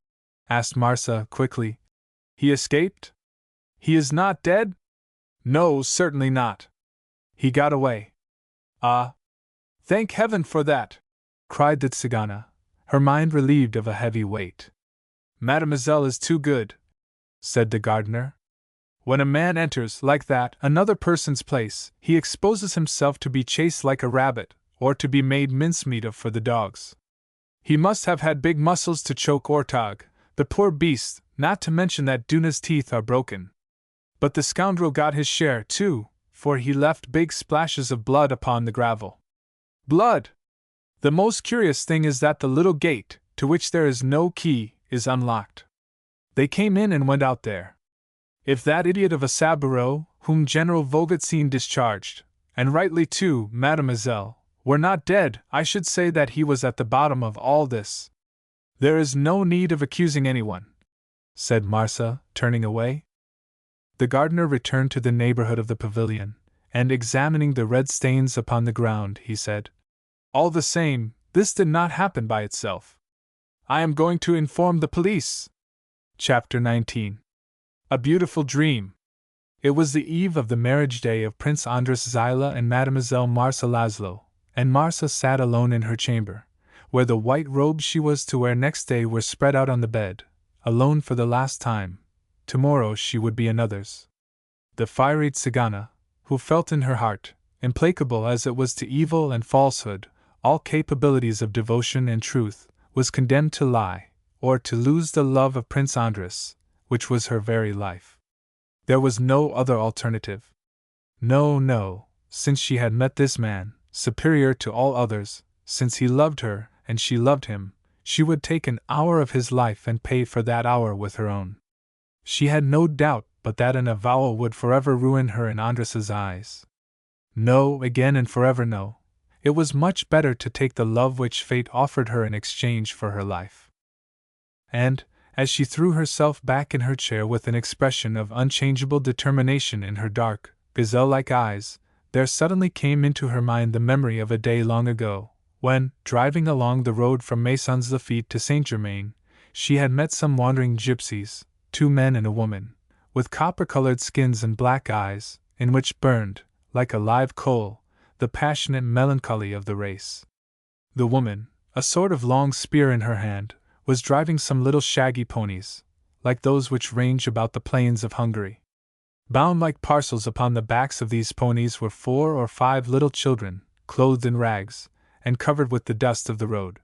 asked Marcia quickly, "he escaped? He is not dead?" "No, certainly not. He got away." "Ah! Thank heaven for that!" cried the Tzigana, her mind relieved of a heavy weight. "Mademoiselle is too good," said the gardener. "When a man enters, like that, another person's place, he exposes himself to be chased like a rabbit, or to be made mincemeat of for the dogs. He must have had big muscles to choke Ortag, the poor beast, not to mention that Duna's teeth are broken. But the scoundrel got his share, too, for he left big splashes of blood upon the gravel." "Blood! The most curious thing is that the little gate, to which there is no key, is unlocked. They came in and went out there. If that idiot of a Saboureau, whom General Vogotsin discharged, and rightly too, mademoiselle, were not dead, I should say that he was at the bottom of all this." "There is no need of accusing anyone," said Marcia, turning away. The gardener returned to the neighborhood of the pavilion, and examining the red stains upon the ground, he said, "All the same, this did not happen by itself. I am going to inform the police." Chapter 19. A Beautiful Dream. It was the eve of the marriage day of Prince Andras Zilah and Mademoiselle Marcia Laszlo, and Marcia sat alone in her chamber, where the white robes she was to wear next day were spread out on the bed, alone for the last time. Tomorrow she would be another's. The fiery Tzigana, who felt in her heart, implacable as it was to evil and falsehood, all capabilities of devotion and truth, was condemned to lie, or to lose the love of Prince Andras, which was her very life. There was no other alternative. No, no, since she had met this man, superior to all others, since he loved her and she loved him, she would take an hour of his life and pay for that hour with her own. She had no doubt but that an avowal would forever ruin her in Andras's eyes. No, again and forever no. It was much better to take the love which fate offered her in exchange for her life. And, as she threw herself back in her chair with an expression of unchangeable determination in her dark, gazelle-like eyes, there suddenly came into her mind the memory of a day long ago, when, driving along the road from Maisons-Laffitte to Saint-Germain, she had met some wandering gypsies, 2 men and a woman, with copper-colored skins and black eyes, in which burned, like a live coal, the passionate melancholy of the race. The woman, a sort of long spear in her hand, was driving some little shaggy ponies, like those which range about the plains of Hungary. Bound like parcels upon the backs of these ponies were 4 or 5 little children, clothed in rags, and covered with the dust of the road.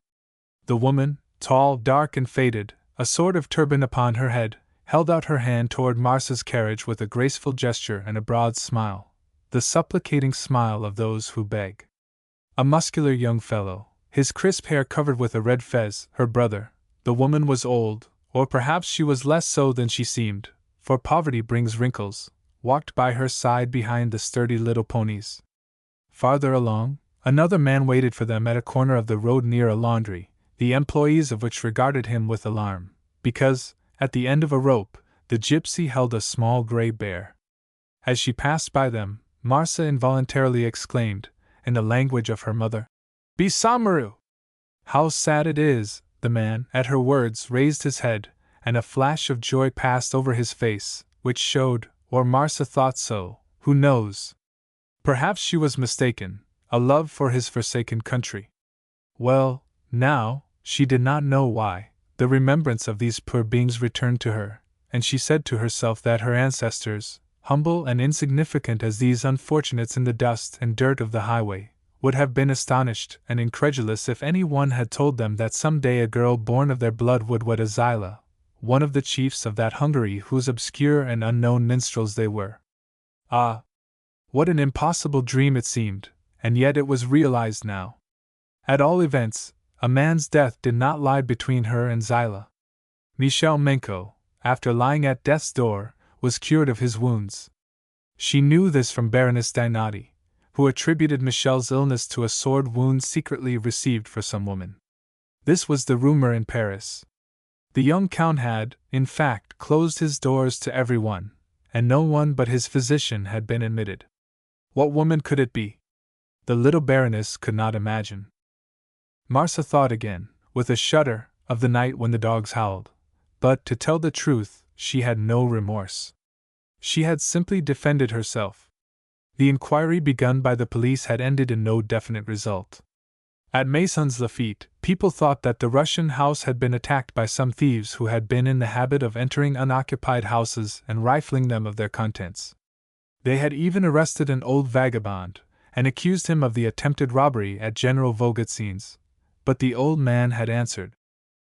The woman, tall, dark, and faded, a sort of turban upon her head, held out her hand toward Marcia's carriage with a graceful gesture and a broad smile, the supplicating smile of those who beg. A muscular young fellow, his crisp hair covered with a red fez, her brother. The woman was old, or perhaps she was less so than she seemed, for poverty brings wrinkles, walked by her side behind the sturdy little ponies. Farther along, another man waited for them at a corner of the road near a laundry, the employees of which regarded him with alarm, because, at the end of a rope, The gypsy held a small gray bear. As she passed by them, Marsa involuntarily exclaimed, in the language of her mother, "Bisamaru!" "How sad it is!" The man, at her words, raised his head, and a flash of joy passed over his face, which showed, or Marsa thought so, who knows? Perhaps she was mistaken, a love for his forsaken country. Well, now, she did not know why, the remembrance of these poor beings returned to her, and she said to herself that her ancestors, humble and insignificant as these unfortunates in the dust and dirt of the highway, would have been astonished and incredulous if any one had told them that some day a girl born of their blood would wed a Zilah, one of the chiefs of that Hungary whose obscure and unknown minstrels they were. Ah! What an impossible dream it seemed, and yet it was realized now. At all events, a man's death did not lie between her and Zilah. Michel Menko, after lying at death's door, was cured of his wounds. She knew this from Baroness Dinati, who attributed Michel's illness to a sword wound secretly received for some woman. This was the rumor in Paris. The young count had, in fact, closed his doors to everyone, and no one but his physician had been admitted. What woman could it be? The little Baroness could not imagine. Marsa thought again, with a shudder, of the night when the dogs howled, but, to tell the truth, she had no remorse. She had simply defended herself. The inquiry begun by the police had ended in no definite result. At Maisons Laffitte, people thought that the Russian house had been attacked by some thieves who had been in the habit of entering unoccupied houses and rifling them of their contents. They had even arrested an old vagabond, and accused him of the attempted robbery at General Vogotsin's, but the old man had answered,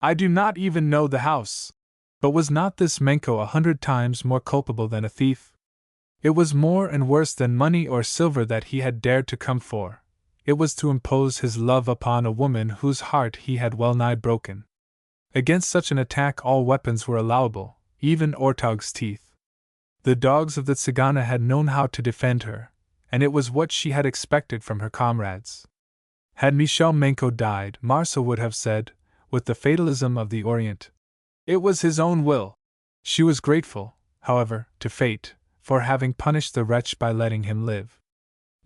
"I do not even know the house." But was not this Menko 100 times more culpable than a thief? It was more and worse than money or silver that he had dared to come for. It was to impose his love upon a woman whose heart he had well nigh broken. Against such an attack all weapons were allowable, even Ortag's teeth. The dogs of the Tzigana had known how to defend her, and it was what she had expected from her comrades. Had Michel Menko died, Marsa would have said, with the fatalism of the Orient, it was his own will. She was grateful, however, to fate, for having punished the wretch by letting him live.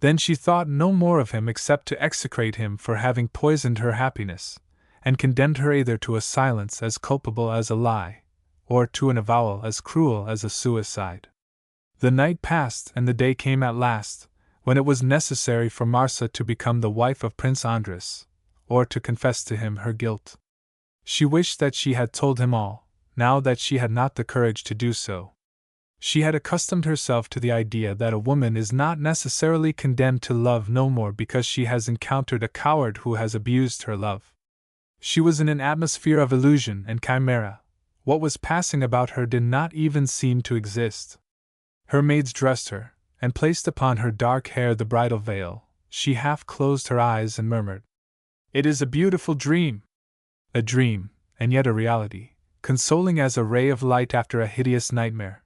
Then she thought no more of him except to execrate him for having poisoned her happiness, and condemned her either to a silence as culpable as a lie, or to an avowal as cruel as a suicide. The night passed and the day came at last, when it was necessary for Marsa to become the wife of Prince Andras, or to confess to him her guilt. She wished that she had told him all, now that she had not the courage to do so. She had accustomed herself to the idea that a woman is not necessarily condemned to love no more because she has encountered a coward who has abused her love. She was in an atmosphere of illusion and chimera. What was passing about her did not even seem to exist. Her maids dressed her, and placed upon her dark hair the bridal veil. She half closed her eyes and murmured, "It is a beautiful dream." A dream, and yet a reality, consoling as a ray of light after a hideous nightmare.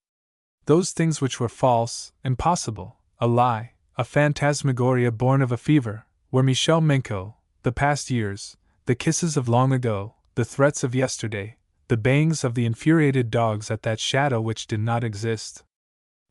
Those things which were false, impossible, a lie, a phantasmagoria born of a fever, were Michel Menko, the past years, the kisses of long ago, the threats of yesterday, the bayings of the infuriated dogs at that shadow which did not exist.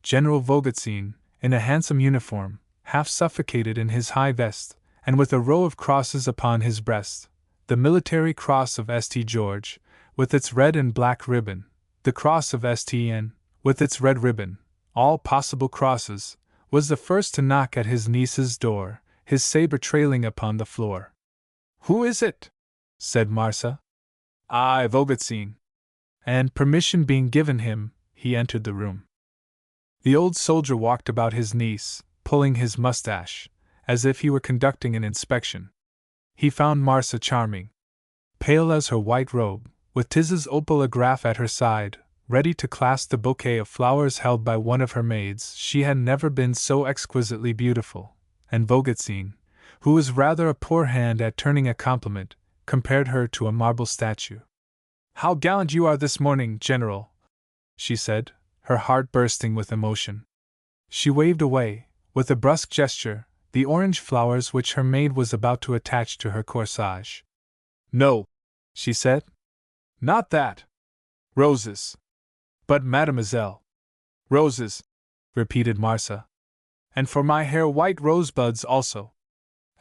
General Vogotsin, in a handsome uniform, half suffocated in his high vest, and with a row of crosses upon his breast, the military cross of St. George, with its red and black ribbon, the cross of St. with its red ribbon, all possible crosses, was the first to knock at his niece's door, his saber trailing upon the floor. "Who is it?" said Marsa. "I, Vogotsin." And permission being given him, he entered the room. The old soldier walked about his niece, pulling his mustache, as if he were conducting an inspection. He found Marsa charming. Pale as her white robe, with Tiz's opalograph at her side, ready to clasp the bouquet of flowers held by one of her maids, she had never been so exquisitely beautiful, and Vogotsin, who was rather a poor hand at turning a compliment, compared her to a marble statue. "How gallant you are this morning, General," she said, her heart bursting with emotion. She waved away, with a brusque gesture, the orange flowers which her maid was about to attach to her corsage. "No," she said. "Not that. Roses." But mademoiselle. Roses, repeated Marsa. And for my hair white rosebuds also.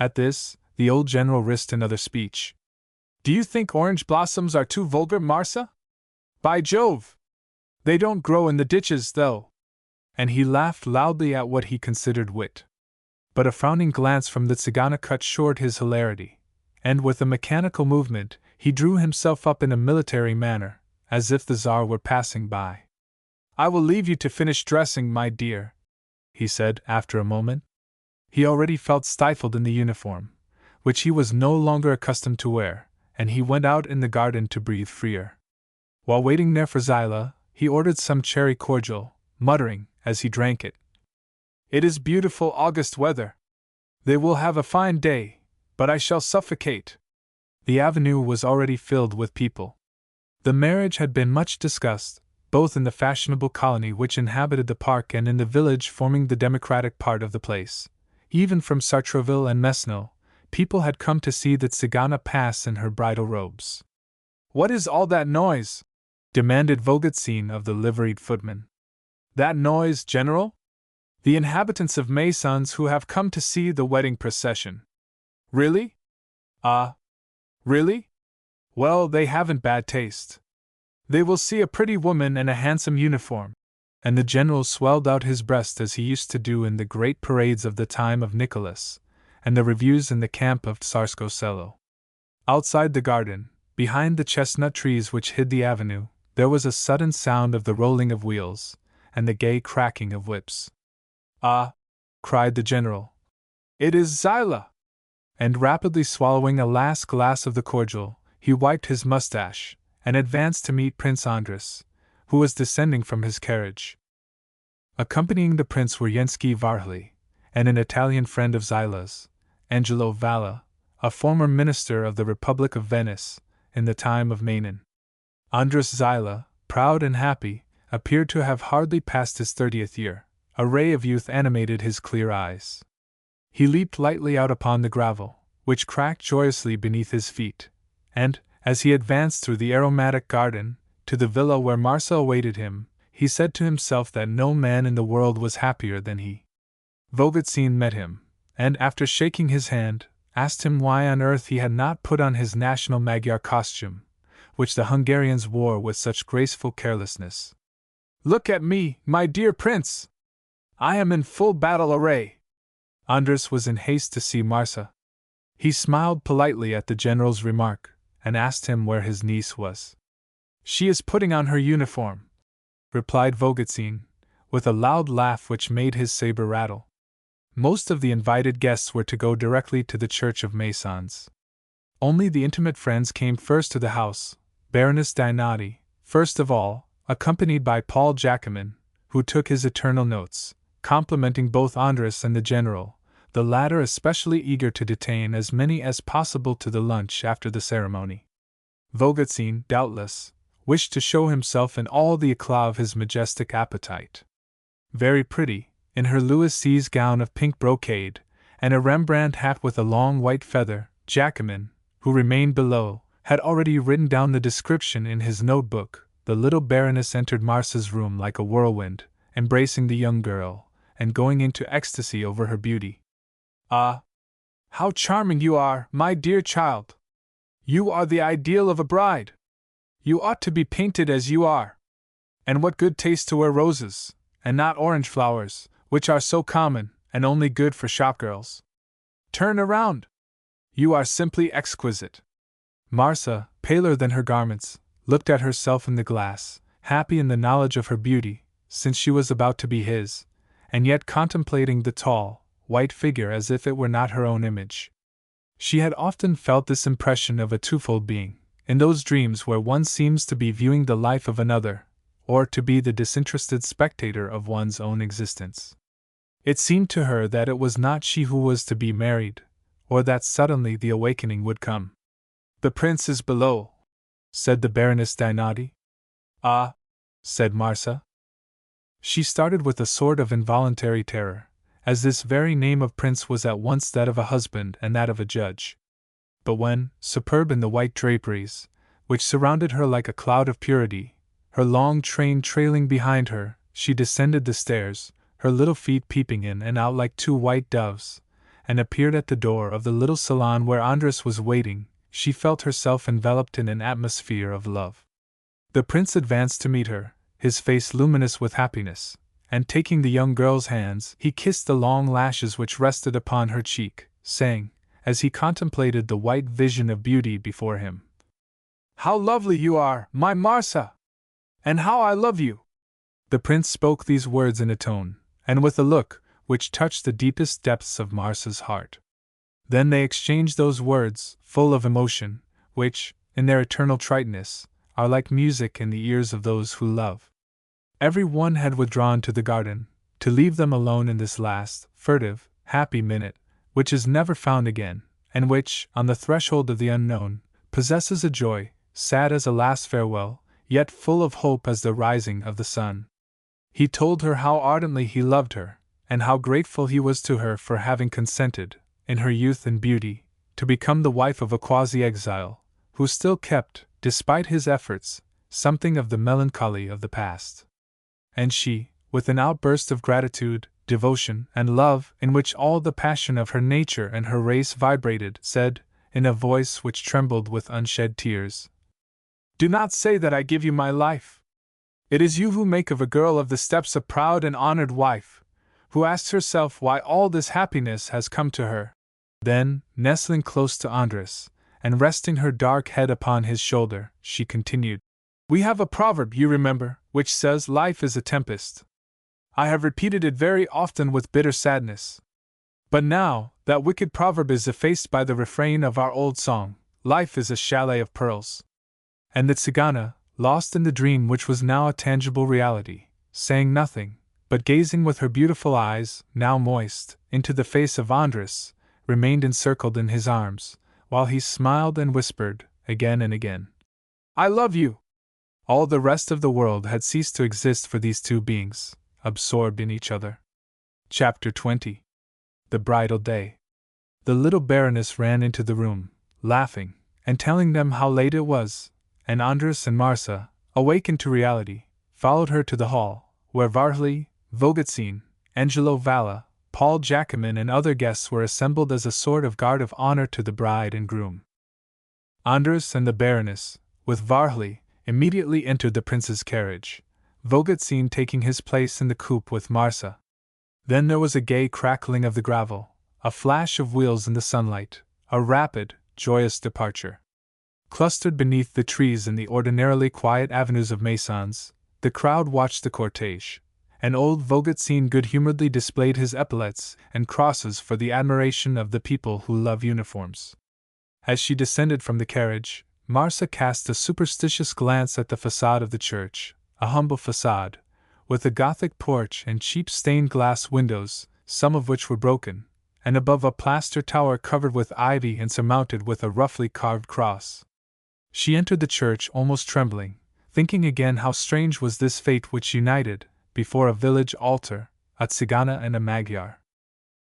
At this, the old general risked another speech. Do you think orange blossoms are too vulgar, Marsa? By Jove! They don't grow in the ditches, though. And he laughed loudly at what he considered wit. But a frowning glance from the Tzigana cut short his hilarity, and with a mechanical movement, he drew himself up in a military manner, as if the Tsar were passing by. I will leave you to finish dressing, my dear, he said after a moment. He already felt stifled in the uniform, which he was no longer accustomed to wear, and he went out in the garden to breathe freer. While waiting there for Zilah, he ordered some cherry cordial, muttering, as he drank it, It is beautiful August weather. They will have a fine day, but I shall suffocate. The avenue was already filled with people. The marriage had been much discussed, both in the fashionable colony which inhabited the park and in the village forming the democratic part of the place. Even from Sartreville and Mesnil, people had come to see the Tzigana pass in her bridal robes. What is all that noise? Demanded Vogelzin of the liveried footman. That noise, General? The inhabitants of Maisons who have come to see the wedding procession. Really? Really? Well, they haven't bad taste. They will see a pretty woman in a handsome uniform. And the general swelled out his breast as he used to do in the great parades of the time of Nicholas, and the reviews in the camp of Tsarskoe Selo. Outside the garden, behind the chestnut trees which hid the avenue, there was a sudden sound of the rolling of wheels, and the gay cracking of whips. Ah! Cried the general. It is Zilah! And rapidly swallowing a last glass of the cordial, he wiped his mustache, and advanced to meet Prince Andras, who was descending from his carriage. Accompanying the prince were Jensky Varhli, and an Italian friend of Zilah's, Angelo Valla, a former minister of the Republic of Venice, in the time of Menon. Andras Zilah, proud and happy, appeared to have hardly passed his 30th year. A ray of youth animated his clear eyes. He leaped lightly out upon the gravel, which cracked joyously beneath his feet, and, as he advanced through the aromatic garden, to the villa where Marsa awaited him, he said to himself that no man in the world was happier than he. Vogelzin met him, and after shaking his hand, asked him why on earth he had not put on his national Magyar costume, which the Hungarians wore with such graceful carelessness. Look at me, my dear prince! I am in full battle array. Andras was in haste to see Marsa. He smiled politely at the general's remark, and asked him where his niece was. She is putting on her uniform, replied Vogelzin, with a loud laugh which made his saber rattle. Most of the invited guests were to go directly to the church of Masons. Only the intimate friends came first to the house, Baroness Dinati, first of all, accompanied by Paul Jacomin, who took his eternal notes, complimenting both Andras and the general, the latter especially eager to detain as many as possible to the lunch after the ceremony. Vogelzin, doubtless, wished to show himself in all the eclat of his majestic appetite. Very pretty, in her Louis Seize gown of pink brocade, and a Rembrandt hat with a long white feather, Jacomin, who remained below, had already written down the description in his notebook. The little Baroness entered Marsa's room like a whirlwind, embracing the young girl, and going into ecstasy over her beauty. Ah! How charming you are, my dear child! You are the ideal of a bride! You ought to be painted as you are! And what good taste to wear roses, and not orange flowers, which are so common, and only good for shopgirls. Turn around! You are simply exquisite! Marsa, paler than her garments, looked at herself in the glass, happy in the knowledge of her beauty, since she was about to be his, and yet contemplating the tall, white figure as if it were not her own image. She had often felt this impression of a twofold being, in those dreams where one seems to be viewing the life of another, or to be the disinterested spectator of one's own existence. It seemed to her that it was not she who was to be married, or that suddenly the awakening would come. The prince is below, said the Baroness Dinati. Ah, said Marsa. She started with a sort of involuntary terror, as this very name of prince was at once that of a husband and that of a judge. But when, superb in the white draperies, which surrounded her like a cloud of purity, her long train trailing behind her, she descended the stairs, her little feet peeping in and out like two white doves, and appeared at the door of the little salon where Andres was waiting. She felt herself enveloped in an atmosphere of love. The prince advanced to meet her, his face luminous with happiness, and taking the young girl's hands, he kissed the long lashes which rested upon her cheek, saying, as he contemplated the white vision of beauty before him, "How lovely you are, my Marsa! And how I love you!" The prince spoke these words in a tone, and with a look, which touched the deepest depths of Marsa's heart. Then they exchanged those words, full of emotion, which, in their eternal triteness, are like music in the ears of those who love. Every one had withdrawn to the garden, to leave them alone in this last, furtive, happy minute, which is never found again, and which, on the threshold of the unknown, possesses a joy, sad as a last farewell, yet full of hope as the rising of the sun. He told her how ardently he loved her, and how grateful he was to her for having consented, in her youth and beauty, to become the wife of a quasi-exile, who still kept, despite his efforts, something of the melancholy of the past. And she, with an outburst of gratitude, devotion, and love in which all the passion of her nature and her race vibrated, said, in a voice which trembled with unshed tears, "Do not say that I give you my life. It is you who make of a girl of the steppes a proud and honored wife, who asks herself why all this happiness has come to her." Then, nestling close to Andres, and resting her dark head upon his shoulder, she continued, "We have a proverb, you remember, which says life is a tempest. I have repeated it very often with bitter sadness. But now, that wicked proverb is effaced by the refrain of our old song, life is a chalet of pearls." And the Tzigana, lost in the dream which was now a tangible reality, saying nothing, but gazing with her beautiful eyes, now moist, into the face of Andres, remained encircled in his arms, while he smiled and whispered, again and again, "I love you!" All the rest of the world had ceased to exist for these two beings, absorbed in each other. Chapter 20. The Bridal Day. The little Baroness ran into the room, laughing, and telling them how late it was, and Andres and Marsa, awakened to reality, followed her to the hall, where Varhely, Vogotsine, Angelo Valla, Paul Jacomin and other guests were assembled as a sort of guard of honor to the bride and groom. Andres and the Baroness, with Varhely, immediately entered the prince's carriage, Vogotsine taking his place in the coupe with Marsa. Then there was a gay crackling of the gravel, a flash of wheels in the sunlight, a rapid, joyous departure. Clustered beneath the trees in the ordinarily quiet avenues of Maisons, the crowd watched the cortege, and old Vogotsine good-humoredly displayed his epaulets and crosses for the admiration of the people who love uniforms. As she descended from the carriage, Marsa cast a superstitious glance at the facade of the church, a humble facade, with a Gothic porch and cheap stained-glass windows, some of which were broken, and above a plaster tower covered with ivy and surmounted with a roughly carved cross. She entered the church almost trembling, thinking again how strange was this fate which united, before a village altar, a Tzigana and a Magyar.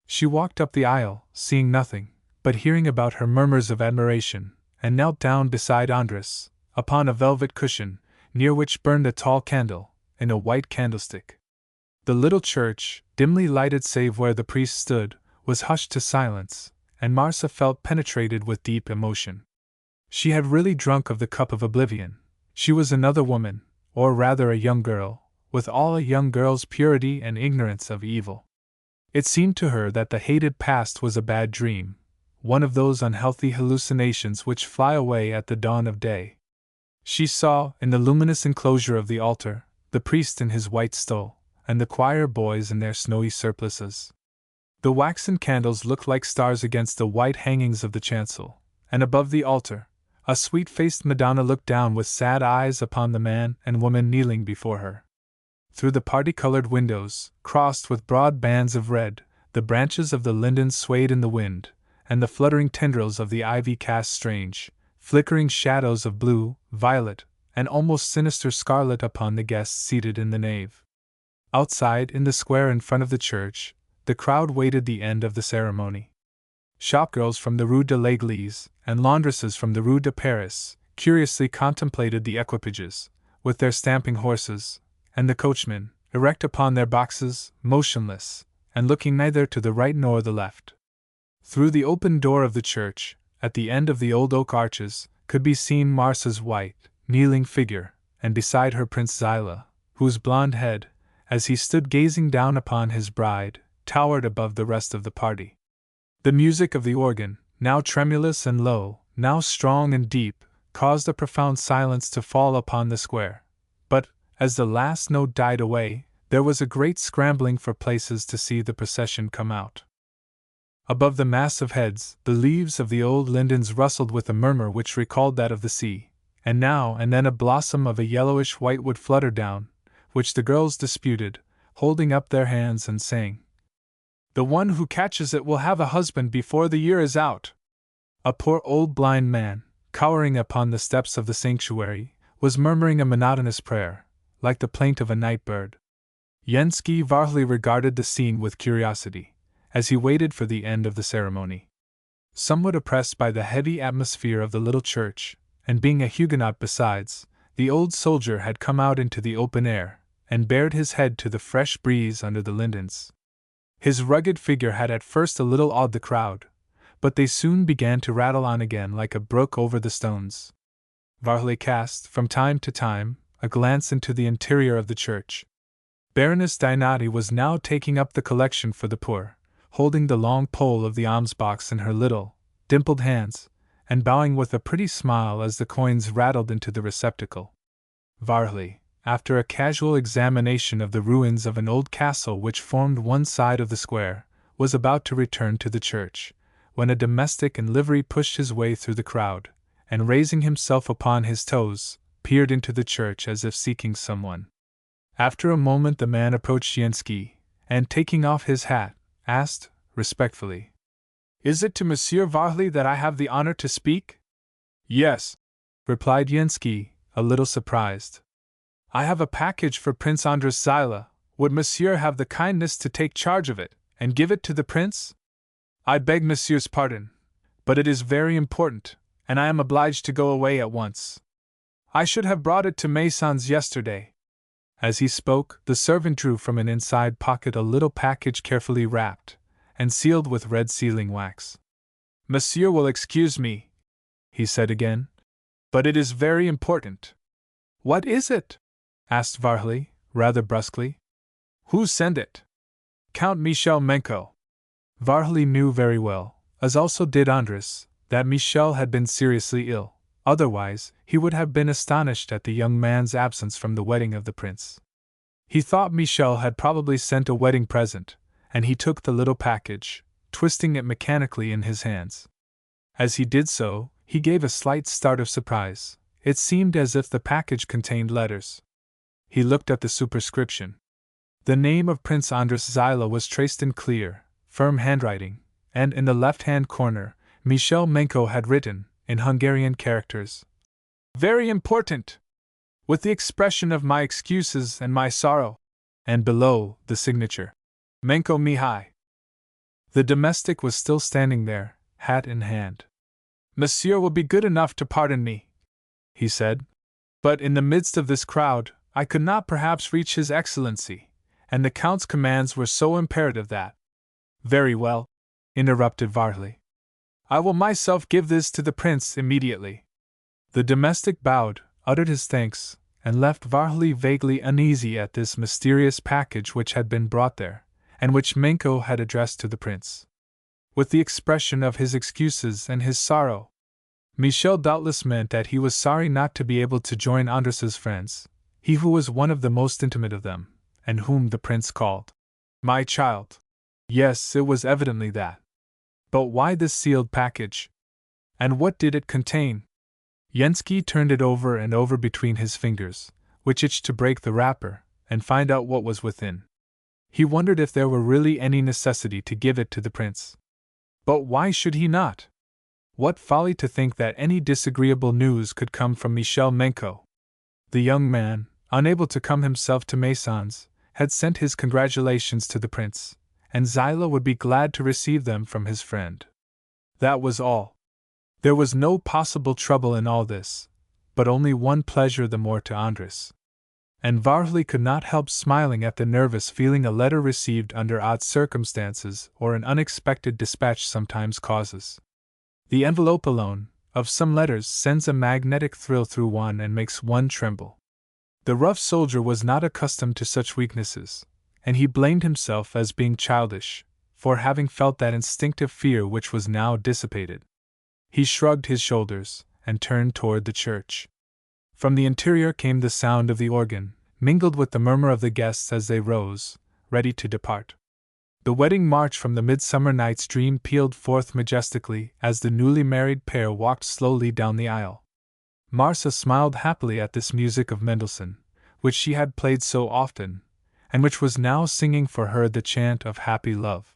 She walked up the aisle, seeing nothing, but hearing about her murmurs of admiration, and knelt down beside Andres, upon a velvet cushion, near which burned a tall candle, in a white candlestick. The little church, dimly lighted save where the priest stood, was hushed to silence, and Marsa felt penetrated with deep emotion. She had really drunk of the cup of oblivion. She was another woman, or rather a young girl, with all a young girl's purity and ignorance of evil. It seemed to her that the hated past was a bad dream, one of those unhealthy hallucinations which fly away at the dawn of day. She saw, in the luminous enclosure of the altar, the priest in his white stole, and the choir boys in their snowy surplices. The waxen candles looked like stars against the white hangings of the chancel, and above the altar, a sweet-faced Madonna looked down with sad eyes upon the man and woman kneeling before her. Through the party-colored windows, crossed with broad bands of red, the branches of the linden swayed in the wind, and the fluttering tendrils of the ivy cast strange, flickering shadows of blue, violet, and almost sinister scarlet upon the guests seated in the nave. Outside, in the square in front of the church, the crowd waited the end of the ceremony. Shopgirls from the Rue de l'Église, and laundresses from the Rue de Paris, curiously contemplated the equipages, with their stamping horses, and the coachmen, erect upon their boxes, motionless, and looking neither to the right nor the left. Through the open door of the church, at the end of the old oak arches, could be seen Marsa's white, kneeling figure, and beside her Prince Zilah, whose blonde head, as he stood gazing down upon his bride, towered above the rest of the party. The music of the organ, now tremulous and low, now strong and deep, caused a profound silence to fall upon the square. But, as the last note died away, there was a great scrambling for places to see the procession come out. Above the mass of heads, the leaves of the old lindens rustled with a murmur which recalled that of the sea, and now and then a blossom of a yellowish-white would flutter down, which the girls disputed, holding up their hands and saying, "The one who catches it will have a husband before the year is out." A poor old blind man, cowering upon the steps of the sanctuary, was murmuring a monotonous prayer, like the plaint of a night bird. Yenski Varhli regarded the scene with curiosity, as he waited for the end of the ceremony. Somewhat oppressed by the heavy atmosphere of the little church, and being a Huguenot besides, the old soldier had come out into the open air, and bared his head to the fresh breeze under the lindens. His rugged figure had at first a little awed the crowd, but they soon began to rattle on again like a brook over the stones. Varhli cast, from time to time, a glance into the interior of the church. Baroness Dinati was now taking up the collection for the poor, holding the long pole of the alms-box in her little, dimpled hands, and bowing with a pretty smile as the coins rattled into the receptacle. Varhli, after a casual examination of the ruins of an old castle which formed one side of the square, was about to return to the church, when a domestic in livery pushed his way through the crowd, and raising himself upon his toes, peered into the church as if seeking someone. After a moment the man approached Yenski, and taking off his hat, asked, respectfully, "Is it to Monsieur Varhli that I have the honor to speak?" "Yes," replied Yenski, a little surprised. "I have a package for Prince Andras Zilah. Would Monsieur have the kindness to take charge of it, and give it to the prince?" "I beg Monsieur's pardon, but it is very important, and I am obliged to go away at once. I should have brought it to Maisons yesterday." As he spoke, the servant drew from an inside pocket a little package carefully wrapped, and sealed with red sealing wax. "Monsieur will excuse me," he said again, "but it is very important." "What is it?" asked Varhli, rather brusquely. "Who sent it?" "Count Michel Menko." Varhli knew very well, as also did Andras, that Michel had been seriously ill. Otherwise, he would have been astonished at the young man's absence from the wedding of the prince. He thought Michel had probably sent a wedding present, and he took the little package, twisting it mechanically in his hands. As he did so, he gave a slight start of surprise. It seemed as if the package contained letters. He looked at the superscription. The name of Prince Andras Zilah was traced in clear, firm handwriting, and in the left-hand corner, Michel Menko had written, in Hungarian characters, "Very important! With the expression of my excuses and my sorrow," and below, the signature, "Menko Mihai." The domestic was still standing there, hat in hand. "Monsieur will be good enough to pardon me," he said, "but in the midst of this crowd, I could not perhaps reach His Excellency, and the Count's commands were so imperative that—" "Very well," interrupted Varhli. "I will myself give this to the prince immediately." The domestic bowed, uttered his thanks, and left Varhli vaguely uneasy at this mysterious package which had been brought there, and which Menko had addressed to the prince, with the expression of his excuses and his sorrow. Michel doubtless meant that he was sorry not to be able to join Andras's friends, he who was one of the most intimate of them, and whom the prince called "my child." Yes, it was evidently that. But why this sealed package? And what did it contain? Yenski turned it over and over between his fingers, which itched to break the wrapper, and find out what was within. He wondered if there were really any necessity to give it to the prince. But why should he not? What folly to think that any disagreeable news could come from Michel Menko. The young man, unable to come himself to Maisons, had sent his congratulations to the prince, and Zilah would be glad to receive them from his friend. That was all. There was no possible trouble in all this. but only one pleasure the more to Andres. And Varley could not help smiling at the nervous feeling a letter received under odd circumstances or an unexpected dispatch sometimes causes. The envelope alone, of some letters, sends a magnetic thrill through one and makes one tremble. The rough soldier was not accustomed to such weaknesses, and he blamed himself as being childish, for having felt that instinctive fear which was now dissipated. He shrugged his shoulders, and turned toward the church. From the interior came the sound of the organ, mingled with the murmur of the guests as they rose, ready to depart. The wedding march from the Midsummer Night's Dream pealed forth majestically as the newly married pair walked slowly down the aisle. Marcia smiled happily at this music of Mendelssohn, which she had played so often, and which was now singing for her the chant of happy love.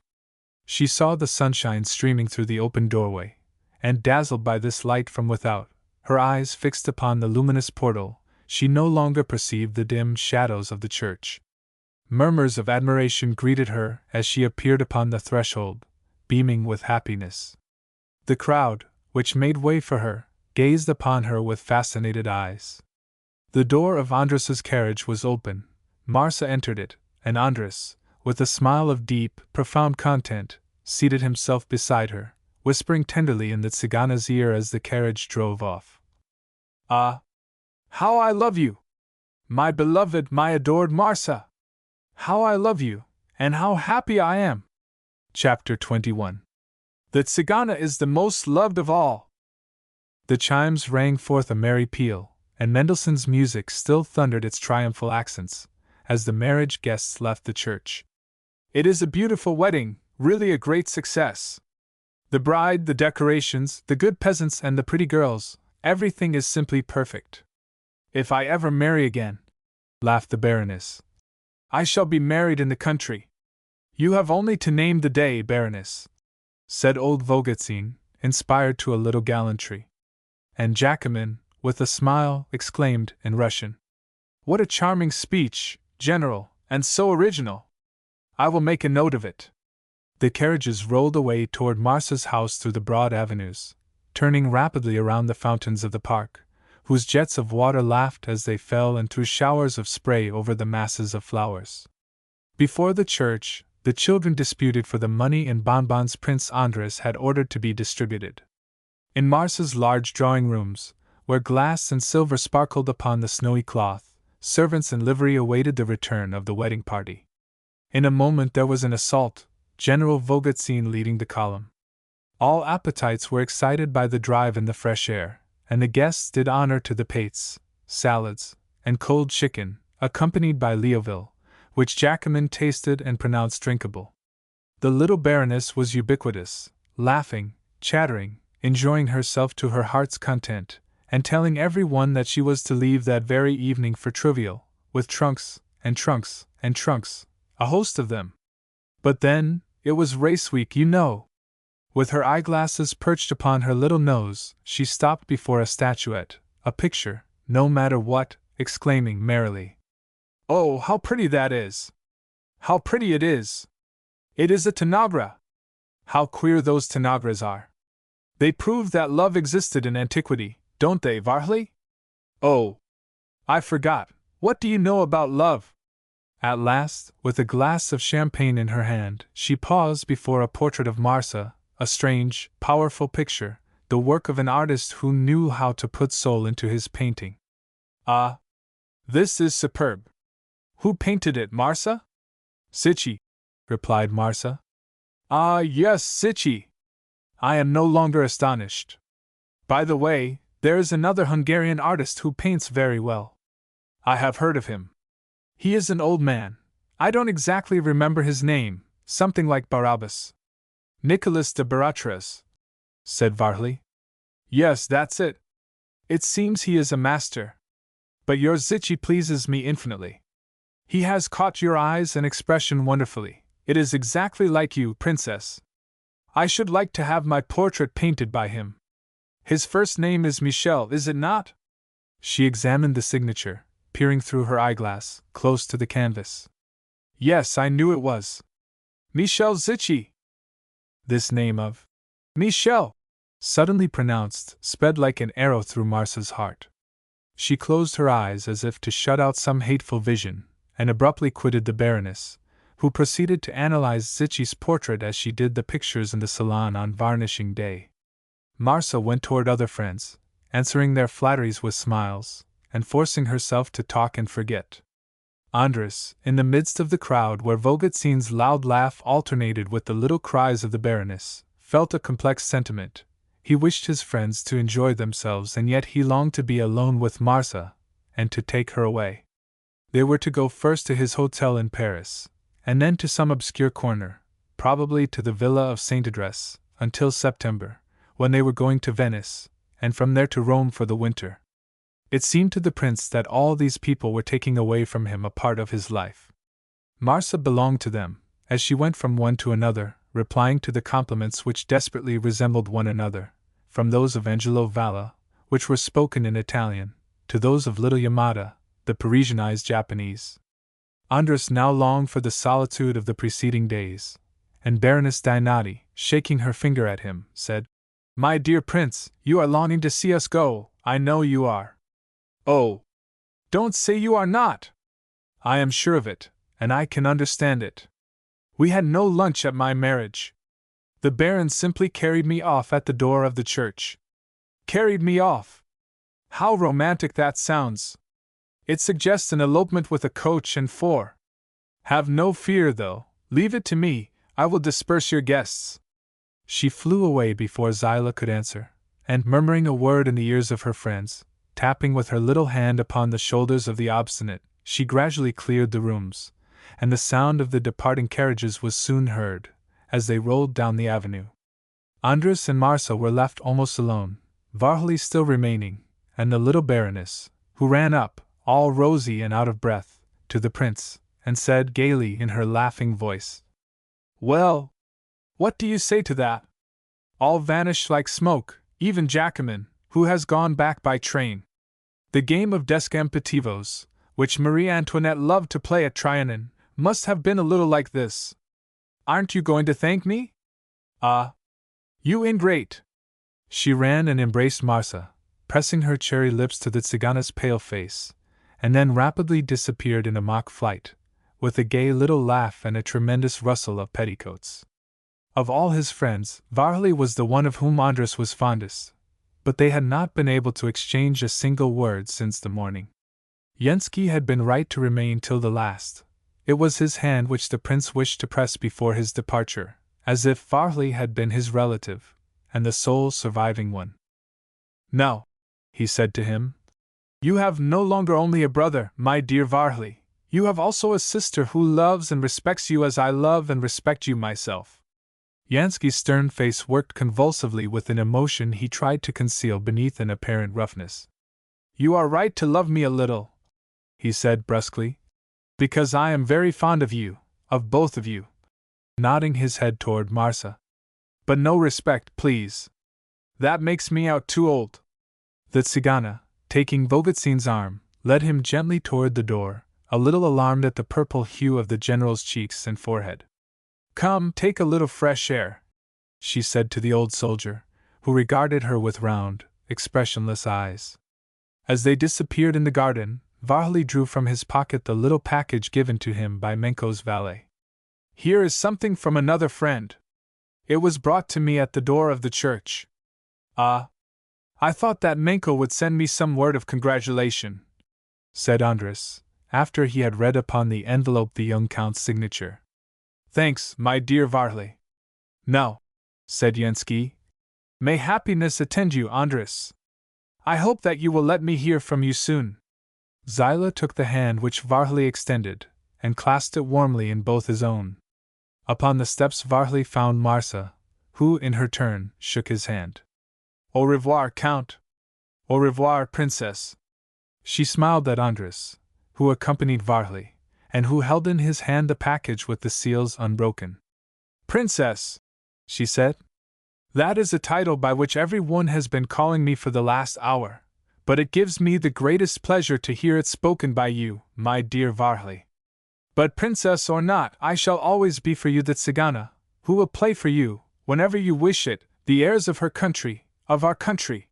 She saw the sunshine streaming through the open doorway, and dazzled by this light from without, her eyes fixed upon the luminous portal, she no longer perceived the dim shadows of the church. Murmurs of admiration greeted her as she appeared upon the threshold, beaming with happiness. The crowd, which made way for her, gazed upon her with fascinated eyes. The door of Andres's carriage was open. Marcia entered it, and Andres, with a smile of deep, profound content, seated himself beside her, whispering tenderly in the Tzigana's ear as the carriage drove off. "Ah! How I love you! My beloved, my adored Marcia! How I love you, and how happy I am!" Chapter 21. The Tzigana is the most loved of all. The chimes rang forth a merry peal, and Mendelssohn's music still thundered its triumphal accents, as the marriage guests left the church. It is a beautiful wedding, really a great success. The bride, the decorations, the good peasants, and the pretty girls, everything is simply perfect. If I ever marry again, laughed the Baroness, I shall be married in the country. You have only to name the day, Baroness, said old Vogetzin, inspired to a little gallantry. And Jacquemin, with a smile, exclaimed in Russian, "What a charming speech, General, and so original! I will make a note of it." The carriages rolled away toward Marcia's house through the broad avenues, turning rapidly around the fountains of the park, whose jets of water laughed as they fell and threw showers of spray over the masses of flowers. Before the church, the children disputed for the money and bonbons Prince Andres had ordered to be distributed. In Marcia's large drawing rooms, where glass and silver sparkled upon the snowy cloth, servants in livery awaited the return of the wedding party. In a moment there was an assault, General Vogetzin leading the column. All appetites were excited by the drive in the fresh air, and the guests did honor to the pates, salads, and cold chicken, accompanied by Leoville, which Jacquemin tasted and pronounced drinkable. The little Baroness was ubiquitous, laughing, chattering, enjoying herself to her heart's content, and telling every one that she was to leave that very evening for Trouville, with trunks, and trunks, and trunks, a host of them. But then, it was race week, you know. With her eyeglasses perched upon her little nose, she stopped before a statuette, a picture, no matter what, exclaiming merrily, "Oh, how pretty that is! How pretty it is! It is a Tanagra! How queer those Tanagras are! They prove that love existed in antiquity, don't they, Varley? Oh, I forgot, what do you know about love?" At last, with a glass of champagne in her hand, she paused before a portrait of Marcia, a strange, powerful picture, the work of an artist who knew how to put soul into his painting. "Ah, this is superb! Who painted it, Marcia?" "Sitchi," replied Marcia. "Ah, yes, Sitchi! I am no longer astonished. By the way, there is another Hungarian artist who paints very well. I have heard of him. He is an old man. I don't exactly remember his name, something like Barabbas." "Nicholas de Baratres," said Varley. "Yes, that's it. It seems he is a master. But your Zichy pleases me infinitely. He has caught your eyes and expression wonderfully. It is exactly like you, Princess. I should like to have my portrait painted by him. His first name is Michel, is it not?" She examined the signature, peering through her eyeglass, close to the canvas. "Yes, I knew it was. Michel Zichy." This name of Michel, suddenly pronounced, sped like an arrow through Marcia's heart. She closed her eyes as if to shut out some hateful vision, and abruptly quitted the Baroness, who proceeded to analyze Zichy's portrait as she did the pictures in the salon on varnishing day. Marcia went toward other friends, answering their flatteries with smiles, and forcing herself to talk and forget. Andres, in the midst of the crowd where Vogutsin's loud laugh alternated with the little cries of the Baroness, felt a complex sentiment. He wished his friends to enjoy themselves, and yet he longed to be alone with Marcia, and to take her away. They were to go first to his hotel in Paris, and then to some obscure corner, probably to the Villa of Saint Adresse, until September, when they were going to Venice, and from there to Rome for the winter. It seemed to the prince that all these people were taking away from him a part of his life. Marcia belonged to them, as she went from one to another, replying to the compliments which desperately resembled one another, from those of Angelo Valla, which were spoken in Italian, to those of little Yamada, the Parisianized Japanese. Andres now longed for the solitude of the preceding days, and Baroness Dinati, shaking her finger at him, said, "My dear prince, you are longing to see us go, I know you are." "Oh, don't say you are not! I am sure of it, and I can understand it. We had no lunch at my marriage. The Baron simply carried me off at the door of the church." "Carried me off! How romantic that sounds! It suggests an elopement with a coach and four. Have no fear, though, leave it to me, I will disperse your guests." She flew away before Zilah could answer, and murmuring a word in the ears of her friends, tapping with her little hand upon the shoulders of the obstinate, she gradually cleared the rooms, and the sound of the departing carriages was soon heard, as they rolled down the avenue. Andres and Marcia were left almost alone, Varhely still remaining, and the little Baroness, who ran up, all rosy and out of breath, to the prince, and said gaily in her laughing voice, "Well, what do you say to that? All vanished like smoke, even Jacquemin, who has gone back by train. The game of Descampetivos, which Marie Antoinette loved to play at Trianon, must have been a little like this. Aren't you going to thank me? Ah, you ingrate!" She ran and embraced Marcia, pressing her cherry lips to the Tzigana's pale face, and then rapidly disappeared in a mock flight, with a gay little laugh and a tremendous rustle of petticoats. Of all his friends, Varhely was the one of whom Andres was fondest, but they had not been able to exchange a single word since the morning. Yensky had been right to remain till the last. It was his hand which the prince wished to press before his departure, as if Varhely had been his relative, and the sole surviving one. "Now," he said to him, "you have no longer only a brother, my dear Varhely, you have also a sister who loves and respects you as I love and respect you myself." Yansky's stern face worked convulsively with an emotion he tried to conceal beneath an apparent roughness. "You are right to love me a little," he said brusquely, "because I am very fond of you, of both of you," nodding his head toward Marcia. "But no respect, please. That makes me out too old." The Tzigana, taking Vogutsin's arm, led him gently toward the door, a little alarmed at the purple hue of the general's cheeks and forehead. "Come, take a little fresh air," she said to the old soldier, who regarded her with round, expressionless eyes. As they disappeared in the garden, Varhely drew from his pocket the little package given to him by Menko's valet. "Here is something from another friend. It was brought to me at the door of the church. Ah, I thought that Menko would send me some word of congratulation," said Andres, after he had read upon the envelope the young count's signature. "Thanks, my dear Varhely." "Now," said Yensky, "may happiness attend you, Andres. I hope that you will let me hear from you soon." Zilah took the hand which Varhely extended, and clasped it warmly in both his own. Upon the steps Varhely found Marcia, who, in her turn, shook his hand. "Au revoir, Count. Au revoir, Princess." She smiled at Andres, who accompanied Varhely, and who held in his hand the package with the seals unbroken. "Princess," she said, "that is a title by which every one has been calling me for the last hour, but it gives me the greatest pleasure to hear it spoken by you, my dear Varhely. But princess or not, I shall always be for you the Tzigana, who will play for you, whenever you wish it, the airs of her country, of our country."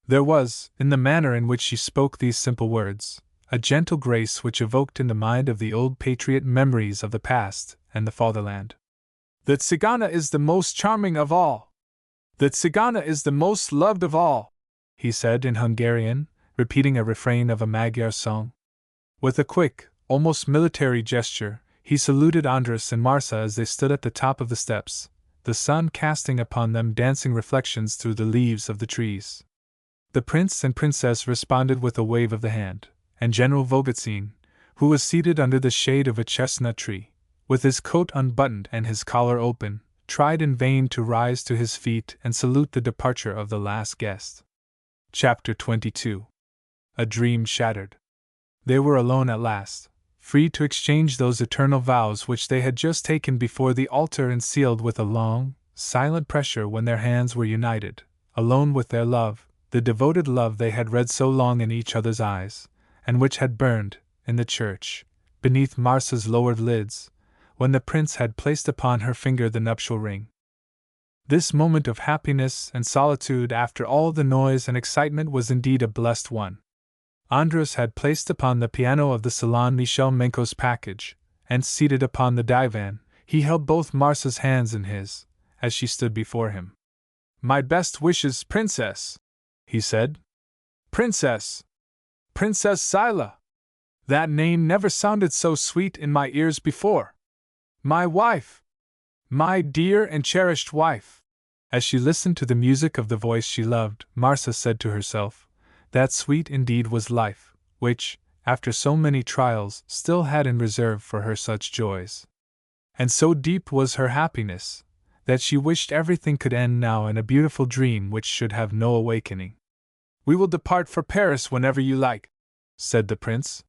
There was, in the manner in which she spoke these simple words, a gentle grace which evoked in the mind of the old patriot memories of the past and the fatherland. "The Tzigana is the most charming of all! The Tzigana is the most loved of all!" he said in Hungarian, repeating a refrain of a Magyar song. With a quick, almost military gesture, he saluted Andras and Marsa as they stood at the top of the steps, the sun casting upon them dancing reflections through the leaves of the trees. The prince and princess responded with a wave of the hand, and General Vogotsin, who was seated under the shade of a chestnut tree, with his coat unbuttoned and his collar open, tried in vain to rise to his feet and salute the departure of the last guest. Chapter 22. A Dream Shattered. They were alone at last, free to exchange those eternal vows which they had just taken before the altar and sealed with a long, silent pressure when their hands were united, alone with their love, the devoted love they had read so long in each other's eyes, and which had burned, in the church, beneath Marsa's lowered lids, when the prince had placed upon her finger the nuptial ring. This moment of happiness and solitude after all the noise and excitement was indeed a blessed one. Andras had placed upon the piano of the salon Michel Menko's package, and seated upon the divan, he held both Marsa's hands in his, as she stood before him. "My best wishes, Princess," he said. "Princess! Princess Zilah! That name never sounded so sweet in my ears before. My wife! My dear and cherished wife!" As she listened to the music of the voice she loved, Marsa said to herself, that sweet indeed was life, which, after so many trials, still had in reserve for her such joys. And so deep was her happiness, that she wished everything could end now in a beautiful dream which should have no awakening. "We will depart for Paris whenever you like," said the prince.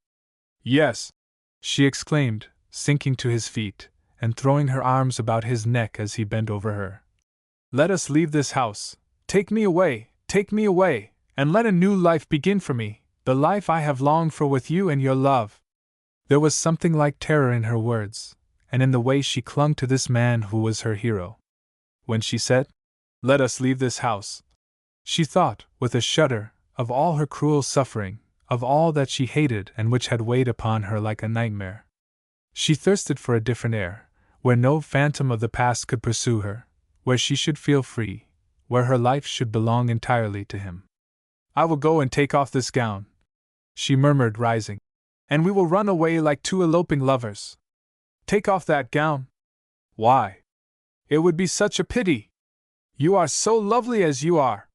"Yes," she exclaimed, sinking to his feet, and throwing her arms about his neck as he bent over her. "Let us leave this house. Take me away, and let a new life begin for me, the life I have longed for with you and your love." There was something like terror in her words, and in the way she clung to this man who was her hero. When she said, "Let us leave this house," she thought, with a shudder, of all her cruel suffering, of all that she hated and which had weighed upon her like a nightmare. She thirsted for a different air, where no phantom of the past could pursue her, where she should feel free, where her life should belong entirely to him. "I will go and take off this gown," she murmured, rising, "and we will run away like two eloping lovers." "Take off that gown? Why? It would be such a pity! You are so lovely as you are."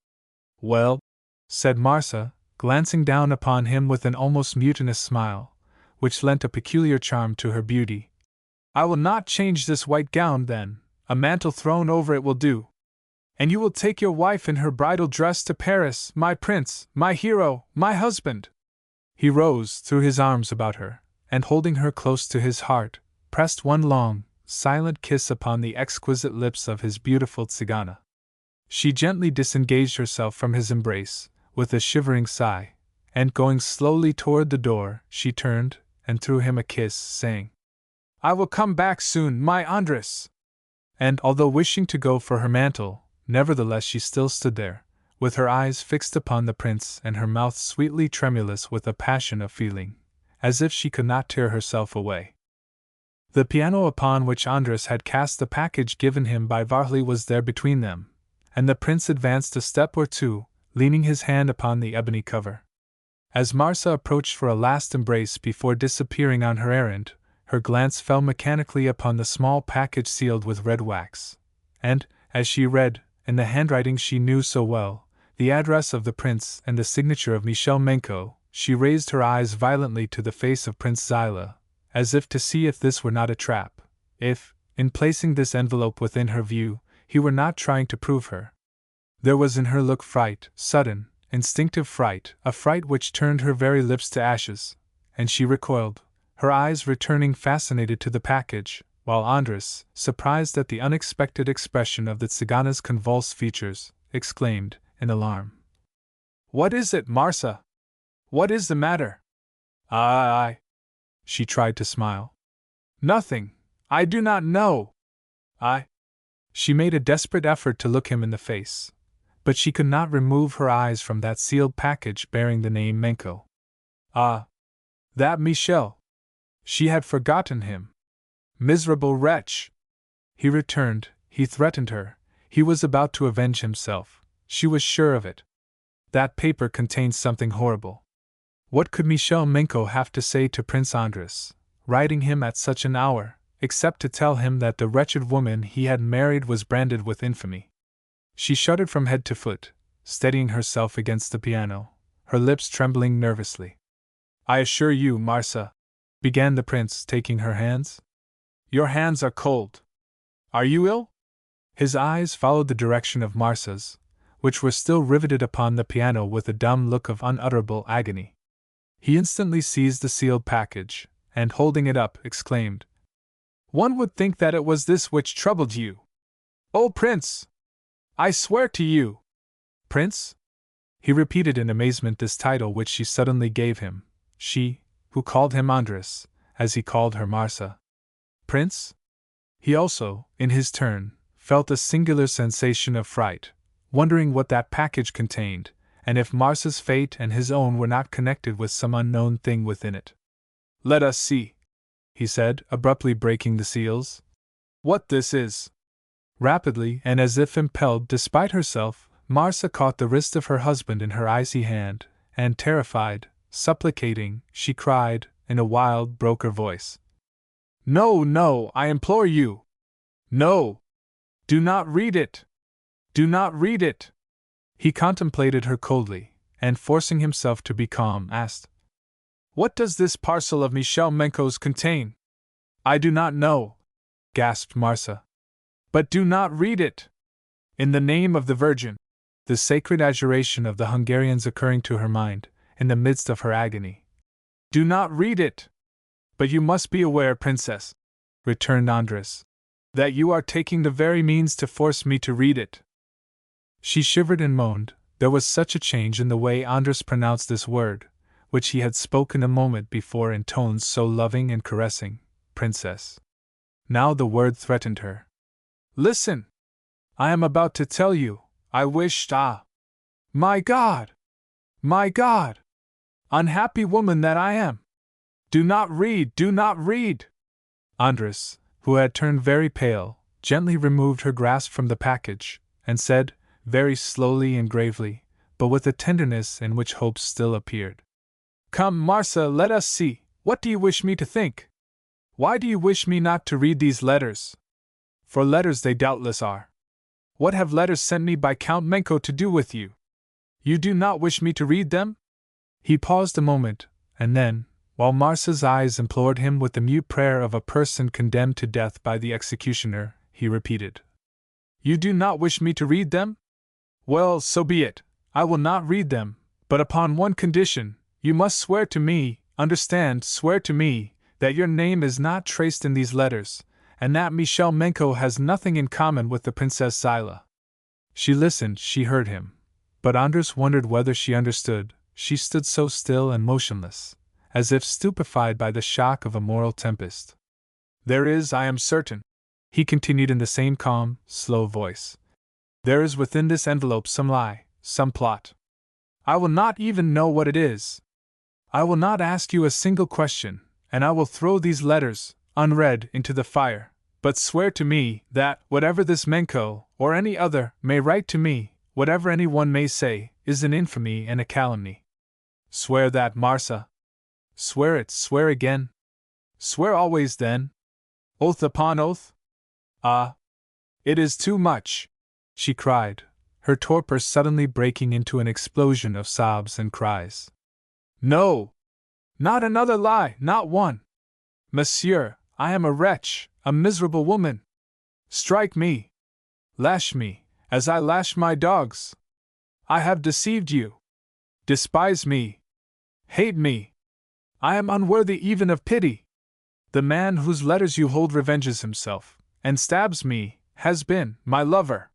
"Well," said Marsa, glancing down upon him with an almost mutinous smile, which lent a peculiar charm to her beauty, "I will not change this white gown, then. A mantle thrown over it will do. And you will take your wife in her bridal dress to Paris, my prince, my hero, my husband." He rose, threw his arms about her, and holding her close to his heart, pressed one long, silent kiss upon the exquisite lips of his beautiful Tzigana. She gently disengaged herself from his embrace, with a shivering sigh, and going slowly toward the door, she turned and threw him a kiss, saying, "I will come back soon, my Andras." And although wishing to go for her mantle, nevertheless she still stood there, with her eyes fixed upon the prince and her mouth sweetly tremulous with a passion of feeling, as if she could not tear herself away. The piano upon which Andras had cast the package given him by Varhli was there between them, and the prince advanced a step or two, leaning his hand upon the ebony cover. As Marsa approached for a last embrace before disappearing on her errand, her glance fell mechanically upon the small package sealed with red wax, and, as she read, in the handwriting she knew so well, the address of the prince and the signature of Michel Menko, she raised her eyes violently to the face of Prince Zilah, as if to see if this were not a trap, if, in placing this envelope within her view, he were not trying to prove her. There was in her look fright, sudden, instinctive fright, a fright which turned her very lips to ashes, and she recoiled, her eyes returning fascinated to the package, while Andras, surprised at the unexpected expression of the Tzigana's convulsed features, exclaimed, in alarm, "What is it, Marsa? What is the matter?" I. She tried to smile. "Nothing. I do not know. She made a desperate effort to look him in the face, but she could not remove her eyes from that sealed package bearing the name Menko. Ah! That Michel! She had forgotten him. Miserable wretch! He returned, he threatened her, he was about to avenge himself, she was sure of it. That paper contained something horrible. What could Michel Menko have to say to Prince Andres, writing him at such an hour, except to tell him that the wretched woman he had married was branded with infamy? She shuddered from head to foot, steadying herself against the piano, her lips trembling nervously. I assure you, Marsa, began the prince, taking her hands. Your hands are cold. Are you ill? His eyes followed the direction of Marsa's, which were still riveted upon the piano with a dumb look of unutterable agony. He instantly seized the sealed package, and holding it up, exclaimed, One would think that it was this which troubled you. Oh, Prince! I swear to you! Prince? He repeated in amazement this title which she suddenly gave him, she, who called him Andres, as he called her Marsa. Prince? He also, in his turn, felt a singular sensation of fright, wondering what that package contained, and if Marsa's fate and his own were not connected with some unknown thing within it. Let us see, he said, abruptly breaking the seals. What this is. Rapidly, and as if impelled despite herself, Marsa caught the wrist of her husband in her icy hand, and terrified, supplicating, she cried, in a wild, broken voice, No, no, I implore you! No! Do not read it! Do not read it! He contemplated her coldly, and forcing himself to be calm, asked, What does this parcel of Michel Menko's contain? I do not know, gasped Marsa. But do not read it! In the name of the Virgin! The sacred adjuration of the Hungarians occurring to her mind, in the midst of her agony. Do not read it! But you must be aware, Princess, returned Andres, that you are taking the very means to force me to read it. She shivered and moaned. There was such a change in the way Andres pronounced this word, which he had spoken a moment before in tones so loving and caressing, Princess. Now the word threatened her. Listen! I am about to tell you, I wished, my God! My God! Unhappy woman that I am! Do not read, do not read! Andres, who had turned very pale, gently removed her grasp from the package, and said, very slowly and gravely, but with a tenderness in which hope still appeared. Come, Marsa, let us see, what do you wish me to think? Why do you wish me not to read these letters? For letters they doubtless are. What have letters sent me by Count Menko to do with you? You do not wish me to read them? He paused a moment, and then, while Marsa's eyes implored him with the mute prayer of a person condemned to death by the executioner, he repeated, You do not wish me to read them? Well, so be it. I will not read them, but upon one condition. You must swear to me, understand, swear to me, that your name is not traced in these letters, and that Michel Menko has nothing in common with the Princess Zilah. She listened, she heard him. But Andres wondered whether she understood. She stood so still and motionless, as if stupefied by the shock of a moral tempest. There is, I am certain, he continued in the same calm, slow voice. There is within this envelope some lie, some plot. I will not even know what it is. I will not ask you a single question, and I will throw these letters, unread, into the fire, but swear to me that, whatever this Menko, or any other, may write to me, whatever anyone may say, is an infamy and a calumny. Swear that, Marsa. Swear it, swear again. Swear always then. Oath upon oath? Ah! It is too much, she cried, her torpor suddenly breaking into an explosion of sobs and cries. No! Not another lie, not one! Monsieur, I am a wretch, a miserable woman. Strike me. Lash me, as I lash my dogs. I have deceived you. Despise me. Hate me. I am unworthy even of pity. The man whose letters you hold revenges himself, and stabs me, has been my lover.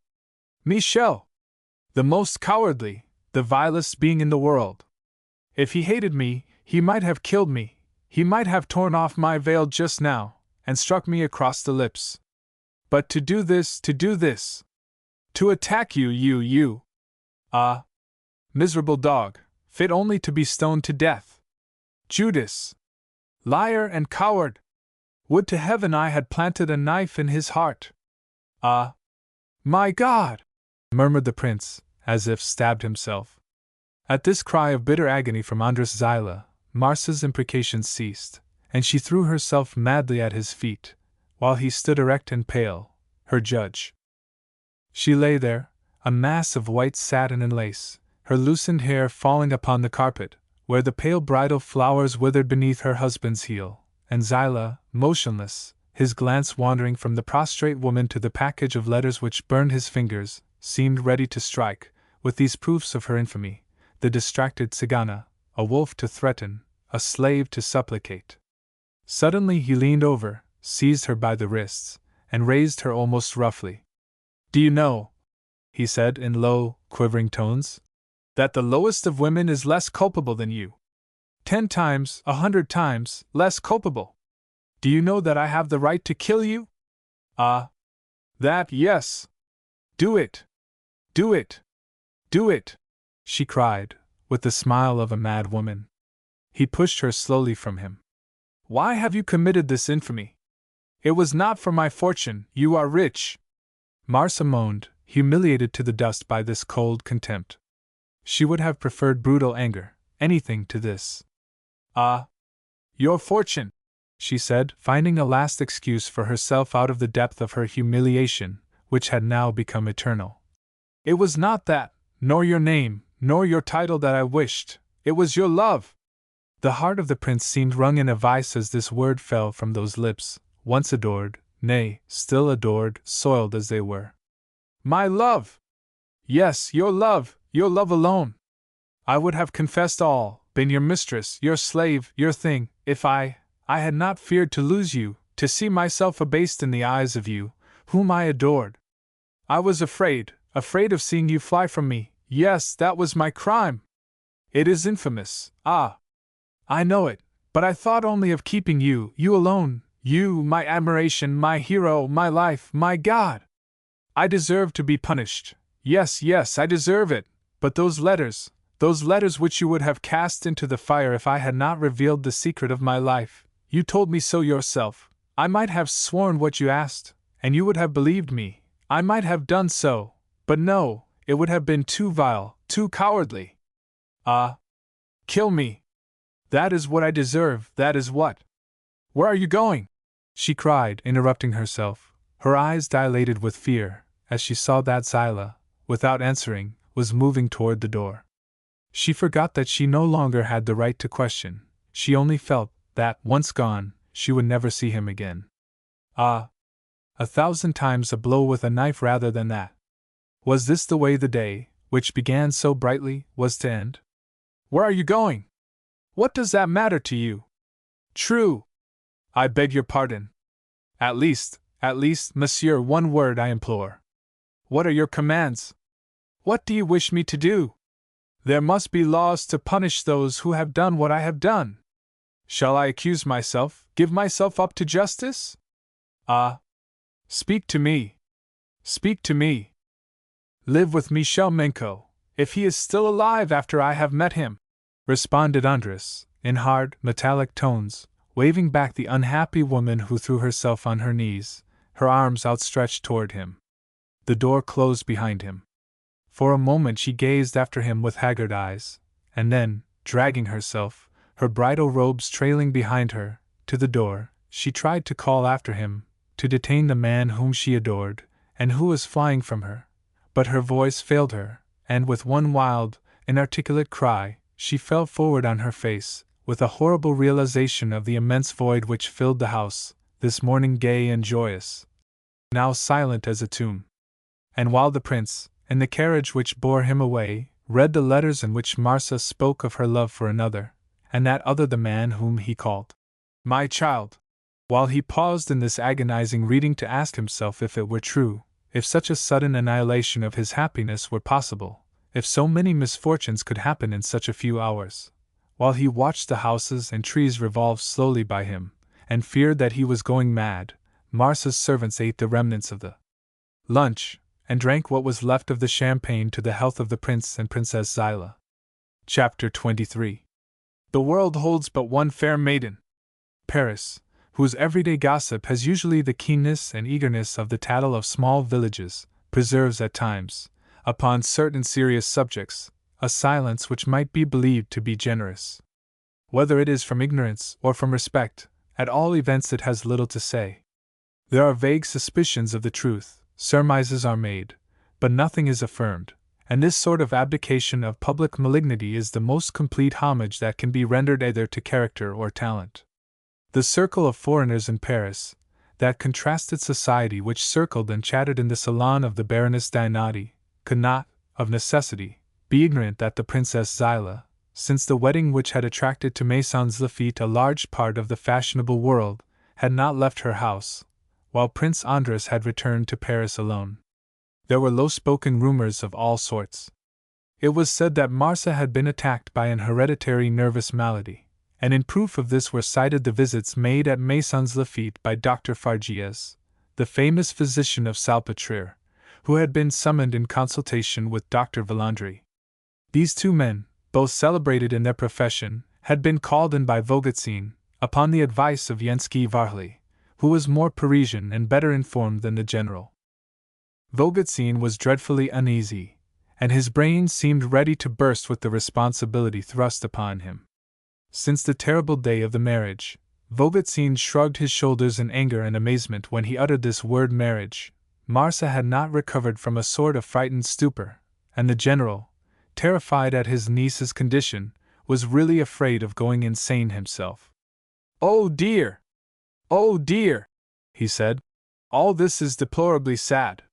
Michel! The most cowardly, the vilest being in the world. If he hated me, he might have killed me, he might have torn off my veil just now, and struck me across the lips. But to do this, to attack you, Ah! Miserable dog, fit only to be stoned to death! Judas! Liar and coward! Would to heaven I had planted a knife in his heart! Ah! My God! Murmured the prince, as if stabbed himself. At this cry of bitter agony from Andras Zilah, Marsa's imprecations ceased, and she threw herself madly at his feet, while he stood erect and pale, her judge. She lay there, a mass of white satin and lace, her loosened hair falling upon the carpet, where the pale bridal flowers withered beneath her husband's heel, and Zilah, motionless, his glance wandering from the prostrate woman to the package of letters which burned his fingers, seemed ready to strike, with these proofs of her infamy, the distracted Tzigana, a wolf to threaten, a slave to supplicate. Suddenly he leaned over, seized her by the wrists, and raised her almost roughly. Do you know, he said in low, quivering tones, that the lowest of women is less culpable than you? 10 times, 100 times, less culpable. Do you know that I have the right to kill you? Ah! That, yes! Do it! Do it! Do it! She cried, with the smile of a mad woman. He pushed her slowly from him. Why have you committed this infamy? It was not for my fortune, you are rich! Marsa moaned, humiliated to the dust by this cold contempt. She would have preferred brutal anger, anything to this. Ah! Your fortune! She said, finding a last excuse for herself out of the depth of her humiliation, which had now become eternal. It was not that, nor your name, nor your title that I wished, it was your love! The heart of the prince seemed wrung in a vice as this word fell from those lips, once adored, nay, still adored, soiled as they were. My love! Yes, your love alone! I would have confessed all, been your mistress, your slave, your thing, if I had not feared to lose you, to see myself abased in the eyes of you, whom I adored. I was afraid of seeing you fly from me. Yes, that was my crime. It is infamous, ah! I know it, but I thought only of keeping you alone, you, my admiration, my hero, my life, my God! I deserve to be punished. Yes, I deserve it, but those letters which you would have cast into the fire if I had not revealed the secret of my life, you told me so yourself. I might have sworn what you asked, and you would have believed me. I might have done so, but no, it would have been too vile, too cowardly. Ah! Kill me! That is what I deserve, that is what. Where are you going? She cried, interrupting herself, her eyes dilated with fear, as she saw that Zilah, without answering, was moving toward the door. She forgot that she no longer had the right to question, she only felt that, once gone, she would never see him again. Ah! 1,000 times a blow with a knife rather than that. Was this the way the day, which began so brightly, was to end? Where are you going? What does that matter to you? True! I beg your pardon. At least, monsieur, one word I implore. What are your commands? What do you wish me to do? There must be laws to punish those who have done what I have done. Shall I accuse myself, give myself up to justice? Ah! Speak to me. Speak to me. Live with Michel Menko, if he is still alive after I have met him, responded Andras, in hard, metallic tones, waving back the unhappy woman who threw herself on her knees, her arms outstretched toward him. The door closed behind him. For a moment she gazed after him with haggard eyes, and then, dragging herself, her bridal robes trailing behind her, to the door, she tried to call after him, to detain the man whom she adored, and who was flying from her. But her voice failed her, and with one wild, inarticulate cry, she fell forward on her face, with a horrible realization of the immense void which filled the house, this morning gay and joyous, now silent as a tomb. And while the prince, in the carriage which bore him away, read the letters in which Marsa spoke of her love for another, and that other the man whom he called my child, while he paused in this agonizing reading to ask himself if it were true, if such a sudden annihilation of his happiness were possible, if so many misfortunes could happen in such a few hours, while he watched the houses and trees revolve slowly by him, and feared that he was going mad, Marsa's servants ate the remnants of the lunch, and drank what was left of the champagne to the health of the Prince and Princess Zilah. Chapter 23. The world holds but one fair maiden. Paris, whose everyday gossip has usually the keenness and eagerness of the tattle of small villages, preserves at times, upon certain serious subjects, a silence which might be believed to be generous. Whether it is from ignorance or from respect, at all events it has little to say. There are vague suspicions of the truth, surmises are made, but nothing is affirmed, and this sort of abdication of public malignity is the most complete homage that can be rendered either to character or talent. The circle of foreigners in Paris, that contrasted society which circled and chattered in the salon of the Baroness Dinati, could not, of necessity, be ignorant that the Princess Zilah, since the wedding which had attracted to Maisons Laffitte a large part of the fashionable world, had not left her house, while Prince Andres had returned to Paris alone. There were low-spoken rumors of all sorts. It was said that Marsa had been attacked by an hereditary nervous malady, and in proof of this were cited the visits made at Maisons Laffitte by Dr. Fargies, the famous physician of Salpêtrière, who had been summoned in consultation with Dr. Villandry. These two men, both celebrated in their profession, had been called in by Vogelsine, upon the advice of Jensky Varhely, who was more Parisian and better informed than the general. Vogelsine was dreadfully uneasy, and his brain seemed ready to burst with the responsibility thrust upon him. Since the terrible day of the marriage, Vogelsine shrugged his shoulders in anger and amazement when he uttered this word marriage. Marsa had not recovered from a sort of frightened stupor, and the general, terrified at his niece's condition, was really afraid of going insane himself. "Oh dear! Oh dear!" he said. "All this is deplorably sad."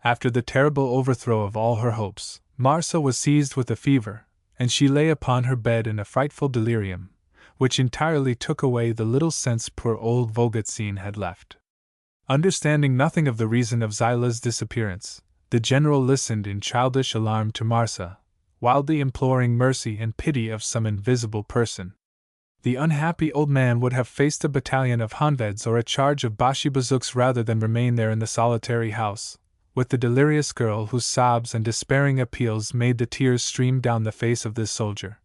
After the terrible overthrow of all her hopes, Marsa was seized with a fever, and she lay upon her bed in a frightful delirium, which entirely took away the little sense poor old Vogelsine had left. Understanding nothing of the reason of Zilah's disappearance, the general listened in childish alarm to Marsa, wildly imploring mercy and pity of some invisible person. The unhappy old man would have faced a battalion of Honveds or a charge of Bashibazouks rather than remain there in the solitary house, with the delirious girl whose sobs and despairing appeals made the tears stream down the face of this soldier,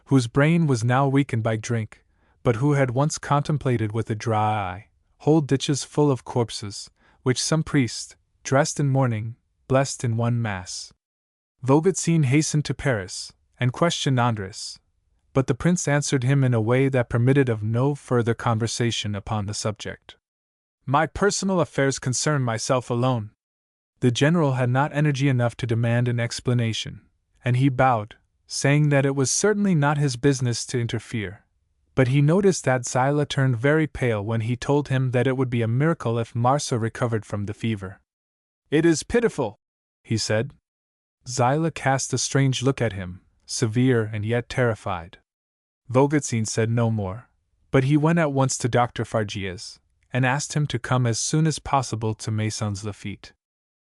whose brain was now weakened by drink, but who had once contemplated with a dry eye whole ditches full of corpses, which some priest, dressed in mourning, blessed in one mass. Vogelsine hastened to Paris, and questioned Andres, but the prince answered him in a way that permitted of no further conversation upon the subject. "My personal affairs concern myself alone." The general had not energy enough to demand an explanation, and he bowed, saying that it was certainly not his business to interfere. But he noticed that Zilah turned very pale when he told him that it would be a miracle if Marsa recovered from the fever. "It is pitiful," he said. Zilah cast a strange look at him, severe and yet terrified. Vogelsine said no more, but he went at once to Dr. Fargies, and asked him to come as soon as possible to Maisons Laffitte.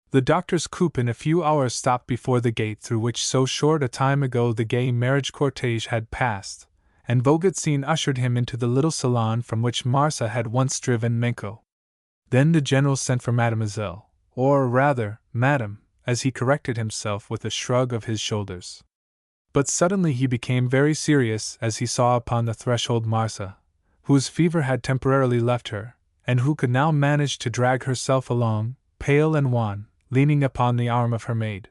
The doctor's coupe in a few hours stopped before the gate through which so short a time ago the gay marriage cortege had passed, and Vogelsine ushered him into the little salon from which Marsa had once driven Menko. Then the general sent for Mademoiselle, or rather, Madame, as he corrected himself with a shrug of his shoulders. But suddenly he became very serious as he saw upon the threshold Marsa, whose fever had temporarily left her, and who could now manage to drag herself along, pale and wan, leaning upon the arm of her maid.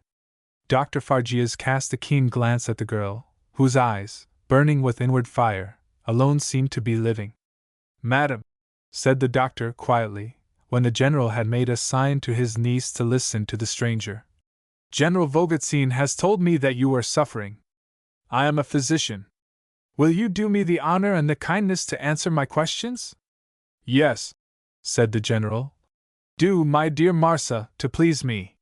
Dr. Fargies cast a keen glance at the girl, whose eyes, burning with inward fire, alone seemed to be living. "Madam," said the doctor quietly, when the general had made a sign to his niece to listen to the stranger. "General Vogelsine has told me that you are suffering. I am a physician. Will you do me the honor and the kindness to answer my questions?" "Yes," said the general. "Do, my dear Marsa, to please me."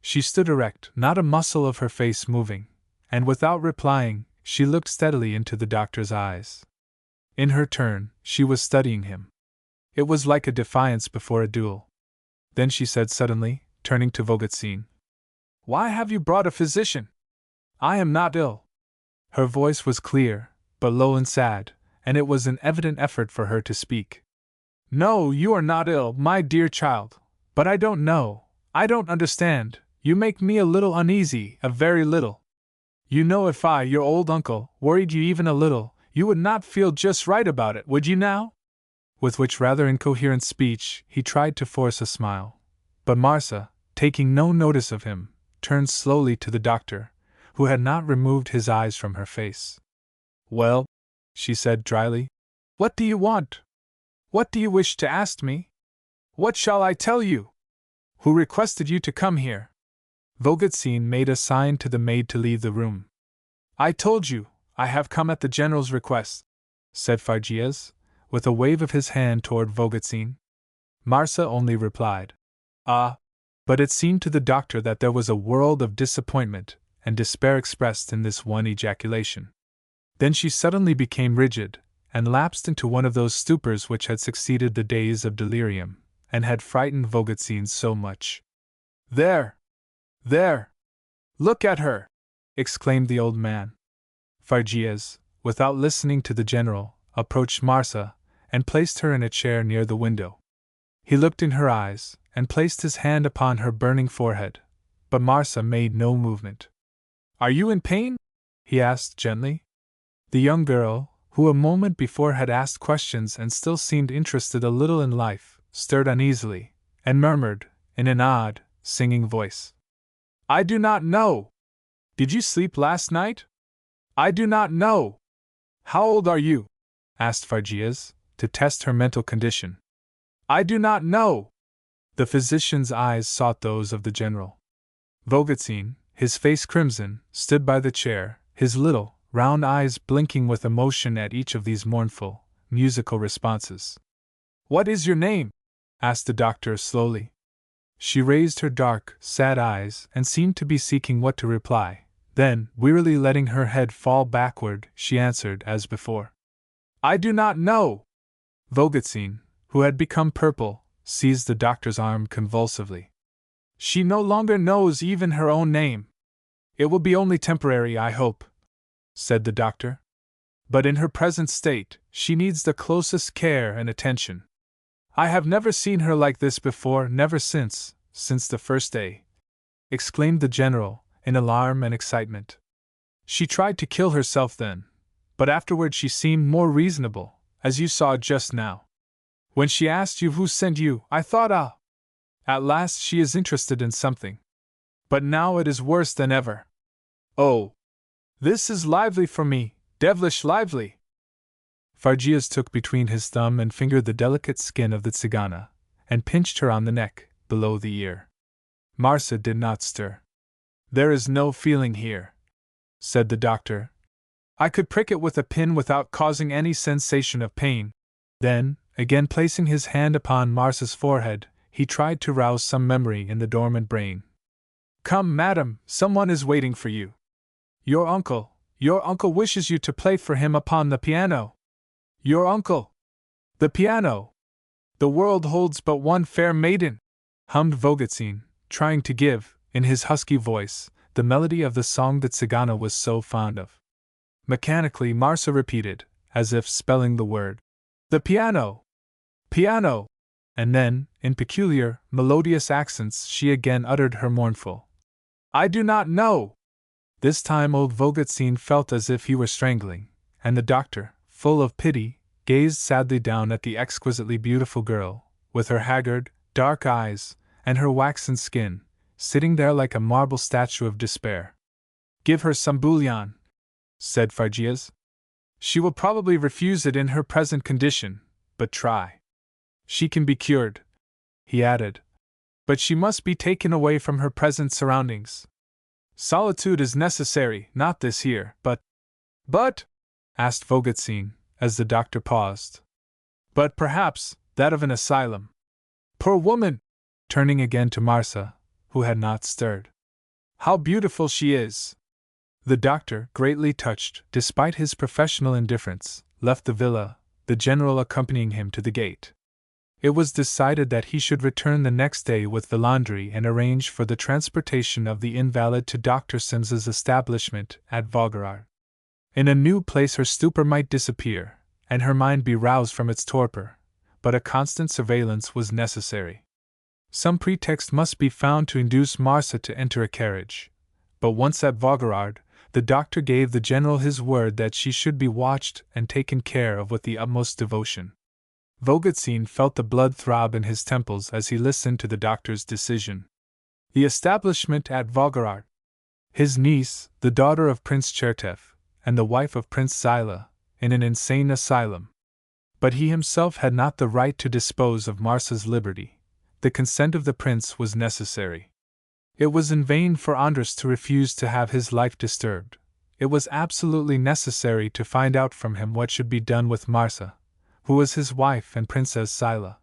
She stood erect, not a muscle of her face moving, and without replying, she looked steadily into the doctor's eyes. In her turn, she was studying him. It was like a defiance before a duel. Then she said suddenly, turning to Vogelsine, "Why have you brought a physician? I am not ill." Her voice was clear, but low and sad, and it was an evident effort for her to speak. "No, you are not ill, my dear child, but I don't know, I don't understand. You make me a little uneasy, a very little. You know, if I, your old uncle, worried you even a little, you would not feel just right about it, would you now? With which rather incoherent speech, he tried to force a smile. But Marcia, taking no notice of him, turned slowly to the doctor, who had not removed his eyes from her face. Well, she said dryly, what do you want? What do you wish to ask me? What shall I tell you? Who requested you to come here? Vogelstein made a sign to the maid to leave the room. I told you, I have come at the general's request, said Fargies, with a wave of his hand toward Vogelstein. Marcia only replied, Ah, but it seemed to the doctor that there was a world of disappointment and despair expressed in this one ejaculation. Then she suddenly became rigid, and lapsed into one of those stupors which had succeeded the days of delirium, and had frightened Vogelstein so much. There! There! Look at her! Exclaimed the old man. Fargies, without listening to the general, approached Marcia, and placed her in a chair near the window. He looked in her eyes, and placed his hand upon her burning forehead, but Marcia made no movement. Are you in pain? He asked gently. The young girl, who a moment before had asked questions and still seemed interested a little in life, stirred uneasily, and murmured, in an odd, singing voice, I do not know. Did you sleep last night? I do not know. How old are you? Asked Fargies, to test her mental condition. I do not know. The physician's eyes sought those of the general. Vogelstein, his face crimson, stood by the chair, his little, round eyes blinking with emotion at each of these mournful, musical responses. What is your name? Asked the doctor slowly. She raised her dark, sad eyes and seemed to be seeking what to reply. Then, wearily letting her head fall backward, she answered as before. I do not know. Vogelstein, who had become purple, seized the doctor's arm convulsively. She no longer knows even her own name. It will be only temporary, I hope, said the doctor. But in her present state, she needs the closest care and attention. I have never seen her like this before, never since the first day, exclaimed the general, in alarm and excitement. She tried to kill herself then, but afterward she seemed more reasonable, as you saw just now. When she asked you who sent you, I thought, at last she is interested in something. But now it is worse than ever. Oh! This is lively for me, devilish lively! Fargies took between his thumb and finger the delicate skin of the Tzigana, and pinched her on the neck, below the ear. Marcia did not stir. There is no feeling here, said the doctor. I could prick it with a pin without causing any sensation of pain. Then, again placing his hand upon Marcia's forehead, he tried to rouse some memory in the dormant brain. Come, madam, someone is waiting for you. Your uncle wishes you to play for him upon the piano. Your uncle! The piano! The world holds but one fair maiden, hummed Vogelstein, trying to give, in his husky voice, the melody of the song that Tzigana was so fond of. Mechanically Marcia repeated, as if spelling the word, the piano! Piano! And then, in peculiar, melodious accents she again uttered her mournful, I do not know! This time old Vogelstein felt as if he were strangling, and the doctor, full of pity, gazed sadly down at the exquisitely beautiful girl, with her haggard, dark eyes, and her waxen skin, sitting there like a marble statue of despair. Give her some bouillon, said Fargies. She will probably refuse it in her present condition, but try. She can be cured, he added, but she must be taken away from her present surroundings. Solitude is necessary, not this here, but, asked Vogelstein, as the doctor paused. But perhaps, that of an asylum. Poor woman! Turning again to Marcia, who had not stirred. How beautiful she is! The doctor, greatly touched, despite his professional indifference, left the villa, the general accompanying him to the gate. It was decided that he should return the next day with Villandry and arrange for the transportation of the invalid to Dr. Sims's establishment at Vaugirard. In a new place her stupor might disappear, and her mind be roused from its torpor, but a constant surveillance was necessary. Some pretext must be found to induce Marsa to enter a carriage. But once at Vaugirard, the doctor gave the general his word that she should be watched and taken care of with the utmost devotion. Volgotsin felt the blood throb in his temples as he listened to the doctor's decision. The establishment at Vaugirard. His niece, the daughter of Prince Chertev, and the wife of Prince Zilah, in an insane asylum. But he himself had not the right to dispose of Marsa's liberty. The consent of the prince was necessary. It was in vain for Andras to refuse to have his life disturbed. It was absolutely necessary to find out from him what should be done with Marsa, who was his wife and Princess Zilah.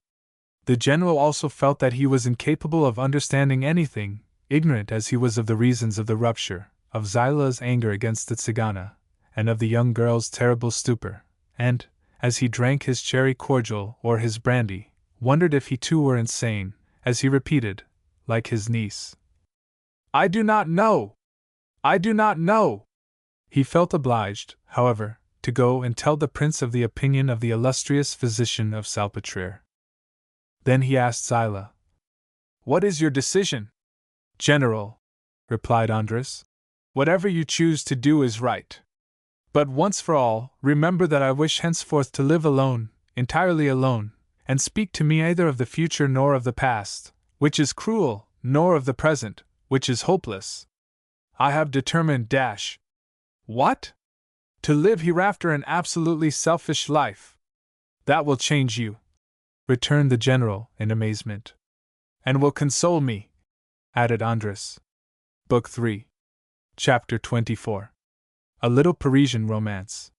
The general also felt that he was incapable of understanding anything, ignorant as he was of the reasons of the rupture, of Zilah's anger against the Tzigana, and of the young girl's terrible stupor, and, as he drank his cherry cordial or his brandy, wondered if he too were insane, as he repeated, like his niece, "I do not know! I do not know!" He felt obliged, however, to go and tell the prince of the opinion of the illustrious physician of Salpêtrière. Then he asked Zilah, "What is your decision?" "General," replied Andras, "whatever you choose to do is right. But once for all, remember that I wish henceforth to live alone, entirely alone, and speak to me neither of the future nor of the past, which is cruel, nor of the present, which is hopeless. I have determined What? To live hereafter an absolutely selfish life. That will change you," returned the general in amazement. "And will console me," added Andras. Book 3. Chapter 24. A Little Parisian Romance.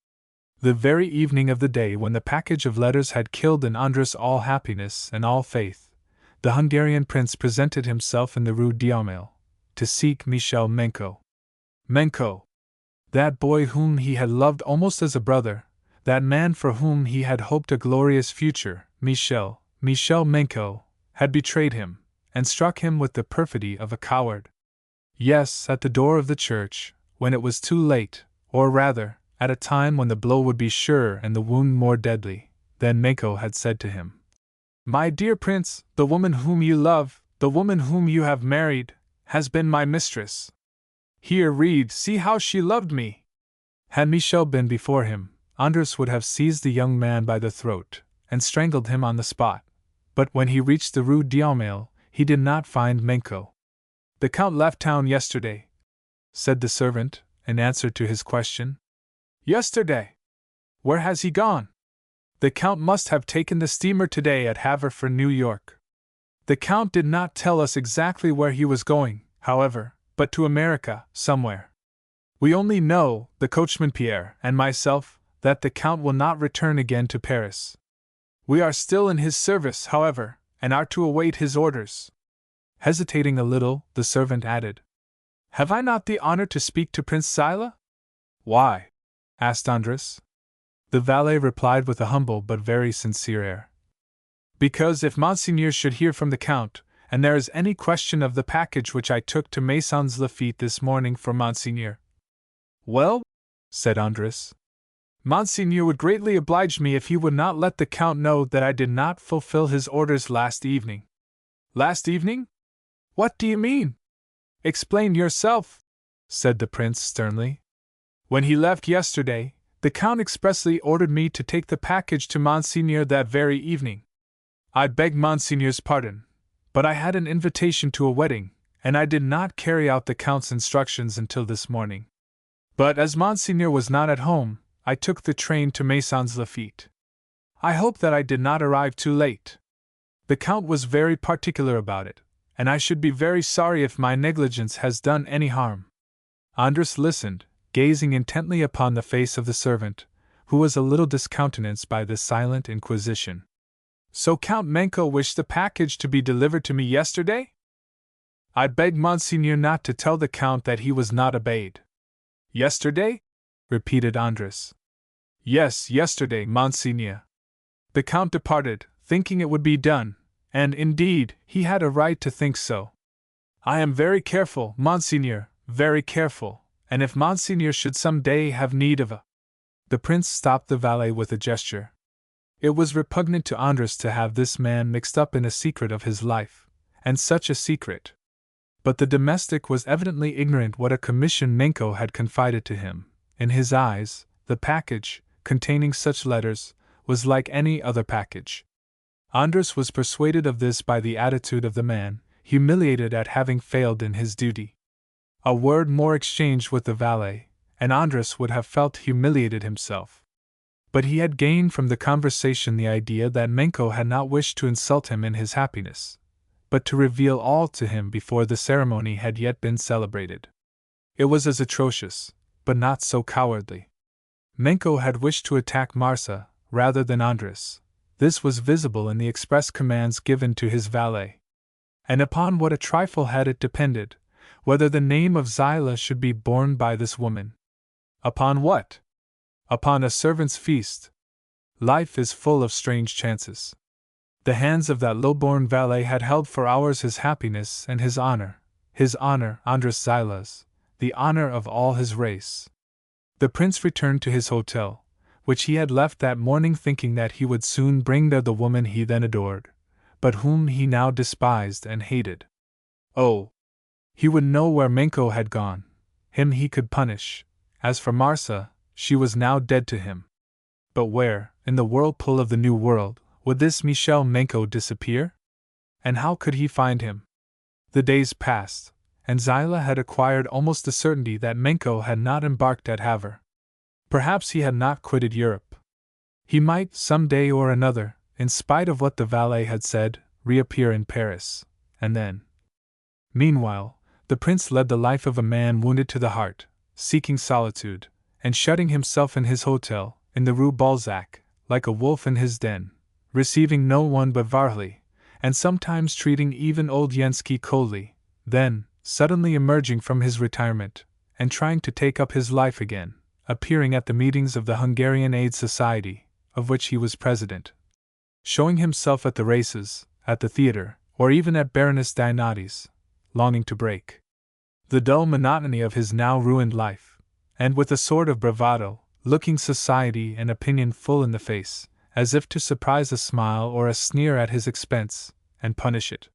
The very evening of the day when the package of letters had killed in Andras all happiness and all faith, the Hungarian prince presented himself in the Rue d'Aumale, to seek Michel Menko. Menko! That boy whom he had loved almost as a brother, that man for whom he had hoped a glorious future, Michel Menko, had betrayed him, and struck him with the perfidy of a coward. Yes, at the door of the church, when it was too late, or rather, at a time when the blow would be sure and the wound more deadly, then Menko had said to him, "My dear prince, the woman whom you love, the woman whom you have married, has been my mistress. Here, read, see how she loved me." Had Michel been before him, Andras would have seized the young man by the throat, and strangled him on the spot. But when he reached the Rue d'Aumale, he did not find Menko. "The Count left town yesterday," said the servant, in answer to his question. "Yesterday? Where has he gone?" "The Count must have taken the steamer today at Havre for New York. The Count did not tell us exactly where he was going, however, but to America, somewhere. We only know, the coachman Pierre and myself, that the Count will not return again to Paris. We are still in his service, however, and are to await his orders." Hesitating a little, the servant added, "Have I not the honor to speak to Prince Zilah?" "Why?" asked Andras. The valet replied with a humble but very sincere air. "Because if Monseigneur should hear from the Count, and there is any question of the package which I took to Maisons Laffitte this morning for Monseigneur." "Well?" said Andras. "Monseigneur would greatly oblige me if he would not let the Count know that I did not fulfill his orders last evening." "Last evening? What do you mean? Explain yourself," said the prince sternly. "When he left yesterday, the Count expressly ordered me to take the package to Monseigneur that very evening. I beg Monseigneur's pardon, but I had an invitation to a wedding, and I did not carry out the Count's instructions until this morning. But as Monseigneur was not at home, I took the train to Maisons Laffitte. I hope that I did not arrive too late. The Count was very particular about it, and I should be very sorry if my negligence has done any harm." Andras listened, gazing intently upon the face of the servant, who was a little discountenanced by this silent inquisition. "So Count Menko wished the package to be delivered to me yesterday?" "I beg Monseigneur not to tell the Count that he was not obeyed." "Yesterday?" repeated Andras. "Yes, yesterday, Monseigneur. The Count departed, thinking it would be done, and, indeed, he had a right to think so. I am very careful, Monseigneur, very careful, and if Monseigneur should some day have need of a—" The prince stopped the valet with a gesture. It was repugnant to Andras to have this man mixed up in a secret of his life, and such a secret. But the domestic was evidently ignorant what a commission Menko had confided to him. In his eyes, the package, containing such letters, was like any other package. Andras was persuaded of this by the attitude of the man, humiliated at having failed in his duty. A word more exchanged with the valet, and Andras would have felt humiliated himself. But he had gained from the conversation the idea that Menko had not wished to insult him in his happiness, but to reveal all to him before the ceremony had yet been celebrated. It was as atrocious, but not so cowardly. Menko had wished to attack Marsa, rather than Andras. This was visible in the express commands given to his valet. And upon what a trifle had it depended, whether the name of Zilah should be borne by this woman. Upon what? Upon a servant's feast. Life is full of strange chances. The hands of that low-born valet had held for hours his happiness and his honor, Andras Zilah's, the honor of all his race. The prince returned to his hotel, which he had left that morning thinking that he would soon bring there the woman he then adored, but whom he now despised and hated. Oh! He would know where Menko had gone. Him he could punish. As for Marsa, she was now dead to him. But where, in the whirlpool of the new world, would this Michel Menko disappear? And how could he find him? The days passed, and Zilah had acquired almost the certainty that Menko had not embarked at Havre. Perhaps he had not quitted Europe. He might, some day or another, in spite of what the valet had said, reappear in Paris, and then. Meanwhile, the prince led the life of a man wounded to the heart, seeking solitude, and shutting himself in his hotel, in the Rue Balzac, like a wolf in his den, receiving no one but Varley, and sometimes treating even old Yensky coldly, then, suddenly emerging from his retirement, and trying to take up his life again, appearing at the meetings of the Hungarian Aid Society, of which he was president, showing himself at the races, at the theater, or even at Baroness Dianati's, longing to break the dull monotony of his now ruined life, and with a sort of bravado, looking society and opinion full in the face, as if to surprise a smile or a sneer at his expense, and punish it.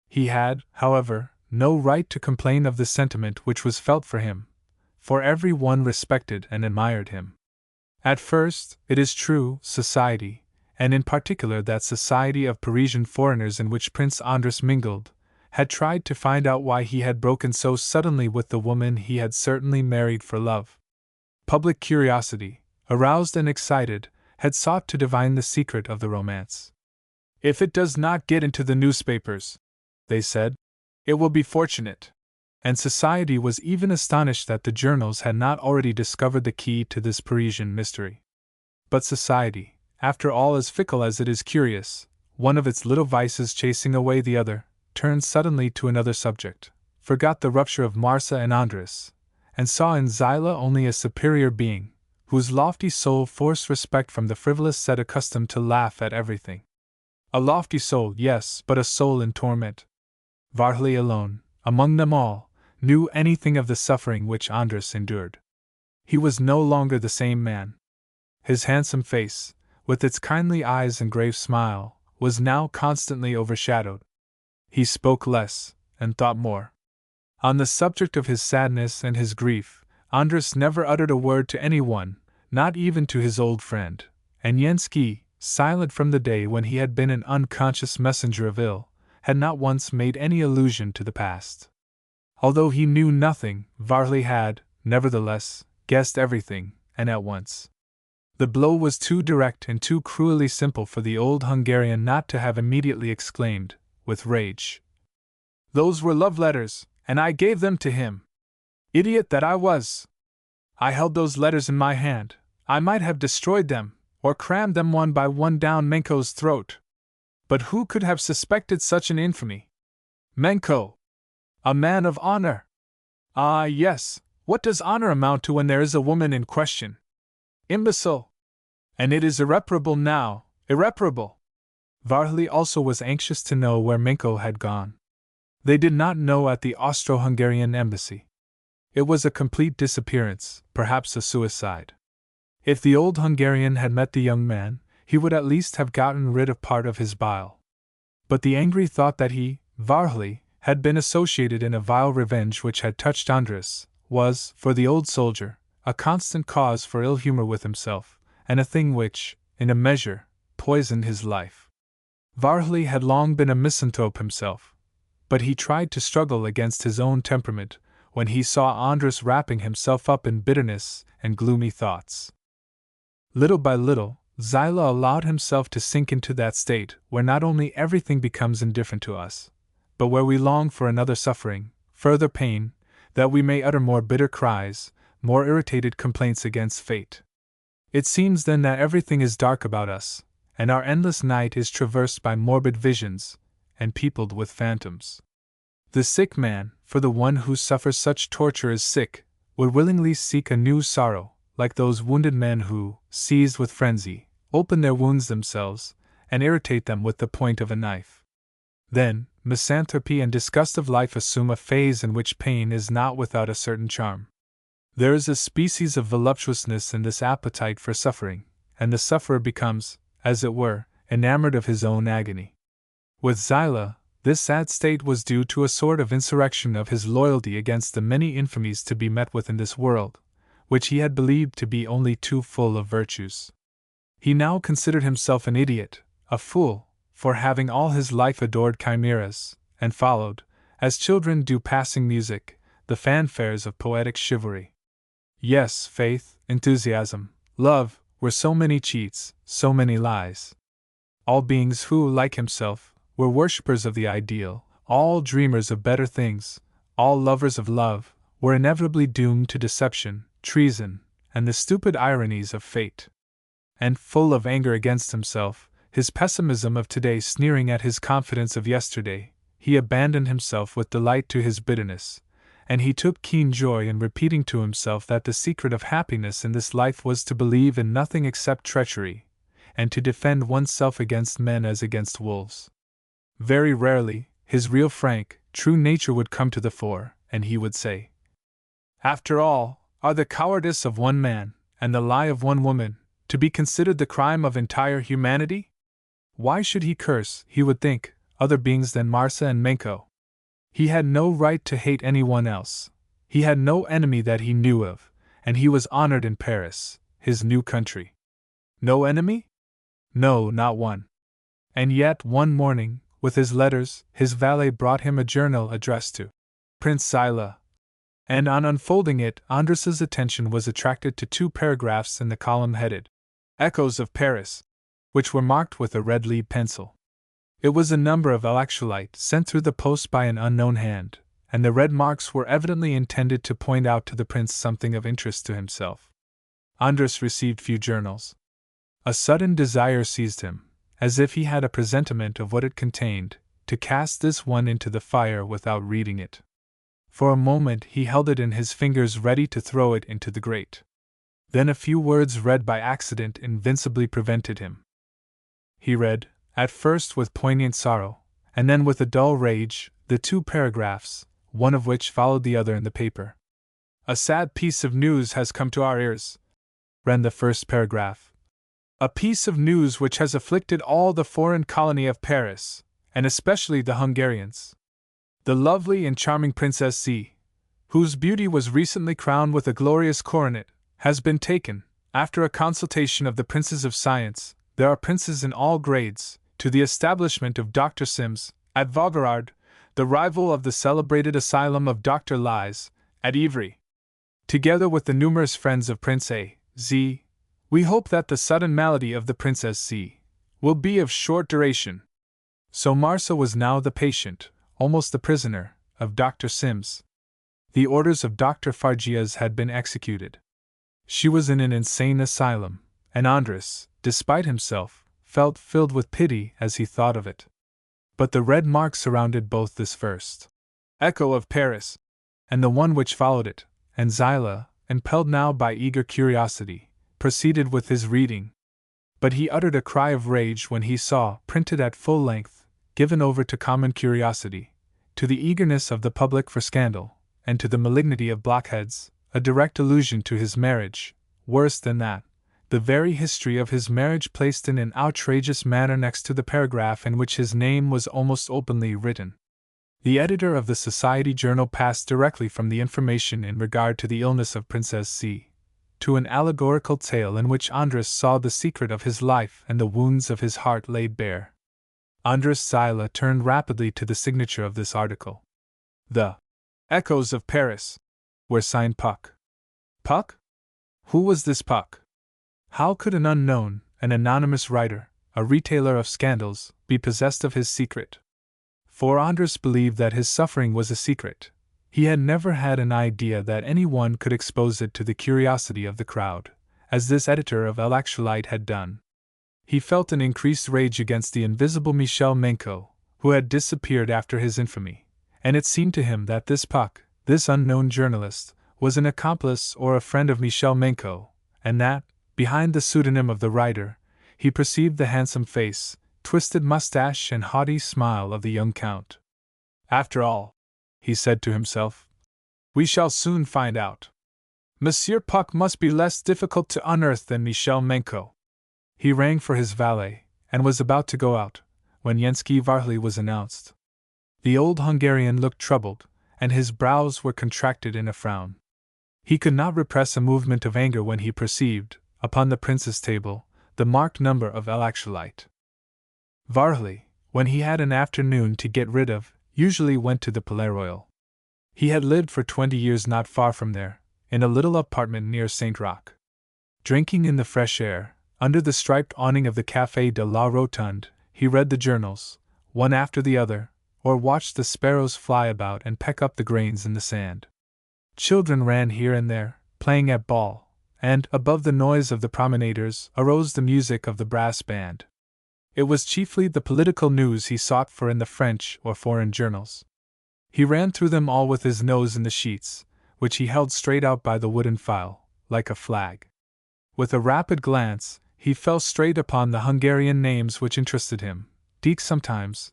He had, however, no right to complain of the sentiment which was felt for him, for every one respected and admired him. At first, it is true, society, and in particular that society of Parisian foreigners in which Prince Andras mingled, had tried to find out why he had broken so suddenly with the woman he had certainly married for love. Public curiosity, aroused and excited, had sought to divine the secret of the romance. "If it does not get into the newspapers," they said, "it will be fortunate." And society was even astonished that the journals had not already discovered the key to this Parisian mystery. But society, after all, as fickle as it is curious, one of its little vices chasing away the other, turned suddenly to another subject, forgot the rupture of Marsa and Andras, and saw in Zilah only a superior being, whose lofty soul forced respect from the frivolous set accustomed to laugh at everything. A lofty soul, yes, but a soul in torment. Varley alone, among them all, knew anything of the suffering which Andras endured. He was no longer the same man. His handsome face, with its kindly eyes and grave smile, was now constantly overshadowed. He spoke less, and thought more. On the subject of his sadness and his grief, Andras never uttered a word to anyone, not even to his old friend, and Yensky, silent from the day when he had been an unconscious messenger of ill, had not once made any allusion to the past. Although he knew nothing, Varley had, nevertheless, guessed everything, and at once. The blow was too direct and too cruelly simple for the old Hungarian not to have immediately exclaimed, with rage, "Those were love letters, and I gave them to him! Idiot that I was! I held those letters in my hand. I might have destroyed them, or crammed them one by one down Menko's throat. But who could have suspected such an infamy? Menko! A man of honor! Ah, yes, what does honor amount to when there is a woman in question? Imbecile! And it is irreparable now, irreparable!" Varley also was anxious to know where Menko had gone. They did not know at the Austro-Hungarian embassy. It was a complete disappearance, perhaps a suicide. If the old Hungarian had met the young man, he would at least have gotten rid of part of his bile. But the angry thought that he, Varhely, had been associated in a vile revenge which had touched Andras, was, for the old soldier, a constant cause for ill humor with himself, and a thing which, in a measure, poisoned his life. Varhely had long been a misanthrope himself, but he tried to struggle against his own temperament when he saw Andras wrapping himself up in bitterness and gloomy thoughts. Little by little, Zilah allowed himself to sink into that state where not only everything becomes indifferent to us, but where we long for another suffering, further pain, that we may utter more bitter cries, more irritated complaints against fate. It seems then that everything is dark about us, and our endless night is traversed by morbid visions, and peopled with phantoms. The sick man, for the one who suffers such torture is sick, would willingly seek a new sorrow, like those wounded men who, seized with frenzy, open their wounds themselves, and irritate them with the point of a knife. Then, misanthropy and disgust of life assume a phase in which pain is not without a certain charm. There is a species of voluptuousness in this appetite for suffering, and the sufferer becomes, as it were, enamored of his own agony. With Zilah, this sad state was due to a sort of insurrection of his loyalty against the many infamies to be met with in this world, which he had believed to be only too full of virtues. He now considered himself an idiot, a fool, for having all his life adored chimeras, and followed, as children do passing music, the fanfares of poetic chivalry. Yes, faith, enthusiasm, love, were so many cheats, so many lies. All beings who, like himself, were worshippers of the ideal, all dreamers of better things, all lovers of love, were inevitably doomed to deception, treason, and the stupid ironies of fate. And full of anger against himself, his pessimism of today sneering at his confidence of yesterday, he abandoned himself with delight to his bitterness, and he took keen joy in repeating to himself that the secret of happiness in this life was to believe in nothing except treachery, and to defend oneself against men as against wolves. Very rarely, his real frank, true nature would come to the fore, and he would say, "After all, are the cowardice of one man, and the lie of one woman, to be considered the crime of entire humanity? Why should he curse, he would think, other beings than Marsa and Menko? He had no right to hate anyone else. He had no enemy that he knew of, and he was honored in Paris, his new country. No enemy? No, not one. And yet, one morning, with his letters, his valet brought him a journal addressed to Prince Zilah, and on unfolding it, Andras's attention was attracted to two paragraphs in the column headed Echoes of Paris, which were marked with a red lead pencil. It was a number of Al-Actualite sent through the post by an unknown hand, and the red marks were evidently intended to point out to the prince something of interest to himself. Andras received few journals. A sudden desire seized him, as if he had a presentiment of what it contained, to cast this one into the fire without reading it. For a moment he held it in his fingers ready to throw it into the grate. Then a few words read by accident invincibly prevented him. He read, at first with poignant sorrow, and then with a dull rage, the two paragraphs, one of which followed the other in the paper. "A sad piece of news has come to our ears," ran the first paragraph. "A piece of news which has afflicted all the foreign colony of Paris, and especially the Hungarians. The lovely and charming Princess Z, whose beauty was recently crowned with a glorious coronet, has been taken, after a consultation of the princes of science, there are princes in all grades, to the establishment of Dr. Sims, at Vaugirard, the rival of the celebrated asylum of Dr. Lies, at Ivry. Together with the numerous friends of Prince A. Z, we hope that the sudden malady of the Princess Z will be of short duration." So Marsa was now the patient, almost the prisoner, of Dr. Sims. The orders of Dr. Fargias had been executed. She was in an insane asylum, and Andras, despite himself, felt filled with pity as he thought of it. But the red mark surrounded both this first Echo of Paris and the one which followed it, and Zilah, impelled now by eager curiosity, proceeded with his reading. But he uttered a cry of rage when he saw, printed at full length, given over to common curiosity, to the eagerness of the public for scandal, and to the malignity of blockheads, a direct allusion to his marriage, worse than that, the very history of his marriage placed in an outrageous manner next to the paragraph in which his name was almost openly written. The editor of the Society Journal passed directly from the information in regard to the illness of Princess C. to an allegorical tale in which Andras saw the secret of his life and the wounds of his heart laid bare. Andras Zilah turned rapidly to the signature of this article. The Echoes of Paris were signed Puck. Puck? Who was this Puck? How could an unknown, an anonymous writer, a retailer of scandals, be possessed of his secret? For Andras believed that his suffering was a secret. He had never had an idea that anyone could expose it to the curiosity of the crowd, as this editor of El Actualite had done. He felt an increased rage against the invisible Michel Menko, who had disappeared after his infamy, and it seemed to him that this Puck, this unknown journalist, was an accomplice or a friend of Michel Menko, and that, behind the pseudonym of the writer, he perceived the handsome face, twisted mustache and haughty smile of the young count. After all, he said to himself, we shall soon find out. Monsieur Puck must be less difficult to unearth than Michel Menko. He rang for his valet, and was about to go out, when Jensky Varhely was announced. The old Hungarian looked troubled, and his brows were contracted in a frown. He could not repress a movement of anger when he perceived, upon the prince's table, the marked number of El Actualite. Varhely, when he had an afternoon to get rid of, usually went to the Palais Royal. He had lived for 20 years not far from there, in a little apartment near St. Roch. Drinking in the fresh air, under the striped awning of the Café de la Rotonde, he read the journals, one after the other, or watched the sparrows fly about and peck up the grains in the sand. Children ran here and there, playing at ball, and, above the noise of the promenaders, arose the music of the brass band. It was chiefly the political news he sought for in the French or foreign journals. He ran through them all with his nose in the sheets, which he held straight out by the wooden file, like a flag. With a rapid glance, he fell straight upon the Hungarian names which interested him, Dieck sometimes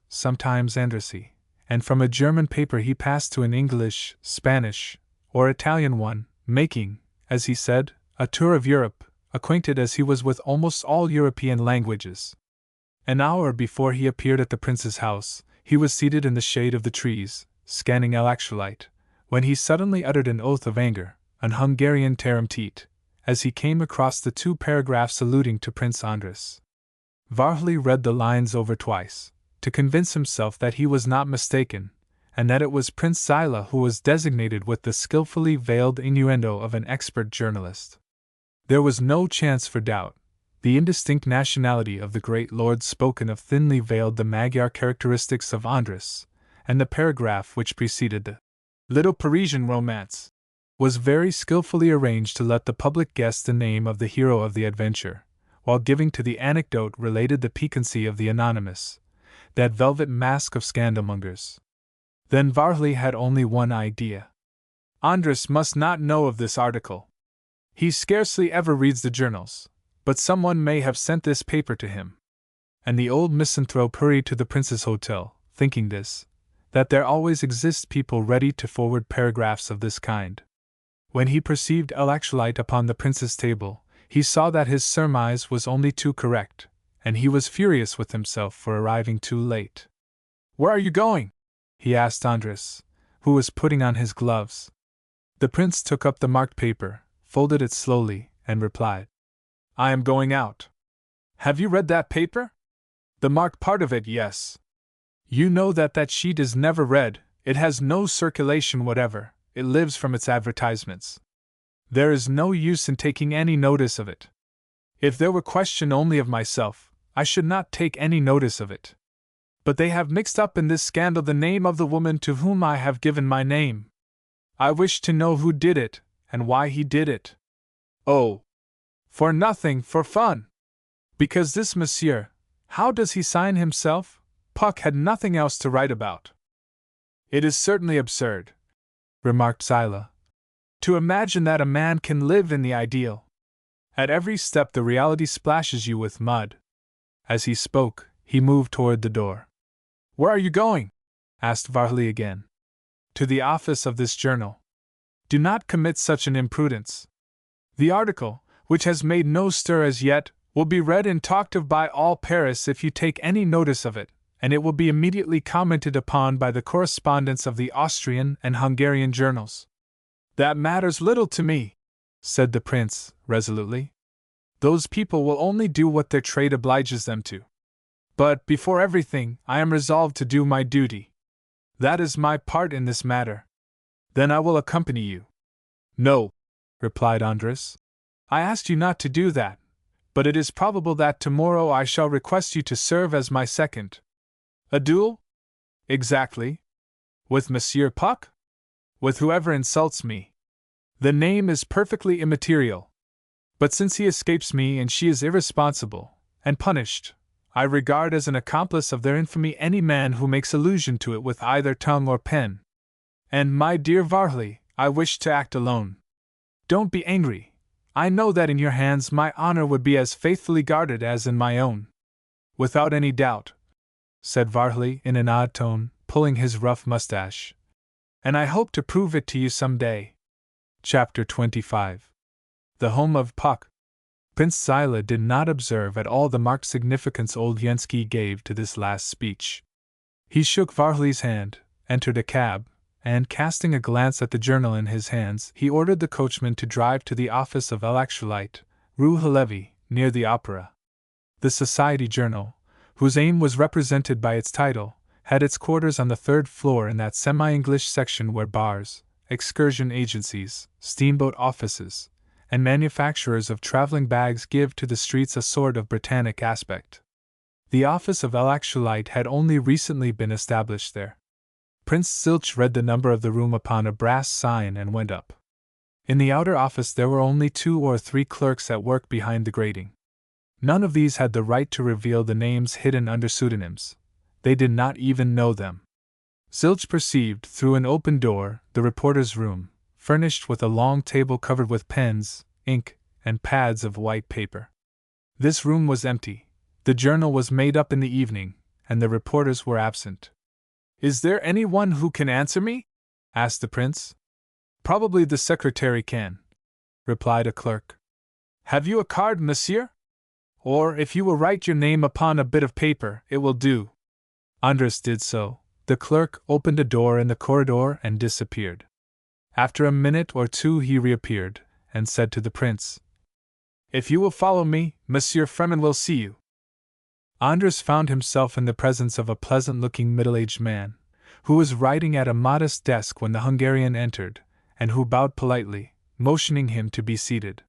Andrassy, and from a German paper he passed to an English, Spanish, or Italian one, making, as he said, a tour of Europe, acquainted as he was with almost all European languages. An hour before he appeared at the prince's house, he was seated in the shade of the trees, scanning El Actualite, when he suddenly uttered an oath of anger, an Hungarian terem tit, as he came across the 2 paragraphs alluding to Prince Andras. Varhely read the lines over twice, to convince himself that he was not mistaken, and that it was Prince Zilah who was designated with the skillfully veiled innuendo of an expert journalist. There was no chance for doubt. The indistinct nationality of the great lord spoken of thinly veiled the Magyar characteristics of Andras, and the paragraph which preceded the little Parisian romance was very skillfully arranged to let the public guess the name of the hero of the adventure, while giving to the anecdote related the piquancy of the anonymous, that velvet mask of scandalmongers. Then Varhely had only one idea. Andras must not know of this article. He scarcely ever reads the journals, but someone may have sent this paper to him. And the old misanthrope hurried to the prince's hotel, thinking this, that there always exist people ready to forward paragraphs of this kind. When he perceived El Actualite upon the prince's table, he saw that his surmise was only too correct, and he was furious with himself for arriving too late. "Where are you going?" he asked Andras, who was putting on his gloves. The prince took up the marked paper, folded it slowly, and replied, "I am going out." "Have you read that paper?" "The marked part of it, yes." "You know that sheet is never read, it has no circulation whatever, it lives from its advertisements. There is no use in taking any notice of it. If there were question only of myself, I should not take any notice of it. But they have mixed up in this scandal the name of the woman to whom I have given my name. I wish to know who did it, and why he did it. Oh! For nothing, for fun! Because this monsieur, how does he sign himself? Puck had nothing else to write about." "It is certainly absurd," remarked Zilah, "to imagine that a man can live in the ideal. At every step the reality splashes you with mud." As he spoke, he moved toward the door. "Where are you going?" asked Varhely again. "To the office of this journal." "Do not commit such an imprudence. The article, which has made no stir as yet, will be read and talked of by all Paris if you take any notice of it, and it will be immediately commented upon by the correspondents of the Austrian and Hungarian journals. That matters little to me, said the prince, resolutely. Those people will only do what their trade obliges them to. But, before everything, I am resolved to do my duty. That is my part in this matter. Then I will accompany you. No, replied Andras. I asked you not to do that, but it is probable that tomorrow I shall request you to serve as my second. A duel? Exactly. With Monsieur Puck? With whoever insults me. The name is perfectly immaterial. But since he escapes me and she is irresponsible, and punished, I regard as an accomplice of their infamy any man who makes allusion to it with either tongue or pen. And, my dear Varley, I wish to act alone. Don't be angry. I know that in your hands my honor would be as faithfully guarded as in my own. Without any doubt, said Varley in an odd tone, pulling his rough mustache. And I hope to prove it to you some day. Chapter 25. The Home of Puck. Prince Zilah did not observe at all the marked significance old Yenski gave to this last speech. He shook Varley's hand, entered a cab, and, casting a glance at the journal in his hands, he ordered the coachman to drive to the office of Electrolyte, Rue Halevi, near the Opera. The Society Journal, whose aim was represented by its title, had its quarters on the third floor in that semi-English section where bars, excursion agencies, steamboat offices, and manufacturers of traveling bags give to the streets a sort of Britannic aspect. The office of Electrolyte had only recently been established there. Prince Zilch read the number of the room upon a brass sign and went up. In the outer office there were only 2 or 3 clerks at work behind the grating. None of these had the right to reveal the names hidden under pseudonyms. They did not even know them. Zilch perceived, through an open door, the reporter's room, furnished with a long table covered with pens, ink, and pads of white paper. This room was empty. The journal was made up in the evening, and the reporters were absent. Is there any one who can answer me? Asked the prince. Probably the secretary can, replied a clerk. Have you a card, monsieur? Or, if you will write your name upon a bit of paper, it will do. Andras did so. The clerk opened a door in the corridor and disappeared. After a minute or 2 he reappeared, and said to the prince, If you will follow me, Monsieur Fremen will see you. Andras found himself in the presence of a pleasant-looking middle-aged man, who was writing at a modest desk when the Hungarian entered, and who bowed politely, motioning him to be seated.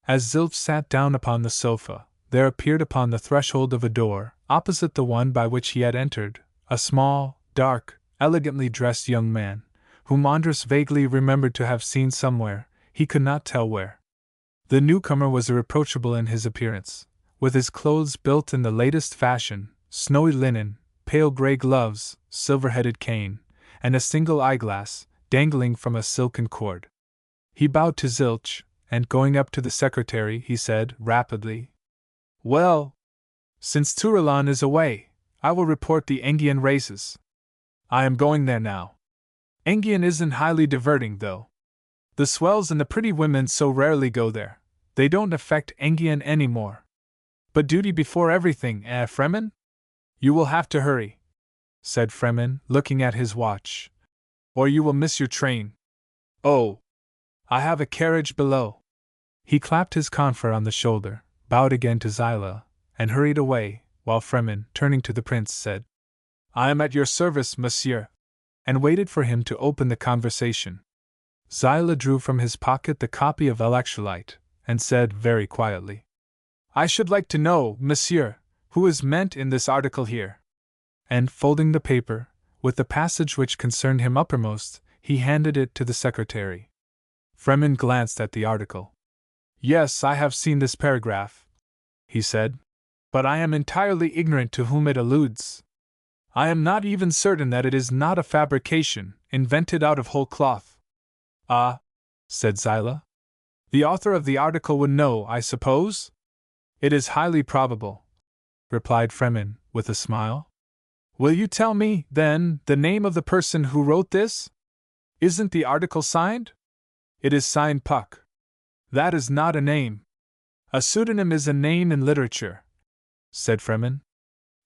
As Zilch sat down upon the sofa, there appeared upon the threshold of a door, opposite the one by which he had entered, a small, dark, elegantly dressed young man, whom Andras vaguely remembered to have seen somewhere, he could not tell where. The newcomer was irreproachable in his appearance, with his clothes built in the latest fashion, snowy linen, pale grey gloves, silver-headed cane, and a single eyeglass, dangling from a silken cord. He bowed to Zilch, and going up to the secretary, he said, rapidly, Well, since Tourillon is away, I will report the Enghien races. I am going there now. Enghien isn't highly diverting, though. The swells and the pretty women so rarely go there. They don't affect Enghien any more. But duty before everything, Fremen? You will have to hurry, said Fremen, looking at his watch, or you will miss your train. Oh, I have a carriage below. He clapped his confrere on the shoulder, bowed again to Zilah, and hurried away, while Fremen, turning to the prince, said, I am at your service, monsieur, and waited for him to open the conversation. Zilah drew from his pocket the copy of Electrolyte, and said very quietly, I should like to know, monsieur, who is meant in this article here. And, folding the paper, with the passage which concerned him uppermost, he handed it to the secretary. Fremen glanced at the article. Yes, I have seen this paragraph, he said, but I am entirely ignorant to whom it alludes. I am not even certain that it is not a fabrication, invented out of whole cloth. Ah, said Zilah. The author of the article would know, I suppose? It is highly probable, replied Fremen, with a smile. Will you tell me, then, the name of the person who wrote this? Isn't the article signed? It is signed Puck. That is not a name. A pseudonym is a name in literature, said Fremen.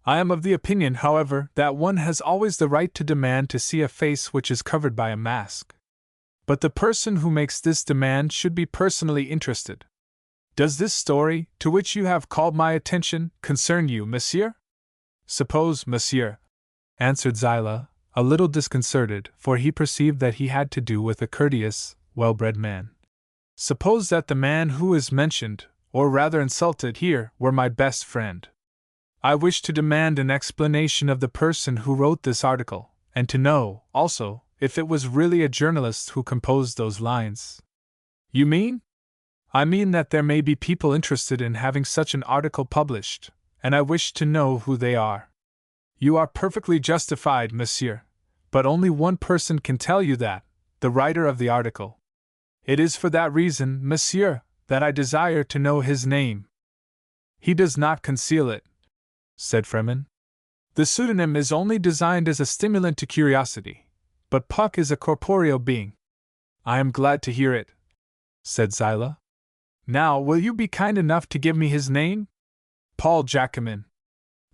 I am of the opinion, however, that one has always the right to demand to see a face which is covered by a mask. But the person who makes this demand should be personally interested. Does this story, to which you have called my attention, concern you, monsieur? Suppose, monsieur, answered Zilah, a little disconcerted, for he perceived that he had to do with a courteous, well-bred man. Suppose that the man who is mentioned, or rather insulted here, were my best friend. I wish to demand an explanation of the person who wrote this article, and to know, also, if it was really a journalist who composed those lines. You mean? I mean that there may be people interested in having such an article published, and I wish to know who they are. You are perfectly justified, monsieur, but only one person can tell you that, the writer of the article. It is for that reason, monsieur, that I desire to know his name. He does not conceal it, said Fremen. The pseudonym is only designed as a stimulant to curiosity, but Puck is a corporeal being. I am glad to hear it, said Zilah. Now, will you be kind enough to give me his name? Paul Jacquemin.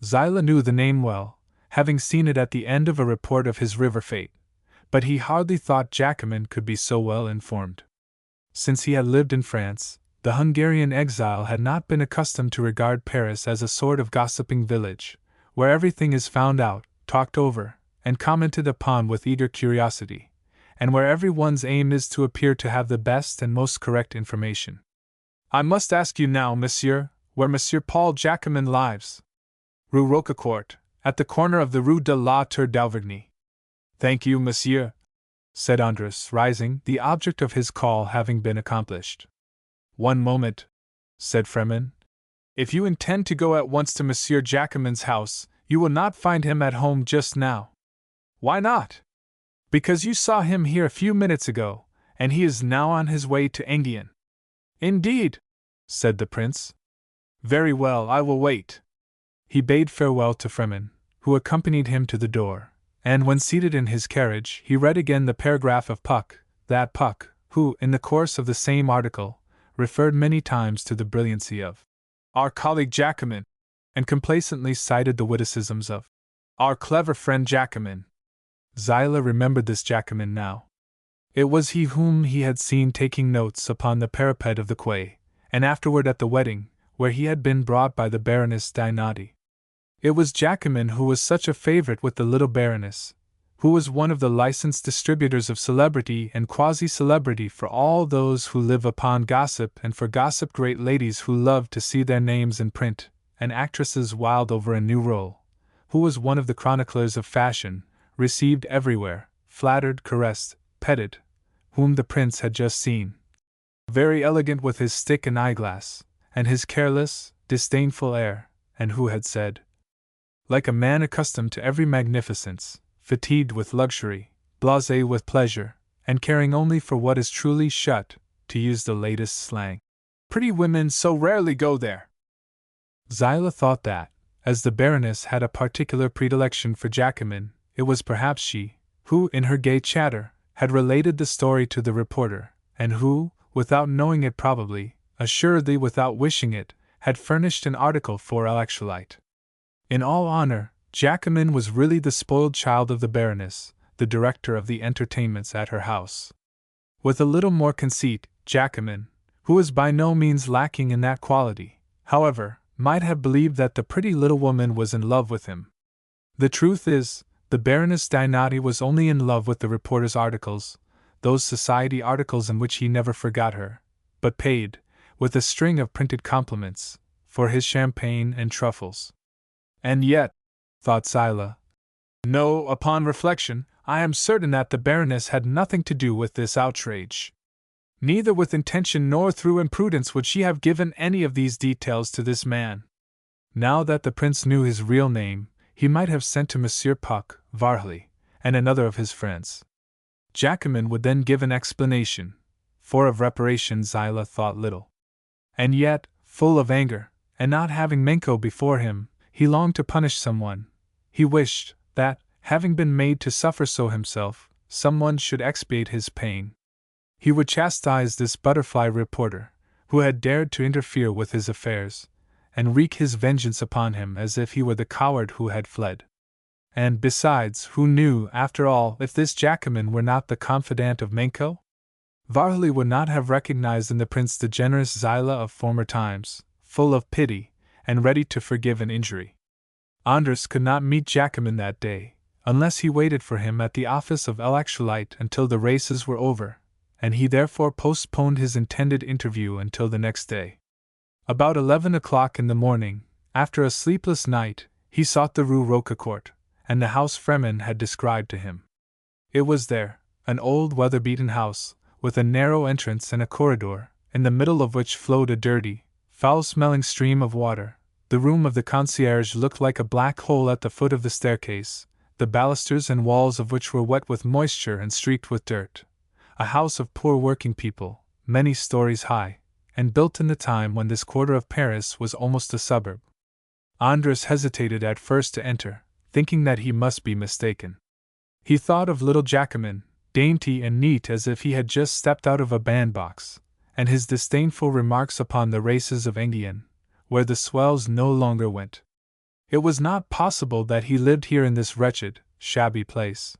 Zilah knew the name well, having seen it at the end of a report of his river fate, but he hardly thought Jacquemin could be so well informed. Since he had lived in France, the Hungarian exile had not been accustomed to regard Paris as a sort of gossiping village, where everything is found out, talked over, and commented upon with eager curiosity, and where everyone's aim is to appear to have the best and most correct information. I must ask you now, monsieur, where Monsieur Paul Jacquemin lives. Rue Roquecourt, at the corner of the Rue de la Tour d'Auvergne. Thank you, monsieur, said Andras, rising, the object of his call having been accomplished. One moment, said Fremen. If you intend to go at once to Monsieur Jacquemin's house, you will not find him at home just now. Why not? Because you saw him here a few minutes ago, and he is now on his way to Enghien. Indeed, said the prince. Very well, I will wait. He bade farewell to Fremen, who accompanied him to the door, and when seated in his carriage, he read again the paragraph of Puck, that Puck, who, in the course of the same article, referred many times to the brilliancy of our colleague Jacquemin, and complacently cited the witticisms of our clever friend Jacquemin. Zilah remembered this Jacquemin now. It was he whom he had seen taking notes upon the parapet of the quay, and afterward at the wedding, where he had been brought by the Baroness Dinati. It was Jacquemin who was such a favorite with the little Baroness, who was one of the licensed distributors of celebrity and quasi-celebrity for all those who live upon gossip and for gossip great ladies who loved to see their names in print, and actresses wild over a new role, who was one of the chroniclers of fashion, received everywhere, flattered, caressed, petted, whom the prince had just seen. Very elegant with his stick and eyeglass, and his careless, disdainful air, and who had said, like a man accustomed to every magnificence, fatigued with luxury, blasé with pleasure, and caring only for what is truly shut, to use the latest slang. Pretty women so rarely go there. Zilah thought that, as the Baroness had a particular predilection for Jacquemin, it was perhaps she, who, in her gay chatter, had related the story to the reporter, and who, without knowing it probably, assuredly without wishing it, had furnished an article for Alextrolite. In all honor, Jacquemin was really the spoiled child of the Baroness, the director of the entertainments at her house. With a little more conceit, Jacquemin, who was by no means lacking in that quality, however, might have believed that the pretty little woman was in love with him. The truth is, the Baroness Dinati was only in love with the reporter's articles, those society articles in which he never forgot her, but paid, with a string of printed compliments, for his champagne and truffles. And yet, thought Zilah, no, upon reflection, I am certain that the Baroness had nothing to do with this outrage. Neither with intention nor through imprudence would she have given any of these details to this man. Now that the prince knew his real name, he might have sent to Monsieur Puck, Varley, and another of his friends. Jacquemin would then give an explanation, for of reparation Zilah thought little. And yet, full of anger, and not having Menko before him, he longed to punish someone. He wished that, having been made to suffer so himself, someone should expiate his pain. He would chastise this butterfly reporter, who had dared to interfere with his affairs, and wreak his vengeance upon him as if he were the coward who had fled. And besides, who knew, after all, if this Jacomin were not the confidant of Menko? Varley would not have recognized in the prince the generous Zilah of former times, full of pity, and ready to forgive an injury. Andres could not meet Jacomin that day, unless he waited for him at the office of El Actualite until the races were over, and he therefore postponed his intended interview until the next day. About 11 o'clock in the morning, after a sleepless night, he sought the Rue Rocacourt, and the house Fremen had described to him. It was there, an old weather-beaten house, with a narrow entrance and a corridor, in the middle of which flowed a dirty, foul-smelling stream of water. The room of the concierge looked like a black hole at the foot of the staircase, the balusters and walls of which were wet with moisture and streaked with dirt. A house of poor working people, many stories high, and built in the time when this quarter of Paris was almost a suburb. Andres hesitated at first to enter, thinking that he must be mistaken. He thought of little Jacomin, dainty and neat as if he had just stepped out of a bandbox, and his disdainful remarks upon the races of Enghien, where the swells no longer went. It was not possible that he lived here in this wretched, shabby place.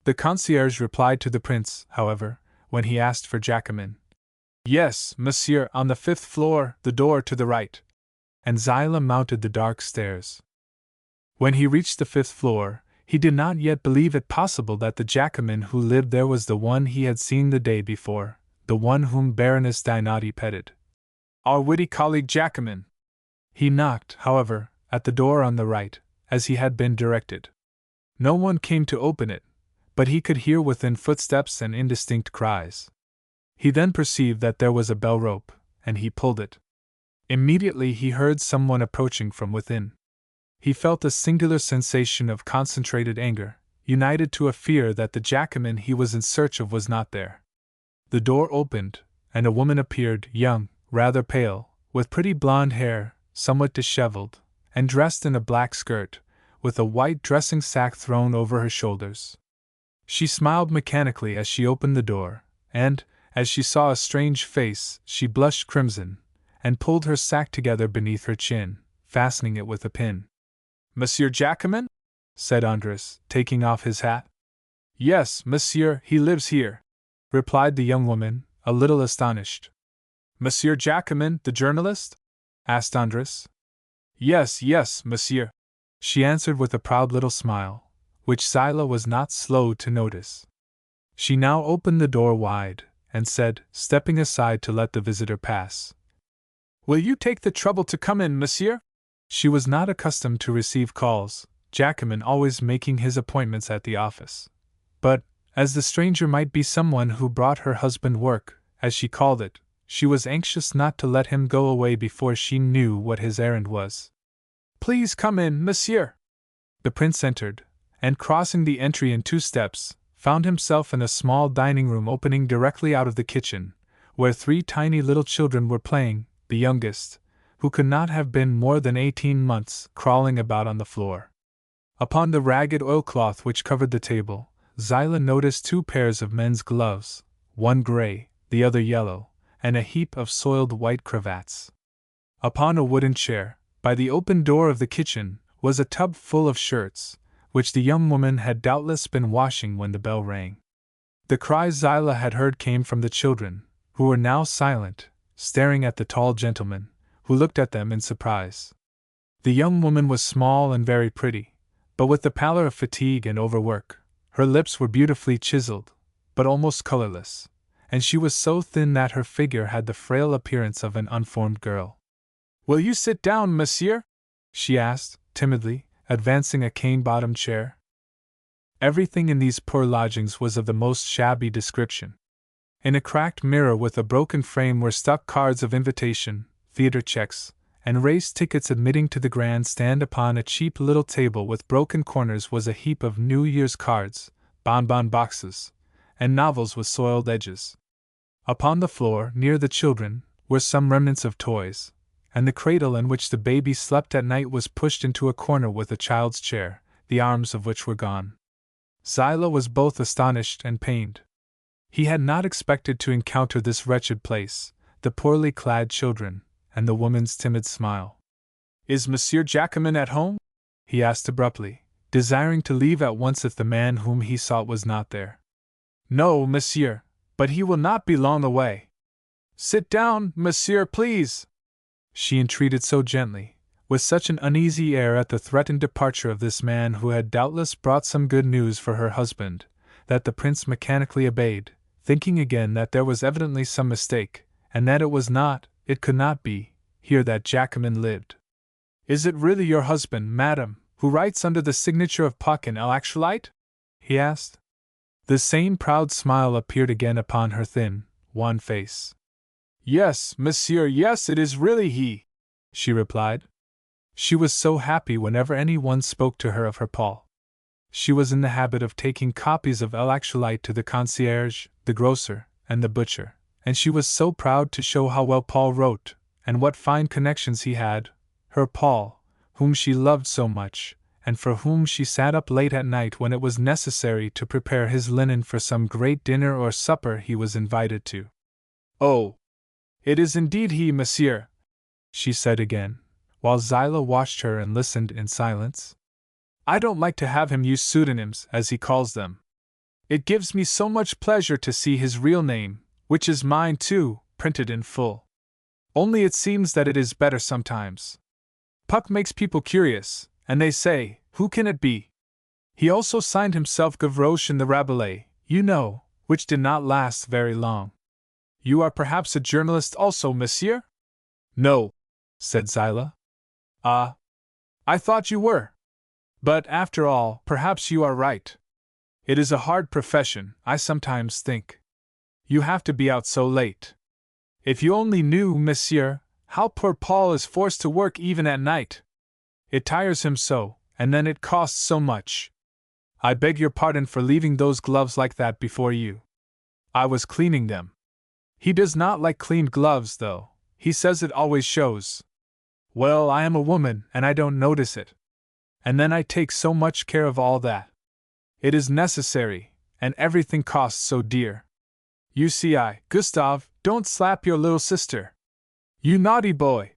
The concierge replied to the prince, however, when he asked for Jacomin. Yes, monsieur, on the 5th floor, the door to the right. And Zilah mounted the dark stairs. When he reached the 5th floor, he did not yet believe it possible that the Jacomin who lived there was the one he had seen the day before, the one whom Baroness Dinati petted. Our witty colleague Jacomin. He knocked, however, at the door on the right, as he had been directed. No one came to open it, but he could hear within footsteps and indistinct cries. He then perceived that there was a bell rope, and he pulled it. Immediately he heard someone approaching from within. He felt a singular sensation of concentrated anger, united to a fear that the Jacomin he was in search of was not there. The door opened, and a woman appeared, young, rather pale, with pretty blonde hair, somewhat disheveled, and dressed in a black skirt, with a white dressing sack thrown over her shoulders. She smiled mechanically as she opened the door, and, as she saw a strange face, she blushed crimson, and pulled her sack together beneath her chin, fastening it with a pin. Monsieur Jacomin? Said Andres, taking off his hat. Yes, monsieur, he lives here, replied the young woman, a little astonished. Monsieur Jacomin, the journalist? Asked Andres. Yes, monsieur, she answered with a proud little smile, which Zilah was not slow to notice. She now opened the door wide, and said, stepping aside to let the visitor pass, Will you take the trouble to come in, monsieur? She was not accustomed to receive calls, Jacomin always making his appointments at the office. But, as the stranger might be someone who brought her husband work, as she called it, she was anxious not to let him go away before she knew what his errand was. Please come in, monsieur. The prince entered, and crossing the entry in 2 steps, found himself in a small dining room opening directly out of the kitchen, where 3 tiny little children were playing, the youngest, who could not have been more than 18 months, crawling about on the floor. Upon the ragged oilcloth which covered the table, Zilah noticed 2 pairs of men's gloves, one gray, the other yellow, and a heap of soiled white cravats. Upon a wooden chair, by the open door of the kitchen, was a tub full of shirts, which the young woman had doubtless been washing when the bell rang. The cries Zilah had heard came from the children, who were now silent, staring at the tall gentleman, who looked at them in surprise. The young woman was small and very pretty, but with the pallor of fatigue and overwork. Her lips were beautifully chiseled, but almost colorless, and she was so thin that her figure had the frail appearance of an unformed girl. Will you sit down, monsieur? She asked, timidly, advancing a cane-bottomed chair. Everything in these poor lodgings was of the most shabby description. In a cracked mirror with a broken frame were stuck cards of invitation, theater checks, and race tickets admitting to the grand stand. Upon a cheap little table with broken corners was a heap of New Year's cards, bonbon boxes, and novels with soiled edges. Upon the floor, near the children, were some remnants of toys, and the cradle in which the baby slept at night was pushed into a corner with a child's chair, the arms of which were gone. Zilah was both astonished and pained. He had not expected to encounter this wretched place, the poorly clad children, and the woman's timid smile. Is Monsieur Jaquemin at home? He asked abruptly, desiring to leave at once if the man whom he sought was not there. No, monsieur, but he will not be long away. Sit down, monsieur, please, she entreated so gently, with such an uneasy air at the threatened departure of this man who had doubtless brought some good news for her husband, that the prince mechanically obeyed, thinking again that there was evidently some mistake, and that it could not be, here that Jaquemin lived. Is it really your husband, madam, who writes under the signature of Puck and Al-Actualite? He asked. The same proud smile appeared again upon her thin, wan face. Yes, monsieur, yes, it is really he, she replied. She was so happy whenever any one spoke to her of her Paul. She was in the habit of taking copies of Al-Actualite to the concierge, the grocer, and the butcher, and she was so proud to show how well Paul wrote, and what fine connections he had, her Paul, whom she loved so much, and for whom she sat up late at night when it was necessary to prepare his linen for some great dinner or supper he was invited to. Oh, it is indeed he, monsieur, she said again, while Zilah watched her and listened in silence. I don't like to have him use pseudonyms, as he calls them. It gives me so much pleasure to see his real name, which is mine too, printed in full. Only it seems that it is better sometimes. Puck makes people curious, and they say, who can it be? He also signed himself Gavroche in the Rabelais, you know, which did not last very long. You are perhaps a journalist also, monsieur? No, said Zilah. Ah, I thought you were. But after all, perhaps you are right. It is a hard profession, I sometimes think. You have to be out so late. If you only knew, monsieur, how poor Paul is forced to work even at night. It tires him so, and then it costs so much. I beg your pardon for leaving those gloves like that before you. I was cleaning them. He does not like cleaned gloves, though. He says it always shows. Well, I am a woman, and I don't notice it. And then I take so much care of all that. It is necessary, and everything costs so dear. You see, Gustave, don't slap your little sister. You naughty boy!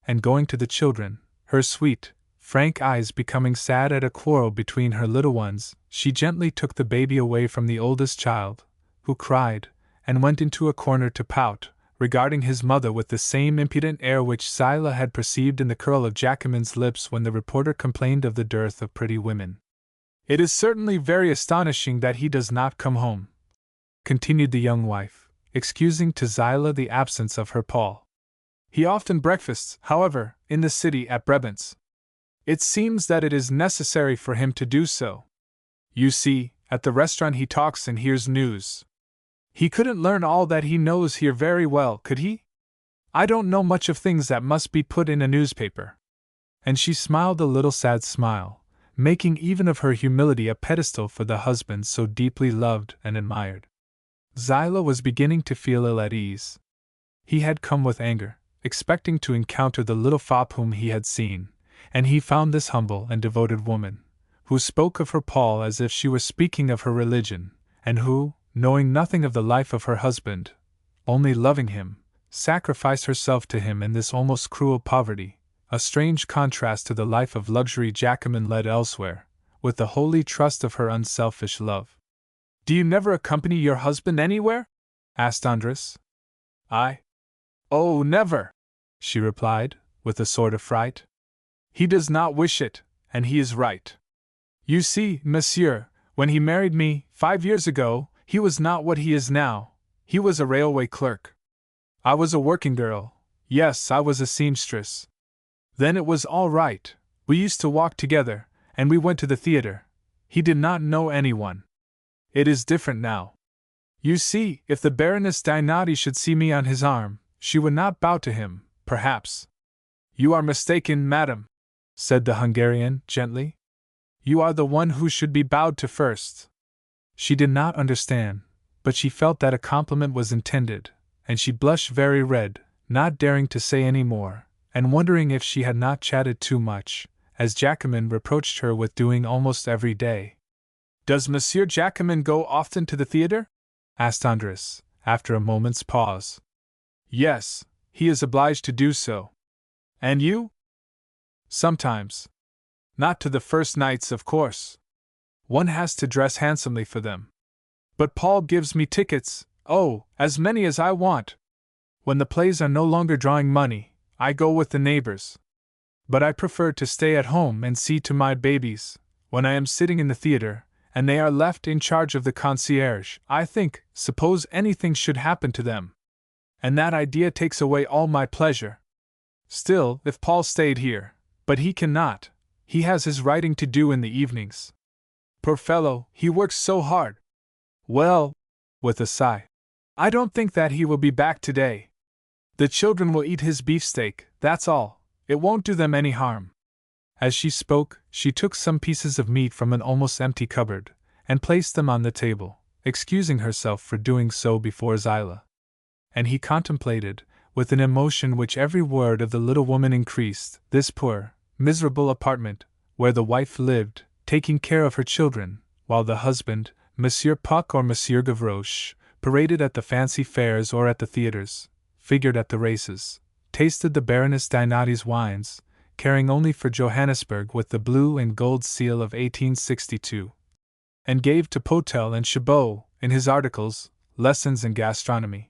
And going to the children, her sweet, frank eyes becoming sad at a quarrel between her little ones, she gently took the baby away from the oldest child, who cried, and went into a corner to pout, regarding his mother with the same impudent air which Zilah had perceived in the curl of Jaquemin's lips when the reporter complained of the dearth of pretty women. It is certainly very astonishing that he does not come home, continued the young wife, excusing to Zilah the absence of her Paul. He often breakfasts, however, in the city at Brabant's. It seems that it is necessary for him to do so. You see, at the restaurant he talks and hears news. He couldn't learn all that he knows here very well, could he? I don't know much of things that must be put in a newspaper. And she smiled a little sad smile, making even of her humility a pedestal for the husband so deeply loved and admired. Zilah was beginning to feel ill at ease. He had come with anger, expecting to encounter the little fop whom he had seen, and he found this humble and devoted woman, who spoke of her Paul as if she were speaking of her religion, and who, knowing nothing of the life of her husband, only loving him, sacrificed herself to him in this almost cruel poverty, a strange contrast to the life of luxury Jaquemin led elsewhere, with the holy trust of her unselfish love. Do you never accompany your husband anywhere? Asked Andres. Oh, never, she replied, with a sort of fright. He does not wish it, and he is right. You see, monsieur, when he married me, 5 years ago, he was not what he is now. He was a railway clerk. I was a working girl. Yes, I was a seamstress. Then it was all right. We used to walk together, and we went to the theater. He did not know anyone. It is different now. You see, if the Baroness Dinati should see me on his arm, she would not bow to him, perhaps. You are mistaken, madam, said the Hungarian, gently. You are the one who should be bowed to first. She did not understand, but she felt that a compliment was intended, and she blushed very red, not daring to say any more, and wondering if she had not chatted too much, as Jaquemin reproached her with doing almost every day. Does Monsieur Jaquemin go often to the theater? Asked Andres, after a moment's pause. Yes, he is obliged to do so. And you? Sometimes. Not to the first nights, of course. One has to dress handsomely for them. But Paul gives me tickets, oh, as many as I want. When the plays are no longer drawing money, I go with the neighbors. But I prefer to stay at home and see to my babies, when I am sitting in the theater, and they are left in charge of the concierge. I think, suppose anything should happen to them. And that idea takes away all my pleasure. Still, if Paul stayed here, but he cannot, he has his writing to do in the evenings. Poor fellow, he works so hard. Well, with a sigh, I don't think that he will be back today. The children will eat his beefsteak, that's all. It won't do them any harm. As she spoke, she took some pieces of meat from an almost empty cupboard, and placed them on the table, excusing herself for doing so before Zilah. And he contemplated, with an emotion which every word of the little woman increased, this poor, miserable apartment, where the wife lived, taking care of her children, while the husband, Monsieur Puck or Monsieur Gavroche, paraded at the fancy fairs or at the theaters, figured at the races, tasted the Baroness Dinati's wines, caring only for Johannesburg with the blue and gold seal of 1862, and gave to Potel and Chabot, in his articles, lessons in gastronomy.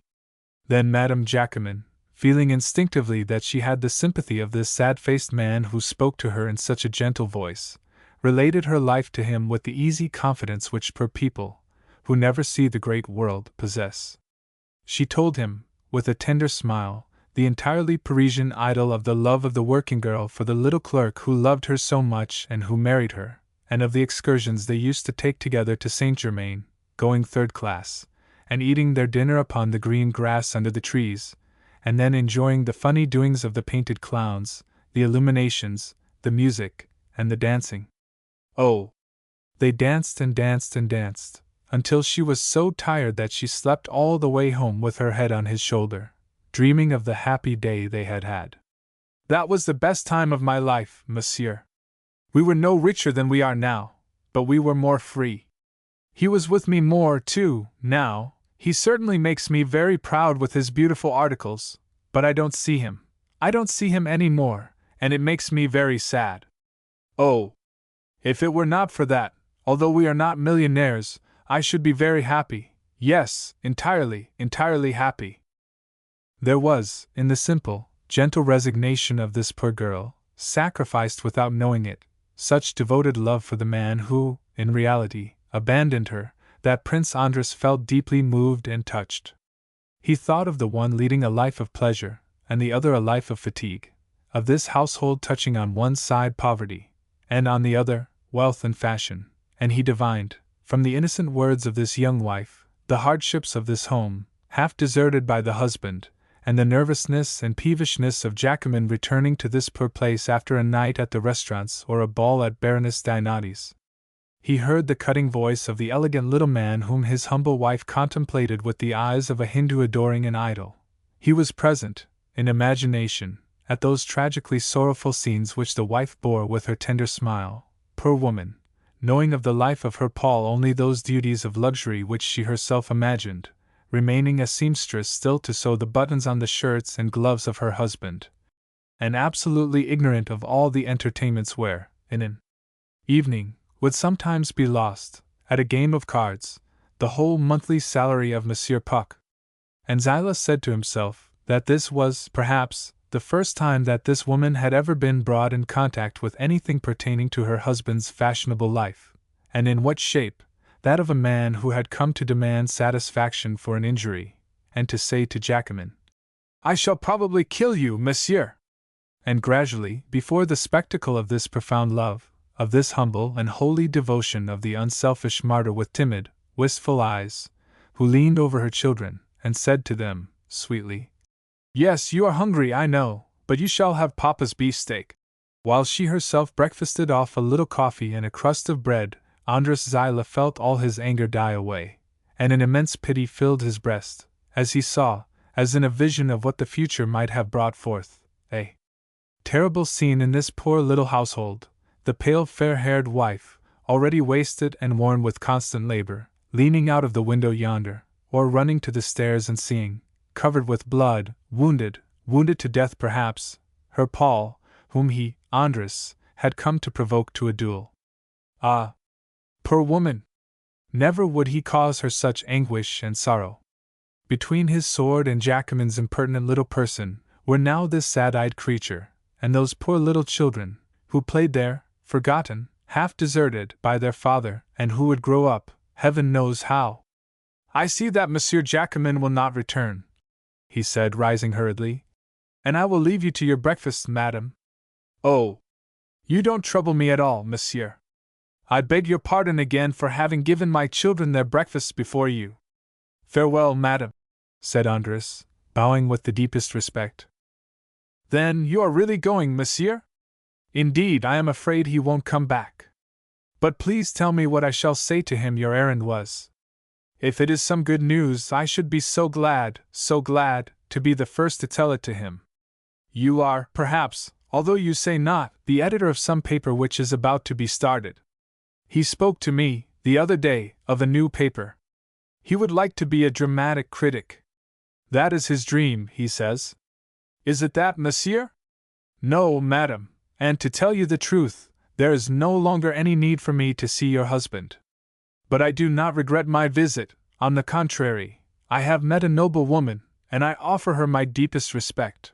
Then Madame Jacquemin, feeling instinctively that she had the sympathy of this sad-faced man who spoke to her in such a gentle voice, related her life to him with the easy confidence which poor people, who never see the great world, possess. She told him, with a tender smile, the entirely Parisian idyll of the love of the working girl for the little clerk who loved her so much and who married her, and of the excursions they used to take together to Saint-Germain, going third class, and eating their dinner upon the green grass under the trees, and then enjoying the funny doings of the painted clowns, the illuminations, the music, and the dancing. Oh! They danced and danced and danced, until she was so tired that she slept all the way home with her head on his shoulder, dreaming of the happy day they had had. That was the best time of my life, monsieur. We were no richer than we are now, but we were more free. He was with me more, too, now. He certainly makes me very proud with his beautiful articles, but I don't see him. I don't see him any more, and it makes me very sad. Oh! If it were not for that, although we are not millionaires, I should be very happy, yes, entirely, entirely happy. There was, in the simple, gentle resignation of this poor girl, sacrificed without knowing it, such devoted love for the man who, in reality, abandoned her, that Prince Andras felt deeply moved and touched. He thought of the one leading a life of pleasure, and the other a life of fatigue, of this household touching on one side poverty, and on the other, wealth and fashion, and he divined, from the innocent words of this young wife, the hardships of this home, half deserted by the husband, and the nervousness and peevishness of Jacquemin returning to this poor place after a night at the restaurants or a ball at Baroness Dinati's. He heard the cutting voice of the elegant little man whom his humble wife contemplated with the eyes of a Hindu adoring an idol. He was present, in imagination, at those tragically sorrowful scenes which the wife bore with her tender smile, poor woman, knowing of the life of her Paul only those duties of luxury which she herself imagined, remaining a seamstress still to sew the buttons on the shirts and gloves of her husband, and absolutely ignorant of all the entertainments where, in an evening, would sometimes be lost, at a game of cards, the whole monthly salary of Monsieur Puck. And Zilah said to himself that this was, perhaps, the first time that this woman had ever been brought in contact with anything pertaining to her husband's fashionable life, and in what shape? That of a man who had come to demand satisfaction for an injury, and to say to Jacquemin, "I shall probably kill you, monsieur!" And gradually, before the spectacle of this profound love, of this humble and holy devotion of the unselfish martyr with timid, wistful eyes, who leaned over her children, and said to them, sweetly, "Yes, you are hungry, I know, but you shall have Papa's beefsteak," while she herself breakfasted off a little coffee and a crust of bread. Andras Zilah felt all his anger die away, and an immense pity filled his breast, as he saw, as in a vision of what the future might have brought forth, a terrible scene in this poor little household. The pale fair-haired wife, already wasted and worn with constant labor, leaning out of the window yonder, or running to the stairs and seeing, covered with blood, wounded to death perhaps, her Paul, whom he, Andres, had come to provoke to a duel. Ah! Poor woman! Never would he cause her such anguish and sorrow. Between his sword and Jacamin's impertinent little person were now this sad-eyed creature, and those poor little children, who played there, forgotten, half deserted by their father, and who would grow up, heaven knows how. "I see that Monsieur Jacamin will not return," he said, rising hurriedly, "and I will leave you to your breakfast, madam." "Oh! You don't trouble me at all, monsieur. I beg your pardon again for having given my children their breakfasts before you." "Farewell, madam," said Andres, bowing with the deepest respect. "Then you are really going, monsieur? Indeed, I am afraid he won't come back. But please tell me what I shall say to him your errand was. If it is some good news, I should be so glad, to be the first to tell it to him. You are, perhaps, although you say not, the editor of some paper which is about to be started. He spoke to me, the other day, of a new paper. He would like to be a dramatic critic. That is his dream, he says. Is it that, monsieur? No, madam, and to tell you the truth, there is no longer any need for me to see your husband. But I do not regret my visit, on the contrary, I have met a noble woman, and I offer her my deepest respect.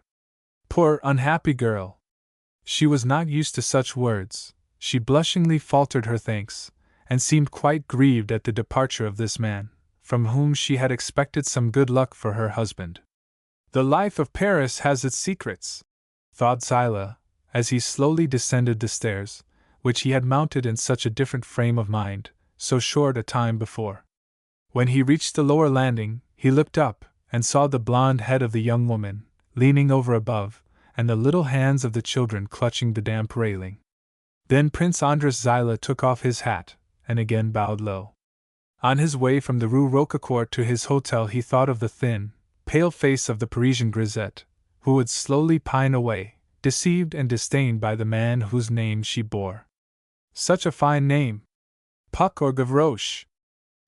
Poor unhappy girl! She was not used to such words. She blushingly faltered her thanks, and seemed quite grieved at the departure of this man, from whom she had expected some good luck for her husband. The life of Paris has its secrets, thought Zilah, as he slowly descended the stairs, which he had mounted in such a different frame of mind, so short a time before. When he reached the lower landing, he looked up, and saw the blonde head of the young woman, leaning over above, and the little hands of the children clutching the damp railing. Then Prince Andres Zilah took off his hat, and again bowed low. On his way from the Rue Roquecourt to his hotel he thought of the thin, pale face of the Parisian grisette, who would slowly pine away, deceived and disdained by the man whose name she bore. Such a fine name! Puck or Gavroche!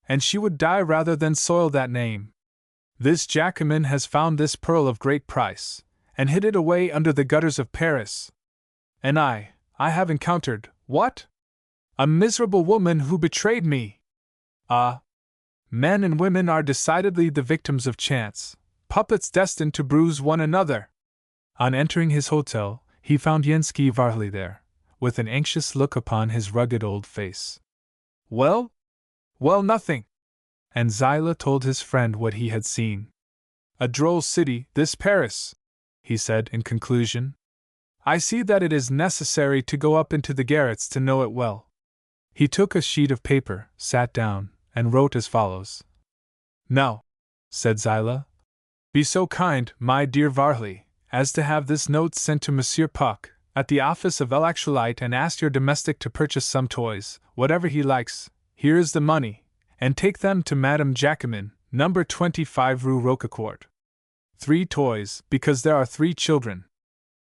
And she would die rather than soil that name. This Jacamin has found this pearl of great price, and hid it away under the gutters of Paris. And I have encountered, what? A miserable woman who betrayed me! Ah! Men and women are decidedly the victims of chance, puppets destined to bruise one another. On entering his hotel, he found Yensky Varley there, with an anxious look upon his rugged old face. Well? Well, nothing. And Zilah told his friend what he had seen. A droll city, this Paris, he said in conclusion. I see that it is necessary to go up into the garrets to know it well. He took a sheet of paper, sat down, and wrote as follows. Now, said Zilah, be so kind, my dear Varley, as to have this note sent to Monsieur Puck, at the office of L'Actualité, and ask your domestic to purchase some toys, whatever he likes. Here is the money, and take them to Madame Jacamin, number 25 Rue Roquecourt. 3 toys, because there are 3 children.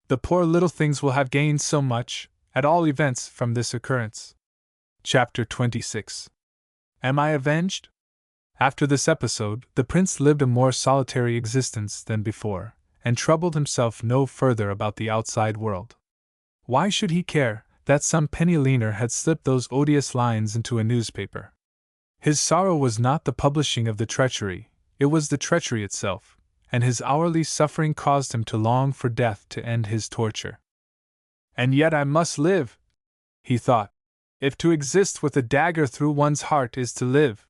The poor little things will have gained so much, at all events, from this occurrence. Chapter 26. Am I avenged? After this episode, the prince lived a more solitary existence than before, and troubled himself no further about the outside world. Why should he care that some penny leaner had slipped those odious lines into a newspaper? His sorrow was not the publishing of the treachery, it was the treachery itself, and his hourly suffering caused him to long for death to end his torture. And yet I must live, he thought, if to exist with a dagger through one's heart is to live.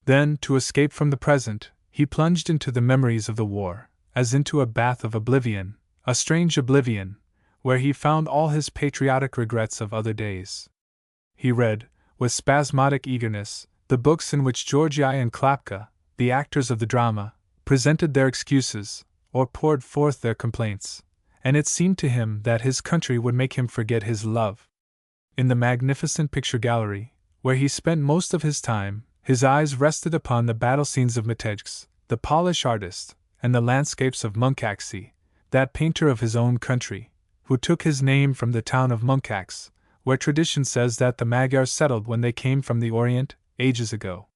Then, to escape from the present, he plunged into the memories of the war, as into a bath of oblivion, a strange oblivion, where he found all his patriotic regrets of other days. He read, with spasmodic eagerness, the books in which Georgii and Klapka, the actors of the drama, presented their excuses, or poured forth their complaints, and it seemed to him that his country would make him forget his love. In the magnificent picture gallery, where he spent most of his time, his eyes rested upon the battle scenes of Matejks, the Polish artist, and the landscapes of Munkacsy, that painter of his own country, who took his name from the town of Munkacs, where tradition says that the Magyars settled when they came from the Orient, ages ago.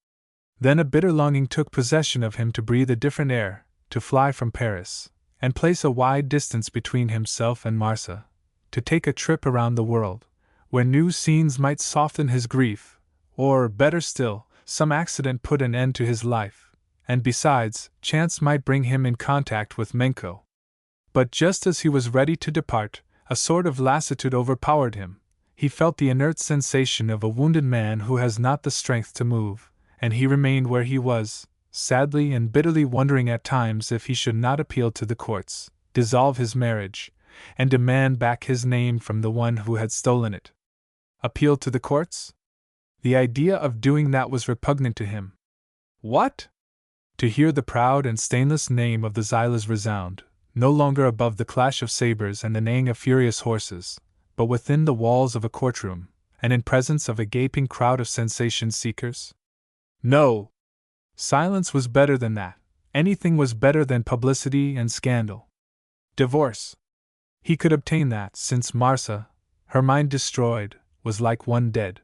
Then a bitter longing took possession of him to breathe a different air, to fly from Paris, and place a wide distance between himself and Marsa, to take a trip around the world, where new scenes might soften his grief, or, better still, some accident put an end to his life, and besides, chance might bring him in contact with Menko. But just as he was ready to depart, a sort of lassitude overpowered him. He felt the inert sensation of a wounded man who has not the strength to move, and he remained where he was, sadly and bitterly wondering at times if he should not appeal to the courts, dissolve his marriage, and demand back his name from the one who had stolen it. Appeal to the courts? The idea of doing that was repugnant to him. What? To hear the proud and stainless name of the Zilahs resound, no longer above the clash of sabers and the neighing of furious horses, but within the walls of a courtroom, and in presence of a gaping crowd of sensation-seekers? No! Silence was better than that. Anything was better than publicity and scandal. Divorce. He could obtain that, since Marsa, her mind destroyed, was like one dead.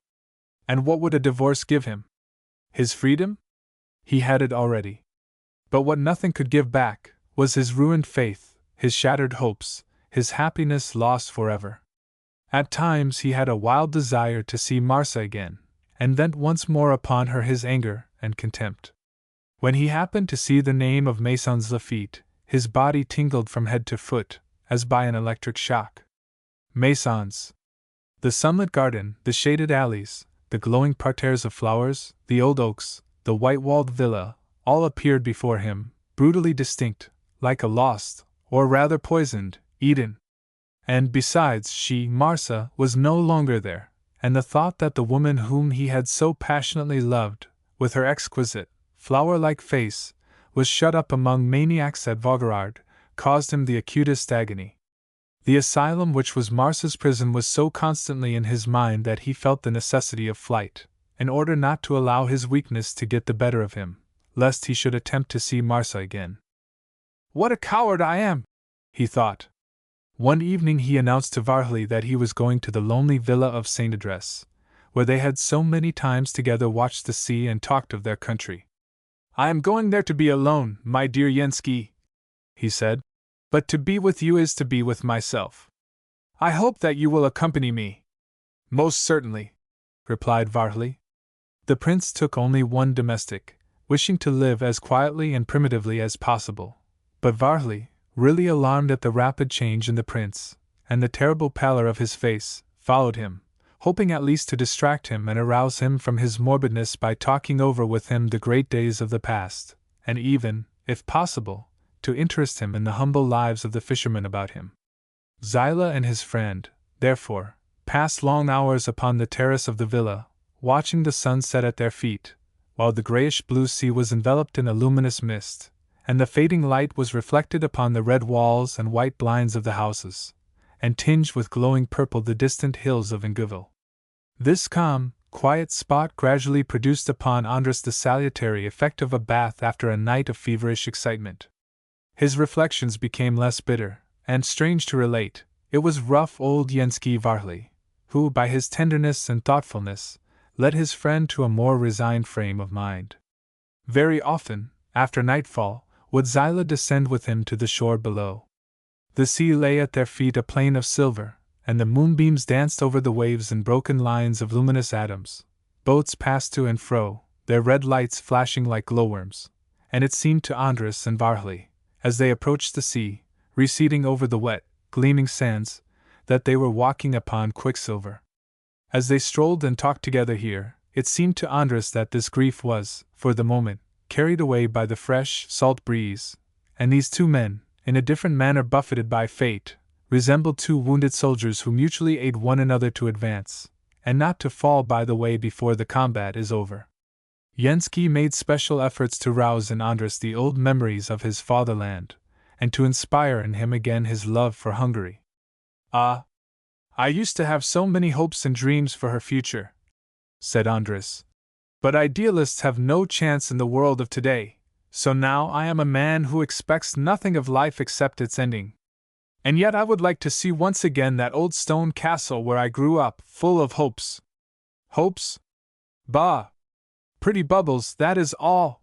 And what would a divorce give him? His freedom? He had it already. But what nothing could give back was his ruined faith, his shattered hopes, his happiness lost forever. At times he had a wild desire to see Marsa again, and vent once more upon her his anger and contempt. When he happened to see the name of Maisons Lafitte, his body tingled from head to foot, as by an electric shock. Maisons. The sunlit garden, the shaded alleys, the glowing parterres of flowers, the old oaks, the white-walled villa, all appeared before him, brutally distinct, like a lost, or rather poisoned, Eden. And besides, she, Marsa, was no longer there, and the thought that the woman whom he had so passionately loved, with her exquisite, flower-like face, was shut up among maniacs at Vaugirard, caused him the acutest agony. The asylum which was Marsa's prison was so constantly in his mind that he felt the necessity of flight, in order not to allow his weakness to get the better of him, lest he should attempt to see Marsa again. "What a coward I am!" he thought. One evening he announced to Varley that he was going to the lonely villa of Saint Adresse, where they had so many times together watched the sea and talked of their country. "I am going there to be alone, my dear Yenski," he said. "But to be with you is to be with myself. I hope that you will accompany me." "Most certainly," replied Varley. The prince took only one domestic, wishing to live as quietly and primitively as possible. But Varley, really alarmed at the rapid change in the prince, and the terrible pallor of his face, followed him, hoping at least to distract him and arouse him from his morbidness by talking over with him the great days of the past, and even, if possible, to interest him in the humble lives of the fishermen about him. Zilah and his friend, therefore, passed long hours upon the terrace of the villa, watching the sun set at their feet, while the grayish-blue sea was enveloped in a luminous mist, and the fading light was reflected upon the red walls and white blinds of the houses, and tinged with glowing purple the distant hills of Ingeville. This calm, quiet spot gradually produced upon Andras the salutary effect of a bath after a night of feverish excitement. His reflections became less bitter, and strange to relate, it was rough old Yenski Varley, who, by his tenderness and thoughtfulness, led his friend to a more resigned frame of mind. Very often, after nightfall, would Zilah descend with him to the shore below. The sea lay at their feet a plain of silver, and the moonbeams danced over the waves in broken lines of luminous atoms. Boats passed to and fro, their red lights flashing like glowworms, and it seemed to Andras and Varley, as they approached the sea, receding over the wet, gleaming sands, that they were walking upon quicksilver. As they strolled and talked together here, it seemed to Andras that this grief was, for the moment, carried away by the fresh, salt breeze, and these two men, in a different manner buffeted by fate, resembled two wounded soldiers who mutually aid one another to advance, and not to fall by the way before the combat is over. Yenski made special efforts to rouse in Andras the old memories of his fatherland, and to inspire in him again his love for Hungary. "Ah, I used to have so many hopes and dreams for her future," said Andras. "But idealists have no chance in the world of today, so now I am a man who expects nothing of life except its ending. And yet I would like to see once again that old stone castle where I grew up, full of hopes." "Hopes? Bah! Pretty bubbles, that is all."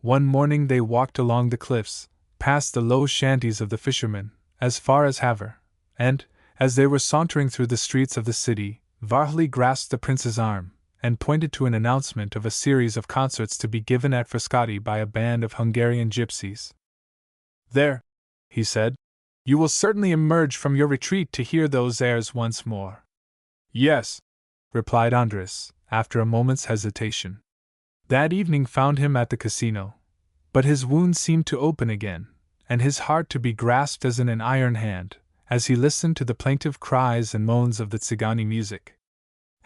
One morning they walked along the cliffs, past the low shanties of the fishermen, as far as Havre, and, As they were sauntering through the streets of the city, Varhli grasped the prince's arm and pointed to an announcement of a series of concerts to be given at Frascati by a band of Hungarian gypsies. "There," he said, "you will certainly emerge from your retreat to hear those airs once more." "Yes," replied Andres, after a moment's hesitation. That evening found him at the casino, but his wound seemed to open again, and his heart to be grasped as in an iron hand, as he listened to the plaintive cries and moans of the Tsigani music.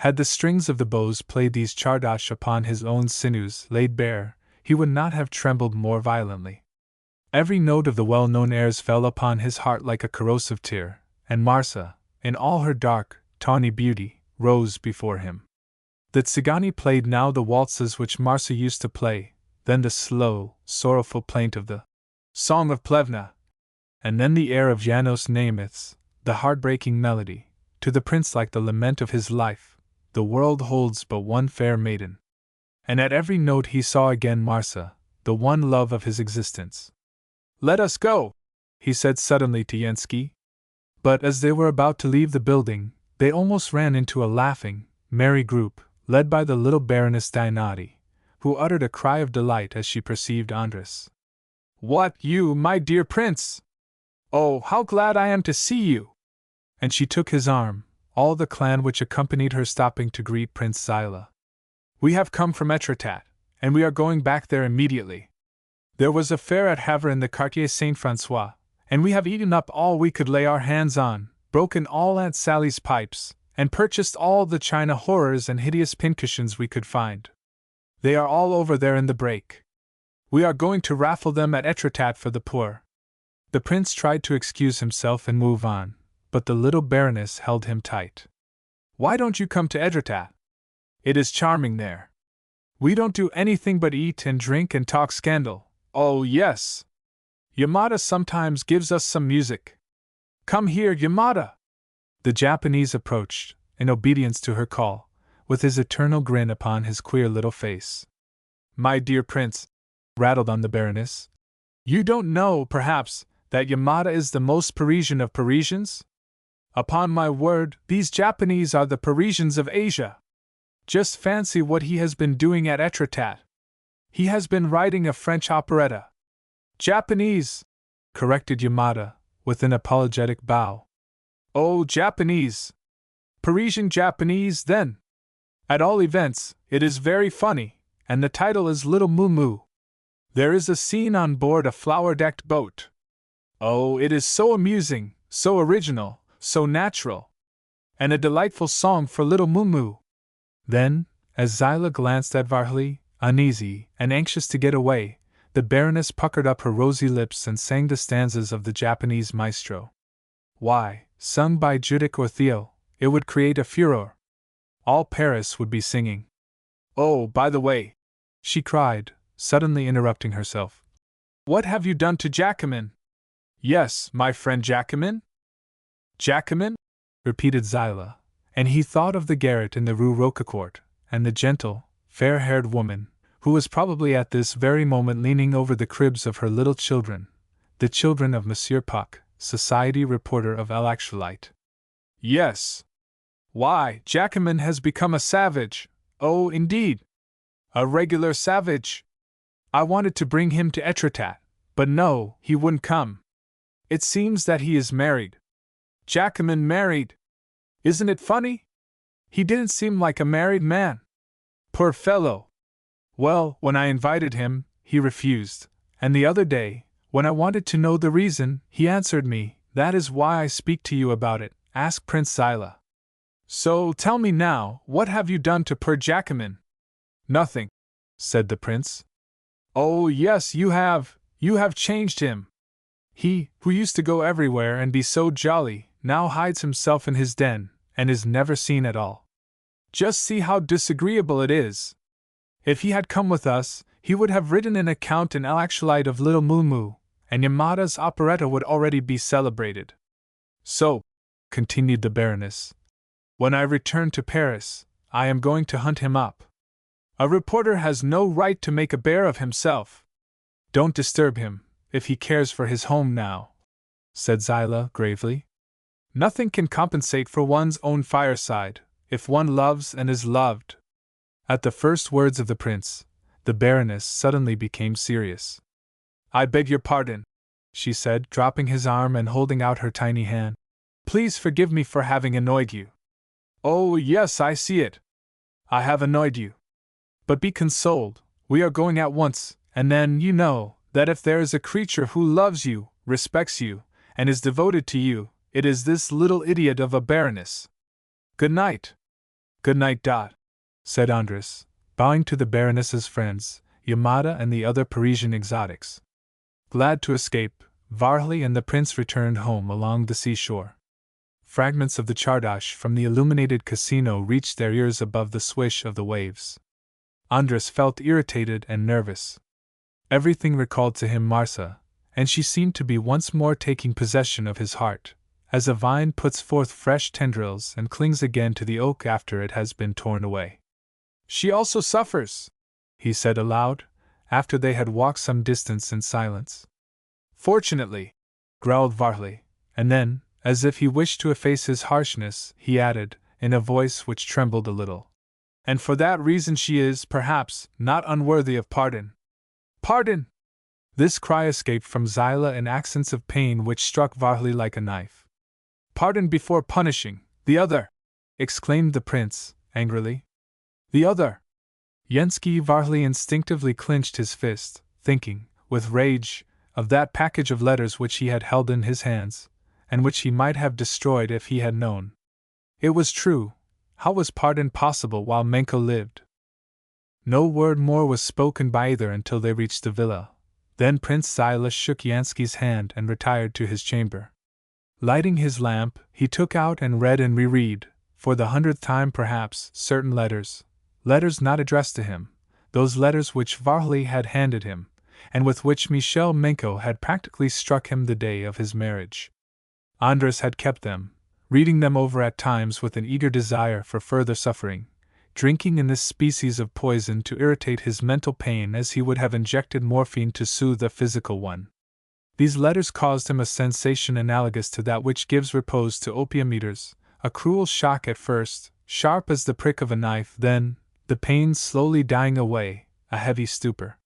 Had the strings of the bows played these chardash upon his own sinews laid bare, he would not have trembled more violently. Every note of the well-known airs fell upon his heart like a corrosive tear, and Marsa, in all her dark, tawny beauty, rose before him. The Tsigani played now the waltzes which Marsa used to play, then the slow, sorrowful plaint of the Song of Plevna, and then the air of Janos Nemeth's, the heartbreaking melody, to the prince like the lament of his life. The world holds but one fair maiden. And at every note he saw again Marsa, the one love of his existence. "Let us go," he said suddenly to Yensky. But as they were about to leave the building, they almost ran into a laughing, merry group, led by the little Baroness Dianati, who uttered a cry of delight as she perceived Andres. "What, you, my dear prince! Oh, how glad I am to see you!" And she took his arm, all the clan which accompanied her stopping to greet Prince Zilah. "We have come from Etretat, and we are going back there immediately. There was a fair at Havre in the Quartier Saint-François, and we have eaten up all we could lay our hands on, broken all Aunt Sally's pipes, and purchased all the china horrors and hideous pincushions we could find. They are all over there in the break. We are going to raffle them at Etretat for the poor." The prince tried to excuse himself and move on, but the little Baroness held him tight. "Why don't you come to Etretat? It is charming there. We don't do anything but eat and drink and talk scandal. Oh, yes! Yamada sometimes gives us some music. Come here, Yamada!" The Japanese approached, in obedience to her call, with his eternal grin upon his queer little face. "My dear prince," rattled on the Baroness, "you don't know, perhaps, that Yamada is the most Parisian of Parisians? Upon my word, these Japanese are the Parisians of Asia. Just fancy what he has been doing at Etretat. He has been writing a French operetta." "Japanese," corrected Yamada, with an apologetic bow. "Oh, Japanese. Parisian Japanese, then. At all events, it is very funny, and the title is Little Moo Moo. There is a scene on board a flower-decked boat. Oh, it is so amusing, so original, so natural. And a delightful song for little Moo Moo." Then, as Zilah glanced at Varhli, uneasy and anxious to get away, the Baroness puckered up her rosy lips and sang the stanzas of the Japanese maestro. Why, sung by Judic or Theo, it would create a furore. All Paris would be singing. "Oh, by the way," she cried, suddenly interrupting herself, "what have you done to Jacquemin?" "Yes, my friend Jacquemin?" "Jacquemin?" repeated Zilah, and he thought of the garret in the Rue Roquecourt, and the gentle, fair-haired woman, who was probably at this very moment leaning over the cribs of her little children, the children of Monsieur Puck, society reporter of El Actualite. "Yes. Why, Jacquemin has become a savage. Oh, indeed. A regular savage. I wanted to bring him to Etretat, but no, he wouldn't come. It seems that he is married. Jacquemin married. Isn't it funny? He didn't seem like a married man. Poor fellow. Well, when I invited him, he refused, and the other day, when I wanted to know the reason, he answered me, 'That is why I speak to you about it, ask Prince Zilah.' So tell me now, what have you done to poor Jacquemin?" "Nothing," said the prince. "Oh, yes, you have changed him. He, who used to go everywhere and be so jolly, now hides himself in his den, and is never seen at all. Just see how disagreeable it is. If he had come with us, he would have written an account in El Actualite of Little Moo Moo, and Yamada's operetta would already be celebrated. So," continued the Baroness, "when I return to Paris, I am going to hunt him up. A reporter has no right to make a bear of himself. Don't disturb him, if he cares for his home now," said Zilah gravely. Nothing can compensate for one's own fireside, if one loves and is loved. At the first words of the prince, the Baroness suddenly became serious. I beg your pardon, she said, dropping his arm and holding out her tiny hand. Please forgive me for having annoyed you. Oh, yes, I see it. I have annoyed you. But be consoled, we are going at once, and then you know that if there is a creature who loves you, respects you, and is devoted to you, it is this little idiot of a Baroness. Good night. Good night. Said Andres, bowing to the Baroness's friends, Yamada and the other Parisian exotics. Glad to escape, Varley and the prince returned home along the seashore. Fragments of the Chardash from the illuminated casino reached their ears above the swish of the waves. Andres felt irritated and nervous. Everything recalled to him Marsa, and she seemed to be once more taking possession of his heart, as a vine puts forth fresh tendrils and clings again to the oak after it has been torn away. She also suffers, he said aloud, after they had walked some distance in silence. Fortunately, growled Varley, and then, as if he wished to efface his harshness, he added, in a voice which trembled a little, and for that reason she is, perhaps, not unworthy of pardon. Pardon! This cry escaped from Zilah in accents of pain which struck Varley like a knife. Pardon before punishing, the other! Exclaimed the prince, angrily. The other! Yensky Varley instinctively clenched his fist, thinking, with rage, of that package of letters which he had held in his hands, and which he might have destroyed if he had known. It was true. How was pardon possible while Menko lived? No word more was spoken by either until they reached the villa. Then Prince Zilah shook Yansky's hand and retired to his chamber. Lighting his lamp, he took out and read and reread, for the 100th time perhaps, certain letters not addressed to him, those letters which Varley had handed him, and with which Michel Menko had practically struck him the day of his marriage. Andres had kept them, reading them over at times with an eager desire for further suffering, drinking in this species of poison to irritate his mental pain as he would have injected morphine to soothe a physical one. These letters caused him a sensation analogous to that which gives repose to opium eaters, a cruel shock at first, sharp as the prick of a knife, then, the pain slowly dying away, a heavy stupor.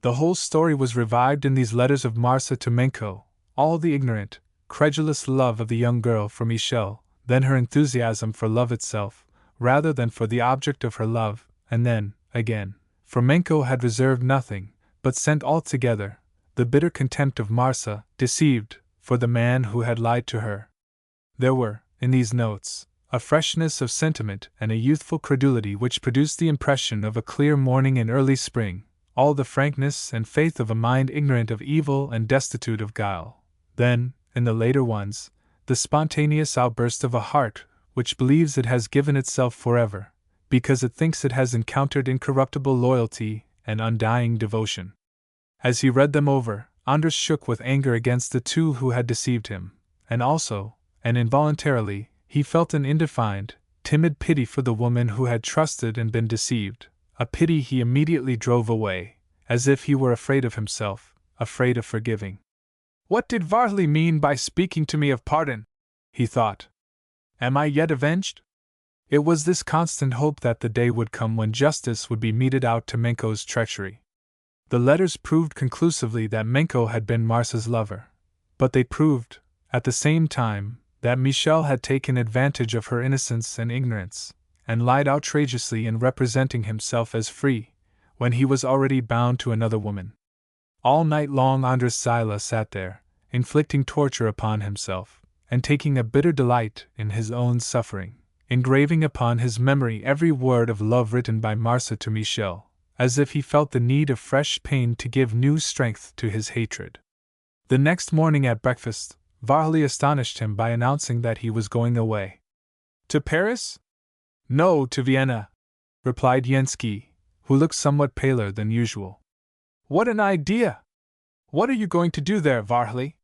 The whole story was revived in these letters of Marsa to Menko, all the ignorant, credulous love of the young girl for Michel, then her enthusiasm for love itself, rather than for the object of her love, and then, again, for Menko had reserved nothing, but sent all together, the bitter contempt of Marsa, deceived, for the man who had lied to her. There were, in these notes, a freshness of sentiment and a youthful credulity which produced the impression of a clear morning in early spring, all the frankness and faith of a mind ignorant of evil and destitute of guile. Then, in the later ones, the spontaneous outburst of a heart which believes it has given itself forever, because it thinks it has encountered incorruptible loyalty and undying devotion. As he read them over, Andres shook with anger against the two who had deceived him, and also, and involuntarily, he felt an indefined, timid pity for the woman who had trusted and been deceived, a pity he immediately drove away, as if he were afraid of himself, afraid of forgiving. What did Varley mean by speaking to me of pardon? He thought. Am I yet avenged? It was this constant hope that the day would come when justice would be meted out to Menko's treachery. The letters proved conclusively that Menko had been Marsa's lover, but they proved, at the same time, that Michel had taken advantage of her innocence and ignorance, and lied outrageously in representing himself as free, when he was already bound to another woman. All night long Andres Zilah sat there, inflicting torture upon himself, and taking a bitter delight in his own suffering, engraving upon his memory every word of love written by Marsa to Michel, as if he felt the need of fresh pain to give new strength to his hatred. The next morning at breakfast, Varley astonished him by announcing that he was going away. To Paris? No, to Vienna, replied Yensky, who looked somewhat paler than usual. What an idea! What are you going to do there, Varley?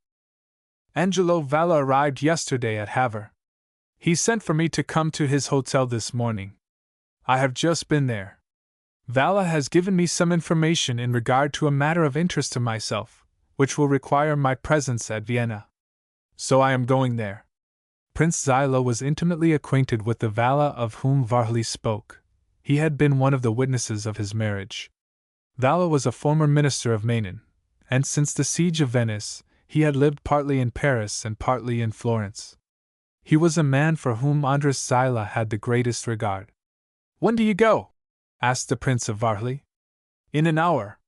Angelo Valla arrived yesterday at Havre. He sent for me to come to his hotel this morning. I have just been there. Valla has given me some information in regard to a matter of interest to myself, which will require my presence at Vienna. So I am going there. Prince Zilah was intimately acquainted with the Vala of whom Varley spoke. He had been one of the witnesses of his marriage. Vala was a former minister of Menin, and since the siege of Venice, he had lived partly in Paris and partly in Florence. He was a man for whom Andres Zilah had the greatest regard. "When do you go?" asked the Prince of Varley. "In an hour.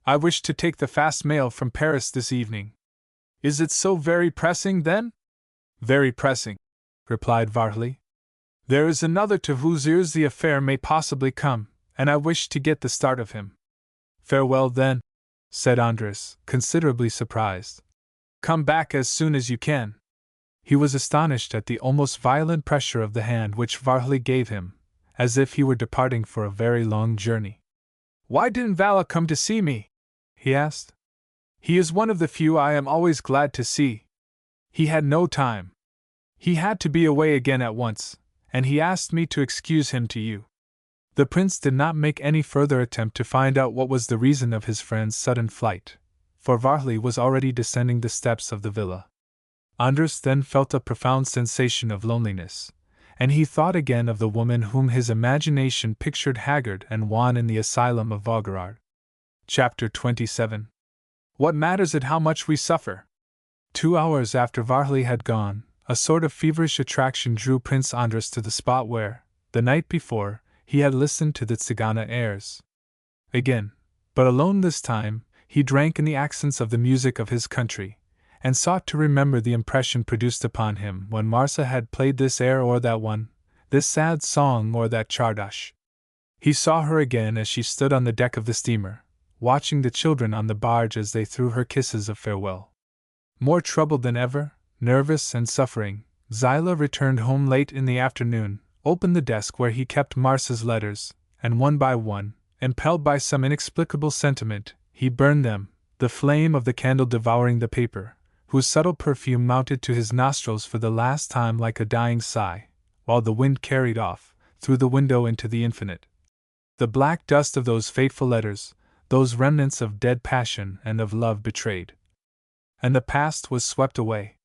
I wish to take the fast mail from Paris this evening." "Is it so very pressing, then?" "Very pressing," replied Varley. "There is another to whose ears the affair may possibly come, and I wish to get the start of him." "Farewell, then," said Andres, considerably surprised. "Come back as soon as you can." He was astonished at the almost violent pressure of the hand which Varley gave him, as if he were departing for a very long journey. "Why didn't Vala come to see me?" he asked. "He is one of the few I am always glad to see." "He had no time. He had to be away again at once, and he asked me to excuse him to you." The prince did not make any further attempt to find out what was the reason of his friend's sudden flight, for Varley was already descending the steps of the villa. Andres then felt a profound sensation of loneliness, and he thought again of the woman whom his imagination pictured haggard and wan in the asylum of Vaugirard. Chapter 27. What matters it how much we suffer? 2 hours after Varley had gone, a sort of feverish attraction drew Prince Andres to the spot where, the night before, he had listened to the Tzigana airs. Again, but alone this time, he drank in the accents of the music of his country, and sought to remember the impression produced upon him when Marsa had played this air or that one, this sad song or that chardash. He saw her again as she stood on the deck of the steamer, watching the children on the barge as they threw her kisses of farewell. More troubled than ever, nervous and suffering, Zilah returned home late in the afternoon, opened the desk where he kept Marsa's letters, and one by one, impelled by some inexplicable sentiment, he burned them, the flame of the candle devouring the paper, whose subtle perfume mounted to his nostrils for the last time like a dying sigh, while the wind carried off, through the window into the infinite, the black dust of those fateful letters, those remnants of dead passion and of love betrayed. And the past was swept away.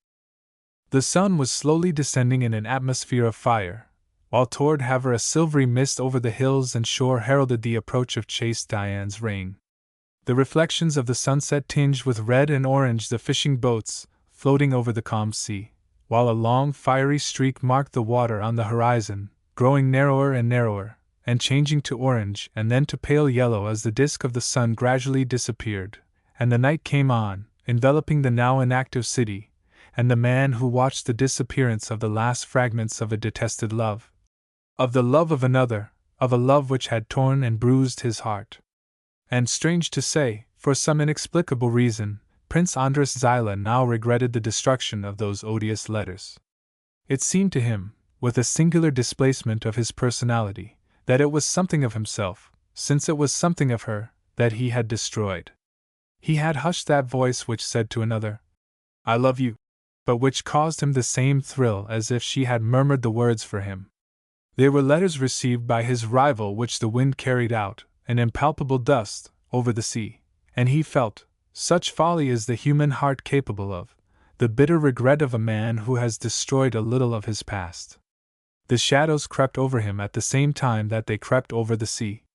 The sun was slowly descending in an atmosphere of fire, while toward Havre a silvery mist over the hills and shore heralded the approach of chaste Diane's reign. The reflections of the sunset tinged with red and orange the fishing boats, floating over the calm sea, while a long fiery streak marked the water on the horizon, growing narrower and narrower, and changing to orange and then to pale yellow as the disk of the sun gradually disappeared, and the night came on, enveloping the now inactive city, and the man who watched the disappearance of the last fragments of a detested love. Of the love of another, of a love which had torn and bruised his heart. And strange to say, for some inexplicable reason, Prince Andres Zilah now regretted the destruction of those odious letters. It seemed to him, with a singular displacement of his personality, that it was something of himself, since it was something of her, that he had destroyed. He had hushed that voice which said to another, "I love you," but which caused him the same thrill as if she had murmured the words for him. They were letters received by his rival which the wind carried out, an impalpable dust, over the sea, and he felt, such folly is the human heart capable of, the bitter regret of a man who has destroyed a little of his past. The shadows crept over him at the same time that they crept over the sea.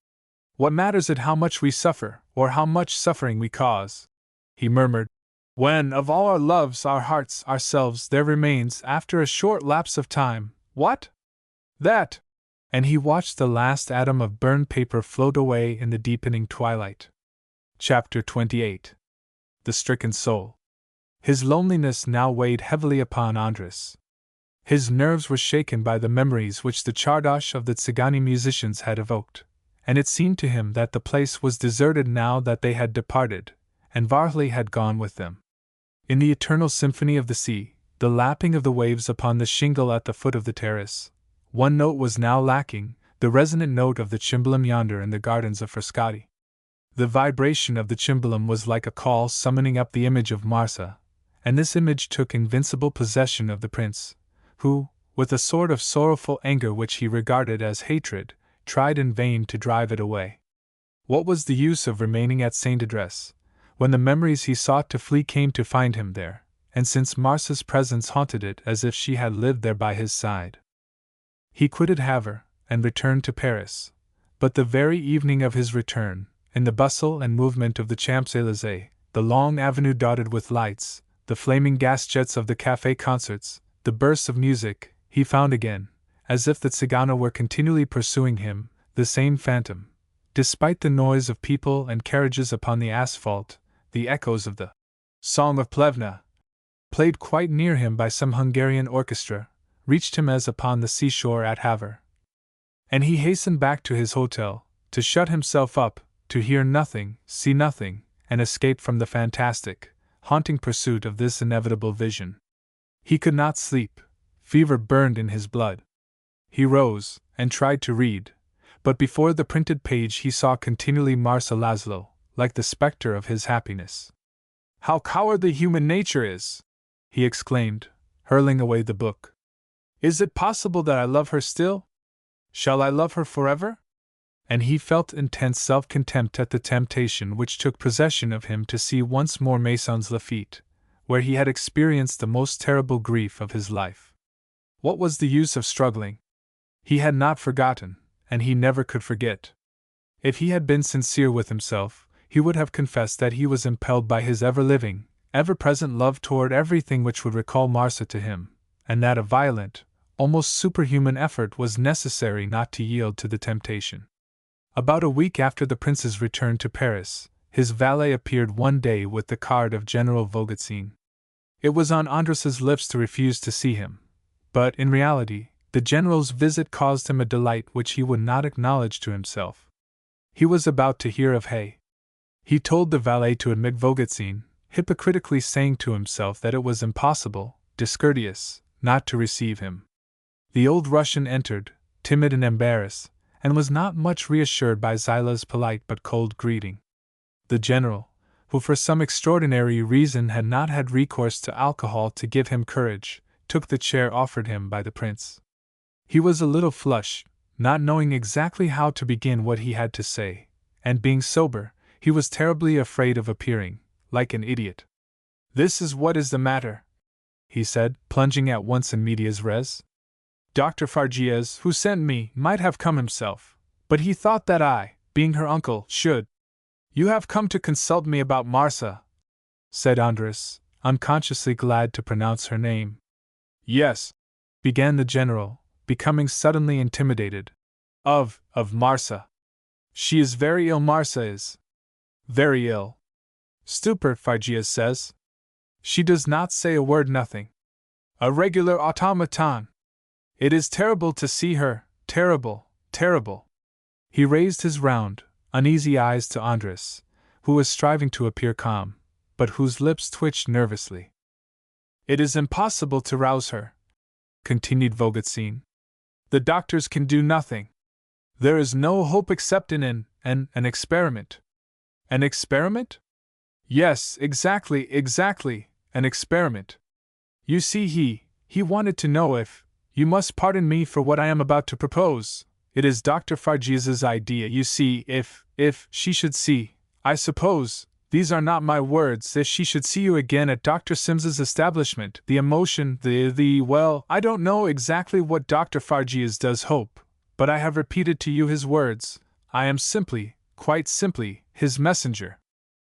"What matters it how much we suffer, or how much suffering we cause?" he murmured, "when, of all our loves, our hearts, ourselves, there remains, after a short lapse of time, what? That!" And he watched the last atom of burned paper float away in the deepening twilight. Chapter 28. The Stricken Soul. His loneliness now weighed heavily upon Andres. His nerves were shaken by the memories which the chardash of the Tzigani musicians had evoked, and it seemed to him that the place was deserted now that they had departed, and Varley had gone with them. In the eternal symphony of the sea, the lapping of the waves upon the shingle at the foot of the terrace, one note was now lacking, the resonant note of the cimbalum yonder in the gardens of Frascati. The vibration of the cimbalum was like a call summoning up the image of Marsa, and this image took invincible possession of the prince, who, with a sort of sorrowful anger which he regarded as hatred, tried in vain to drive it away. What was the use of remaining at Saint Adresse, when the memories he sought to flee came to find him there, and since Marsa's presence haunted it as if she had lived there by his side. He quitted Havre, and returned to Paris. But the very evening of his return, in the bustle and movement of the Champs-Élysées, the long avenue dotted with lights, the flaming gas jets of the café concerts, the bursts of music, he found again, as if the Tzigana were continually pursuing him, the same phantom. Despite the noise of people and carriages upon the asphalt, the echoes of the Song of Plevna, played quite near him by some Hungarian orchestra, reached him as upon the seashore at Havre. And he hastened back to his hotel, to shut himself up, to hear nothing, see nothing, and escape from the fantastic, haunting pursuit of this inevitable vision. He could not sleep. Fever burned in his blood. He rose, and tried to read, but before the printed page he saw continually Marsa Laszlo, like the spectre of his happiness. "How cowardly human nature is!" he exclaimed, hurling away the book. "Is it possible that I love her still? Shall I love her forever?" And he felt intense self-contempt at the temptation which took possession of him to see once more Maisons Laffitte, where he had experienced the most terrible grief of his life. What was the use of struggling? He had not forgotten, and he never could forget. If he had been sincere with himself, he would have confessed that he was impelled by his ever-living, ever-present love toward everything which would recall Marsa to him, and that a violent, almost superhuman effort was necessary not to yield to the temptation. About a week after the prince's return to Paris, his valet appeared one day with the card of General Volgatsine. It was on Andrés's lips to refuse to see him, but in reality, the general's visit caused him a delight which he would not acknowledge to himself. He was about to hear of Hay. He told the valet to admit Volgatsine, hypocritically saying to himself that it was impossible, discourteous, not to receive him. The old Russian entered, timid and embarrassed, and was not much reassured by Zilah's polite but cold greeting. The general, who for some extraordinary reason had not had recourse to alcohol to give him courage, took the chair offered him by the prince. He was a little flushed, not knowing exactly how to begin what he had to say, and being sober, he was terribly afraid of appearing like an idiot. "This is what is the matter," he said, plunging at once in medias res. "Dr. Fargies, who sent me, might have come himself, but he thought that I, being her uncle, should. You have come to consult me about Marsa," said Andrés, unconsciously glad to pronounce her name. "Yes," began the general, becoming suddenly intimidated. Of Marsa. She is very ill. Marsa is very ill. Stupor, Fargies says. She does not say a word, nothing. A regular automaton. It is terrible to see her, terrible, terrible." He raised his round, uneasy eyes to Andrés, who was striving to appear calm, but whose lips twitched nervously. "It is impossible to rouse her," continued Volgatsine. "The doctors can do nothing. There is no hope except in an experiment." "An experiment?" "Yes, exactly, an experiment. You see, he wanted to know if, you must pardon me for what I am about to propose, it is Dr. Fargies's idea, you see, if she should see, I suppose, these are not my words, if she should see you again at Dr. Sims's establishment, the emotion, well, I don't know exactly what Dr. Fargies does hope, but I have repeated to you his words, I am simply, quite simply, his messenger."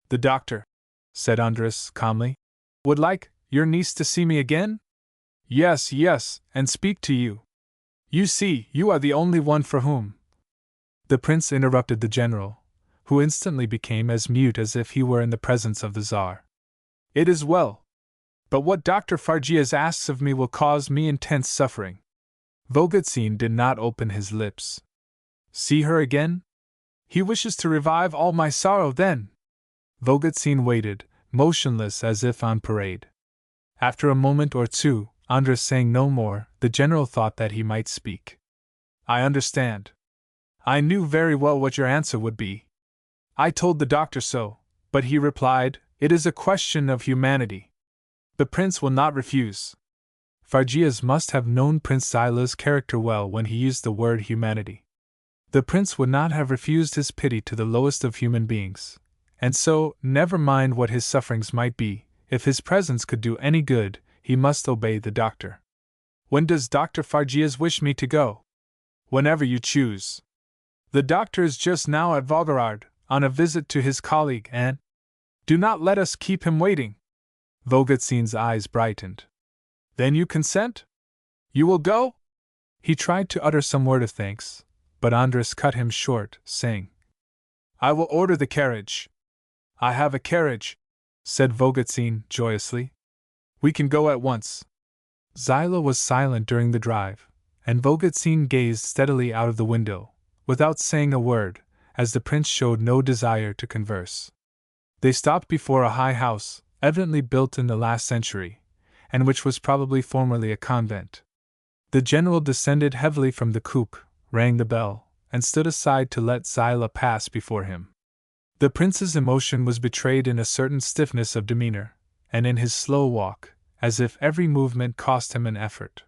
"The doctor," said Andrés calmly, "would like your niece to see me again?" Yes, and speak to you. You see, you are the only one for whom." The prince interrupted the general, who instantly became as mute as if he were in the presence of the Tsar. "It is well. But what Dr. Fargies asks of me will cause me intense suffering." Volgatsine did not open his lips. "See her again? He wishes to revive all my sorrow then." Volgatsine waited, motionless as if on parade. After a moment or two, Andrés saying no more, the general thought that he might speak. "I understand. I knew very well what your answer would be. I told the doctor so, but he replied, it is a question of humanity. The prince will not refuse." Fargies must have known Prince Zilah's character well when he used the word humanity. The prince would not have refused his pity to the lowest of human beings, and so, never mind what his sufferings might be, If his presence could do any good, he must obey the doctor. When does Dr. Fargias wish me to go? Whenever you choose. The doctor is just now at Vaugirard, on a visit to his colleague, and do not let us keep him waiting. Vogelsin's eyes brightened. Then you consent? You will go? He tried to utter some word of thanks, but Andras cut him short, saying, I will order the carriage. I have a carriage, said Vogelsin joyously. We can go at once. Zilah was silent during the drive, and Vogelsin gazed steadily out of the window, without saying a word, as the prince showed no desire to converse. They stopped before a high house, evidently built in the last century, and which was probably formerly a convent. The general descended heavily from the coupe, rang the bell, and stood aside to let Zilah pass before him. The prince's emotion was betrayed in a certain stiffness of demeanor, and in his slow walk, as if every movement cost him an effort.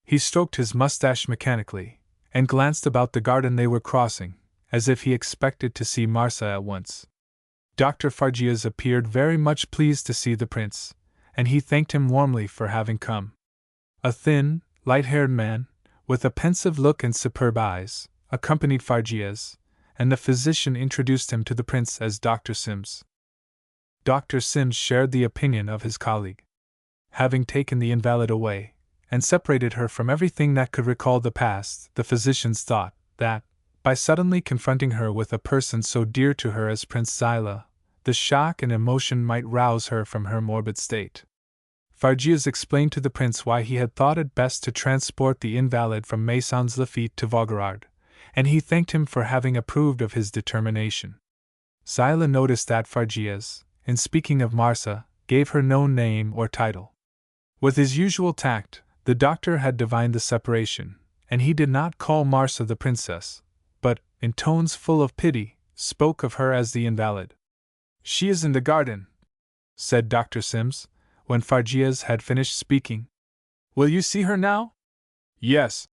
He stroked his mustache mechanically, and glanced about the garden they were crossing, as if he expected to see Marsa at once. Dr. Fargias appeared very much pleased to see the prince, and he thanked him warmly for having come. A thin, light-haired man, with a pensive look and superb eyes, accompanied Fargias, and the physician introduced him to the prince as Dr. Sims. Dr. Sims shared the opinion of his colleague. Having taken the invalid away, and separated her from everything that could recall the past, the physicians thought that, by suddenly confronting her with a person so dear to her as Prince Zilah, the shock and emotion might rouse her from her morbid state. Fargias explained to the prince why he had thought it best to transport the invalid from Maisons Laffitte to Vaugirard, and he thanked him for having approved of his determination. Zilah noticed that Fargias, in speaking of Marsa, gave her no name or title. With his usual tact, the doctor had divined the separation, and he did not call Marsa the princess, but, in tones full of pity, spoke of her as the invalid. She is in the garden, said Dr. Sims, when Fargias had finished speaking. Will you see her now? Yes,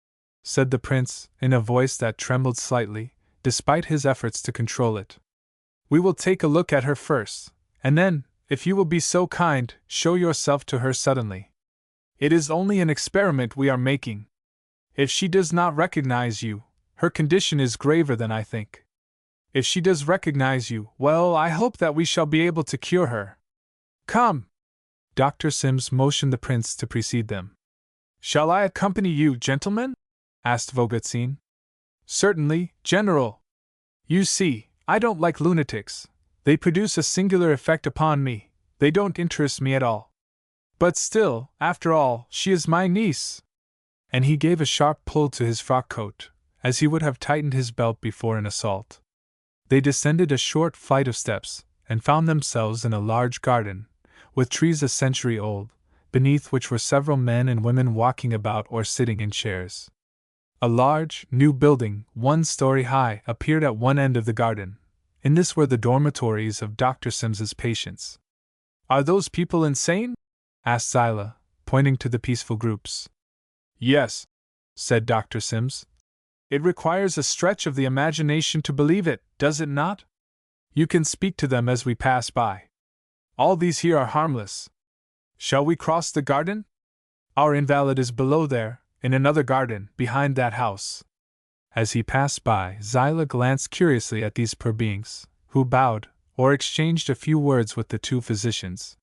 said the prince, in a voice that trembled slightly, despite his efforts to control it. We will take a look at her first, and then, if you will be so kind, show yourself to her suddenly. It is only an experiment we are making. If she does not recognize you, her condition is graver than I think. If she does recognize you, well, I hope that we shall be able to cure her. Come! Dr. Sims motioned the prince to precede them. Shall I accompany you, gentlemen? Asked Vogelsin. Certainly, General. You see, I don't like lunatics. They produce a singular effect upon me. They don't interest me at all. But still, after all, she is my niece. And he gave a sharp pull to his frock coat, as he would have tightened his belt before an assault. They descended a short flight of steps, and found themselves in a large garden, with trees a century old, beneath which were several men and women walking about or sitting in chairs. A large, new building, 1 story high, appeared at one end of the garden. In this were the dormitories of Dr. Sims's patients. Are those people insane? Asked Zilah, pointing to the peaceful groups. Yes, said Dr. Sims. It requires a stretch of the imagination to believe it, does it not? You can speak to them as we pass by. All these here are harmless. Shall we cross the garden? Our invalid is below there, in another garden, behind that house. As he passed by, Zilah glanced curiously at these poor beings, who bowed, or exchanged a few words with the two physicians.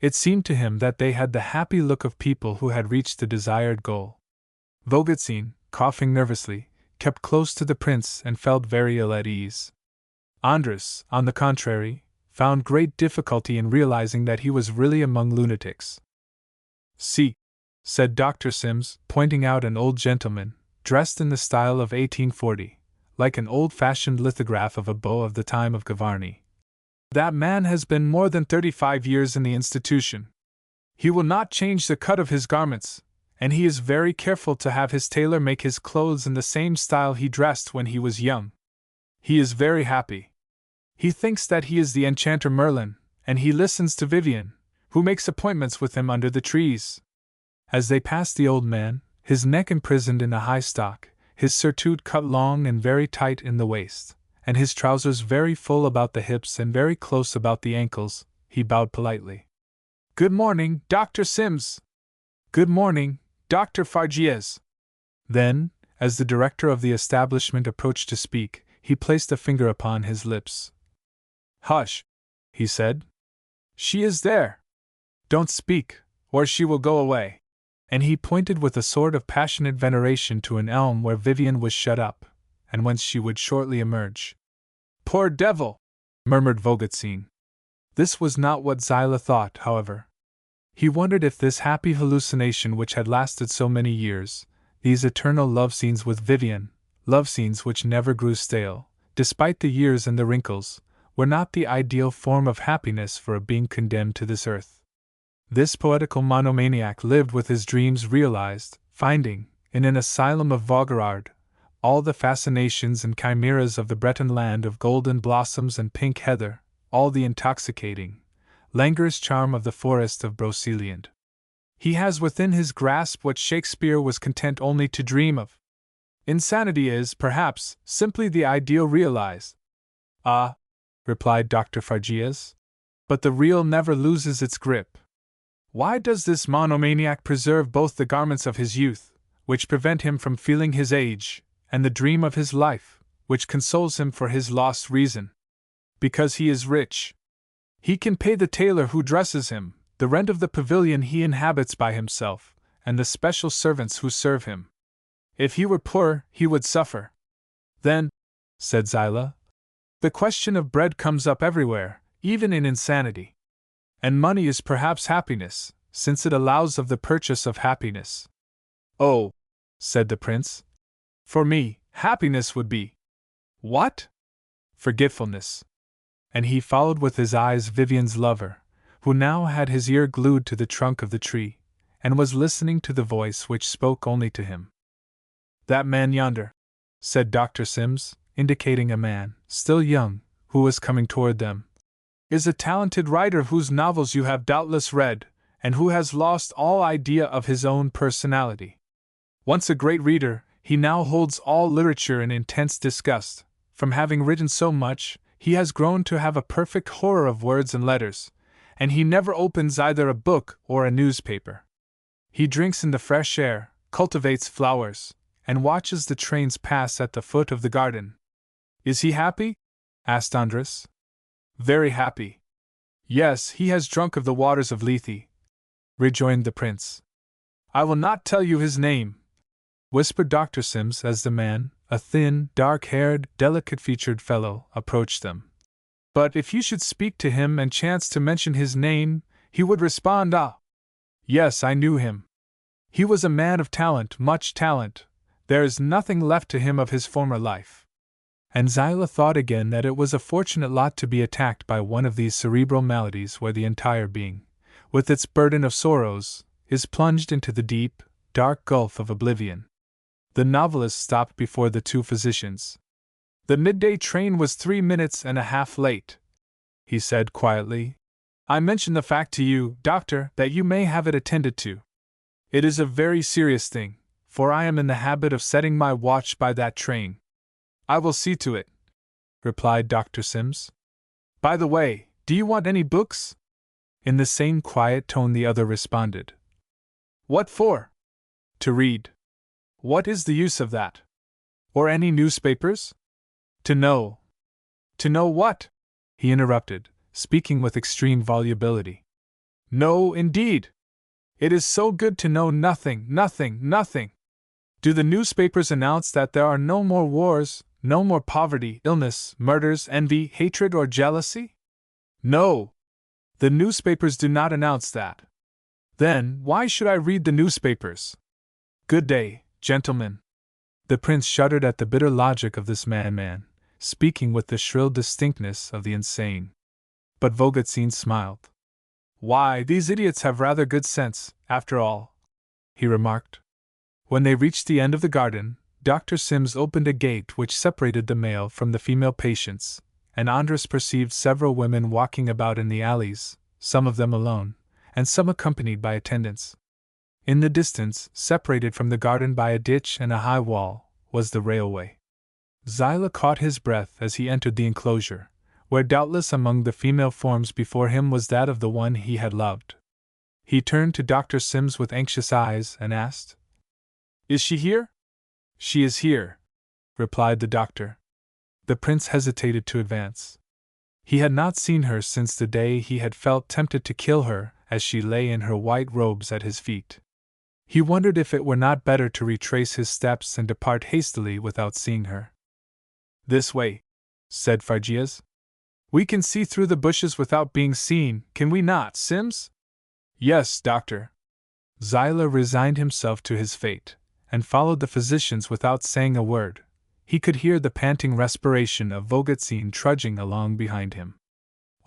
It seemed to him that they had the happy look of people who had reached the desired goal. Vogelsin, coughing nervously, kept close to the prince and felt very ill at ease. Andras, on the contrary, found great difficulty in realizing that he was really among lunatics. See, said Dr. Sims, pointing out an old gentleman, dressed in the style of 1840, like an old-fashioned lithograph of a beau of the time of Gavarni. That man has been more than 35 years in the institution. He will not change the cut of his garments, and he is very careful to have his tailor make his clothes in the same style he dressed when he was young. He is very happy. He thinks that he is the enchanter Merlin, and he listens to Vivian, who makes appointments with him under the trees. As they passed the old man, his neck imprisoned in a high stock, his surtout cut long and very tight in the waist, and his trousers very full about the hips and very close about the ankles, he bowed politely. Good morning, Dr. Sims. Good morning, Dr. Fargies. Then, as the director of the establishment approached to speak, he placed a finger upon his lips. Hush, he said. She is there. Don't speak, or she will go away. And he pointed with a sort of passionate veneration to an elm where Vivian was shut up, and whence she would shortly emerge. Poor devil! Murmured Vogelstein. This was not what Zilah thought, however. He wondered if this happy hallucination which had lasted so many years, these eternal love scenes with Vivian, love scenes which never grew stale, despite the years and the wrinkles, were not the ideal form of happiness for a being condemned to this earth. This poetical monomaniac lived with his dreams realized, finding, in an asylum of Vaugirard, all the fascinations and chimeras of the Breton land of golden blossoms and pink heather, all the intoxicating, languorous charm of the forest of Broceliande. He has within his grasp what Shakespeare was content only to dream of. Insanity is, perhaps, simply the ideal realized. Ah, replied Dr. Fargies, but the real never loses its grip. Why does this monomaniac preserve both the garments of his youth, which prevent him from feeling his age, and the dream of his life, which consoles him for his lost reason? Because he is rich. He can pay the tailor who dresses him, the rent of the pavilion he inhabits by himself, and the special servants who serve him. If he were poor, he would suffer. Then, said Zilah, the question of bread comes up everywhere, even in insanity. And money is perhaps happiness, since it allows of the purchase of happiness. Oh, said the prince. For me, happiness would be. What? Forgetfulness. And he followed with his eyes Vivian's lover, who now had his ear glued to the trunk of the tree, and was listening to the voice which spoke only to him. That man yonder, said Dr. Sims, indicating a man, still young, who was coming toward them, is a talented writer whose novels you have doubtless read, and who has lost all idea of his own personality. Once a great reader, he now holds all literature in intense disgust. From having written so much, he has grown to have a perfect horror of words and letters, and he never opens either a book or a newspaper. He drinks in the fresh air, cultivates flowers, and watches the trains pass at the foot of the garden. Is he happy? Asked Andres. Very happy. Yes, he has drunk of the waters of Lethe, rejoined the prince. I will not tell you his name, whispered Dr. Sims as the man, a thin, dark-haired, delicate-featured fellow, approached them. But if you should speak to him and chance to mention his name, he would respond, Ah! Yes, I knew him. He was a man of talent, much talent. There is nothing left to him of his former life. And Zilah thought again that it was a fortunate lot to be attacked by one of these cerebral maladies where the entire being, with its burden of sorrows, is plunged into the deep, dark gulf of oblivion. The novelist stopped before the two physicians. The midday train was 3 minutes and a half late, he said quietly. I mention the fact to you, doctor, that you may have it attended to. It is a very serious thing, for I am in the habit of setting my watch by that train. I will see to it, replied Dr. Sims. By the way, do you want any books? In the same quiet tone the other responded. What for? To read. What is the use of that? Or any newspapers? To know. To know what? He interrupted, speaking with extreme volubility. No, indeed. It is so good to know nothing, nothing, nothing. Do the newspapers announce that there are no more wars, no more poverty, illness, murders, envy, hatred, or jealousy? No. The newspapers do not announce that. Then, why should I read the newspapers? Good day, gentlemen. The prince shuddered at the bitter logic of this madman, speaking with the shrill distinctness of the insane. But Vogelstein smiled. Why, these idiots have rather good sense, after all, he remarked. When they reached the end of the garden, Dr. Sims opened a gate which separated the male from the female patients, and Andres perceived several women walking about in the alleys, some of them alone, and some accompanied by attendants. In the distance, separated from the garden by a ditch and a high wall, was the railway. Zilah caught his breath as he entered the enclosure, where doubtless among the female forms before him was that of the one he had loved. He turned to Dr. Sims with anxious eyes and asked, "Is she here?" "She is here," replied the doctor. The prince hesitated to advance. He had not seen her since the day he had felt tempted to kill her as she lay in her white robes at his feet. He wondered if it were not better to retrace his steps and depart hastily without seeing her. "This way," said Phargeas. "We can see through the bushes without being seen, can we not, Sims?" "Yes, doctor." Zilah resigned himself to his fate, and followed the physicians without saying a word. He could hear the panting respiration of Vogelzin trudging along behind him.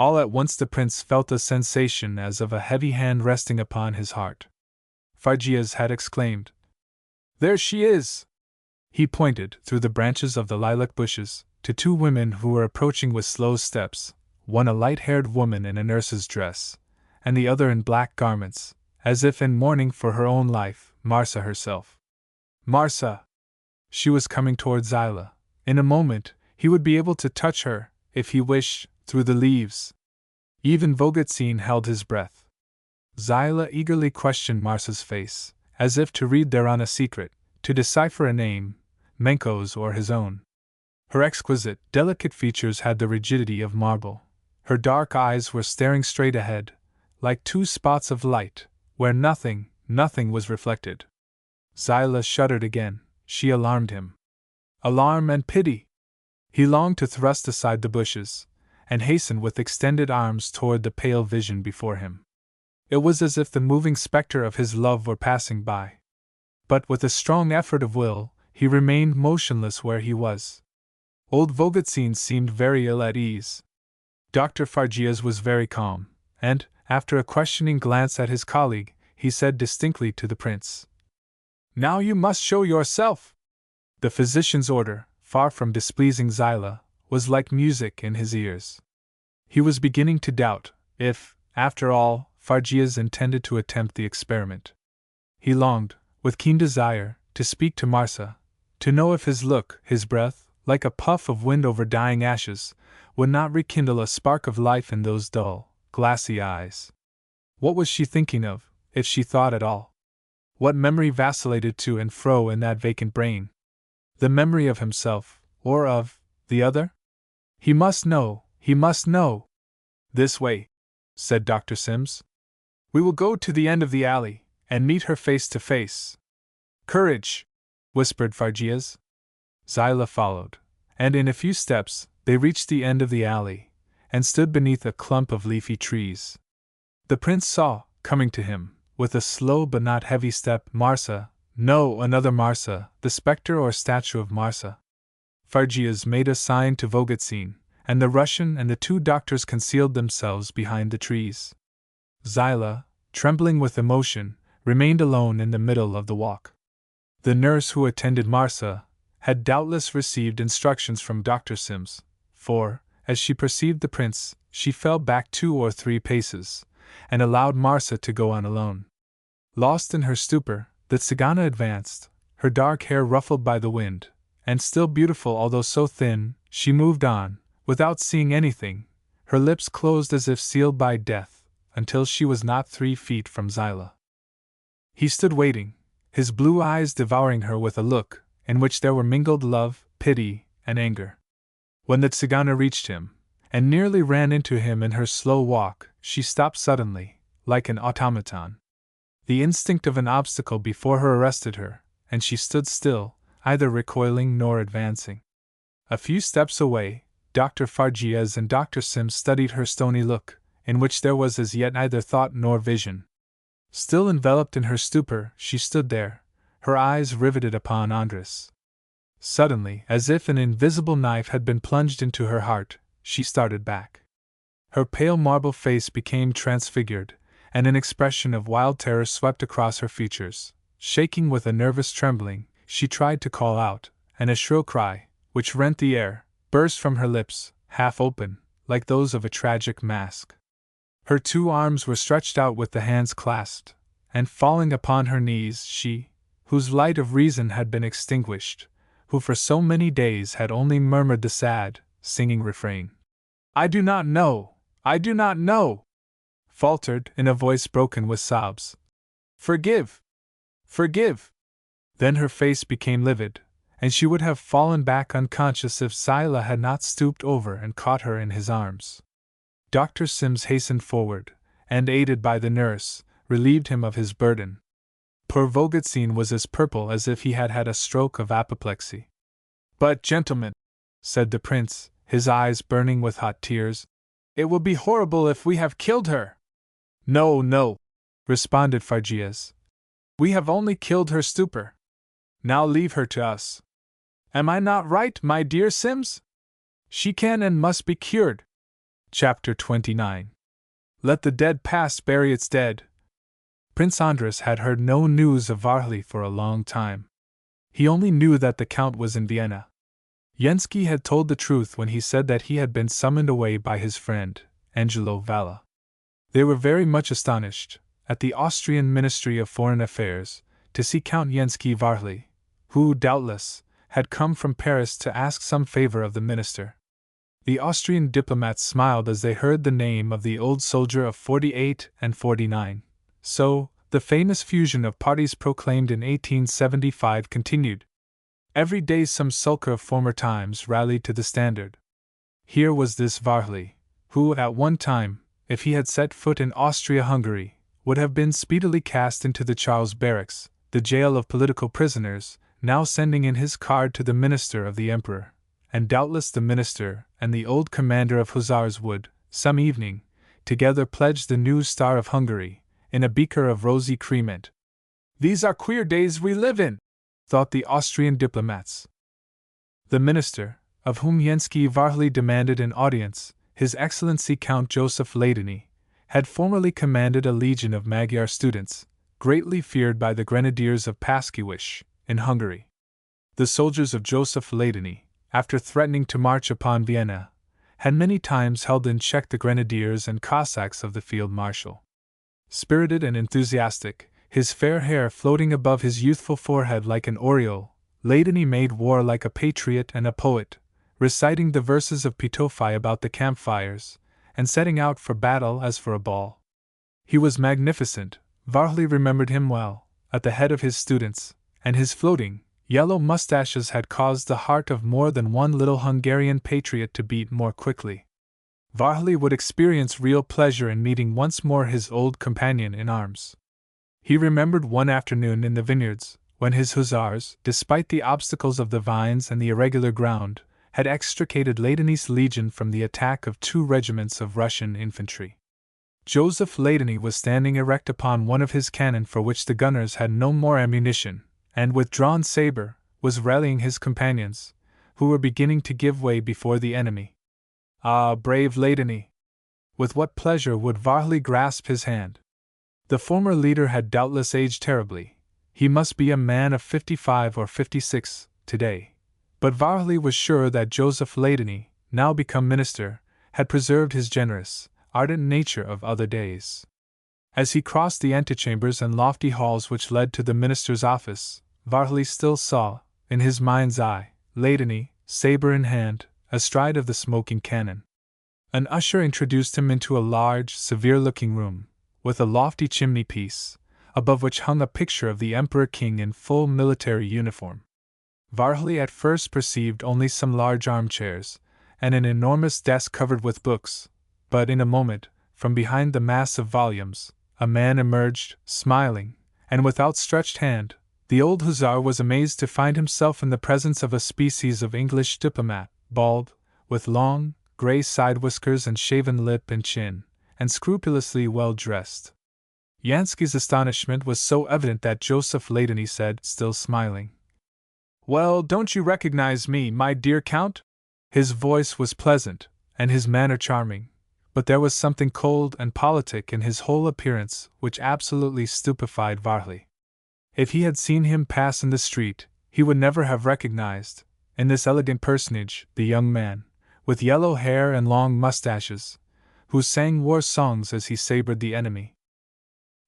All at once the prince felt a sensation as of a heavy hand resting upon his heart. Phargeas had exclaimed, "There she is!" He pointed, through the branches of the lilac bushes, to two women who were approaching with slow steps, one a light-haired woman in a nurse's dress, and the other in black garments, as if in mourning for her own life, Marsa herself. Marsa! She was coming toward Zilah. In a moment, he would be able to touch her, if he wished, through the leaves. Even Vogelzin held his breath. Zilah eagerly questioned Marsa's face, as if to read thereon a secret, to decipher a name, Menko's or his own. Her exquisite, delicate features had the rigidity of marble. Her dark eyes were staring straight ahead, like two spots of light, where nothing was reflected. Zilah shuddered again. She alarmed him. Alarm and pity! He longed to thrust aside the bushes, and hasten with extended arms toward the pale vision before him. It was as if the moving spectre of his love were passing by. But with a strong effort of will, he remained motionless where he was. Old Vogelzin seemed very ill at ease. Dr. Phargeas was very calm, and, after a questioning glance at his colleague, he said distinctly to the prince, "Now you must show yourself!" The physician's order, far from displeasing Zilah, was like music in his ears. He was beginning to doubt if, after all, Phargeas intended to attempt the experiment. He longed, with keen desire, to speak to Marsa, to know if his look, his breath, like a puff of wind over dying ashes, would not rekindle a spark of life in those dull, glassy eyes. What was she thinking of, if she thought at all? What memory vacillated to and fro in that vacant brain? The memory of himself, or of the other? He must know, he must know! "This way," said Dr. Sims. "We will go to the end of the alley, and meet her face to face." "Courage!" whispered Phargeas. Zilah followed, and in a few steps they reached the end of the alley, and stood beneath a clump of leafy trees. The prince saw, coming to him, with a slow but not heavy step, Marsa, no, another Marsa, the spectre or statue of Marsa. Phargeas made a sign to Vogelzin, and the Russian and the two doctors concealed themselves behind the trees. Zilah, trembling with emotion, remained alone in the middle of the walk. The nurse who attended Marsa had doubtless received instructions from Dr. Sims, for, as she perceived the prince, she fell back 2 or 3 paces, and allowed Marsa to go on alone. Lost in her stupor, the Tzigana advanced, her dark hair ruffled by the wind, and still beautiful although so thin, she moved on, without seeing anything, her lips closed as if sealed by death, until she was not 3 feet from Zilah. He stood waiting, his blue eyes devouring her with a look in which there were mingled love, pity, and anger. When the Tzigana reached him, and nearly ran into him in her slow walk, she stopped suddenly, like an automaton. The instinct of an obstacle before her arrested her, and she stood still, either recoiling nor advancing. A few steps away, Dr. Phargeas and Dr. Sims studied her stony look, in which there was as yet neither thought nor vision. Still enveloped in her stupor, she stood there, her eyes riveted upon Andras. Suddenly, as if an invisible knife had been plunged into her heart, she started back. Her pale marble face became transfigured, and an expression of wild terror swept across her features. Shaking with a nervous trembling, she tried to call out, and a shrill cry, which rent the air, burst from her lips, half open, like those of a tragic mask. Her 2 arms were stretched out with the hands clasped, and falling upon her knees, she, whose light of reason had been extinguished, who for so many days had only murmured the sad, singing refrain, "I do not know! I do not know!" faltered, in a voice broken with sobs. "Forgive! Forgive!" Then her face became livid, and she would have fallen back unconscious if Zilah had not stooped over and caught her in his arms. Dr. Sims hastened forward, and, aided by the nurse, relieved him of his burden. Poor Vogelstein was as purple as if he had had a stroke of apoplexy. "But, gentlemen," said the prince, his eyes burning with hot tears, "it will be horrible if we have killed her." "No, no," responded Fargias. "We have only killed her stupor. Now leave her to us. Am I not right, my dear Sims? She can and must be cured." Chapter 29. Let the dead past bury its dead. Prince Andras had heard no news of Varley for a long time. He only knew that the Count was in Vienna. Jensky had told the truth when he said that he had been summoned away by his friend, Angelo Valla. They were very much astonished, at the Austrian Ministry of Foreign Affairs, to see Count Jensky Varley, who, doubtless, had come from Paris to ask some favor of the minister. The Austrian diplomats smiled as they heard the name of the old soldier of 48 and 49. So, the famous fusion of parties proclaimed in 1875 continued. Every day some sulker of former times rallied to the standard. Here was this Varley, who, at one time, if he had set foot in Austria-Hungary, would have been speedily cast into the Charles barracks, the jail of political prisoners, now sending in his card to the minister of the emperor, and doubtless the minister and the old commander of hussars would, some evening, together pledge the new Star of Hungary, in a beaker of rosy cremant. "These are queer days we live in," thought the Austrian diplomats. The minister, of whom Jensky Varley demanded an audience, His Excellency Count Joseph Ladany, had formerly commanded a legion of Magyar students, greatly feared by the grenadiers of Paskiewicz, in Hungary. The soldiers of Joseph Ladany, after threatening to march upon Vienna, had many times held in check the grenadiers and Cossacks of the field marshal. Spirited and enthusiastic, his fair hair floating above his youthful forehead like an aureole, Ladany made war like a patriot and a poet, reciting the verses of Pitofi about the campfires, and setting out for battle as for a ball. He was magnificent. Varley remembered him well, at the head of his students, and his floating, yellow mustaches had caused the heart of more than one little Hungarian patriot to beat more quickly. Varley would experience real pleasure in meeting once more his old companion in arms. He remembered one afternoon in the vineyards, when his hussars, despite the obstacles of the vines and the irregular ground, had extricated Ladany's legion from the attack of 2 regiments of Russian infantry. Joseph Ladany was standing erect upon one of his cannon for which the gunners had no more ammunition, and with drawn saber, was rallying his companions, who were beginning to give way before the enemy. Ah, brave Ladany! With what pleasure would Varley grasp his hand! The former leader had doubtless aged terribly. He must be a man of 55 or 56 today. But Varley was sure that Joseph Ladany, now become minister, had preserved his generous, ardent nature of other days. As he crossed the antechambers and lofty halls which led to the minister's office, Varley still saw, in his mind's eye, Ladany, saber in hand, astride of the smoking cannon. An usher introduced him into a large, severe-looking room, with a lofty chimney-piece, above which hung a picture of the Emperor-King in full military uniform. Varley at first perceived only some large armchairs, and an enormous desk covered with books, but in a moment, from behind the mass of volumes, a man emerged, smiling, and with outstretched hand. The old hussar was amazed to find himself in the presence of a species of English diplomat, bald, with long, grey side whiskers and shaven lip and chin, and scrupulously well dressed. Jensky's astonishment was so evident that Joseph Ladany said, still smiling, "Well, don't you recognize me, my dear Count?" His voice was pleasant, and his manner charming, but there was something cold and politic in his whole appearance which absolutely stupefied Varley. If he had seen him pass in the street, he would never have recognized, in this elegant personage, the young man, with yellow hair and long mustaches, who sang war songs as he sabered the enemy.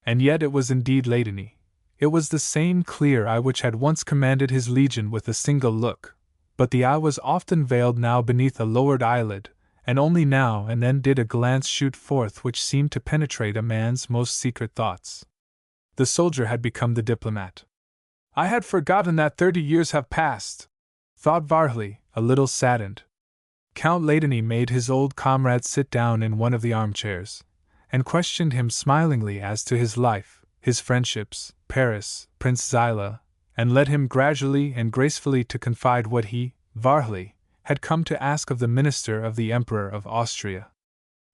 And yet it was indeed Ladany. It was the same clear eye which had once commanded his legion with a single look, but the eye was often veiled now beneath a lowered eyelid, and only now and then did a glance shoot forth which seemed to penetrate a man's most secret thoughts. The soldier had become the diplomat. I had forgotten that 30 years have passed, thought Varley, a little saddened. Count Ladeney made his old comrade sit down in one of the armchairs, and questioned him smilingly as to his life, his friendships, Paris, Prince Zilah, and led him gradually and gracefully to confide what he, Varley, had come to ask of the minister of the Emperor of Austria.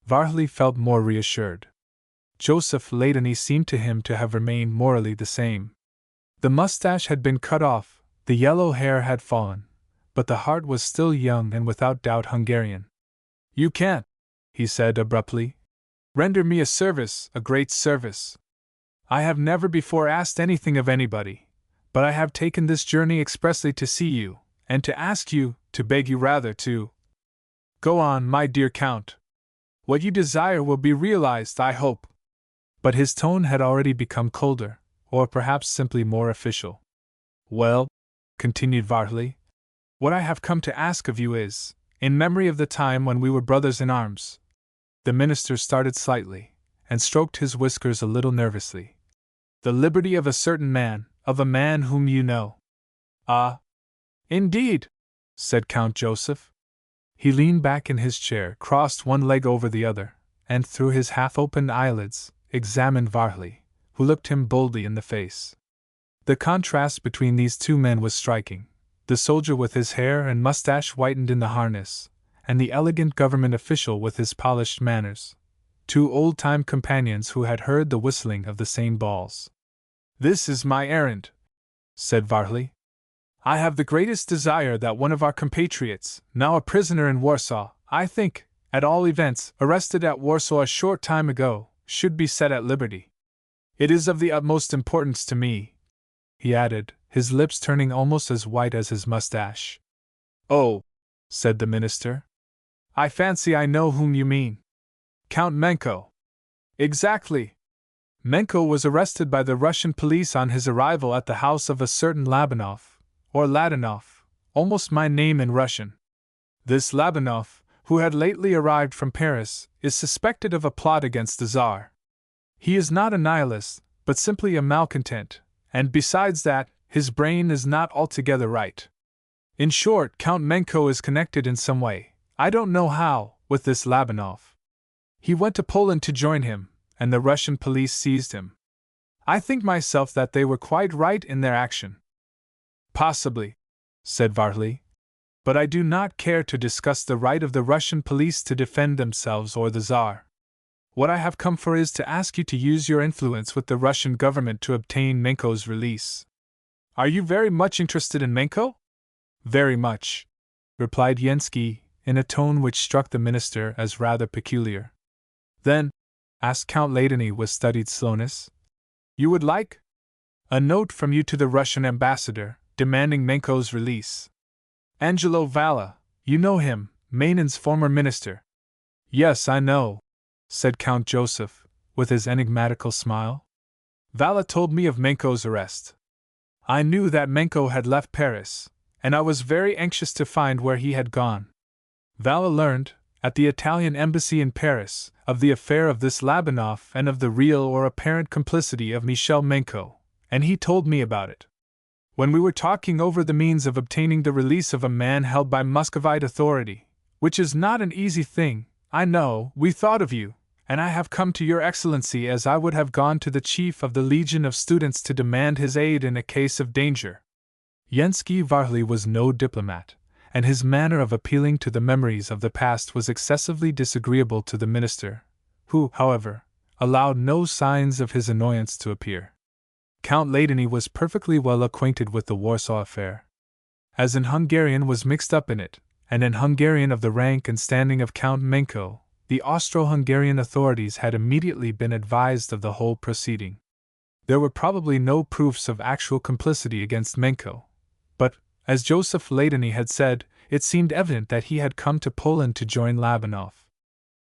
Varley felt more reassured. Joseph Ladeney seemed to him to have remained morally the same. The mustache had been cut off, the yellow hair had fallen, but the heart was still young and without doubt Hungarian. You can't, he said abruptly, render me a service, a great service. I have never before asked anything of anybody, but I have taken this journey expressly to see you, and to ask you, to beg you rather, to go on, my dear Count. What you desire will be realized, I hope. But his tone had already become colder, or perhaps simply more official. Well, continued Varley, what I have come to ask of you is, in memory of the time when we were brothers in arms. The minister started slightly, and stroked his whiskers a little nervously. The liberty of a certain man, of a man whom you know. Ah, indeed, said Count Joseph. He leaned back in his chair, crossed one leg over the other, and through his half-opened eyelids, examined Varley, who looked him boldly in the face. The contrast between these two men was striking, the soldier with his hair and mustache whitened in the harness, and the elegant government official with his polished manners, two old-time companions who had heard the whistling of the same balls. This is my errand, said Varley. I have the greatest desire that one of our compatriots, now a prisoner in Warsaw, I think, at all events, arrested at Warsaw a short time ago, should be set at liberty. It is of the utmost importance to me, he added, his lips turning almost as white as his mustache. Oh, said the minister, I fancy I know whom you mean. Count Menko. Exactly. Menko was arrested by the Russian police on his arrival at the house of a certain Labanov, or Ladanov, almost my name in Russian. This Labanov, who had lately arrived from Paris, is suspected of a plot against the Tsar. He is not a nihilist, but simply a malcontent, and besides that, his brain is not altogether right. In short, Count Menko is connected in some way, I don't know how, with this Labanov. He went to Poland to join him, and the Russian police seized him. I think myself that they were quite right in their action. Possibly, said Varley, but I do not care to discuss the right of the Russian police to defend themselves or the Tsar. What I have come for is to ask you to use your influence with the Russian government to obtain Menko's release. Are you very much interested in Menko? Very much, replied Yenski, in a tone which struck the minister as rather peculiar. Then, asked Count Ladeney with studied slowness, you would like a note from you to the Russian ambassador, demanding Menko's release. Angelo Valla, you know him, Mainen's former minister. Yes, I know, said Count Joseph, with his enigmatical smile. Valla told me of Menko's arrest. I knew that Menko had left Paris, and I was very anxious to find where he had gone. Valla learned, at the Italian embassy in Paris, of the affair of this Labanov and of the real or apparent complicity of Michel Menko, and he told me about it. When we were talking over the means of obtaining the release of a man held by Muscovite authority, which is not an easy thing, I know, we thought of you, and I have come to your excellency as I would have gone to the chief of the Legion of Students to demand his aid in a case of danger. Yenski Varley was no diplomat, and his manner of appealing to the memories of the past was excessively disagreeable to the minister, who, however, allowed no signs of his annoyance to appear. Count Ladeney was perfectly well acquainted with the Warsaw affair, as an Hungarian was mixed up in it, and an Hungarian of the rank and standing of Count Menko. The Austro-Hungarian authorities had immediately been advised of the whole proceeding. There were probably no proofs of actual complicity against Menko, but, as Joseph Ladeney had said, it seemed evident that he had come to Poland to join Labanov.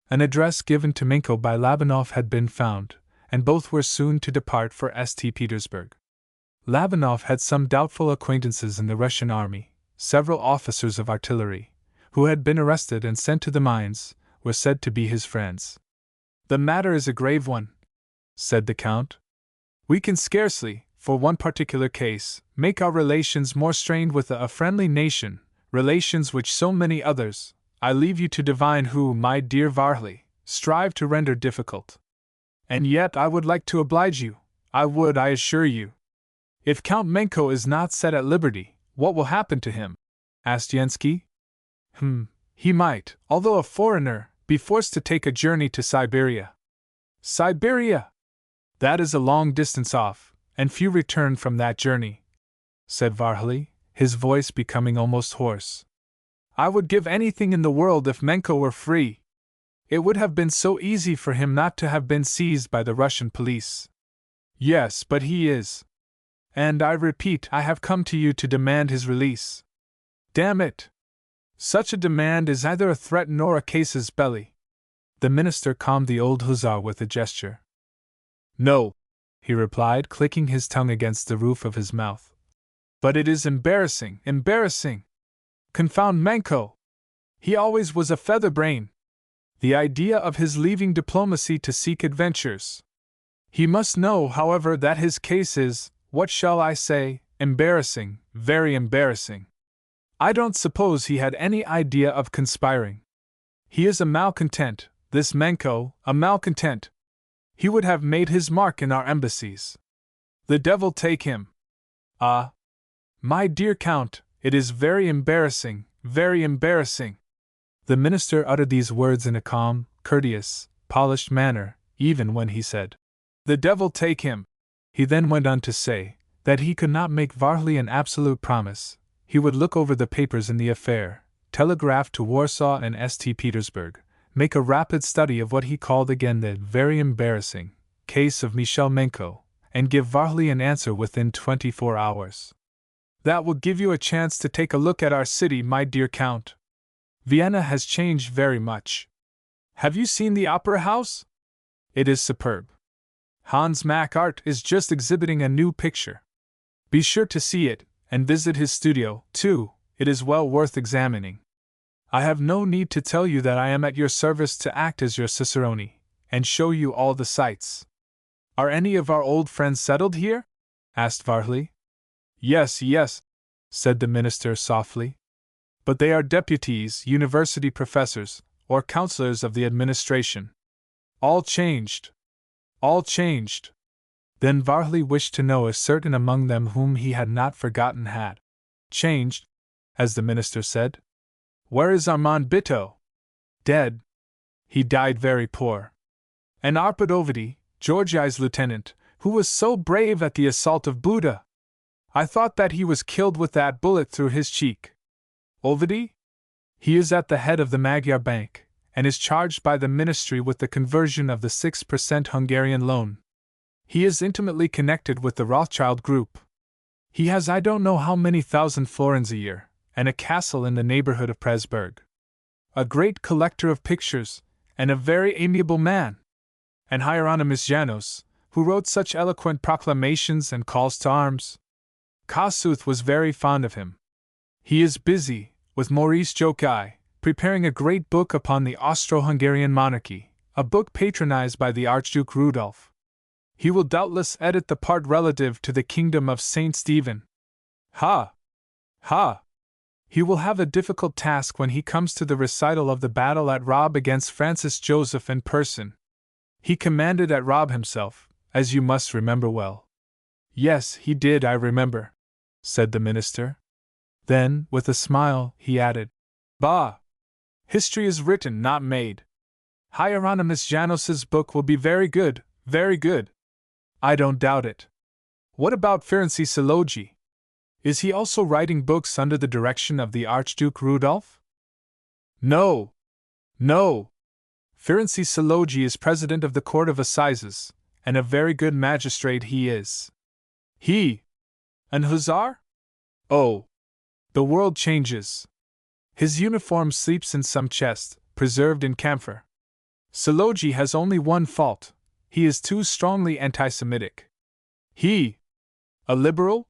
An address given to Menko by Labanov had been found, and both were soon to depart for St. Petersburg. Labanov had some doubtful acquaintances in the Russian army, several officers of artillery, who had been arrested and sent to the mines, were said to be his friends. "The matter is a grave one," said the Count. "We can scarcely, for one particular case, make our relations more strained with a friendly nation, relations which so many others, I leave you to divine who, my dear Varley, strive to render difficult. And yet I would like to oblige you, I would, I assure you." "If Count Menko is not set at liberty, what will happen to him?" asked Yensky. He might, although a foreigner, be forced to take a journey to Siberia." "Siberia? That is a long distance off, and few return from that journey," said Varley, his voice becoming almost hoarse. "I would give anything in the world if Menko were free. It would have been so easy for him not to have been seized by the Russian police." "Yes, but he is. And I repeat, I have come to you to demand his release." "Damn it! Such a demand is either a threat nor a casus belli." The minister calmed the old hussar with a gesture. "No," he replied, clicking his tongue against the roof of his mouth. "But it is embarrassing, embarrassing! Confound Menko! He always was a feather brain. The idea of his leaving diplomacy to seek adventures! He must know, however, that his case is, what shall I say, embarrassing, very embarrassing. I don't suppose he had any idea of conspiring. He is a malcontent, this Menko, a malcontent. He would have made his mark in our embassies. The devil take him! Ah! My dear Count, it is very embarrassing, very embarrassing." The minister uttered these words in a calm, courteous, polished manner, even when he said, "The devil take him." He then went on to say that he could not make Varley an absolute promise. He would look over the papers in the affair, telegraph to Warsaw and St. Petersburg, make a rapid study of what he called again the very embarrassing case of Michel Menko, and give Varley an answer within 24 hours. "That will give you a chance to take a look at our city, my dear Count. Vienna has changed very much. Have you seen the Opera House? It is superb. Hans Mack-Art is just exhibiting a new picture. Be sure to see it, and visit his studio, too, it is well worth examining. I have no need to tell you that I am at your service to act as your cicerone, and show you all the sights." "Are any of our old friends settled here?" asked Varley. "Yes, yes," said the minister softly. "But they are deputies, university professors, or counselors of the administration. All changed. All changed." Then Varley wished to know if certain among them whom he had not forgotten had changed, as the minister said. "Where is Armand Bitto?" "Dead. He died very poor." "And Arpad Ovidi, Georgi's lieutenant, who was so brave at the assault of Buda? I thought that he was killed with that bullet through his cheek." "Ovidi? He is at the head of the Magyar Bank, and is charged by the ministry with the conversion of the 6% Hungarian loan. He is intimately connected with the Rothschild group. He has I don't know how many thousand florins a year, and a castle in the neighborhood of Presburg. A great collector of pictures, and a very amiable man. And Hieronymus Janos, who wrote such eloquent proclamations and calls to arms. Kossuth was very fond of him. He is busy, with Maurice Jokai, preparing a great book upon the Austro-Hungarian monarchy, a book patronized by the Archduke Rudolph. He will doubtless edit the part relative to the kingdom of Saint Stephen. Ha! Ha! He will have a difficult task when he comes to the recital of the battle at Robb against Francis Joseph in person. He commanded at Robb himself, as you must remember well." "Yes, he did, I remember," said the minister. Then, with a smile, he added, "Bah! History is written, not made. Hieronymus Janos's book will be very good, very good. I don't doubt it. What about Ferenc Szilagyi? Is he also writing books under the direction of the Archduke Rudolph?" "No! No! Ferenc Szilagyi is president of the Court of Assizes, and a very good magistrate he is." "He? An hussar? Oh! The world changes. His uniform sleeps in some chest, preserved in camphor. Szilagyi has only one fault: he is too strongly anti-Semitic. He? A liberal?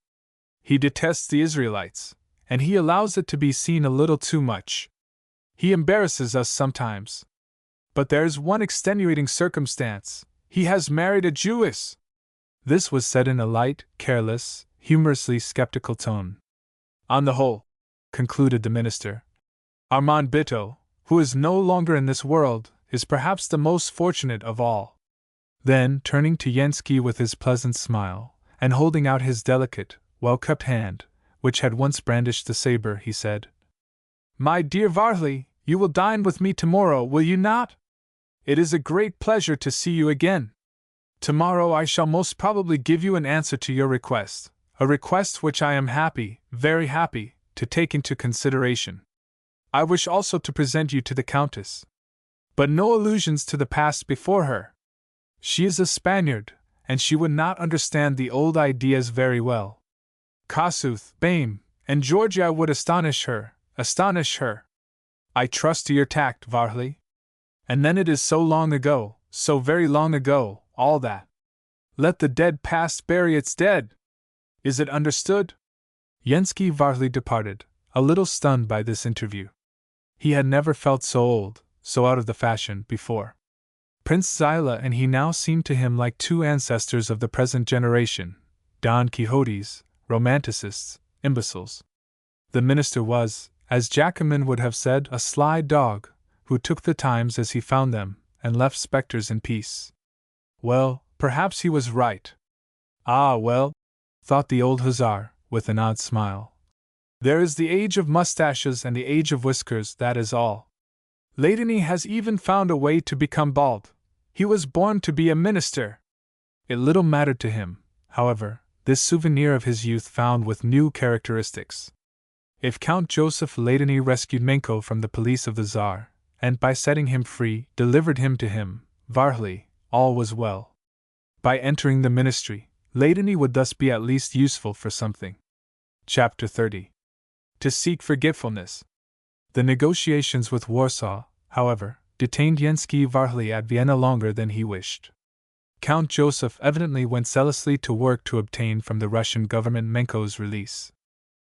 He detests the Israelites, and he allows it to be seen a little too much. He embarrasses us sometimes. But there's one extenuating circumstance. He has married a Jewess." This was said in a light, careless, humorously skeptical tone. "On the whole," concluded the minister, "Armand Bitto, who is no longer in this world, is perhaps the most fortunate of all." Then, turning to Yensky with his pleasant smile, and holding out his delicate, well-kept hand, which had once brandished the saber, he said, "My dear Varley, you will dine with me tomorrow, will you not? It is a great pleasure to see you again. Tomorrow I shall most probably give you an answer to your request, a request which I am happy, very happy, to take into consideration. I wish also to present you to the Countess. But no allusions to the past before her. She is a Spaniard, and she would not understand the old ideas very well. Kossuth, Bame, and Georgia would astonish her. I trust to your tact, Varley. And then it is so long ago, so very long ago, all that. Let the dead past bury its dead. Is it understood?" Yensky Varley departed, a little stunned by this interview. He had never felt so old, so out of the fashion, before. Prince Zilah and he now seemed to him like two ancestors of the present generation, Don Quixotes, romanticists, imbeciles. The minister was, as Jacomin would have said, a sly dog, who took the times as he found them, and left spectres in peace. Well, perhaps he was right. Ah, well, thought the old hussar, with an odd smile. There is the age of mustaches and the age of whiskers, that is all. Ladany has even found a way to become bald. He was born to be a minister. It little mattered to him, however, this souvenir of his youth found with new characteristics. If Count Joseph Ladany rescued Menko from the police of the Tsar, and by setting him free, delivered him to him, Varley, all was well. By entering the ministry, Ladany would thus be at least useful for something. Chapter 30. To seek forgetfulness. The negotiations with Warsaw, however, detained Yensky Varley at Vienna longer than he wished. Count Joseph evidently went zealously to work to obtain from the Russian government Menko's release.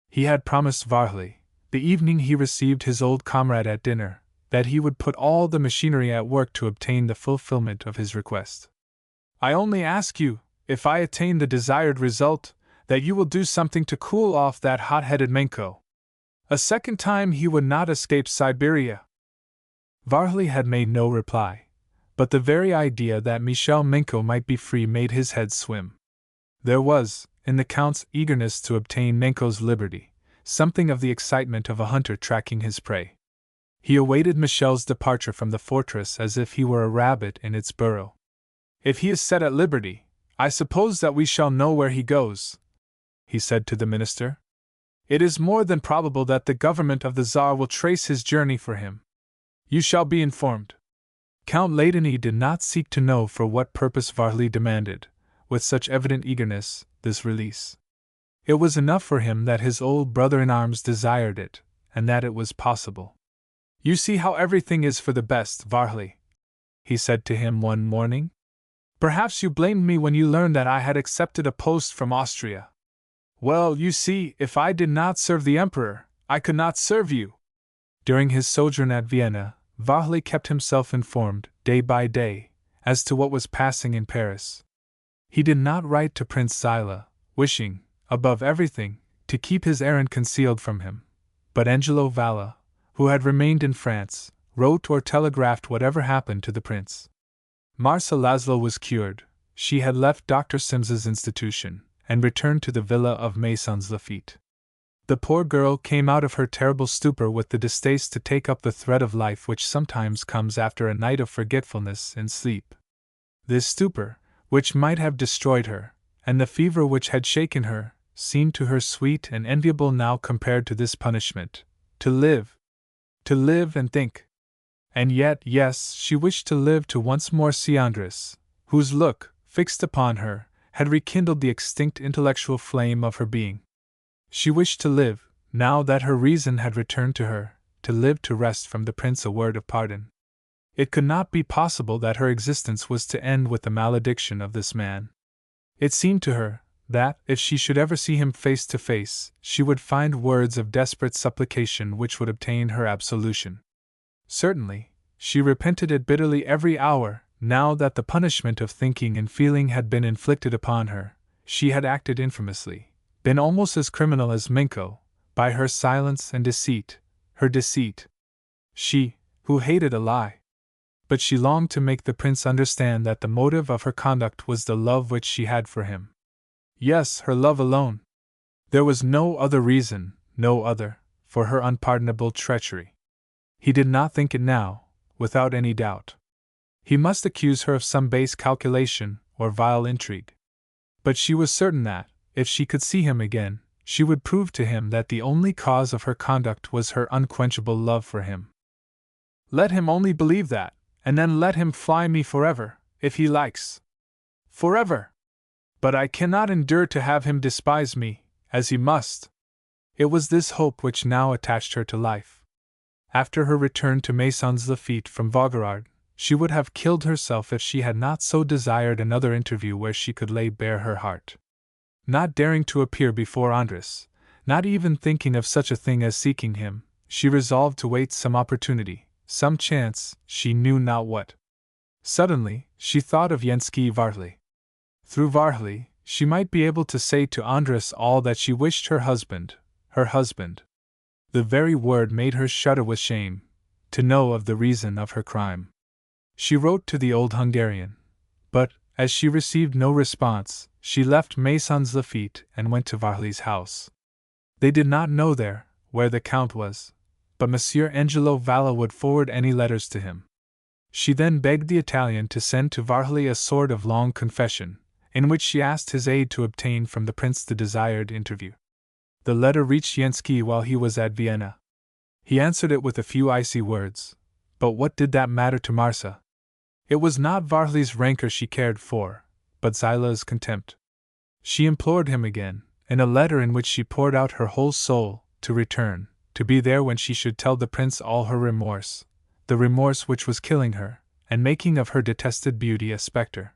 He had promised Varley, the evening he received his old comrade at dinner, that he would put all the machinery at work to obtain the fulfillment of his request. "I only ask you, if I attain the desired result, that you will do something to cool off that hot-headed Menko. A second time he would not escape Siberia." Varley had made no reply, but the very idea that Michel Menko might be free made his head swim. There was, in the Count's eagerness to obtain Menko's liberty, something of the excitement of a hunter tracking his prey. He awaited Michel's departure from the fortress as if he were a rabbit in its burrow. "If he is set at liberty, I suppose that we shall know where he goes," he said to the minister. "It is more than probable that the government of the Tsar will trace his journey for him. You shall be informed." Count Ladany did not seek to know for what purpose Varley demanded, with such evident eagerness, this release. It was enough for him that his old brother-in-arms desired it, and that it was possible. "You see how everything is for the best, Varley," he said to him one morning. "Perhaps you blamed me when you learned that I had accepted a post from Austria. Well, you see, if I did not serve the Emperor, I could not serve you." During his sojourn at Vienna, Varley kept himself informed, day by day, as to what was passing in Paris. He did not write to Prince Zilah, wishing, above everything, to keep his errand concealed from him, but Angelo Valla, who had remained in France, wrote or telegraphed whatever happened to the prince. Marsa Laszlo was cured. She had left Dr. Sims's institution, and returned to the villa of Maisons Lafitte. The poor girl came out of her terrible stupor with the distaste to take up the thread of life which sometimes comes after a night of forgetfulness in sleep. This stupor, which might have destroyed her, and the fever which had shaken her, seemed to her sweet and enviable now compared to this punishment. To live and think. And yet, yes, she wished to live to once more see Andres, whose look, fixed upon her, had rekindled the extinct intellectual flame of her being. She wished to live, now that her reason had returned to her, to live to wrest from the prince a word of pardon. It could not be possible that her existence was to end with the malediction of this man. It seemed to her that, if she should ever see him face to face, she would find words of desperate supplication which would obtain her absolution. Certainly, she repented it bitterly every hour, now that the punishment of thinking and feeling had been inflicted upon her. She had acted infamously, been almost as criminal as Minko, by her silence and deceit, her deceit. She, who hated a lie. But she longed to make the prince understand that the motive of her conduct was the love which she had for him. Yes, her love alone. There was no other reason, no other, for her unpardonable treachery. He did not think it now, without any doubt. He must accuse her of some base calculation or vile intrigue. But she was certain that, if she could see him again, she would prove to him that the only cause of her conduct was her unquenchable love for him. Let him only believe that, and then let him fly me forever, if he likes. Forever! But I cannot endure to have him despise me, as he must. It was this hope which now attached her to life. After her return to Maisons Laffitte from Vaugirard, she would have killed herself if she had not so desired another interview where she could lay bare her heart. Not daring to appear before Andres, not even thinking of such a thing as seeking him, she resolved to wait some opportunity, some chance, she knew not what. Suddenly, she thought of Yenski Varhli. Through Varhli, she might be able to say to Andres all that she wished her husband. The very word made her shudder with shame, to know of the reason of her crime. She wrote to the old Hungarian, but, as she received no response, she left Maisons Laffitte and went to Varhli's house. They did not know there, where the Count was, but Monsieur Angelo Valla would forward any letters to him. She then begged the Italian to send to Varhli a sort of long confession, in which she asked his aid to obtain from the prince the desired interview. The letter reached Yenski while he was at Vienna. He answered it with a few icy words, but what did that matter to Marsa? It was not Varhli's rancor she cared for, but Zilah's contempt. She implored him again, in a letter in which she poured out her whole soul, to return, to be there when she should tell the prince all her remorse, the remorse which was killing her, and making of her detested beauty a spectre.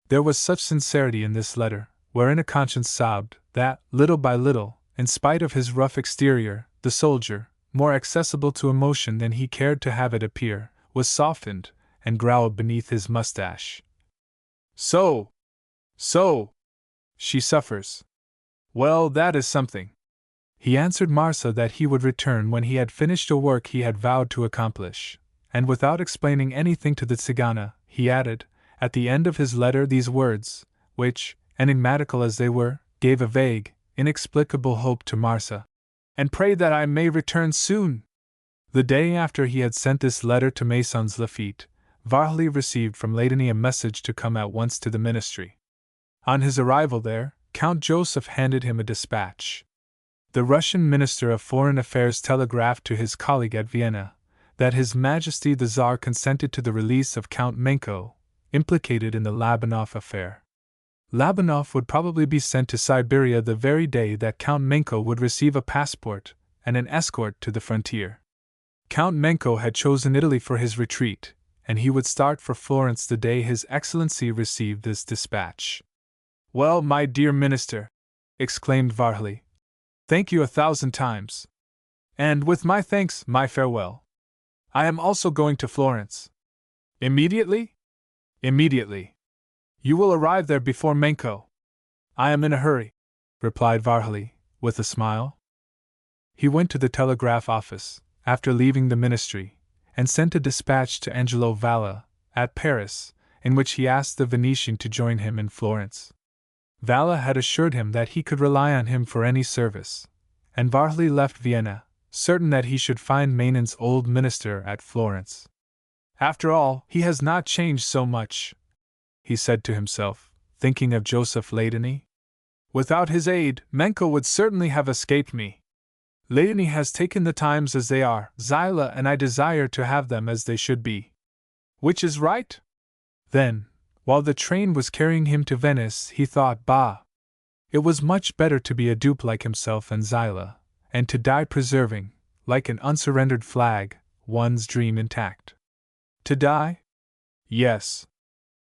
There was such sincerity in this letter, wherein a conscience sobbed, that, little by little, in spite of his rough exterior, the soldier, more accessible to emotion than he cared to have it appear, was softened, and growled beneath his mustache. So! She suffers. Well, that is something. He answered Marsa that he would return when he had finished a work he had vowed to accomplish, and without explaining anything to the Tzigana, he added, at the end of his letter, these words, which, enigmatical as they were, gave a vague, inexplicable hope to Marsa. And pray that I may return soon. The day after he had sent this letter to Maisons Laffitte, Varhli received from Ladany a message to come at once to the ministry. On his arrival there, Count Joseph handed him a dispatch. The Russian Minister of Foreign Affairs telegraphed to his colleague at Vienna that His Majesty the Tsar consented to the release of Count Menko, implicated in the Labanov affair. Labanov would probably be sent to Siberia the very day that Count Menko would receive a passport and an escort to the frontier. Count Menko had chosen Italy for his retreat, and he would start for Florence the day His Excellency received this dispatch. Well, my dear minister, exclaimed Varhli, thank you 1,000 times. And with my thanks, my farewell. I am also going to Florence. Immediately? Immediately. You will arrive there before Menko. I am in a hurry, replied Varhli, with a smile. He went to the telegraph office, after leaving the ministry, and sent a dispatch to Angelo Valla, at Paris, in which he asked the Venetian to join him in Florence. Valla had assured him that he could rely on him for any service, and Varhli left Vienna, certain that he should find Menon's old minister at Florence. After all, he has not changed so much, he said to himself, thinking of Joseph Ladany. Without his aid, Menko would certainly have escaped me. Ladany has taken the times as they are, Zilah and I desire to have them as they should be. Which is right? Then, while the train was carrying him to Venice, he thought, bah! It was much better to be a dupe like himself and Zilah, and to die preserving, like an unsurrendered flag, one's dream intact. To die? Yes.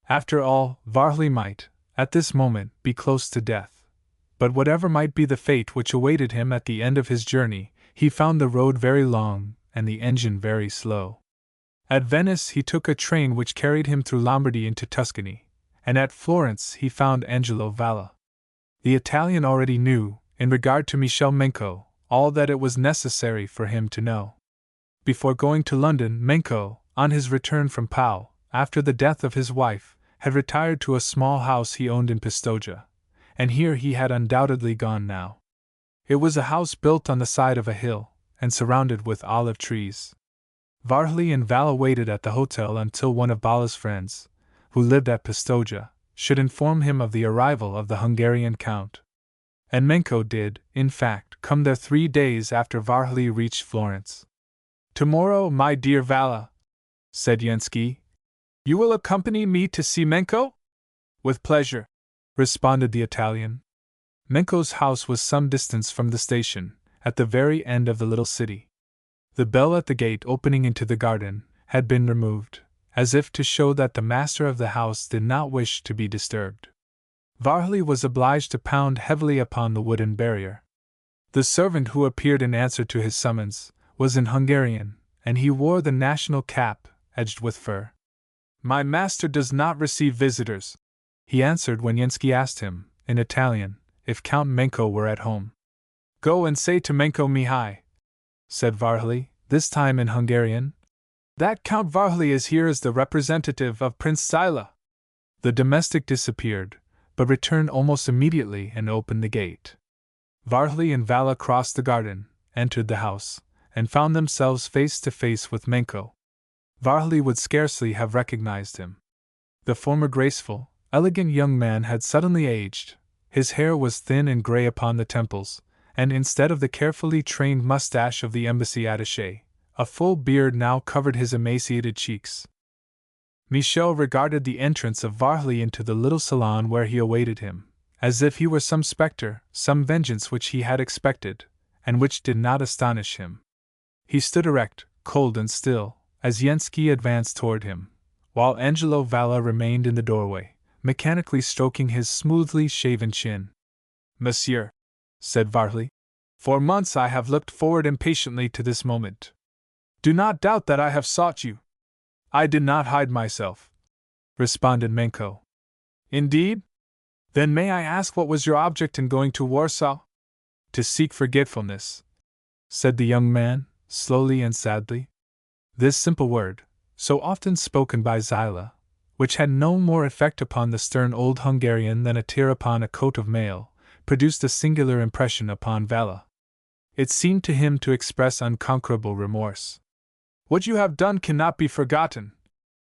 After all, Varhli might, at this moment, be close to death. But whatever might be the fate which awaited him at the end of his journey, he found the road very long and the engine very slow. At Venice he took a train which carried him through Lombardy into Tuscany, and at Florence he found Angelo Valla. The Italian already knew, in regard to Michel Menco, all that it was necessary for him to know. Before going to London, Menco, on his return from Pau, after the death of his wife, had retired to a small house he owned in Pistoia, and here he had undoubtedly gone now. It was a house built on the side of a hill, and surrounded with olive trees. Varley and Valla waited at the hotel until one of Valla's friends, who lived at Pistoia, should inform him of the arrival of the Hungarian Count. And Menco did, in fact, come there 3 days after Varley reached Florence. "Tomorrow, my dear Valla," said Yenski, "you will accompany me to see Menco?" "With pleasure," responded the Italian. Menco's house was some distance from the station, at the very end of the little city. The bell at the gate opening into the garden had been removed, as if to show that the master of the house did not wish to be disturbed. Varley was obliged to pound heavily upon the wooden barrier. The servant who appeared in answer to his summons was in Hungarian, and he wore the national cap, edged with fur. "My master does not receive visitors," he answered when Yenski asked him, in Italian, if Count Menco were at home. "Go and say to Menco Mihai," said Varley, this time in Hungarian, "that Count Varley is here as the representative of Prince Zilah." The domestic disappeared, but returned almost immediately and opened the gate. Varley and Valla crossed the garden, entered the house, and found themselves face to face with Menco. Varley would scarcely have recognized him. The former graceful, elegant young man had suddenly aged. His hair was thin and gray upon the temples, and instead of the carefully trained mustache of the embassy attaché, a full beard now covered his emaciated cheeks. Michel regarded the entrance of Varley into the little salon where he awaited him, as if he were some spectre, some vengeance which he had expected, and which did not astonish him. He stood erect, cold and still, as Yenski advanced toward him, while Angelo Valla remained in the doorway, mechanically stroking his smoothly shaven chin. "Monsieur," said Varley, "for months I have looked forward impatiently to this moment. Do not doubt that I have sought you." "I did not hide myself," responded Menco. "Indeed? Then may I ask what was your object in going to Warsaw?" "To seek forgetfulness," said the young man, slowly and sadly. This simple word, so often spoken by Zilah, which had no more effect upon the stern old Hungarian than a tear upon a coat of mail, produced a singular impression upon Valla. It seemed to him to express unconquerable remorse. "What you have done cannot be forgotten,"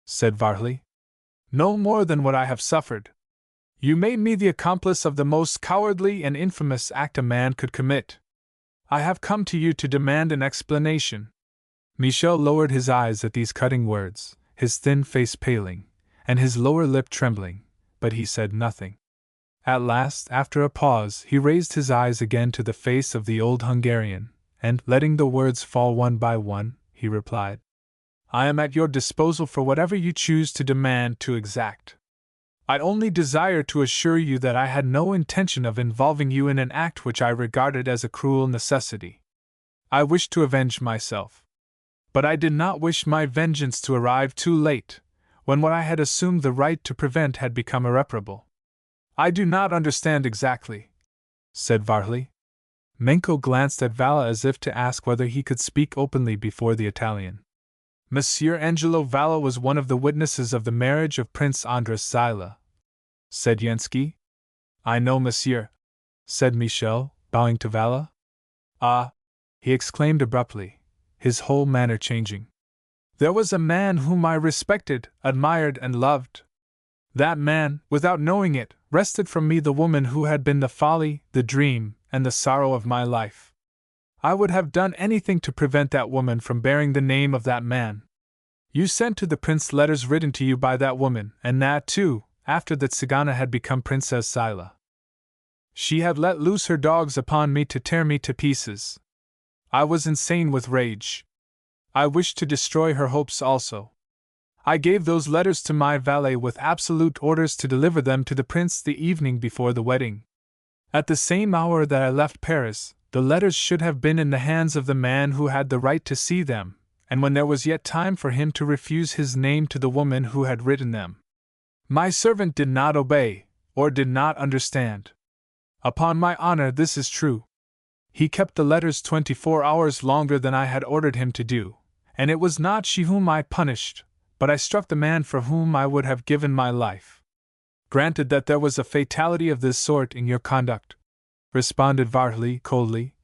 said Varley. "No more than what I have suffered. You made me the accomplice of the most cowardly and infamous act a man could commit. I have come to you to demand an explanation." Michel lowered his eyes at these cutting words, his thin face paling, and his lower lip trembling, but he said nothing. At last, after a pause, he raised his eyes again to the face of the old Hungarian, and, letting the words fall one by one, he replied, "I am at your disposal for whatever you choose to demand, to exact. I only desire to assure you that I had no intention of involving you in an act which I regarded as a cruel necessity. I wished to avenge myself. But I did not wish my vengeance to arrive too late, when what I had assumed the right to prevent had become irreparable." "I do not understand exactly," said Varley. Menco glanced at Valla as if to ask whether he could speak openly before the Italian. "Monsieur Angelo Valla was one of the witnesses of the marriage of Prince Andras Zilah," said Yenski. "I know, monsieur," said Michel, bowing to Valla. "Ah!" he exclaimed abruptly, his whole manner changing. "There was a man whom I respected, admired, and loved. That man, without knowing it, wrested from me the woman who had been the folly, the dream, and the sorrow of my life. I would have done anything to prevent that woman from bearing the name of that man. You sent to the prince letters written to you by that woman, and that, too, after the Tzigana had become Princess Zilah. She had let loose her dogs upon me to tear me to pieces. I was insane with rage. I wished to destroy her hopes also. I gave those letters to my valet with absolute orders to deliver them to the prince the evening before the wedding. At the same hour that I left Paris, the letters should have been in the hands of the man who had the right to see them, and when there was yet time for him to refuse his name to the woman who had written them. My servant did not obey, or did not understand. Upon my honor, this is true. He kept the letters 24 hours longer than I had ordered him to do, and it was not she whom I punished, but I struck the man for whom I would have given my life. Granted that there was a fatality of this sort in your conduct, responded Varley coldly,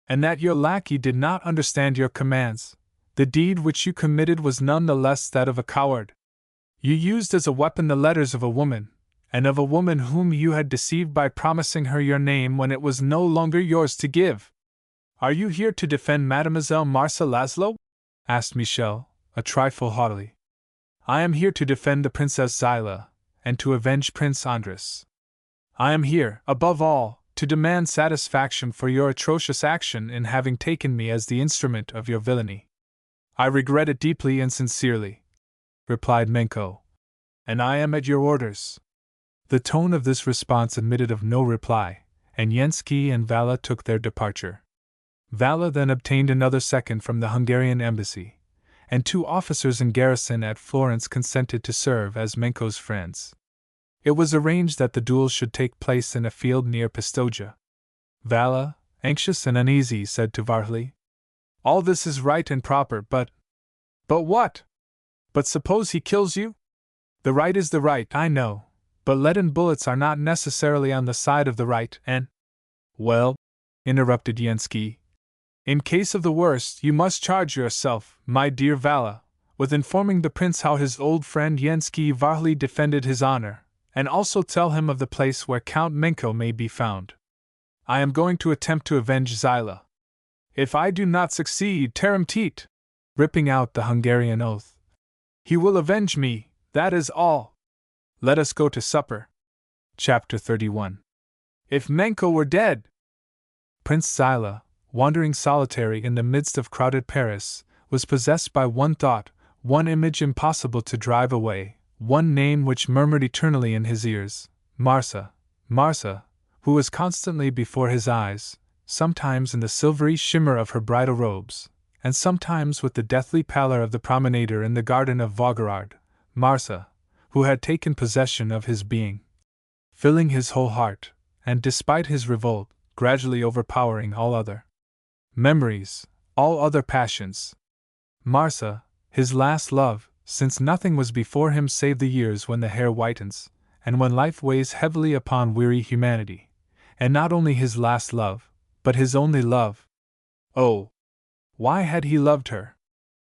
and that your lackey did not understand your commands, the deed which you committed was none the less that of a coward. You used as a weapon the letters of a woman, and of a woman whom you had deceived by promising her your name when it was no longer yours to give. Are you here to defend Mademoiselle Marcia Laszlo? Asked Michel, a trifle haughtily. I am here to defend the Princess Zilah, and to avenge Prince Andres. I am here, above all, to demand satisfaction for your atrocious action in having taken me as the instrument of your villainy. I regret it deeply and sincerely, replied Menko, and I am at your orders. The tone of this response admitted of no reply, and Yenski and Vala took their departure. Vala then obtained another second from the Hungarian embassy, and 2 officers in garrison at Florence consented to serve as Menko's friends. It was arranged that the duel should take place in a field near Pistoia. Vala, anxious and uneasy, said to Varley, all this is right and proper, but what? But suppose he kills you? The right is the right, I know, but leaden bullets are not necessarily on the side of the right, and— Well, interrupted Yenski, in case of the worst, you must charge yourself, my dear Vala, with informing the prince how his old friend Yenski Varley defended his honor, and also tell him of the place where Count Menko may be found. I am going to attempt to avenge Zilah. If I do not succeed, terem tit, ripping out the Hungarian oath, he will avenge me, that is all. Let us go to supper. Chapter 31. If Menko were dead! Prince Zilah, wandering solitary in the midst of crowded Paris, was possessed by one thought, one image impossible to drive away, one name which murmured eternally in his ears, Marcia, Marcia, who was constantly before his eyes, sometimes in the silvery shimmer of her bridal robes, and sometimes with the deathly pallor of the promenader in the garden of Vaugirard, Marcia, who had taken possession of his being, filling his whole heart, and despite his revolt, gradually overpowering all other memories, all other passions. Marcia, his last love, since nothing was before him save the years when the hair whitens, and when life weighs heavily upon weary humanity, and not only his last love, but his only love. Oh! Why had he loved her?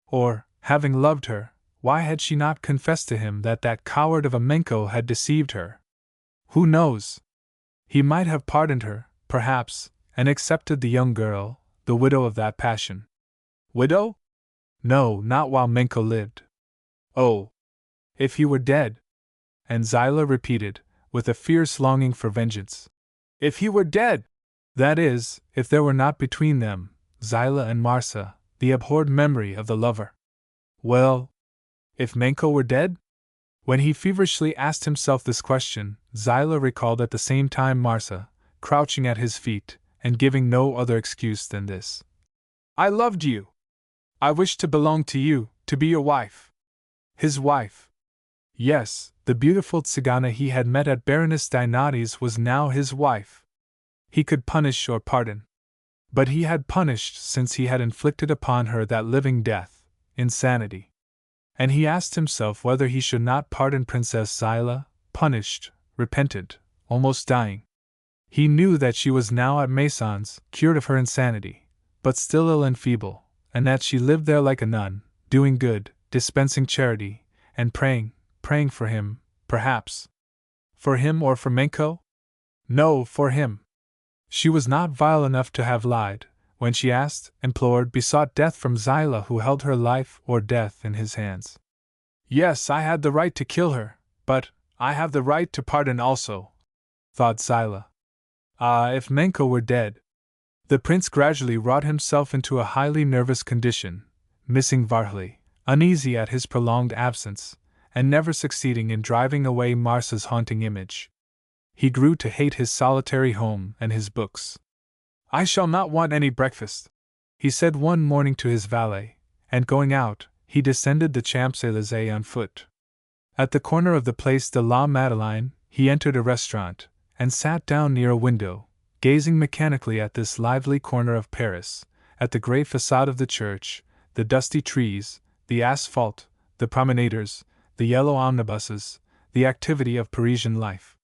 Or, having loved her, why had she not confessed to him that that coward of a Menko had deceived her? Who knows? He might have pardoned her, perhaps, and accepted the young girl, the widow of that passion. Widow? No, not while Menko lived. Oh! If he were dead! And Zilah repeated, with a fierce longing for vengeance. If he were dead! That is, if there were not between them, Zilah and Marcia, the abhorred memory of the lover. Well, if Menko were dead? When he feverishly asked himself this question, Zilah recalled at the same time Marcia, crouching at his feet, and giving no other excuse than this. I loved you! I wished to belong to you, to be your wife. His wife. Yes, the beautiful Tzigana he had met at Baroness Dinati's was now his wife. He could punish or pardon. But he had punished since he had inflicted upon her that living death, insanity. And he asked himself whether he should not pardon Princess Zilah, punished, repentant, almost dying. He knew that she was now at Maisons, cured of her insanity, but still ill and feeble, and that she lived there like a nun, doing good, dispensing charity, and praying for him, perhaps. For him or for Menko? No, for him. She was not vile enough to have lied, when she asked, implored, besought death from Zilah, who held her life or death in his hands. Yes, I had the right to kill her, but I have the right to pardon also, thought Zilah. Ah, if Menko were dead! The prince gradually wrought himself into a highly nervous condition, missing Varley, uneasy at his prolonged absence, and never succeeding in driving away Marcia's haunting image. He grew to hate his solitary home and his books. I shall not want any breakfast, he said one morning to his valet, and going out, he descended the Champs-Élysées on foot. At the corner of the Place de la Madeleine, he entered a restaurant, and sat down near a window, gazing mechanically at this lively corner of Paris, at the grey facade of the church, the dusty trees, the asphalt, the promenaders, the yellow omnibuses, the activity of Parisian life.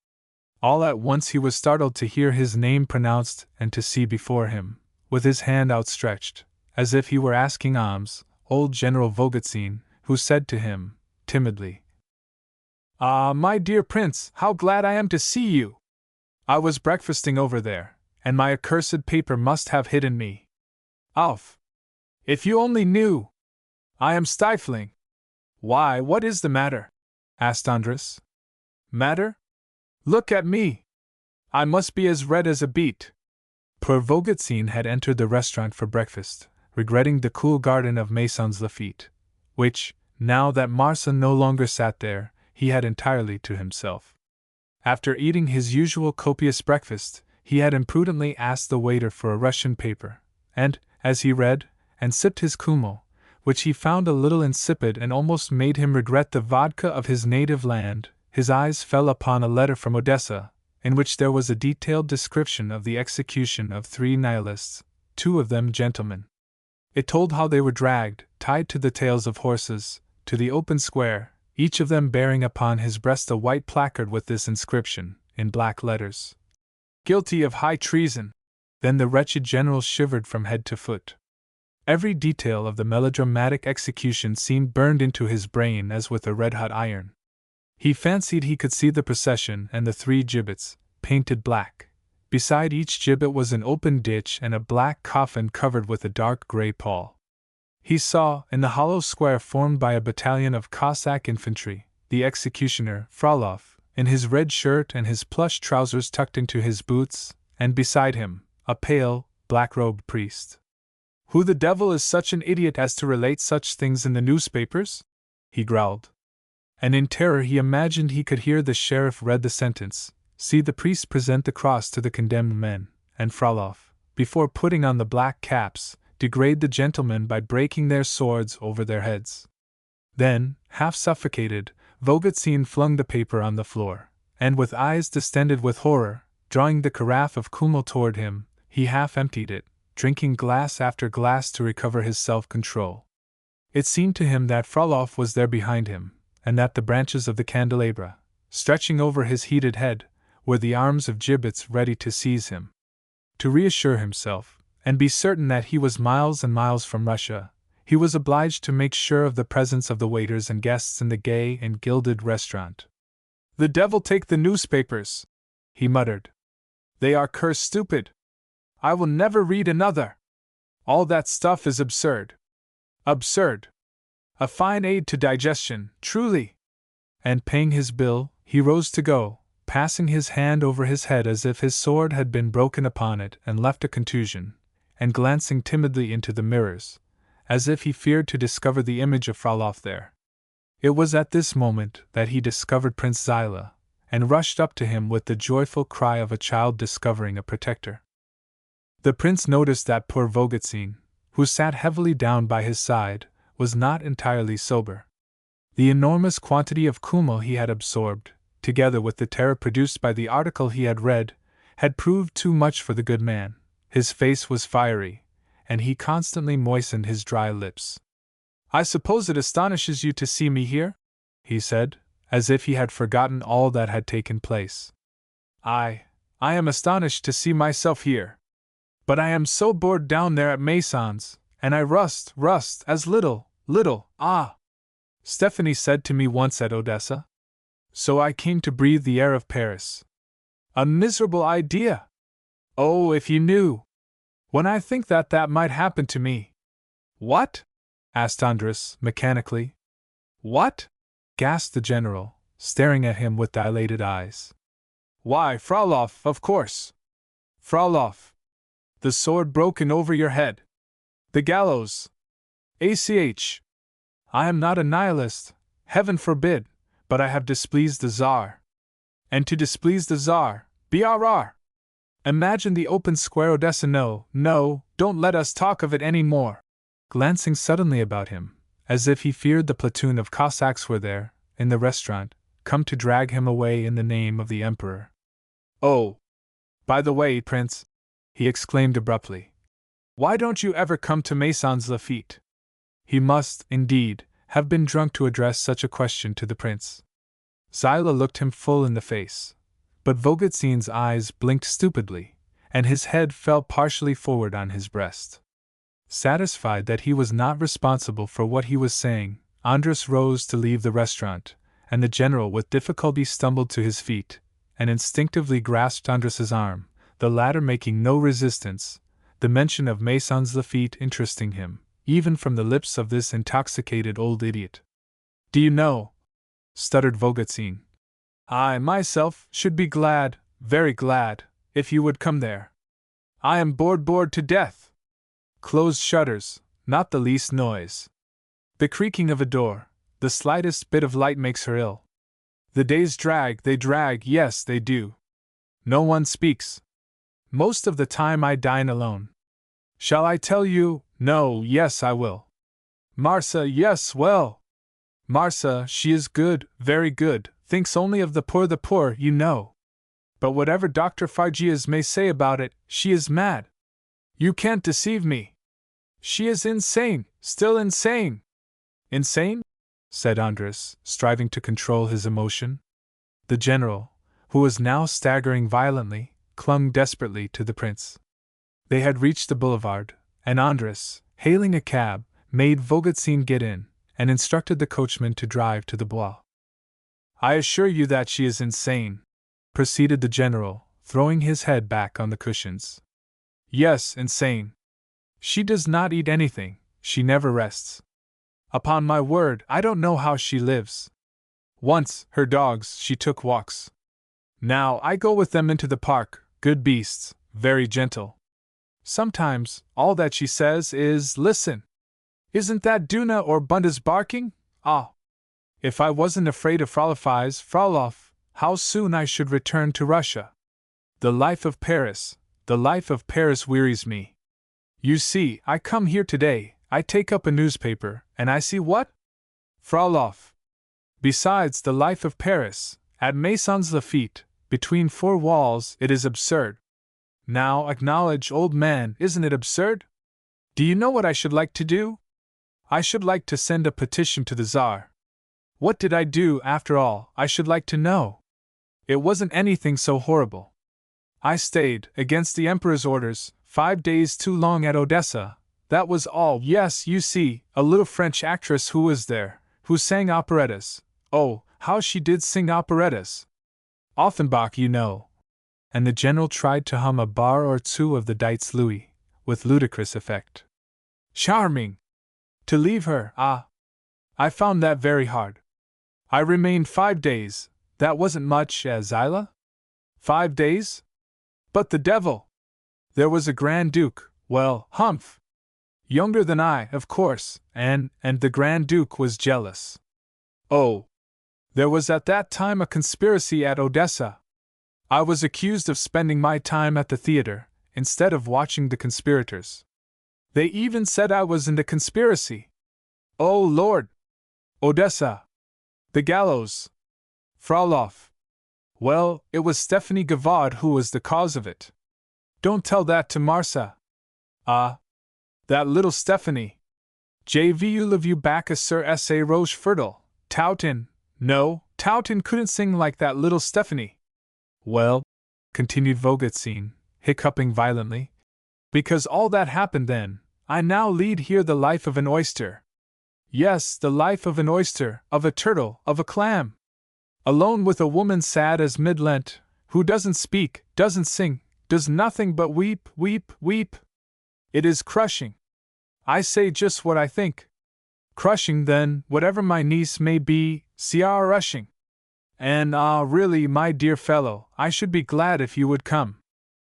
All at once he was startled to hear his name pronounced and to see before him, with his hand outstretched, as if he were asking alms, old General Volgatsine, who said to him, timidly, "Ah, my dear prince, how glad I am to see you! I was breakfasting over there, and my accursed paper must have hidden me. Alf! If you only knew! I am stifling." "Why, what is the matter?" asked Andras. "Matter? Look at me! I must be as red as a beet." Poor Volgatsine had entered the restaurant for breakfast, regretting the cool garden of Maisons Laffitte, which, now that Marsan no longer sat there, he had entirely to himself. After eating his usual copious breakfast, he had imprudently asked the waiter for a Russian paper, and, as he read, and sipped his Kummel, which he found a little insipid and almost made him regret the vodka of his native land, his eyes fell upon a letter from Odessa, in which there was a detailed description of the execution of 3 Nihilists, 2 of them gentlemen. It told how they were dragged, tied to the tails of horses, to the open square, each of them bearing upon his breast a white placard with this inscription, in black letters: "Guilty of high treason." Then the wretched general shivered from head to foot. Every detail of the melodramatic execution seemed burned into his brain as with a red-hot iron. He fancied he could see the procession and the 3 gibbets, painted black. Beside each gibbet was an open ditch and a black coffin covered with a dark grey pall. He saw, in the hollow square formed by a battalion of Cossack infantry, the executioner, Frolov, in his red shirt and his plush trousers tucked into his boots, and beside him, a pale, black-robed priest. "Who the devil is such an idiot as to relate such things in the newspapers?" he growled. And in terror he imagined he could hear the sheriff read the sentence, "See the priest present the cross to the condemned men," and Frolov, before putting on the black caps, degrade the gentlemen by breaking their swords over their heads. Then, half suffocated, Volgatsine flung the paper on the floor, and with eyes distended with horror, drawing the carafe of Kummel toward him, he half emptied it, drinking glass after glass to recover his self-control. It seemed to him that Frolov was there behind him, and that the branches of the candelabra, stretching over his heated head, were the arms of gibbets ready to seize him. To reassure himself, and be certain that he was miles and miles from Russia, he was obliged to make sure of the presence of the waiters and guests in the gay and gilded restaurant. "The devil take the newspapers!" he muttered. "They are cursed stupid! I will never read another! All that stuff is absurd! Absurd! A fine aid to digestion, truly!" And paying his bill, he rose to go, passing his hand over his head as if his sword had been broken upon it and left a contusion, and glancing timidly into the mirrors, as if he feared to discover the image of Frolov there. It was at this moment that he discovered Prince Zilah, and rushed up to him with the joyful cry of a child discovering a protector. The prince noticed that poor Volgatsine, who sat heavily down by his side, was not entirely sober. The enormous quantity of Kummel he had absorbed, together with the terror produced by the article he had read, had proved too much for the good man. His face was fiery, and he constantly moistened his dry lips. "I suppose it astonishes you to see me here?" he said, as if he had forgotten all that had taken place. I am astonished to see myself here. But I am so bored down there at Maisons, and I rust as little, Stephanie said to me once at Odessa. So I came to breathe the air of Paris. A miserable idea! Oh, if you knew! When I think that might happen to me. What? Asked Andras, mechanically. What? Gasped the general, staring at him with dilated eyes. Why, Frolov, of course. Frolov. The sword broken over your head. The gallows. I am not a nihilist, heaven forbid, but I have displeased the Tsar. And to displease the Tsar, BRR! Imagine the open square Odessa. No, don't let us talk of it any more, glancing suddenly about him, as if he feared the platoon of Cossacks were there, in the restaurant, come to drag him away in the name of the Emperor. "Oh! By the way, Prince," he exclaimed abruptly, "why don't you ever come to Maisons Laffitte?" He must, indeed, have been drunk to address such a question to the prince. Zilah looked him full in the face, but Vogelsin's eyes blinked stupidly, and his head fell partially forward on his breast. Satisfied that he was not responsible for what he was saying, Andras rose to leave the restaurant, and the general with difficulty stumbled to his feet, and instinctively grasped Andras's arm, the latter making no resistance, the mention of Maisons Laffitte interesting him, even from the lips of this intoxicated old idiot. "Do you know," stuttered Vogelsin, "I myself should be glad, very glad, if you would come there. I am bored to death. Closed shutters, not the least noise. The creaking of a door, the slightest bit of light makes her ill. The days they drag, yes, they do. No one speaks. Most of the time I dine alone. Shall I tell you? No, yes, I will. Marsa, yes, well. Marsa, she is good, very good, thinks only of the poor, you know. But whatever Dr. Fargias may say about it, she is mad. You can't deceive me. She is insane, still insane." "Insane?" said Andras, striving to control his emotion. The general, who was now staggering violently, clung desperately to the prince. They had reached the boulevard, and Andras, hailing a cab, made Vogelsin get in, and instructed the coachman to drive to the Bois. "I assure you that she is insane," proceeded the general, throwing his head back on the cushions. "Yes, insane. She does not eat anything, she never rests. Upon my word, I don't know how she lives. Once, her dogs, she took walks. Now I go with them into the park, good beasts, very gentle. Sometimes, all that she says is, 'Listen! Isn't that Duna or Bundas barking? Ah! If I wasn't afraid of Fraulof, how soon I should return to Russia. The life of Paris wearies me. You see, I come here today, I take up a newspaper, and I see what? Fraulof. Besides the life of Paris, at Maisons Laffitte, between four walls, it is absurd. Now, acknowledge, old man, isn't it absurd? Do you know what I should like to do? I should like to send a petition to the Tsar. What did I do, after all, I should like to know? It wasn't anything so horrible. I stayed, against the Emperor's orders, 5 days too long at Odessa, that was all. Yes, you see, a little French actress who was there, who sang operettas. Oh, how she did sing operettas! Offenbach, you know." And the general tried to hum a bar or two of the Dites Louis, with ludicrous effect. "Charming! To leave her, ah! I found that very hard. I remained 5 days, that wasn't much, as Zilah? 5 days? But the devil! There was a Grand Duke, well, humph! Younger than I, of course, and the Grand Duke was jealous. Oh! There was at that time a conspiracy at Odessa. I was accused of spending my time at the theater, instead of watching the conspirators. They even said I was in the conspiracy. Oh Lord! Odessa! The gallows! Fraulof! Well, it was Stephanie Gavaud who was the cause of it. Don't tell that to Marsa. Ah! That little Stephanie! Je vu vu back sur sa roche fertile, Tautin, no, Tautin couldn't sing like that little Stephanie. Well, continued Vogelsin, hiccuping violently, because all that happened then, I now lead here the life of an oyster. Yes, the life of an oyster, of a turtle, of a clam. Alone with a woman sad as Mid-Lent, who doesn't speak, doesn't sing, does nothing but weep, weep, weep. It is crushing. I say just what I think. Crushing, then, whatever my niece may be, rushing. And really, my dear fellow, I should be glad if you would come.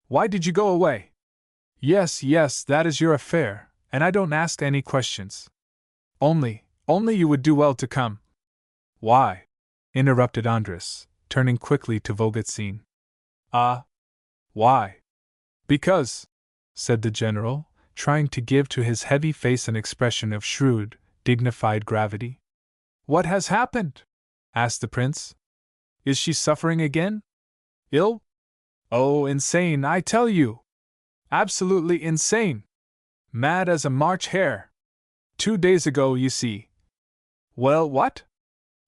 Why did you go away? Yes, that is your affair, and I don't ask any questions. Only you would do well to come. Why? Interrupted Andras, turning quickly to Vogelsin. Why? Because, said the general, trying to give to his heavy face an expression of shrewd, dignified gravity. "What has happened?" asked the prince. "Is she suffering again? Ill? Oh, insane, I tell you! Absolutely insane! Mad as a March hare! 2 days ago, you see." "Well, what?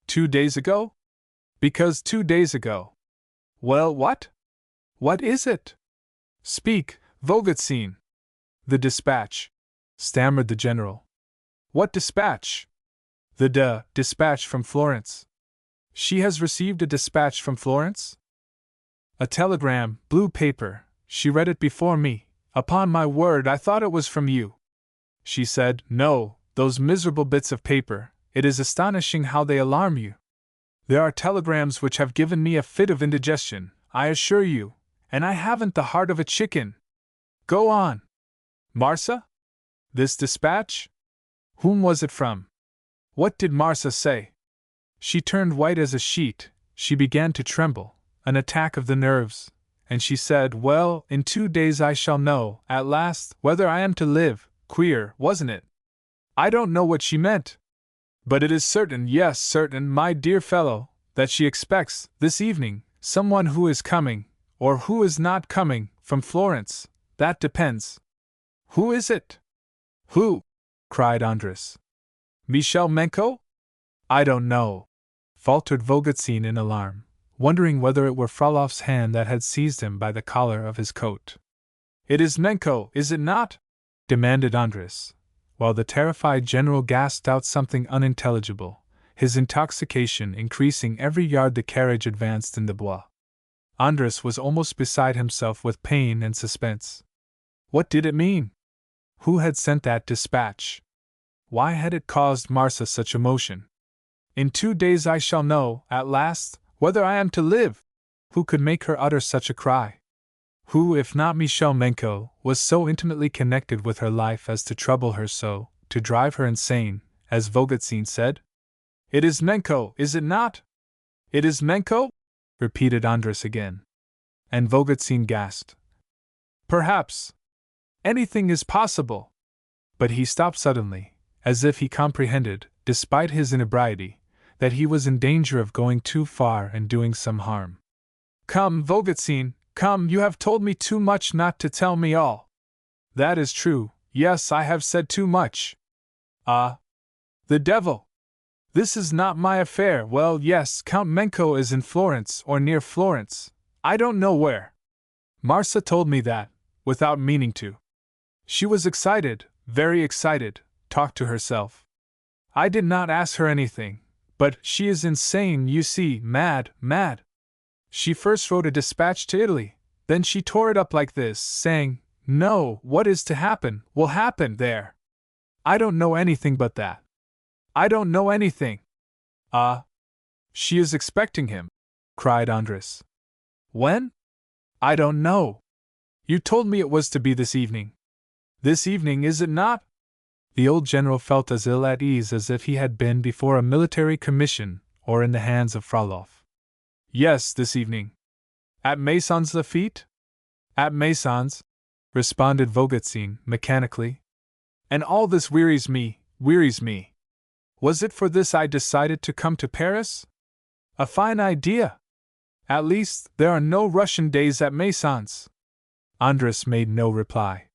2 days ago? Because 2 days ago." "Well, what? What is it? Speak, Volgotsyn." "The dispatch," stammered the general. "What dispatch?" "The dispatch from Florence." "She has received a dispatch from Florence?" "A telegram, blue paper. She read it before me. Upon my word, I thought it was from you." She said, "No, those miserable bits of paper. It is astonishing how they alarm you. There are telegrams which have given me a fit of indigestion, I assure you, and I haven't the heart of a chicken. Go on. Marsa? This dispatch? Whom was it from? What did Marsa say?" She turned white as a sheet, she began to tremble, an attack of the nerves, and she said, "Well, in 2 days I shall know, at last, whether I am to live." Queer, wasn't it? I don't know what she meant. But it is certain, yes, certain, my dear fellow, that she expects, this evening, someone who is coming, or who is not coming, from Florence. That depends. "Who is it?" "Who?" cried Andras. "Michel Menko?" "I don't know," faltered Volgotsyn in alarm, wondering whether it were Frolof's hand that had seized him by the collar of his coat. "It is Menko, is it not?" demanded Andras, while the terrified general gasped out something unintelligible, his intoxication increasing every yard the carriage advanced in the Bois. Andras was almost beside himself with pain and suspense. What did it mean? Who had sent that dispatch? Why had it caused Marsa such emotion? "In 2 days I shall know, at last, whether I am to live." Who could make her utter such a cry? Who, if not Michel Menko, was so intimately connected with her life as to trouble her so, to drive her insane, as Volgotsyn said? "It is Menko, is it not? It is Menko?" repeated Andras again. And Volgotsyn gasped. "Perhaps. Anything is possible." But he stopped suddenly, as if he comprehended, despite his inebriety, that he was in danger of going too far and doing some harm. "Come, Volgotsyn, come, you have told me too much not to tell me all." "That is true, yes, I have said too much." "Ah! The devil! This is not my affair. Well, yes, Count Menko is in Florence or near Florence, I don't know where. Marsa told me that, without meaning to. She was excited, very excited, talked to herself. I did not ask her anything, but she is insane, you see, mad, mad. She first wrote a dispatch to Italy, then she tore it up like this, saying, 'No, what is to happen, will happen there.' I don't know anything but that. I don't know anything." "Ah! She is expecting him," cried Andras. "When?" "I don't know. You told me it was to be this evening." "This evening, is it not?" The old general felt as ill at ease as if he had been before a military commission or in the hands of Froloff. "Yes, this evening." "At Mason's Lafitte?" "At Mason's," responded Volgotsyn mechanically. "And all this wearies me, wearies me. Was it for this I decided to come to Paris? A fine idea! At least, there are no Russian days at Mason's." Andras made no reply.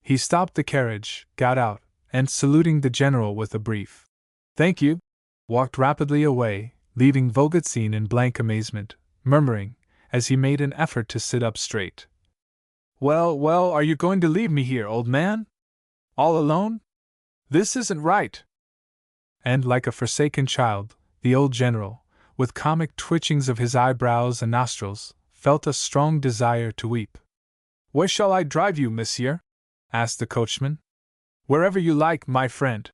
He stopped the carriage, got out, and saluting the general with a brief "Thank you," walked rapidly away, leaving Volgotsyn in blank amazement, murmuring, as he made an effort to sit up straight, "Well, well, are you going to leave me here, old man? All alone? This isn't right." And like a forsaken child, the old general, with comic twitchings of his eyebrows and nostrils, felt a strong desire to weep. "Where shall I drive you, monsieur?" asked the coachman. "Wherever you like, my friend,"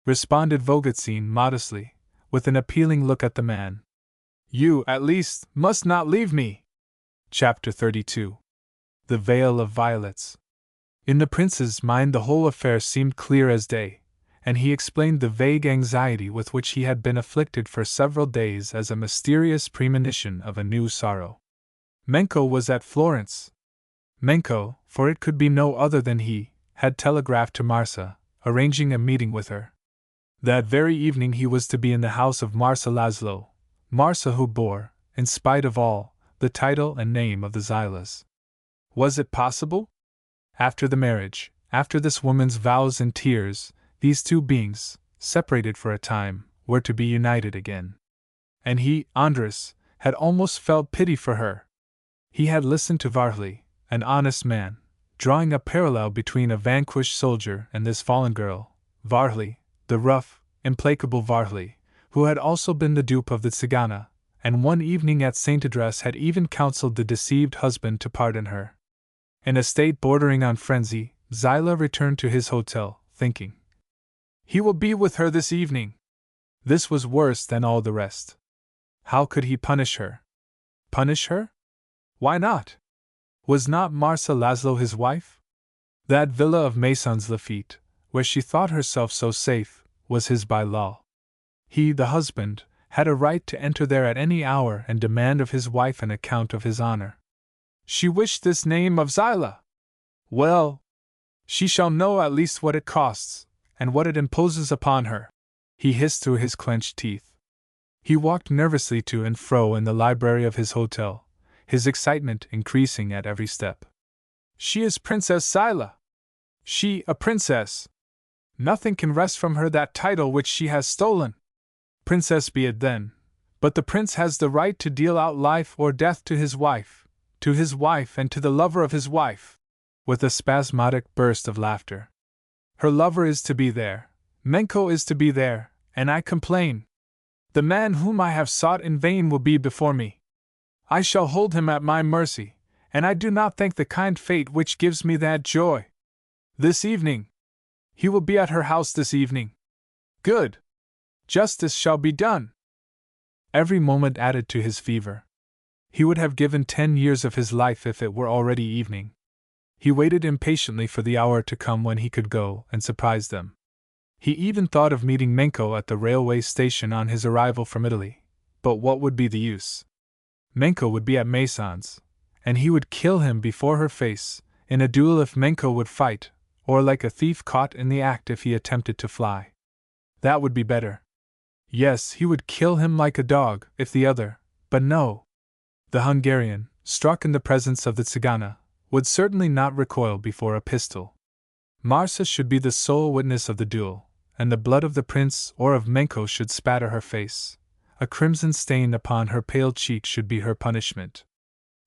responded Volgotsyn modestly, with an appealing look at the man. "You, at least, must not leave me." Chapter 32. The Veil of Violets. In the prince's mind the whole affair seemed clear as day, and he explained the vague anxiety with which he had been afflicted for several days as a mysterious premonition of a new sorrow. Menko was at Florence. Menko, for it could be no other than he, had telegraphed to Marsa, arranging a meeting with her. That very evening he was to be in the house of Marsa Laszlo, Marsa who bore, in spite of all, the title and name of the Zilahs. Was it possible? After the marriage, after this woman's vows and tears, these two beings, separated for a time, were to be united again. And he, Andras, had almost felt pity for her. He had listened to Varhli, an honest man, drawing a parallel between a vanquished soldier and this fallen girl, Varhli, the rough, implacable Varhli, who had also been the dupe of the Tzigana, and one evening at St. Adres had even counseled the deceived husband to pardon her. In a state bordering on frenzy, Zilah returned to his hotel, thinking, "He will be with her this evening." This was worse than all the rest. How could he punish her? Punish her? Why not? Was not Marsa Laszlo his wife? That villa of Maisons Lafitte, where she thought herself so safe, was his by law. He, the husband, had a right to enter there at any hour and demand of his wife an account of his honor. She wished this name of Zilah. Well, she shall know at least what it costs, and what it imposes upon her, he hissed through his clenched teeth. He walked nervously to and fro in the library of his hotel, his excitement increasing at every step. She is Princess Zilah. She, a princess. Nothing can wrest from her that title which she has stolen. Princess be it then, but the prince has the right to deal out life or death to his wife and to the lover of his wife. With a spasmodic burst of laughter. Her lover is to be there, Menko is to be there, and I complain. The man whom I have sought in vain will be before me. I shall hold him at my mercy, and I do not thank the kind fate which gives me that joy. This evening. He will be at her house this evening. Good. Justice shall be done. Every moment added to his fever. He would have given 10 years of his life if it were already evening. He waited impatiently for the hour to come when he could go and surprise them. He even thought of meeting Menko at the railway station on his arrival from Italy, but what would be the use? Menko would be at Maisons, and he would kill him before her face, in a duel if Menko would fight, or like a thief caught in the act if he attempted to fly. That would be better. Yes, he would kill him like a dog, if the other, but no. The Hungarian, struck in the presence of the Tzigana, would certainly not recoil before a pistol. Marsa should be the sole witness of the duel, and the blood of the prince or of Menko should spatter her face. A crimson stain upon her pale cheek should be her punishment.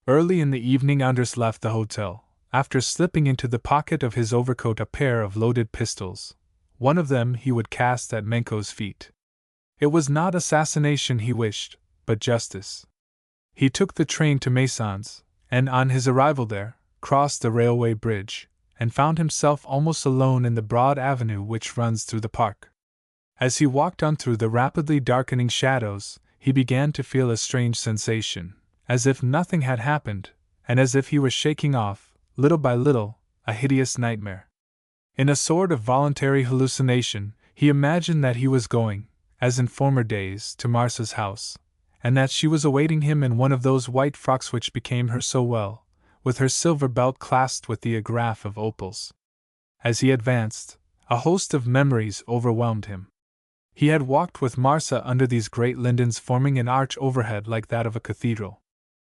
Early in the evening Anders left the hotel, after slipping into the pocket of his overcoat a pair of loaded pistols. One of them he would cast at Menko's feet. It was not assassination he wished, but justice. He took the train to Maisons, and on his arrival there, crossed the railway bridge, and found himself almost alone in the broad avenue which runs through the park. As he walked on through the rapidly darkening shadows, he began to feel a strange sensation, as if nothing had happened, and as if he were shaking off, little by little, a hideous nightmare. In a sort of voluntary hallucination, he imagined that he was going, as in former days, to Marsa's house, and that she was awaiting him in one of those white frocks which became her so well, with her silver belt clasped with the agrafe of opals. As he advanced, a host of memories overwhelmed him. He had walked with Marsa under these great lindens forming an arch overhead like that of a cathedral.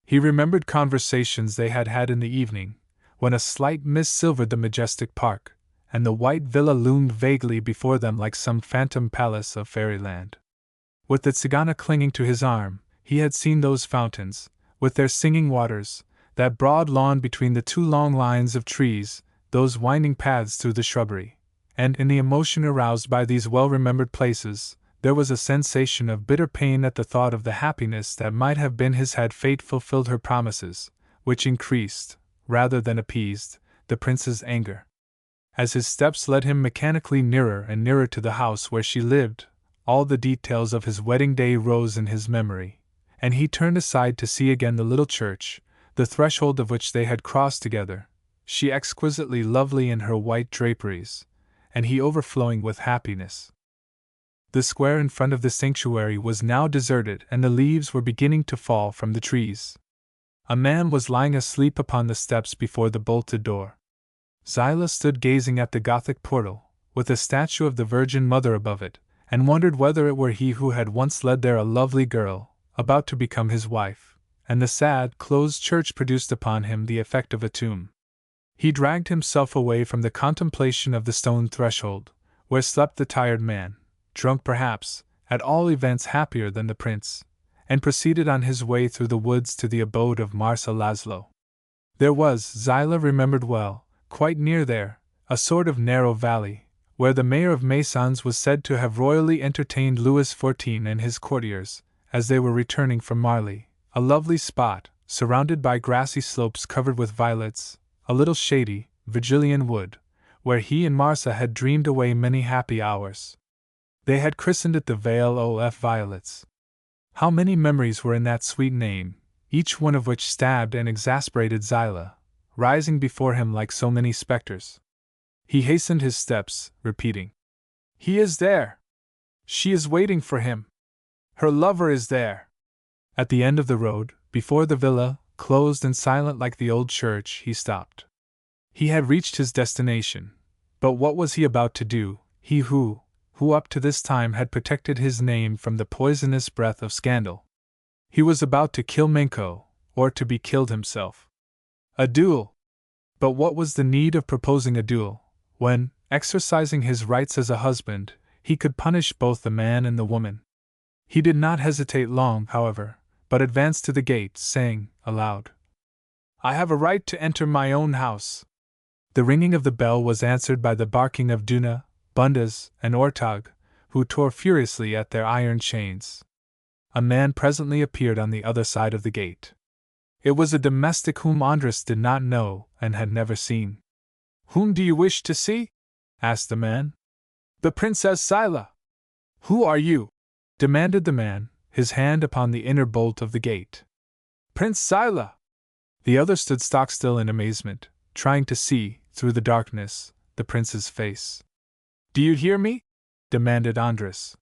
He remembered conversations they had had in the evening, when a slight mist silvered the majestic park, and the white villa loomed vaguely before them like some phantom palace of fairyland. With the Tzigana clinging to his arm, he had seen those fountains, with their singing waters, that broad lawn between the two long lines of trees, those winding paths through the shrubbery, and in the emotion aroused by these well-remembered places, there was a sensation of bitter pain at the thought of the happiness that might have been his had fate fulfilled her promises, which increased, rather than appeased, the prince's anger. As his steps led him mechanically nearer and nearer to the house where she lived, all the details of his wedding day rose in his memory, and he turned aside to see again the little church, the threshold of which they had crossed together, she exquisitely lovely in her white draperies, and he overflowing with happiness. The square in front of the sanctuary was now deserted and the leaves were beginning to fall from the trees. A man was lying asleep upon the steps before the bolted door. Zilah stood gazing at the Gothic portal, with a statue of the Virgin Mother above it, and wondered whether it were he who had once led there a lovely girl, about to become his wife, and the sad, closed church produced upon him the effect of a tomb. He dragged himself away from the contemplation of the stone threshold, where slept the tired man, drunk perhaps, at all events happier than the prince, and proceeded on his way through the woods to the abode of Marsa Laszlo. There was, Zilah remembered well, quite near there, a sort of narrow valley, where the mayor of Maisons was said to have royally entertained Louis XIV and his courtiers, as they were returning from Marly, a lovely spot, surrounded by grassy slopes covered with violets, a little shady, Virgilian wood, where he and Marsa had dreamed away many happy hours. They had christened it the Vale of Violets. How many memories were in that sweet name, each one of which stabbed and exasperated Zilah, rising before him like so many specters. He hastened his steps, repeating, "He is there! She is waiting for him! Her lover is there!" At the end of the road, before the villa, closed and silent like the old church, he stopped. He had reached his destination, but what was he about to do, he who up to this time had protected his name from the poisonous breath of scandal? He was about to kill Menko, or to be killed himself. A duel! But what was the need of proposing a duel, when, exercising his rights as a husband, he could punish both the man and the woman? He did not hesitate long, however, but advanced to the gate, saying, aloud, "I have a right to enter my own house." The ringing of the bell was answered by the barking of Duna, Bundas, and Ortag, who tore furiously at their iron chains. A man presently appeared on the other side of the gate. It was a domestic whom Andras did not know and had never seen. "Whom do you wish to see?" asked the man. "The Princess Zilah." "Who are you?" demanded the man, his hand upon the inner bolt of the gate. "Prince Zilah." The other stood stock still in amazement, trying to see, through the darkness, the prince's face. "Do you hear me?" demanded Andras.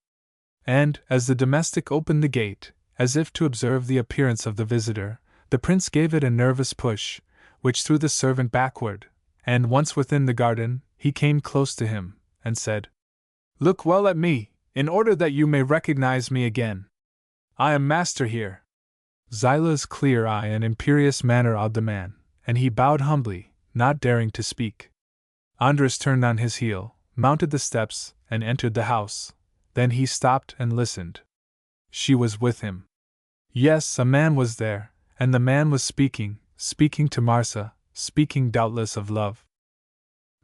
And, as the domestic opened the gate, as if to observe the appearance of the visitor, the prince gave it a nervous push, which threw the servant backward, and once within the garden, he came close to him, and said, "Look well at me, in order that you may recognize me again. I am master here." Zilah's clear eye and imperious manner awed the man, and he bowed humbly, not daring to speak. Andras turned on his heel, mounted the steps, and entered the house. Then he stopped and listened. She was with him. Yes, a man was there, and the man was speaking to Marsa, speaking doubtless of love.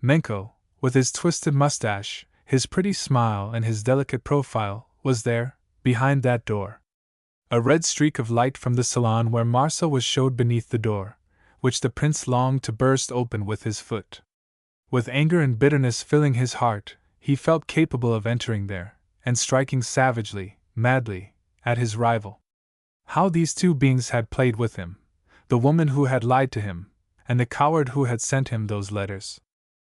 Menko, with his twisted mustache, his pretty smile and his delicate profile, was there, behind that door. A red streak of light from the salon where Marsa was showed beneath the door, which the prince longed to burst open with his foot. With anger and bitterness filling his heart, he felt capable of entering there, and striking savagely, madly, at his rival. How these two beings had played with him, the woman who had lied to him, and the coward who had sent him those letters.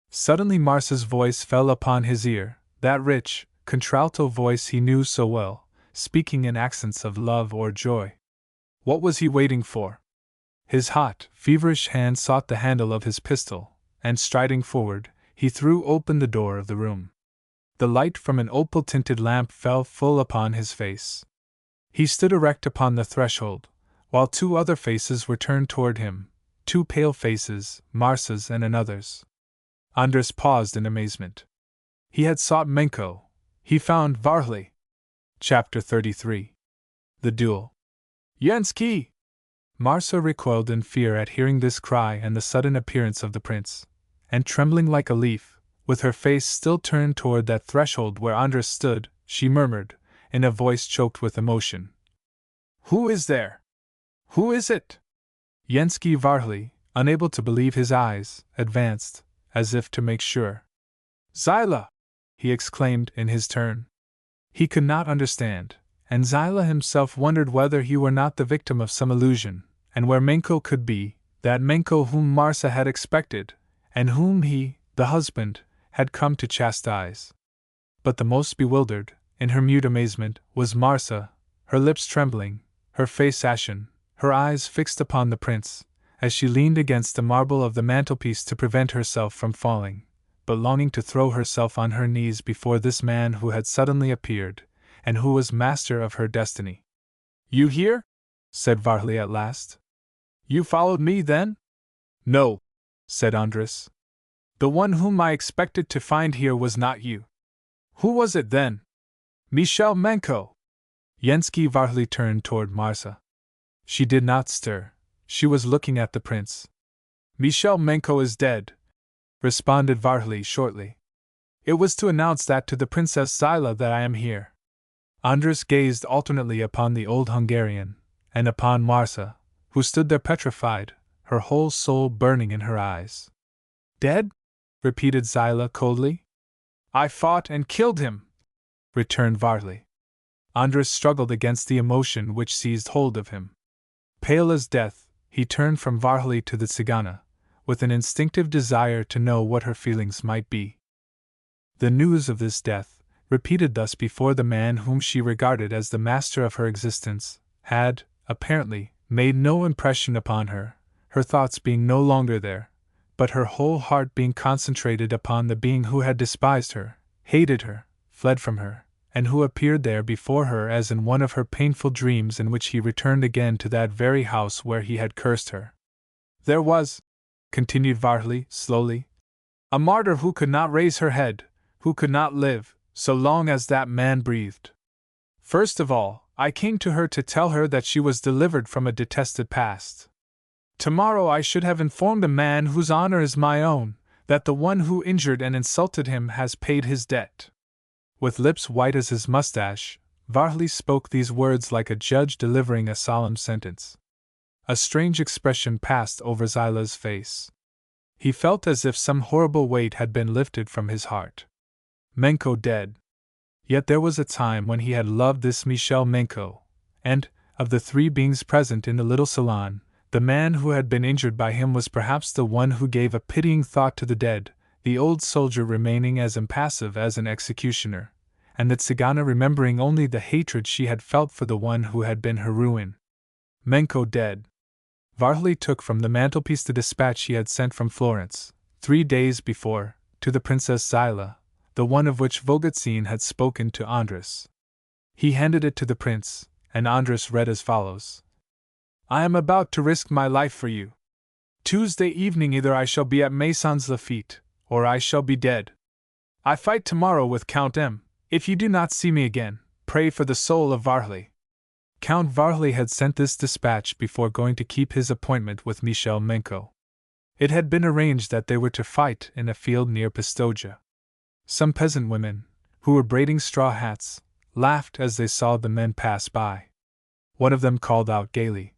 Suddenly Marsa's voice fell upon his ear, that rich, contralto voice he knew so well, speaking in accents of love or joy. What was he waiting for? His hot, feverish hand sought the handle of his pistol, and striding forward, he threw open the door of the room. The light from an opal-tinted lamp fell full upon his face. He stood erect upon the threshold, while two other faces were turned toward him, two pale faces, Marsa's and another's. Andras paused in amazement. He had sought Menko. He found Varhli. Chapter 33. The Duel. Yenski! Marsa recoiled in fear at hearing this cry and the sudden appearance of the prince, and trembling like a leaf, with her face still turned toward that threshold where Andras stood, she murmured, in a voice choked with emotion, "Who is there? Who is it?" Yenski Varhli, unable to believe his eyes, advanced, as if to make sure. "Zilah!" he exclaimed in his turn. He could not understand, and Zilah himself wondered whether he were not the victim of some illusion, and where Menko could be, that Menko whom Marsa had expected, and whom he, the husband, had come to chastise. But the most bewildered, in her mute amazement, was Marsa, her lips trembling, her face ashen, her eyes fixed upon the prince, as she leaned against the marble of the mantelpiece to prevent herself from falling, but longing to throw herself on her knees before this man who had suddenly appeared, and who was master of her destiny. "You here?" said Varley at last. "You followed me, then?" "No," said Andras. "The one whom I expected to find here was not you." "Who was it, then?" "Michel Menko." Yensky Varley turned toward Marsa. She did not stir. She was looking at the prince. "Michel Menko is dead," responded Varley shortly. "It was to announce that to the Princess Zilah that I am here." Andras gazed alternately upon the old Hungarian, and upon Marsa, who stood there petrified, her whole soul burning in her eyes. "Dead?" repeated Zilah coldly. "I fought and killed him," returned Varley. Andras struggled against the emotion which seized hold of him. Pale as death, he turned from Varley to the Tzigana, with an instinctive desire to know what her feelings might be. The news of this death, repeated thus before the man whom she regarded as the master of her existence, had, apparently, made no impression upon her, her thoughts being no longer there, but her whole heart being concentrated upon the being who had despised her, hated her, fled from her, and who appeared there before her as in one of her painful dreams in which he returned again to that very house where he had cursed her. "There was," continued Varley slowly, "a martyr who could not raise her head, who could not live, so long as that man breathed. First of all, I came to her to tell her that she was delivered from a detested past. Tomorrow I should have informed a man whose honor is my own, that the one who injured and insulted him has paid his debt." With lips white as his mustache, Varley spoke these words like a judge delivering a solemn sentence. A strange expression passed over Zilah's face. He felt as if some horrible weight had been lifted from his heart. Menko dead. Yet there was a time when he had loved this Michel Menko, and, of the three beings present in the little salon, the man who had been injured by him was perhaps the one who gave a pitying thought to the dead, the old soldier remaining as impassive as an executioner, and the Tzigana remembering only the hatred she had felt for the one who had been her ruin. Menko dead. Varley took from the mantelpiece the dispatch he had sent from Florence, 3 days before, to the Princess Zilah, the one of which Volgotsyn had spoken to Andras. He handed it to the prince, and Andras read as follows: "I am about to risk my life for you. Tuesday evening either I shall be at Maisons Lafitte, or I shall be dead. I fight tomorrow with Count M. If you do not see me again, pray for the soul of Varley." Count Varley had sent this dispatch before going to keep his appointment with Michel Menko. It had been arranged that they were to fight in a field near Pistoja. Some peasant women, who were braiding straw hats, laughed as they saw the men pass by. One of them called out gaily,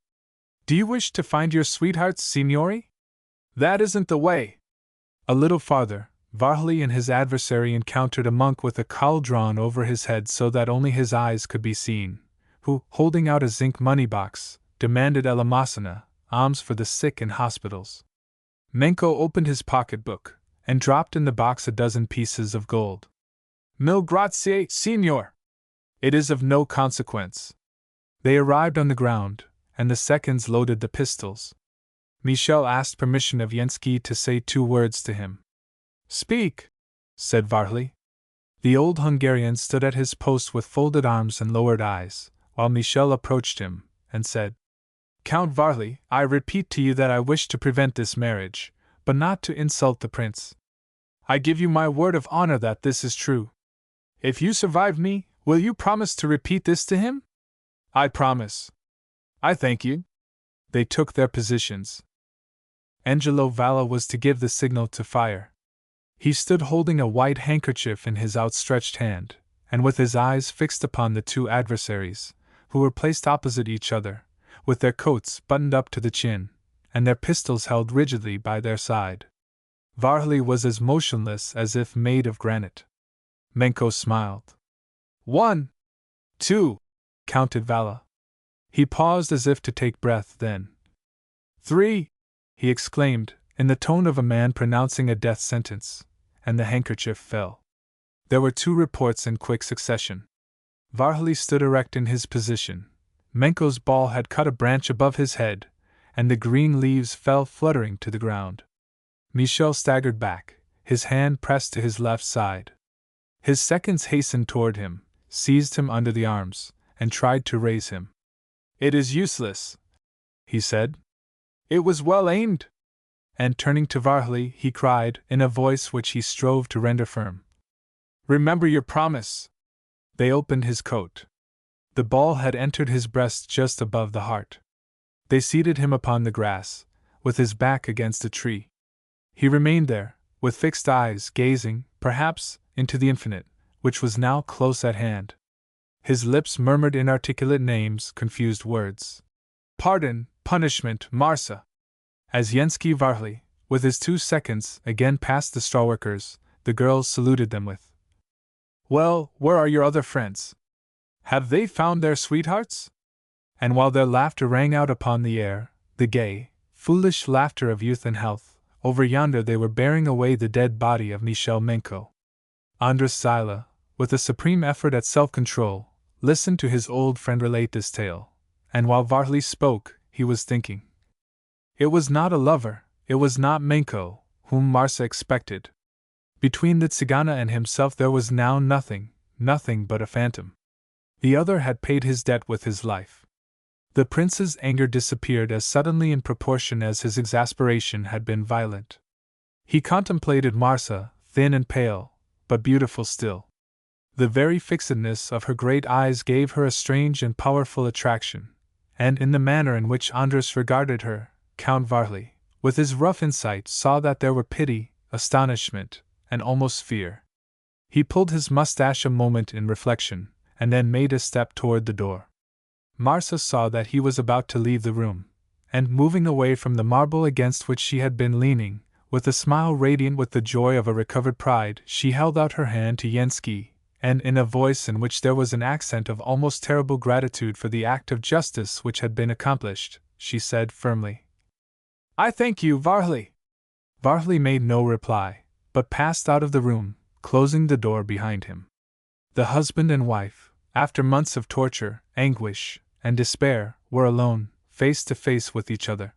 "Do you wish to find your sweethearts, signori? That isn't the way." A little farther, Varley and his adversary encountered a monk with a cowl drawn over his head so that only his eyes could be seen, who, holding out a zinc money box, demanded elemosina, alms for the sick in hospitals. Menko opened his pocketbook, and dropped in the box a dozen pieces of gold. "Mille grazie, signor! It is of no consequence." They arrived on the ground, and the seconds loaded the pistols. Michel asked permission of Yensky to say 2 words to him. "Speak," said Varley. The old Hungarian stood at his post with folded arms and lowered eyes, while Michel approached him, and said, "Count Varley, I repeat to you that I wish to prevent this marriage, but not to insult the prince. I give you my word of honor that this is true. If you survive me, will you promise to repeat this to him?" "I promise." "I thank you." They took their positions. Angelo Valla was to give the signal to fire. He stood holding a white handkerchief in his outstretched hand, and with his eyes fixed upon the 2 adversaries, who were placed opposite each other, with their coats buttoned up to the chin, and their pistols held rigidly by their side. Varley was as motionless as if made of granite. Menko smiled. 1, 2, counted Valla. He paused as if to take breath, then 3, he exclaimed, in the tone of a man pronouncing a death sentence, and the handkerchief fell. There were 2 reports in quick succession. Varley stood erect in his position. Menko's ball had cut a branch above his head, and the green leaves fell fluttering to the ground. Michel staggered back, his hand pressed to his left side. His seconds hastened toward him, seized him under the arms, and tried to raise him. "It is useless," he said. "It was well aimed." And turning to Varley, he cried, in a voice which he strove to render firm, "Remember your promise!" They opened his coat. The ball had entered his breast just above the heart. They seated him upon the grass, with his back against a tree. He remained there, with fixed eyes, gazing, perhaps, into the infinite, which was now close at hand. His lips murmured inarticulate names, confused words. Pardon, punishment, Marsa. As Yensky Varley, with his 2 seconds, again passed the straw workers, the girls saluted them with, "Well, where are your other friends? Have they found their sweethearts?" And while their laughter rang out upon the air, the gay, foolish laughter of youth and health, over yonder they were bearing away the dead body of Michel Menko. Andras Zilah, with a supreme effort at self-control, listened to his old friend relate this tale, and while Varley spoke, he was thinking. It was not a lover, it was not Menko, whom Marsa expected. Between the Tzigana and himself there was now nothing but a phantom. The other had paid his debt with his life. The prince's anger disappeared as suddenly in proportion as his exasperation had been violent. He contemplated Marsa, thin and pale, but beautiful still. The very fixedness of her great eyes gave her a strange and powerful attraction, and in the manner in which Andras regarded her, Count Varley, with his rough insight, saw that there were pity, astonishment, and almost fear. He pulled his mustache a moment in reflection, and then made a step toward the door. Marsa saw that he was about to leave the room, and moving away from the marble against which she had been leaning, with a smile radiant with the joy of a recovered pride, she held out her hand to Yensky, and in a voice in which there was an accent of almost terrible gratitude for the act of justice which had been accomplished, she said firmly, "I thank you, Varley." Varley made no reply, but passed out of the room, closing the door behind him. The husband and wife, after months of torture, anguish, and despair, were alone, face to face with each other.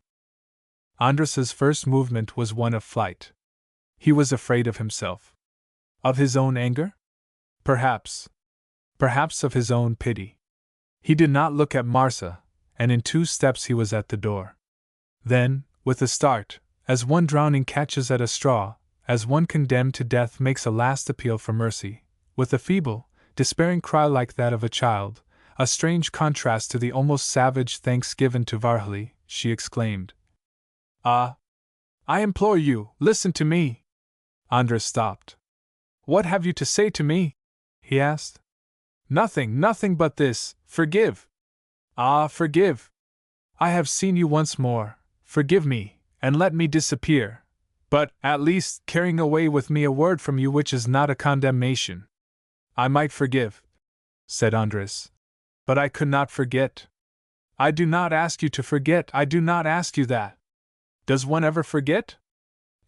Andras's first movement was one of flight. He was afraid of himself. Of his own anger? Perhaps. Perhaps of his own pity. He did not look at Marsa, and in 2 steps he was at the door. Then, with a start, as one drowning catches at a straw, as one condemned to death makes a last appeal for mercy, with a feeble, despairing cry like that of a child, a strange contrast to the almost savage thanks given to Varley, she exclaimed, "Ah! I implore you, listen to me!" Andras stopped. "What have you to say to me?" he asked. Nothing but this, forgive." "Ah, forgive! I have seen you once more, forgive me, and let me disappear, but, at least, carrying away with me a word from you which is not a condemnation." "I might forgive," said Andras, "but I could not forget." "I do not ask you to forget, I do not ask you that. Does one ever forget?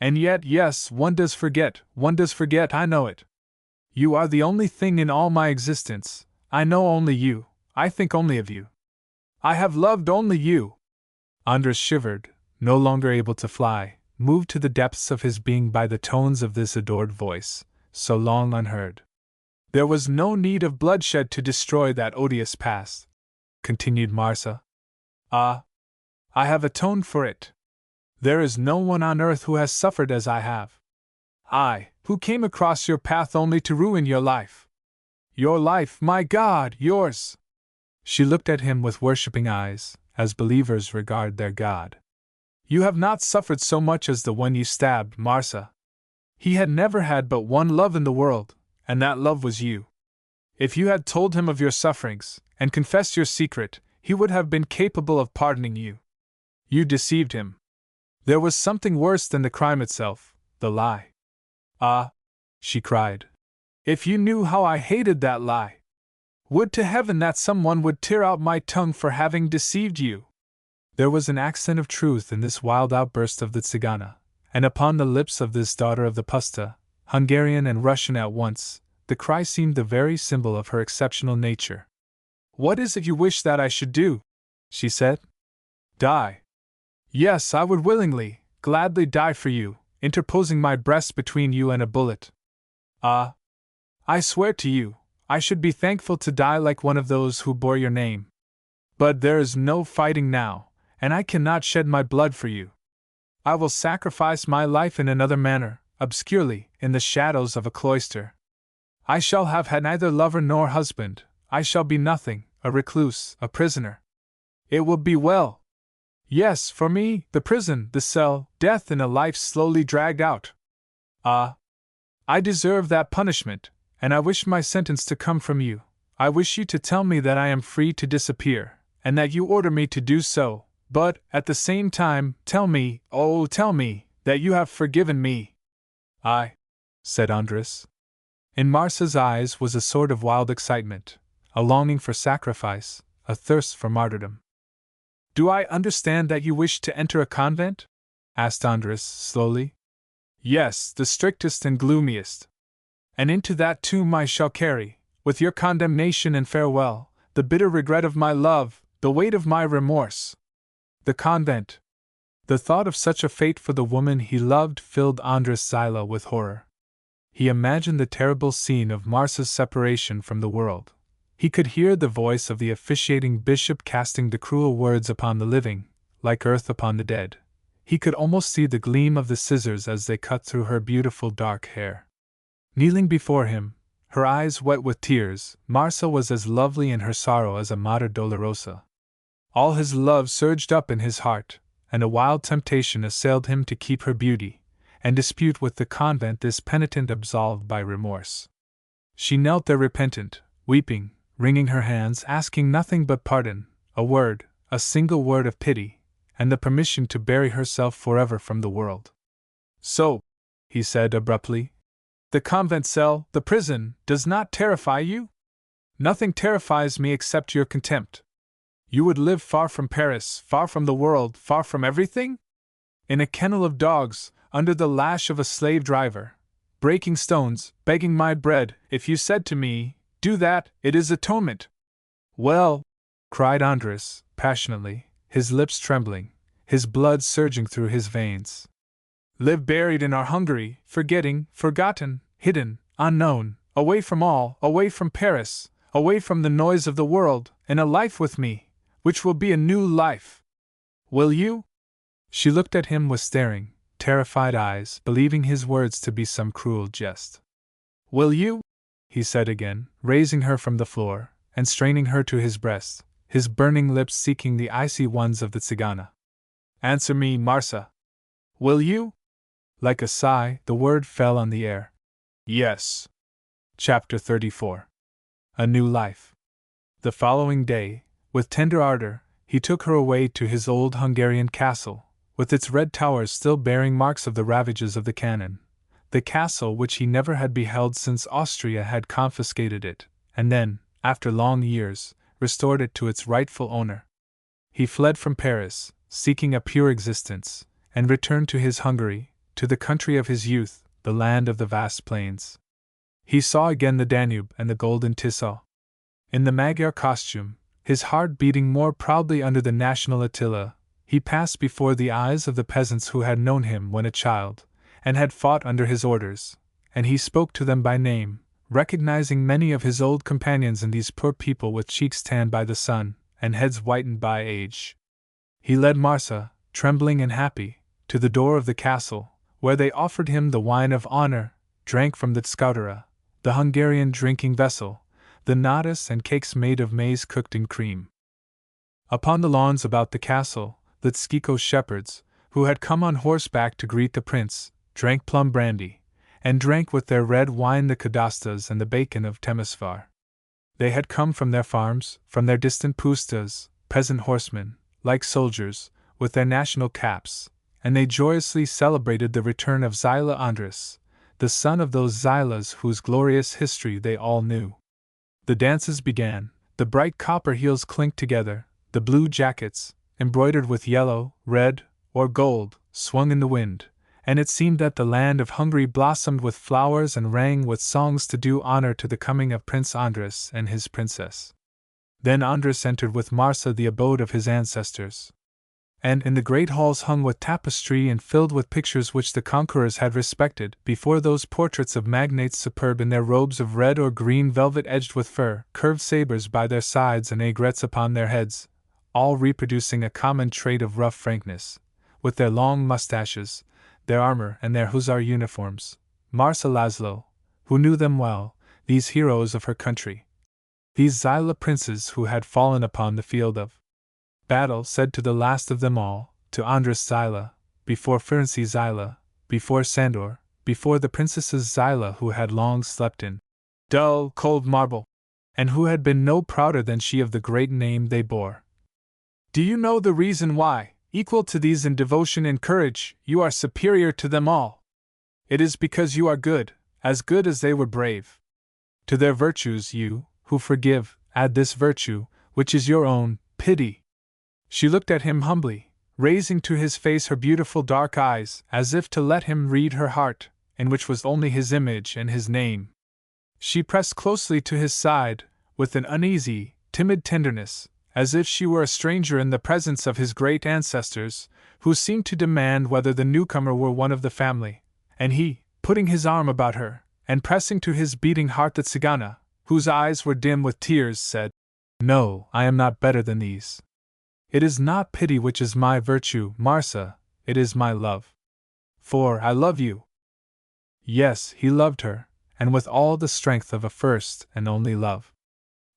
And yet, yes, one does forget, I know it. You are the only thing in all my existence, I know only you, I think only of you. I have loved only you." Andras shivered, no longer able to fly, moved to the depths of his being by the tones of this adored voice, so long unheard. "There was no need of bloodshed to destroy that odious past," continued Marsa. "Ah! I have atoned for it. There is no one on earth who has suffered as I have. I, who came across your path only to ruin your life. Your life, my God, yours!" She looked at him with worshipping eyes, as believers regard their God. "You have not suffered so much as the one you stabbed, Marsa. He had never had but one love in the world, and that love was you. If you had told him of your sufferings, and confessed your secret, he would have been capable of pardoning you. You deceived him. There was something worse than the crime itself, the lie. Ah!" she cried. "If you knew how I hated that lie! Would to heaven that someone would tear out my tongue for having deceived you!" There was an accent of truth in this wild outburst of the Tzigana, and upon the lips of this daughter of the Puszta, Hungarian and Russian at once, the cry seemed the very symbol of her exceptional nature. "What is it you wish that I should do?" she said. "Die. Yes, I would willingly, gladly die for you, interposing my breast between you and a bullet. Ah! I swear to you, I should be thankful to die like one of those who bore your name. But there is no fighting now, and I cannot shed my blood for you. I will sacrifice my life in another manner, obscurely, in the shadows of a cloister. I shall have had neither lover nor husband, I shall be nothing, a recluse, a prisoner. It will be well. Yes, for me, the prison, the cell, death in a life slowly dragged out. Ah! I deserve that punishment, and I wish my sentence to come from you. I wish you to tell me that I am free to disappear, and that you order me to do so, but, at the same time, tell me, oh, tell me, that you have forgiven me. I, said Andres. In Marsa's eyes was a sort of wild excitement, a longing for sacrifice, a thirst for martyrdom. Do I understand that you wish to enter a convent? Asked Andres slowly. Yes, the strictest and gloomiest. And into that tomb I shall carry, with your condemnation and farewell, the bitter regret of my love, the weight of my remorse. The convent. The thought of such a fate for the woman he loved filled Andres Zilah with horror. He imagined the terrible scene of Marsa's separation from the world. He could hear the voice of the officiating bishop casting the cruel words upon the living, like earth upon the dead. He could almost see the gleam of the scissors as they cut through her beautiful dark hair. Kneeling before him, her eyes wet with tears, Marsa was as lovely in her sorrow as a Mater Dolorosa. All his love surged up in his heart, and a wild temptation assailed him to keep her beauty, and dispute with the convent this penitent absolved by remorse. She knelt there repentant, weeping, wringing her hands, asking nothing but pardon, a word, a single word of pity, and the permission to bury herself forever from the world. So, he said abruptly, the convent cell, the prison, does not terrify you? Nothing terrifies me except your contempt. You would live far from Paris, far from the world, far from everything? In a kennel of dogs, under the lash of a slave driver, breaking stones, begging my bread. If you said to me, do that, it is atonement. Well, cried Andres, passionately, his lips trembling, his blood surging through his veins. Live buried in our Hungary, forgetting, forgotten, hidden, unknown, away from all, away from Paris, away from the noise of the world, in a life with me, which will be a new life. Will you? She looked at him with staring, terrified eyes, believing his words to be some cruel jest. Will you? He said again, raising her from the floor, and straining her to his breast, his burning lips seeking the icy ones of the Tzigana. Answer me, Marsa. Will you? Like a sigh, the word fell on the air. Yes. Chapter 34. A New Life. The following day, with tender ardor, he took her away to his old Hungarian castle, with its red towers still bearing marks of the ravages of the cannon, the castle which he never had beheld since Austria had confiscated it, and then, after long years, restored it to its rightful owner. He fled from Paris, seeking a pure existence, and returned to his Hungary, to the country of his youth, the land of the vast plains. He saw again the Danube and the golden Tisza. In the Magyar costume, his heart beating more proudly under the national Attila, he passed before the eyes of the peasants who had known him when a child, and had fought under his orders, and he spoke to them by name, recognizing many of his old companions in these poor people with cheeks tanned by the sun, and heads whitened by age. He led Marsa, trembling and happy, to the door of the castle, where they offered him the wine of honor, drank from the Tskoutera, the Hungarian drinking vessel, the nadas and cakes made of maize cooked in cream. Upon the lawns about the castle, the Tskiko shepherds, who had come on horseback to greet the prince, drank plum brandy, and drank with their red wine the kadastas and the bacon of Temesvar. They had come from their farms, from their distant pustas, peasant horsemen, like soldiers, with their national caps, and they joyously celebrated the return of Zilah Andres, the son of those Zilahs whose glorious history they all knew. The dances began, the bright copper heels clinked together, the blue jackets, embroidered with yellow, red, or gold, swung in the wind, and it seemed that the land of Hungary blossomed with flowers and rang with songs to do honor to the coming of Prince Andres and his princess. Then Andres entered with Marsa the abode of his ancestors. and in the great halls hung with tapestry and filled with pictures which the conquerors had respected, before those portraits of magnates superb in their robes of red or green velvet edged with fur, curved sabers by their sides and aigrettes upon their heads, all reproducing a common trait of rough frankness, with their long mustaches, their armor and their hussar uniforms, Marsa Laszlo, who knew them well, these heroes of her country, these Zilah princes who had fallen upon the field of battle, said to the last of them all, to Andras Zilah, before Ferenczi Zilah, before Sandor, before the princesses Zilah who had long slept in dull, cold marble, and who had been no prouder than she of the great name they bore. Do you know the reason why, equal to these in devotion and courage, you are superior to them all? It is because you are good as they were brave. To their virtues you, who forgive, add this virtue, which is your own, pity. She looked at him humbly, raising to his face her beautiful dark eyes, as if to let him read her heart, in which was only his image and his name. She pressed closely to his side, with an uneasy, timid tenderness, as if she were a stranger in the presence of his great ancestors, who seemed to demand whether the newcomer were one of the family, and he, putting his arm about her, and pressing to his beating heart the Tzigana, whose eyes were dim with tears, said, "No, I am not better than these. It is not pity which is my virtue, Marsa, it is my love. For I love you." Yes, he loved her, and with all the strength of a first and only love.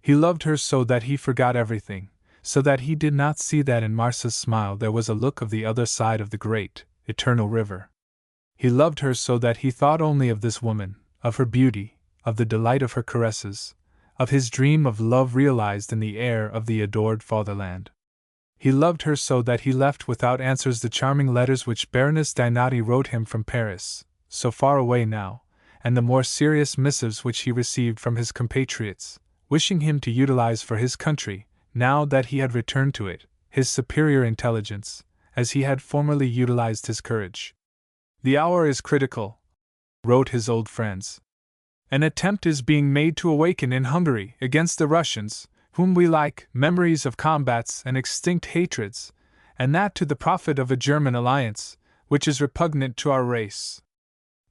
He loved her so that he forgot everything, so that he did not see that in Marsa's smile there was a look of the other side of the great, eternal river. He loved her so that he thought only of this woman, of her beauty, of the delight of her caresses, of his dream of love realized in the air of the adored fatherland. He loved her so that he left without answers the charming letters which Baroness Dinati wrote him from Paris, so far away now, and the more serious missives which he received from his compatriots, wishing him to utilize for his country, now that he had returned to it, his superior intelligence, as he had formerly utilized his courage. "The hour is critical," wrote his old friends. "An attempt is being made to awaken in Hungary against the Russians, whom we like, memories of combats and extinct hatreds, and that to the profit of a German alliance, which is repugnant to our race.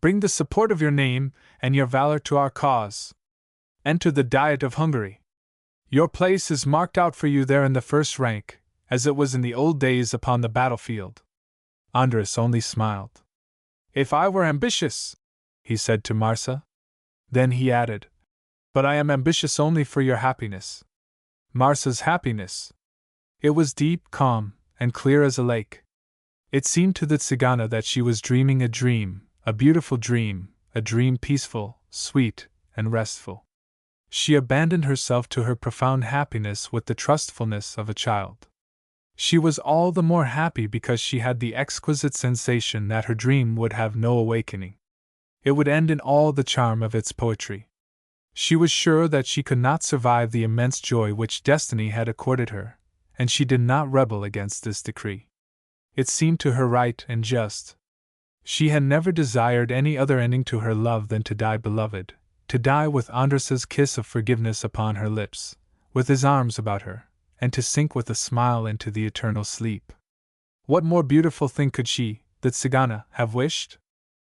Bring the support of your name and your valor to our cause. Enter the Diet of Hungary. Your place is marked out for you there in the first rank, as it was in the old days upon the battlefield." Andras only smiled. "If I were ambitious," he said to Marsa. Then he added, "But I am ambitious only for your happiness." Marsa's happiness. It was deep, calm, and clear as a lake. It seemed to the Tzigana that she was dreaming a dream, a beautiful dream, a dream peaceful, sweet, and restful. She abandoned herself to her profound happiness with the trustfulness of a child. She was all the more happy because she had the exquisite sensation that her dream would have no awakening. It would end in all the charm of its poetry. She was sure that she could not survive the immense joy which destiny had accorded her, and she did not rebel against this decree. It seemed to her right and just. She had never desired any other ending to her love than to die beloved, to die with Andras's kiss of forgiveness upon her lips, with his arms about her, and to sink with a smile into the eternal sleep. What more beautiful thing could she, the Tzigana, have wished?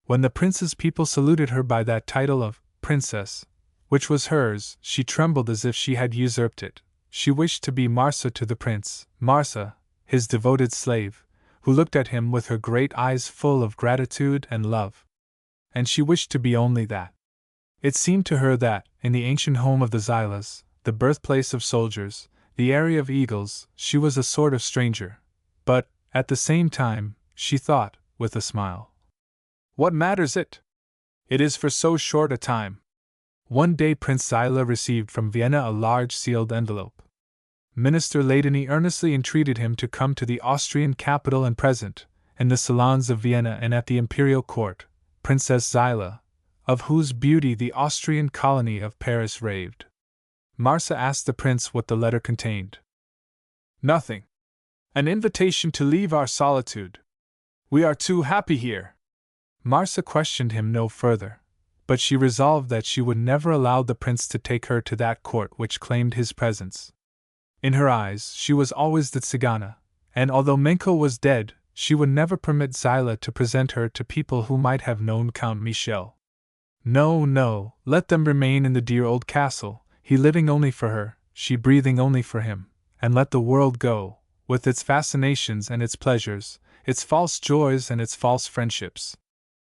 When the prince's people saluted her by that title of princess, which was hers, she trembled as if she had usurped it. She wished to be Marsa to the prince, Marsa, his devoted slave, who looked at him with her great eyes full of gratitude and love. And she wished to be only that. It seemed to her that, in the ancient home of the Zilahs, the birthplace of soldiers, the area of eagles, she was a sort of stranger. But, at the same time, she thought, with a smile, "What matters it? It is for so short a time." One day Prince Zilah received from Vienna a large sealed envelope. Minister Ladany earnestly entreated him to come to the Austrian capital and present, in the salons of Vienna and at the imperial court, Princess Zilah, of whose beauty the Austrian colony of Paris raved. Marsa asked the prince what the letter contained. "Nothing. An invitation to leave our solitude. We are too happy here." Marsa questioned him no further, but she resolved that she would never allow the prince to take her to that court which claimed his presence. In her eyes she was always the Tzigana, and although Minko was dead, she would never permit Zilah to present her to people who might have known Count Michel. No, no, let them remain in the dear old castle, he living only for her, she breathing only for him, and let the world go, with its fascinations and its pleasures, its false joys and its false friendships.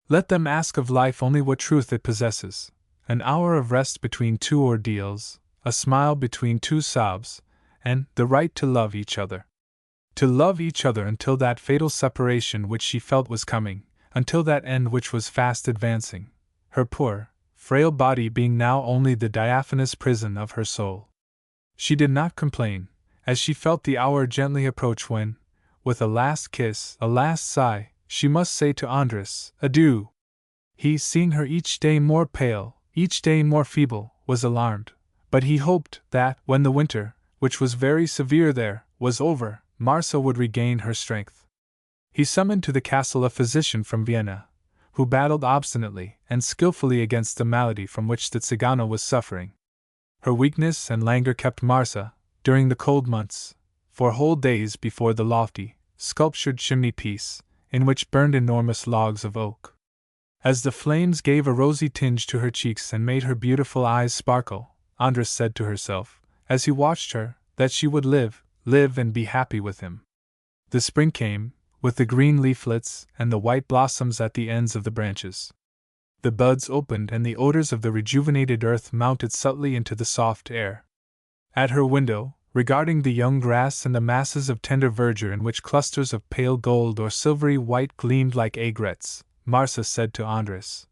Let them ask of life only what truth it possesses, an hour of rest between two ordeals, a smile between two sobs, and the right to love each other. To love each other until that fatal separation which she felt was coming, until that end which was fast advancing, her poor, frail body being now only the diaphanous prison of her soul. She did not complain, as she felt the hour gently approach when, with a last kiss, a last sigh, she must say to Andres, adieu. He, seeing her each day more pale, each day more feeble, was alarmed, but he hoped that, when the winter, which was very severe there, was over, Marcia would regain her strength. He summoned to the castle a physician from Vienna, who battled obstinately and skillfully against the malady from which the Tzigana was suffering. Her weakness and languor kept Marcia, during the cold months, for whole days before the lofty, sculptured chimney-piece, in which burned enormous logs of oak. As the flames gave a rosy tinge to her cheeks and made her beautiful eyes sparkle, Andres said to herself, as he watched her, that she would live and be happy with him. The spring came, with the green leaflets and the white blossoms at the ends of the branches. The buds opened and the odors of the rejuvenated earth mounted subtly into the soft air. At her window, regarding the young grass and the masses of tender verdure in which clusters of pale gold or silvery white gleamed like aigrettes, Marcia said to Andres,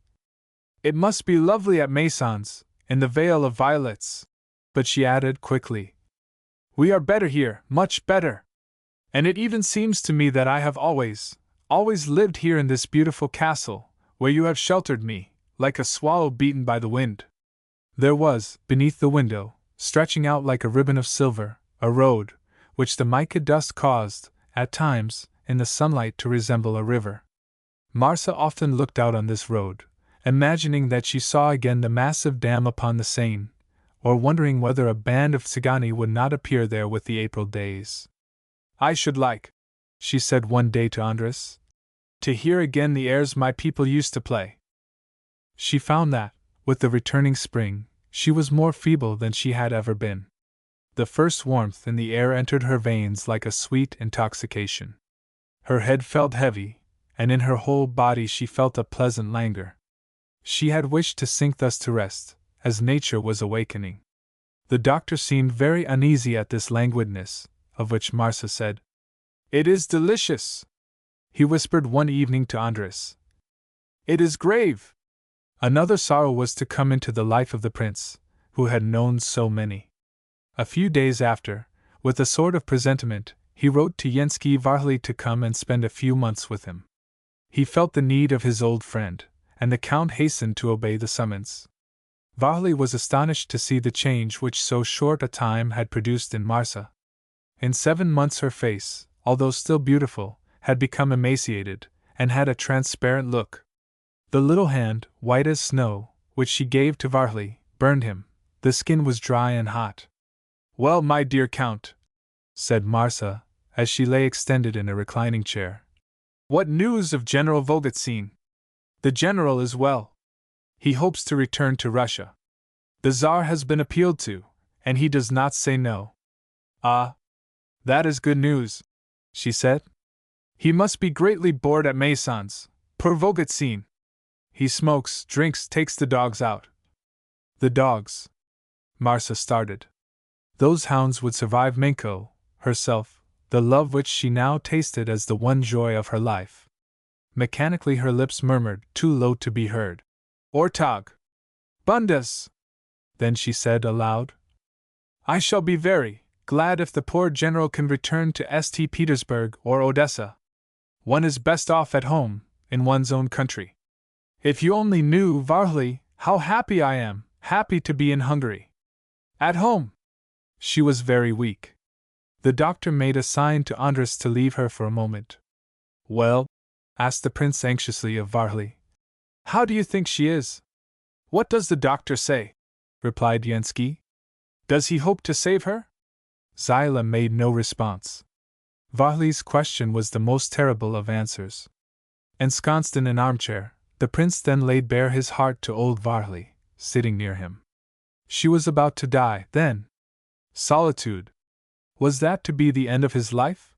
"It must be lovely at Maisons, in the Vale of Violets." But she added quickly, "We are better here, much better. And it even seems to me that I have always lived here in this beautiful castle, where you have sheltered me, like a swallow beaten by the wind." There was, beneath the window, stretching out like a ribbon of silver, a road, which the mica dust caused, at times, in the sunlight to resemble a river. Marcia often looked out on this road, imagining that she saw again the massive dam upon the Seine, or wondering whether a band of Tzigani would not appear there with the April days. "I should like," she said one day to Andres, "to hear again the airs my people used to play." She found that, with the returning spring, she was more feeble than she had ever been. The first warmth in the air entered her veins like a sweet intoxication. Her head felt heavy, and in her whole body she felt a pleasant languor. She had wished to sink thus to rest, as nature was awakening. The doctor seemed very uneasy at this languidness, of which Marcia said, "It is delicious." He whispered one evening to Andres, "It is grave." Another sorrow was to come into the life of the prince, who had known so many. A few days after, with a sort of presentiment, he wrote to Yenski Varhli to come and spend a few months with him. He felt the need of his old friend, and the Count hastened to obey the summons. Varhli was astonished to see the change which so short a time had produced in Marcia. In 7 months her face, although still beautiful, had become emaciated, and had a transparent look. The little hand, white as snow, which she gave to Varhli, burned him. The skin was dry and hot. "Well, my dear Count," said Marcia, as she lay extended in a reclining chair, "what news of General Volgotsin?" "The general is well. He hopes to return to Russia. The Tsar has been appealed to, and he does not say no." "Ah, that is good news," she said. "He must be greatly bored at Maisons, poor Volgotsin. He smokes, drinks, takes the dogs out." "The dogs?" Marcia started. Those hounds would survive Minko, herself, the love which she now tasted as the one joy of her life. Mechanically her lips murmured, too low to be heard, "Ortag! Bundes!" Then she said aloud, "I shall be very glad if the poor general can return to St. Petersburg or Odessa. One is best off at home, in one's own country. If you only knew, Varhli, how happy I am, happy to be in Hungary. At home!" She was very weak. The doctor made a sign to Andres to leave her for a moment. "Well?" asked the prince anxiously of Varhli. "How do you think she is?" "What does the doctor say?" replied Yenski. "Does he hope to save her?" Zilah made no response. Varley's question was the most terrible of answers. Ensconced in an armchair, the prince then laid bare his heart to old Varley, sitting near him. She was about to die, then. Solitude. Was that to be the end of his life?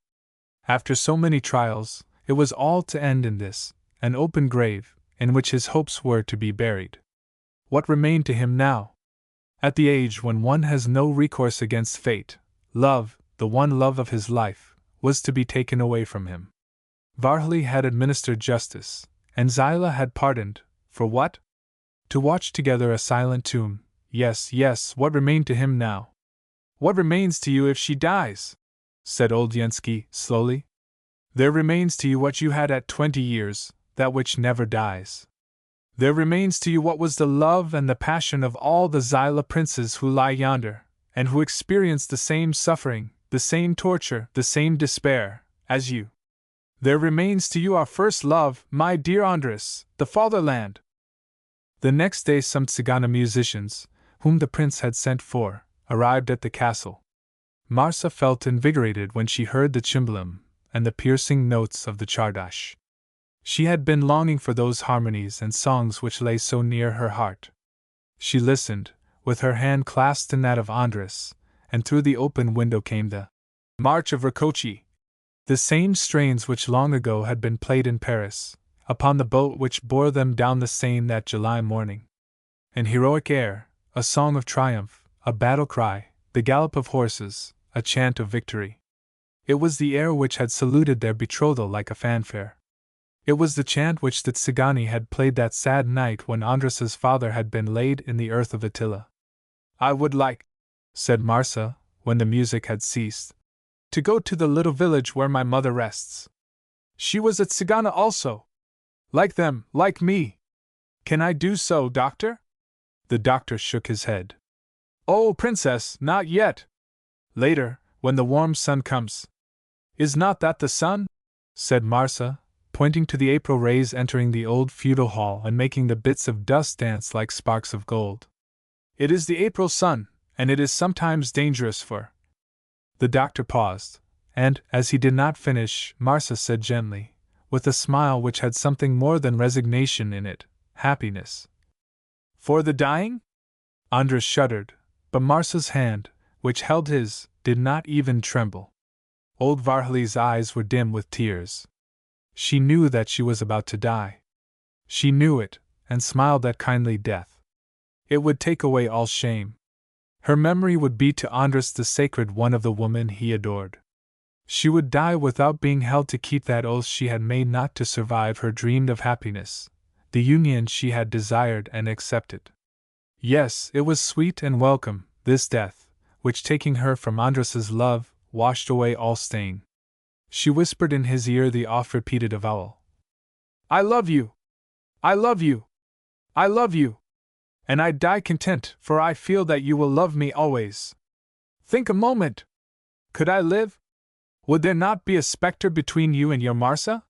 After so many trials, it was all to end in this, an open grave, in which his hopes were to be buried. What remained to him now? At the age when one has no recourse against fate, love, the one love of his life, was to be taken away from him. Varley had administered justice, and Zilah had pardoned, for what? To watch together a silent tomb. Yes, yes, what remained to him now? What remains to you if she dies? Said Oldyansky slowly. There remains to you what you had at 20 years, that which never dies. There remains to you what was the love and the passion of all the Zilah princes who lie yonder, and who experienced the same suffering, the same torture, the same despair, as you. There remains to you our first love, my dear Andres, the fatherland. The next day some Tzigana musicians, whom the prince had sent for, arrived at the castle. Marsa felt invigorated when she heard the cimbalom and the piercing notes of the chardash. She had been longing for those harmonies and songs which lay so near her heart. She listened, with her hand clasped in that of Andres, and through the open window came the March of Rakoczy, the same strains which long ago had been played in Paris, upon the boat which bore them down the Seine that July morning. An heroic air, a song of triumph, a battle cry, the gallop of horses, a chant of victory. It was the air which had saluted their betrothal like a fanfare. It was the chant which the Tsigani had played that sad night when Andres's father had been laid in the earth of Attila. I would like, said Marsa, when the music had ceased, to go to the little village where my mother rests. She was a Tsigana also. Like them, like me. Can I do so, doctor? The doctor shook his head. Oh, princess, not yet. Later, when the warm sun comes. Is not that the sun? Said Marsa, pointing to the April rays entering the old feudal hall and making the bits of dust dance like sparks of gold. It is the April sun, and it is sometimes dangerous for. The doctor paused, and, as he did not finish, Marsa said gently, with a smile which had something more than resignation in it, happiness. For the dying? Andres shuddered, but Marsa's hand, which held his, did not even tremble. Old Varley's eyes were dim with tears. She knew that she was about to die. She knew it, and smiled at kindly death. It would take away all shame. Her memory would be to Andres the sacred one of the woman he adored. She would die without being held to keep that oath she had made not to survive her dreamed of happiness, the union she had desired and accepted. Yes, it was sweet and welcome, this death, which taking her from Andres's love, washed away all stain. She whispered in his ear the oft-repeated avowal. I love you! I love you! I love you! And I die content, for I feel that you will love me always. Think a moment! Could I live? Would there not be a spectre between you and your Marsa?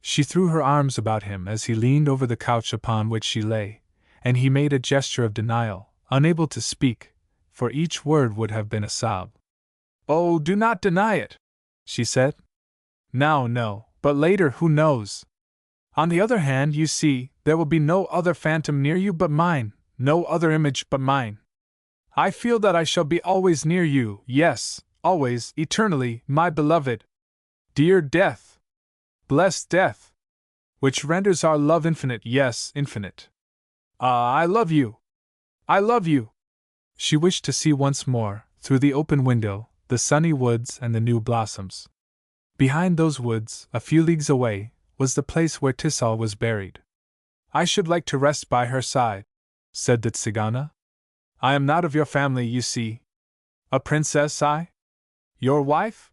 She threw her arms about him as he leaned over the couch upon which she lay, and he made a gesture of denial, unable to speak, for each word would have been a sob. Oh, do not deny it, she said. Now, no, but later, who knows? On the other hand, you see, there will be no other phantom near you but mine, no other image but mine. I feel that I shall be always near you, yes, always, eternally, my beloved. Dear death! Blessed death! Which renders our love infinite, yes, infinite. Ah, I love you! I love you! She wished to see once more, through the open window, the sunny woods and the new blossoms. Behind those woods, a few leagues away, was the place where Tissal was buried. I should like to rest by her side, said the Tzigana. I am not of your family, you see. A princess, I? Your wife?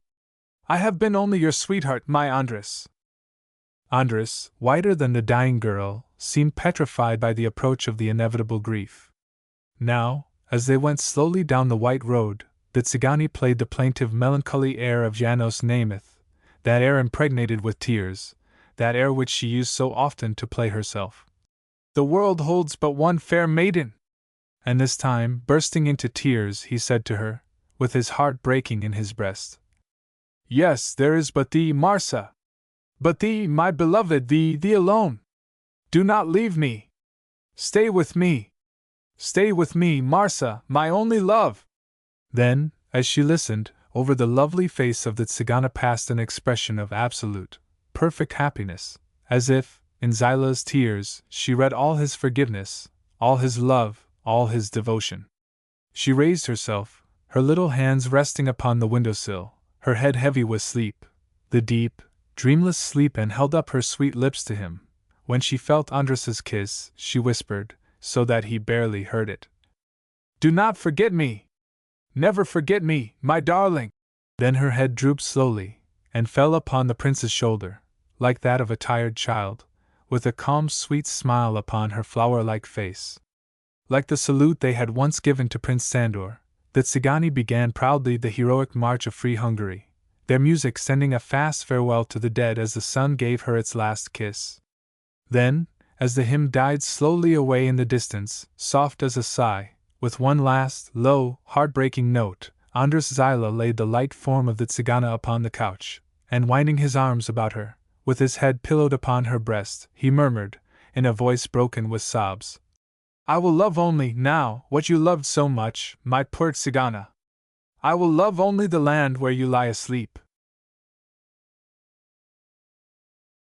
I have been only your sweetheart, my Andres. Andres, whiter than the dying girl, seemed petrified by the approach of the inevitable grief. Now, as they went slowly down the white road, the Tzigani played the plaintive melancholy air of Janos Nemeth, that air impregnated with tears, that air which she used so often to play herself. The world holds but one fair maiden! And this time, bursting into tears, he said to her, with his heart breaking in his breast, Yes, there is but thee, Marsa. But thee, my beloved, thee alone. Do not leave me. Stay with me. Stay with me, Marsa, my only love. Then, as she listened, over the lovely face of the Tzigana passed an expression of absolute, perfect happiness, as if, in Zilah's tears, she read all his forgiveness, all his love, all his devotion. She raised herself, her little hands resting upon the windowsill, her head heavy with sleep, the deep, dreamless sleep, and held up her sweet lips to him. When she felt Andrés's kiss, she whispered, so that he barely heard it, "Do not forget me! Never forget me, my darling!" Then her head drooped slowly, and fell upon the prince's shoulder, like that of a tired child, with a calm, sweet smile upon her flower-like face. Like the salute they had once given to Prince Sandor, the Tsigani began proudly the heroic march of free Hungary, their music sending a fast farewell to the dead as the sun gave her its last kiss. Then, as the hymn died slowly away in the distance, soft as a sigh, with one last, low, heartbreaking note, Andrés Zilah laid the light form of the Tzigana upon the couch, and winding his arms about her, with his head pillowed upon her breast, he murmured, in a voice broken with sobs, "I will love only, now, what you loved so much, my poor Tzigana. I will love only the land where you lie asleep,